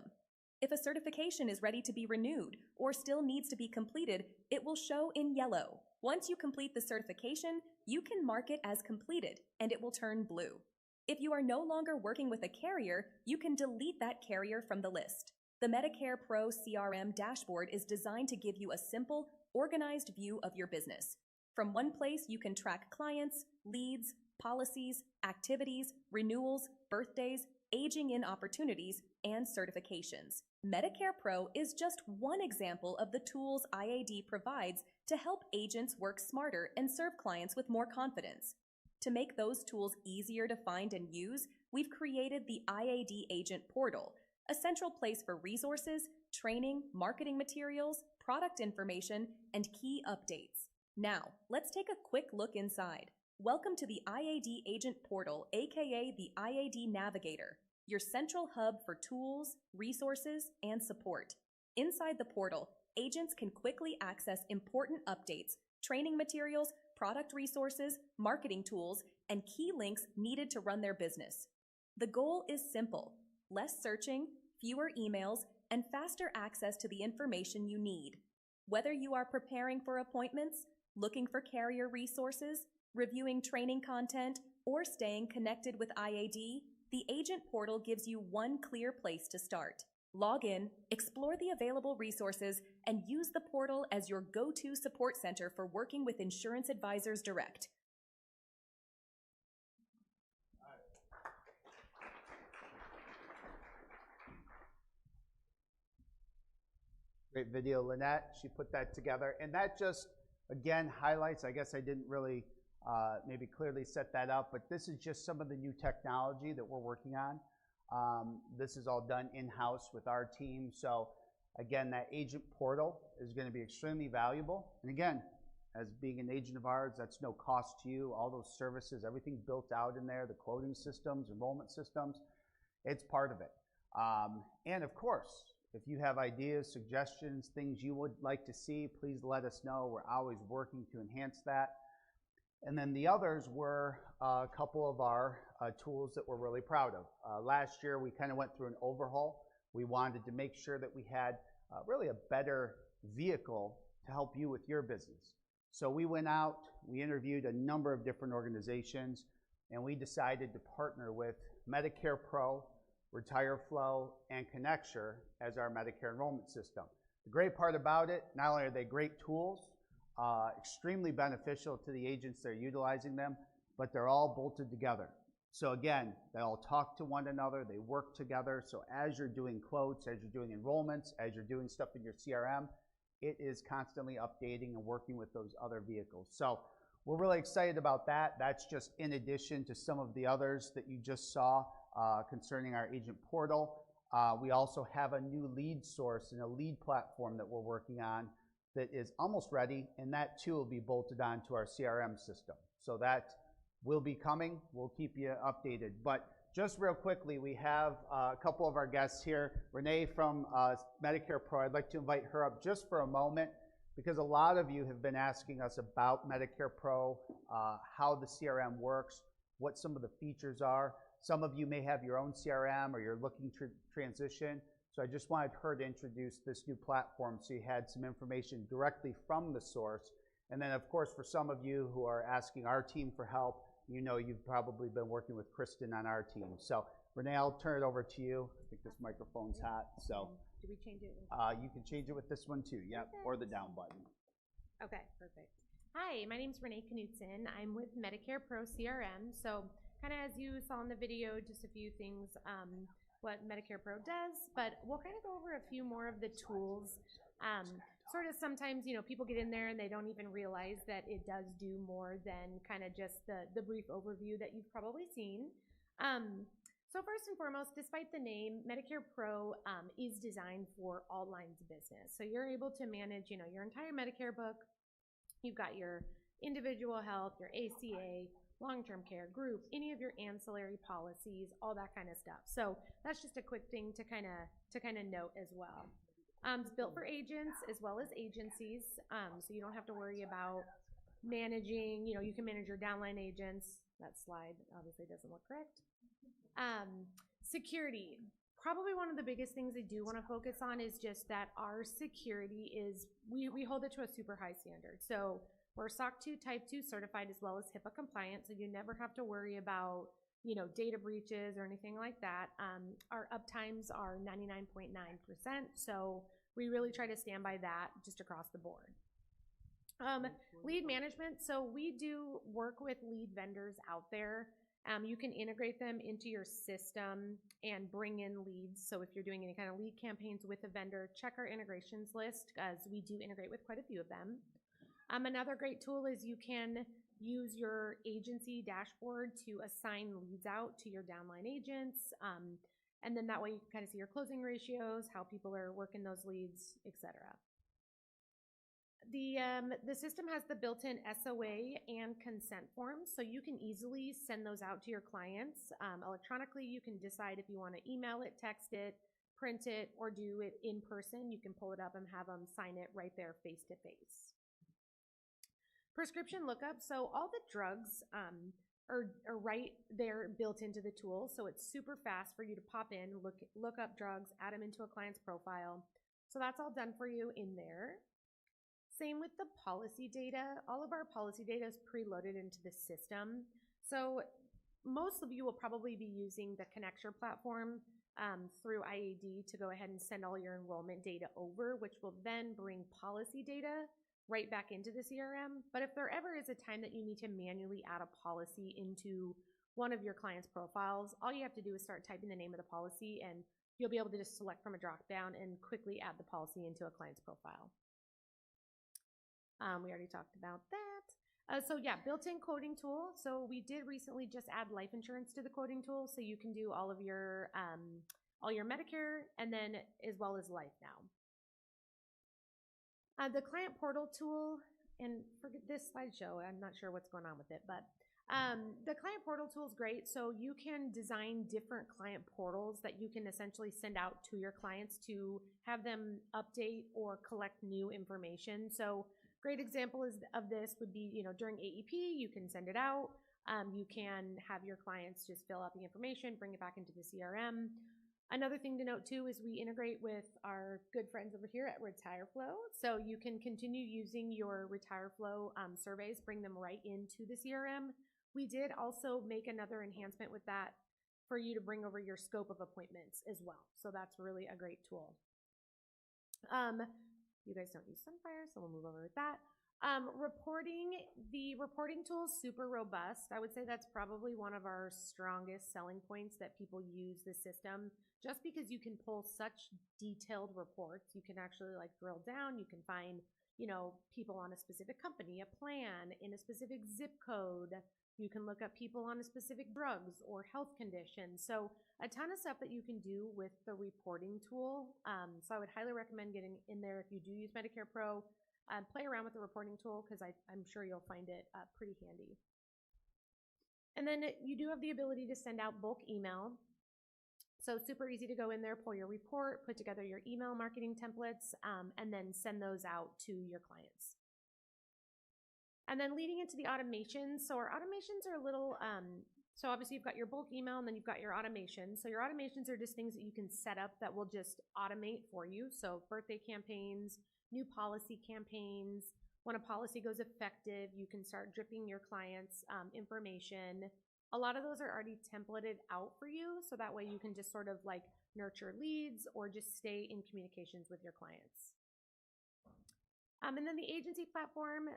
If a certification is ready to be renewed or still needs to be completed, it will show in yellow. Once you complete the certification, you can mark it as completed, and it will turn blue. If you are no longer working with a carrier, you can delete that carrier from the list. The Medicare Pro CRM dashboard is designed to give you a simple, organized view of your business. From one place, you can track clients, leads, policies, activities, renewals, birthdays, aging in opportunities, and certifications. Medicare Pro is just one example of the tools IAD provides to help agents work smarter and serve clients with more confidence. To make those tools easier to find and use, we've created the IAD Agent Portal, a central place for resources, training, marketing materials, product information, and key updates. Now, let's take a quick look inside. Welcome to the IAD Agent Portal, aka the IAD Navigator, your central hub for tools, resources, and support. Inside the portal, agents can quickly access important updates, training materials, product resources, marketing tools, and key links needed to run their business. The goal is simple: less searching, fewer emails, and faster access to the information you need. Whether you are preparing for appointments, looking for carrier resources, reviewing training content, or staying connected with IAD, the Agent Portal gives you one clear place to start. Log in, explore the available resources, and use the portal as your go-to support center for working with insurance advisors direct. Great video, Lynette. She put that together. And that just, again, highlights, I guess I didn't really maybe clearly set that up, but this is just some of the new technology that we're working on. This is all done in-house with our team. So again, that agent portal is going to be extremely valuable. And again, as being an agent of ours, that's no cost to you. All those services, everything built out in there, the quoting systems, enrollment systems, it's part of it. And of course, if you have ideas, suggestions, things you would like to see, please let us know. We're always working to enhance that. And then the others were a couple of our tools that we're really proud of. Last year, we kind of went through an overhaul. We wanted to make sure that we had really a better vehicle to help you with your business. So we went out, we interviewed a number of different organizations, and we decided to partner with Medicare Pro, RetireFlow, and Connecture as our Medicare enrollment system. The great part about it, not only are they great tools, extremely beneficial to the agents that are utilizing them, but they're all bolted together. So again, they all talk to one another, they work together. So as you're doing quotes, as you're doing enrollments, as you're doing stuff in your CRM, it is constantly updating and working with those other vehicles. So we're really excited about that. That's just in addition to some of the others that you just saw concerning our agent portal. We also have a new lead source and a lead platform that we're working on that is almost ready, and that too will be bolted onto our CRM system. So that will be coming. We'll keep you updated. But just real quickly, we have a couple of our guests here. Renee from Medicare Pro, I'd like to invite her up just for a moment because a lot of you have been asking us about Medicare Pro, how the CRM works, what some of the features are. Some of you may have your own CRM or you're looking to transition. So I just wanted her to introduce this new platform so you had some information directly from the source. And then, of course, for some of you who are asking our team for help, you know you've probably been working with Kristen on our team. So, Renee, I'll turn it over to you. I think this microphone's hot, so. Do we change it? You can change it with this one too, yep, or the down button. Okay, perfect. Hi, my name's Renee Knutson. I'm with Medicare Pro CRM. So, kind of as you saw in the video, just a few things, what Medicare Pro does, but we'll kind of go over a few more of the tools. Sort of sometimes, you know, people get in there and they don't even realize that it does do more than kind of just the brief overview that you've probably seen. So first and foremost, despite the name, Medicare Pro is designed for all lines of business. So you're able to manage, you know, your entire Medicare book. You've got your individual health, your ACA, long-term care, group, any of your ancillary policies, all that kind of stuff. So that's just a quick thing to kind of note as well. It's built for agents as well as agencies, so you don't have to worry about managing, you know, you can manage your downline agents. That slide obviously doesn't look correct. Security. Probably one of the biggest things I do want to focus on is just that our security is, we hold it to a super high standard. So we're SOC 2 Type 2 certified as well as HIPAA compliant, so you never have to worry about, you know, data breaches or anything like that. Our uptimes are 99.9%, so we really try to stand by that just across the board. Lead management, so we do work with lead vendors out there. You can integrate them into your system and bring in leads. So if you're doing any kind of lead campaigns with a vendor, check our integrations list, as we do integrate with quite a few of them. Another great tool is you can use your agency dashboard to assign leads out to your downline agents. And then that way you can kind of see your closing ratios, how people are working those leads, etc. The system has the built-in SOA and consent forms, so you can easily send those out to your clients. Electronically, you can decide if you want to email it, text it, print it, or do it in person. You can pull it up and have them sign it right there face-to-face. Prescription lookup, so all the drugs are right there built into the tool, so it's super fast for you to pop in, look up drugs, add them into a client's profile. So that's all done for you in there. Same with the policy data. All of our policy data is preloaded into the system. So most of you will probably be using the Connecture platform through IAD to go ahead and send all your enrollment data over, which will then bring policy data right back into the CRM. But if there ever is a time that you need to manually add a policy into one of your clients' profiles, all you have to do is start typing the name of the policy and you'll be able to just select from a drop down and quickly add the policy into a client's profile. We already talked about that. So yeah, built-in quoting tool. So we did recently just add life insurance to the quoting tool, so you can do all of your Medicare and then as well as life now. The client portal tool, and forget this slideshow, I'm not sure what's going on with it, but the client portal tool is great. So you can design different client portals that you can essentially send out to your clients to have them update or collect new information. So great example of this would be, during AEP, you can send it out. You can have your clients just fill out the information, bring it back into the CRM. Another thing to note too is we integrate with our good friends over here at RetireFlow. So you can continue using your RetireFlow surveys, bring them right into the CRM. We did also make another enhancement with that for you to bring over your scope of appointments as well. So that's really a great tool. You guys don't use Sunfire, so we'll move over with that. The reporting tool is super robust. I would say that's probably one of our strongest selling points that people use the system, just because you can pull such detailed reports. You can actually drill down. You can find, people on a specific company, a plan in a specific zip code. You can look up people on a specific drugs or health condition. So a ton of stuff that you can do with the reporting tool. So I would highly recommend getting in there if you do use Medicare Pro. Play around with the reporting tool because I'm sure you'll find it pretty handy. And then you do have the ability to send out bulk email. So super easy to go in there, pull your report, put together your email marketing templates, and then send those out to your clients. And then leading into the automations. So our automations are a little, so obviously you've got your bulk email and then you've got your automations. So your automations are just things that you can set up that will just automate for you. So birthday campaigns, new policy campaigns. When a policy goes effective, you can start dripping your clients' information. A lot of those are already templated out for you, so that way you can just sort of nurture leads or just stay in communications with your clients. And then the agency platform,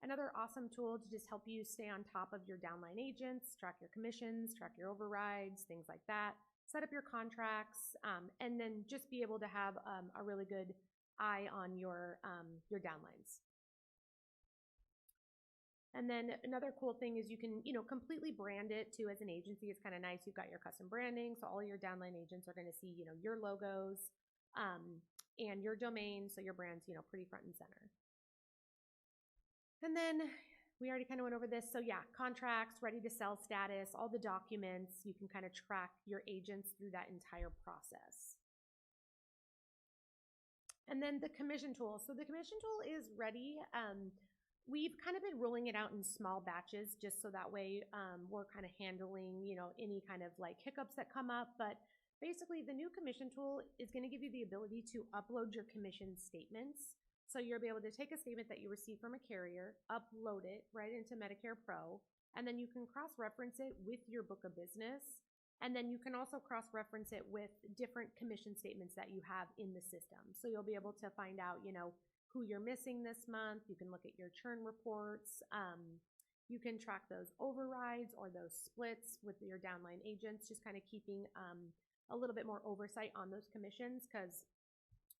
another awesome tool to just help you stay on top of your downline agents, track your commissions, track your overrides, things like that, set up your contracts, and then just be able to have a really good eye on your downlines. And then another cool thing is you can, completely brand it too as an agency. It's kind of nice. You've got your custom branding, so all your downline agents are going to see, your logos and your domain, so your brand's, pretty front and center. And then we already kind of went over this. So yeah, contracts, ready to sell status, all the documents. You can kind of track your agents through that entire process. And then the commission tool. So the commission tool is ready. We've kind of been rolling it out in small batches just so that way we're kind of handling, any kind of hiccups that come up. But basically the new commission tool is going to give you the ability to upload your commission statements. So you'll be able to take a statement that you receive from a carrier, upload it right into Medicare Pro, and then you can cross-reference it with your book of business. And then you can also cross-reference it with different commission statements that you have in the system. So you'll be able to find out, who you're missing this month. You can look at your churn reports. You can track those overrides or those splits with your downline agents, just kind of keeping a little bit more oversight on those commissions, because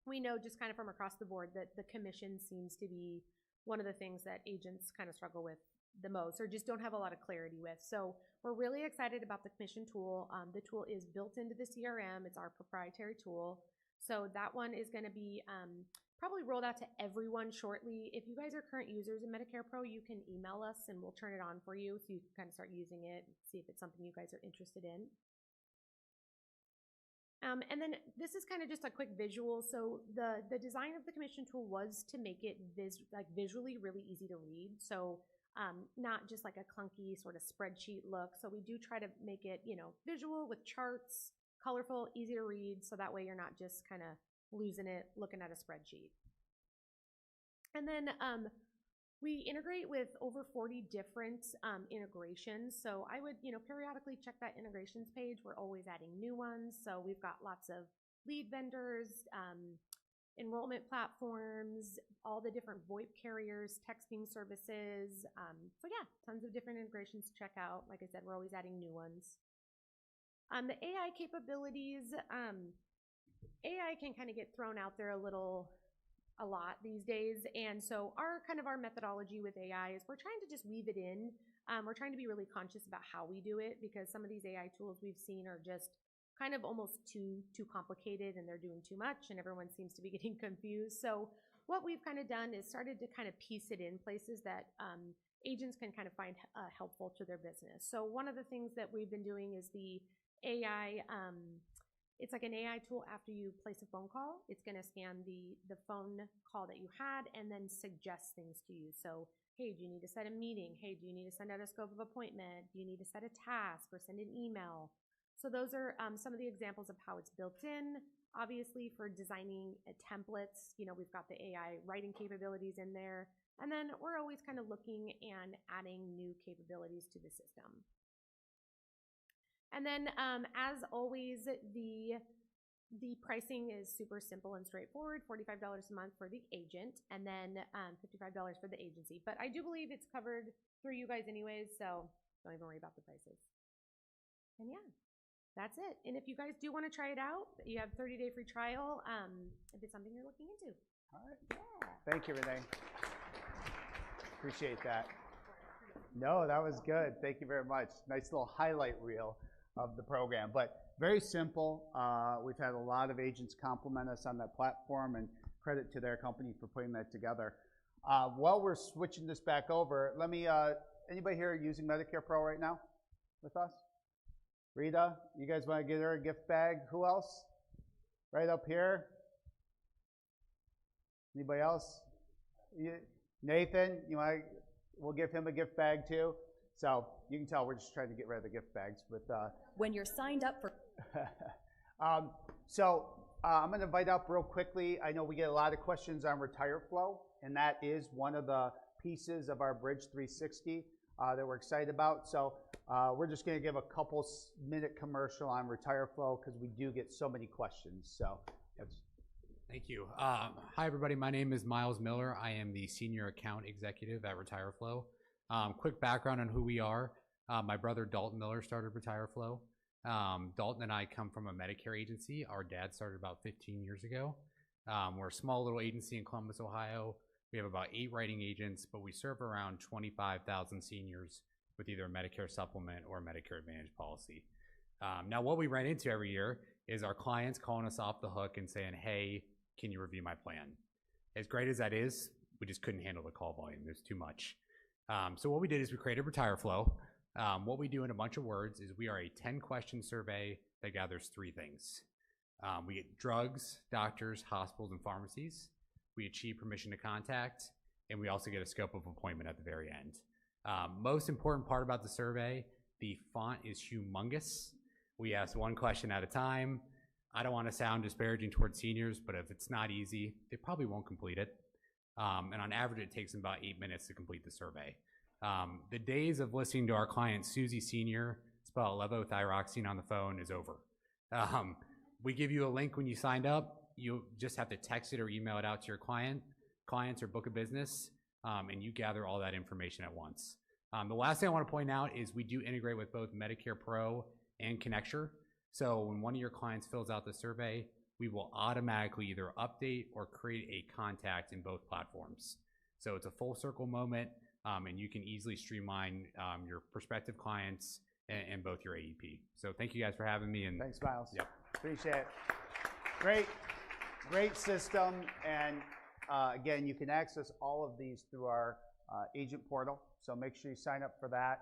we know just kind of from across the board that the commission seems to be one of the things that agents kind of struggle with the most or just don't have a lot of clarity with. So we're really excited about the commission tool. The tool is built into the CRM. It's our proprietary tool. So that one is going to be probably rolled out to everyone shortly. If you guys are current users of Medicare Pro, you can email us and we'll turn it on for you so you can kind of start using it and see if it's something you guys are interested in. And then this is kind of just a quick visual. So the design of the commission tool was to make it visually really easy to read. So not just like a clunky sort of spreadsheet look. So we do try to make it, visual with charts, colorful, easy to read. So that way you're not just kind of losing it looking at a spreadsheet. And then we integrate with over 40 different integrations. So I would, periodically check that integrations page. We're always adding new ones. So we've got lots of lead vendors, enrollment platforms, all the different VoIP carriers, texting services. So yeah, tons of different integrations to check out. Like I said, we're always adding new ones. The AI capabilities, AI can kind of get thrown out there a lot these days. And so our methodology with AI is we're trying to just weave it in. We're trying to be really conscious about how we do it, because some of these AI tools we've seen are just kind of almost too complicated and they're doing too much and everyone seems to be getting confused. So what we've kind of done is started to kind of piece it in places that agents can kind of find helpful to their business. So one of the things that we've been doing is the AI It's like an AI tool after you place a phone call. It's going to scan the phone call that you had and then suggest things to you. So, hey, do you need to set a meeting? Hey, do you need to send out a scope of appointment? Do you need to set a task or send an email? So those are some of the examples of how it's built in. Obviously, for designing templates, we've got the AI writing capabilities in there. And then we're always kind of looking and adding new capabilities to the system. And then, as always, the pricing is super simple and straightforward, $45 a month for the agent, and then $55 for the agency. But I do believe it's covered through you guys anyways, so don't even worry about the prices. And yeah, that's it. And if you guys do want to try it out, you have 30-day free trial if it's something you're looking into. All right. Yeah. Thank you, Renee. Appreciate that. No, that was good. Thank you very much. Nice little highlight reel of the program, but very simple. We've had a lot of agents compliment us on that platform, and credit to their company for putting that together. While we're switching this back over, let me, anybody here using Medicare Pro right now with us? Rita, you guys want to get her a gift bag? Who else? Right up here. Anybody else? Nathan, we'll give him a gift bag too. So you can tell we're just trying to get rid of the gift bags. With when you're signed up for. I'm going to invite up real quickly. I know we get a lot of questions on RetireFlow, and that is one of the pieces of our Bridge 360 that we're excited about. So we're just going to give a couple-minute commercial on RetireFlow because we do get so many questions. So Thank you. Hi, everybody. My name is Miles Miller. I am the Senior Account Executive at RetireFlow. Quick background on who we are. My brother Dalton Miller started RetireFlow. Dalton and I come from a Medicare agency. Our dad started about 15 years ago. We're a small little agency in Columbus, Ohio. We have about 8 writing agents, but we serve around 25,000 seniors with either a Medicare supplement or a Medicare Advantage policy. Now, what we run into every year is our clients calling us off the hook and saying, hey, can you review my plan? As great as that is, we just couldn't handle the call volume. There's too much. So what we did is we created RetireFlow. What we do in a bunch of words is we are a 10-question survey that gathers 3 things. We get drugs, doctors, hospitals, and pharmacies. We achieve permission to contact, and we also get a scope of appointment at the very end. Most important part about the survey, the font is humongous. We ask 1 question at a time. I don't want to sound disparaging towards seniors, but if it's not easy, they probably won't complete it. And on average, it takes them about 8 minutes to complete the survey. The days of listening to our client, Susie Senior, spell 𝗙𝗵𝗿 on the phone is over. We give you a link when you signed up. You just have to text it or email it out to your clients or book a business, and you gather all that information at once. The last thing I want to point out is we do integrate with both Medicare Pro and Connecture. So when one of your clients fills out the survey, we will automatically either update or create a contact in both platforms. So it's a full circle moment, and you can easily streamline your prospective clients and both your AEP. So thank you guys for having me. And thanks, Miles. Yep. Appreciate it. Great system. And again, you can access all of these through our agent portal. So make sure you sign up for that.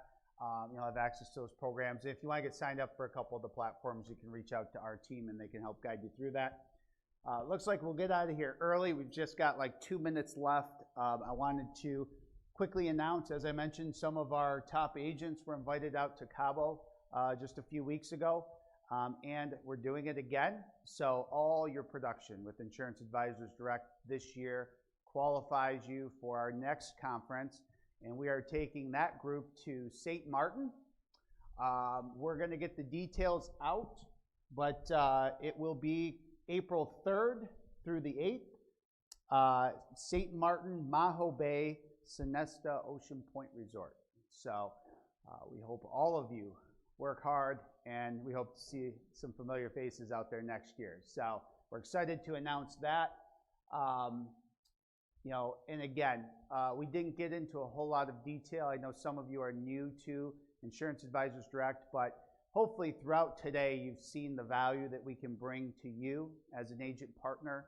You'll have access to those programs. If you want to get signed up for a couple of the platforms, you can reach out to our team and they can help guide you through that. Looks like we'll get out of here early. We've just got like 2 minutes left. I wanted to quickly announce, as I mentioned, some of our top agents were invited out to Cabo just a few weeks ago, and we're doing it again. So all your production with Insurance Advisors Direct this year qualifies you for our next conference. And we are taking that group to St. Martin. We're going to get the details out, but it will be April 3rd through the 8th, St. Martin, Maho Bay, Sonesta Ocean Point Resort. So we hope all of you work hard, and we hope to see some familiar faces out there next year. So we're excited to announce that. And again, we didn't get into a whole lot of detail. I know some of you are new to Insurance Advisors Direct, but hopefully throughout today, you've seen the value that we can bring to you as an agent partner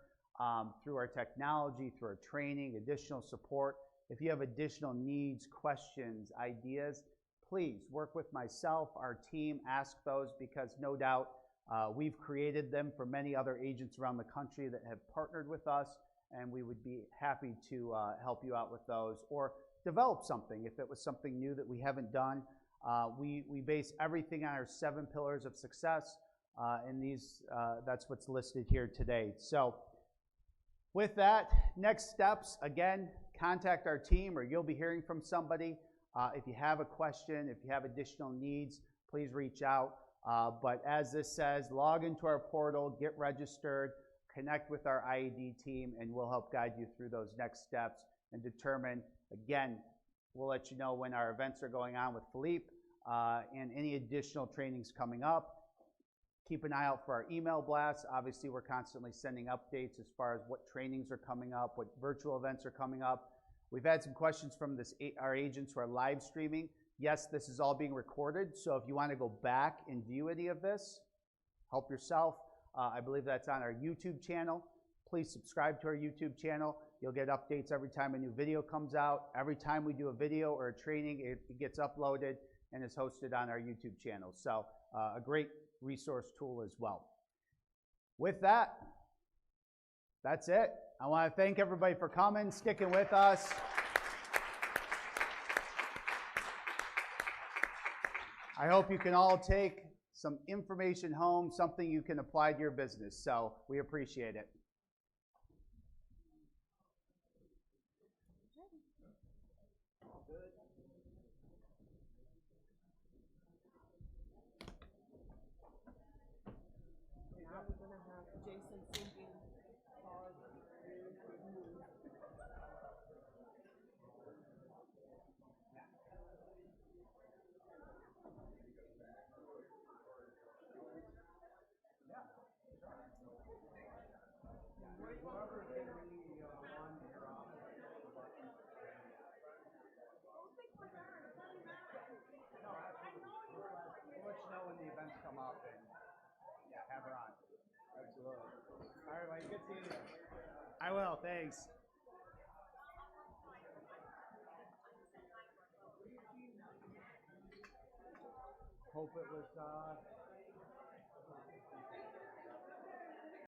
through our technology, through our training, additional support. If you have additional needs, questions, ideas, please work with myself, our team, ask those, because no doubt We've created them for many other agents around the country that have partnered with us, and we would be happy to help you out with those or develop something if it was something new that we haven't done. We base everything on our 7 pillars of success, and that's what's listed here today. So with that, next steps, again, contact our team or you'll be hearing from somebody. If you have a question, if you have additional needs, please reach out. But as this says, log into our portal, get registered, connect with our IAD team, and we'll help guide you through those next steps and determine, again, we'll let you know when our events are going on with Philippe and any additional trainings coming up. Keep an eye out for our email blasts. Obviously, we're constantly sending updates as far as what trainings are coming up, what virtual events are coming up. We've had some questions from our agents who are live streaming. Yes, this is all being recorded, so if you want to go back and view any of this, help yourself. I believe that's on our YouTube channel. Please subscribe to our YouTube channel. You'll get updates every time a new video comes out. Every time we do a video or a training, it gets uploaded and is hosted on our YouTube channel. So a great resource tool as well. With that, that's it. I want to thank everybody for coming, sticking with us. I hope you can all take some information home, something you can apply to your business. So we appreciate it. Now we're going to have Jason singing hard. When the events come up and have her on. Absolutely. All right, Mike, good seeing you. I will, thanks. Hope it was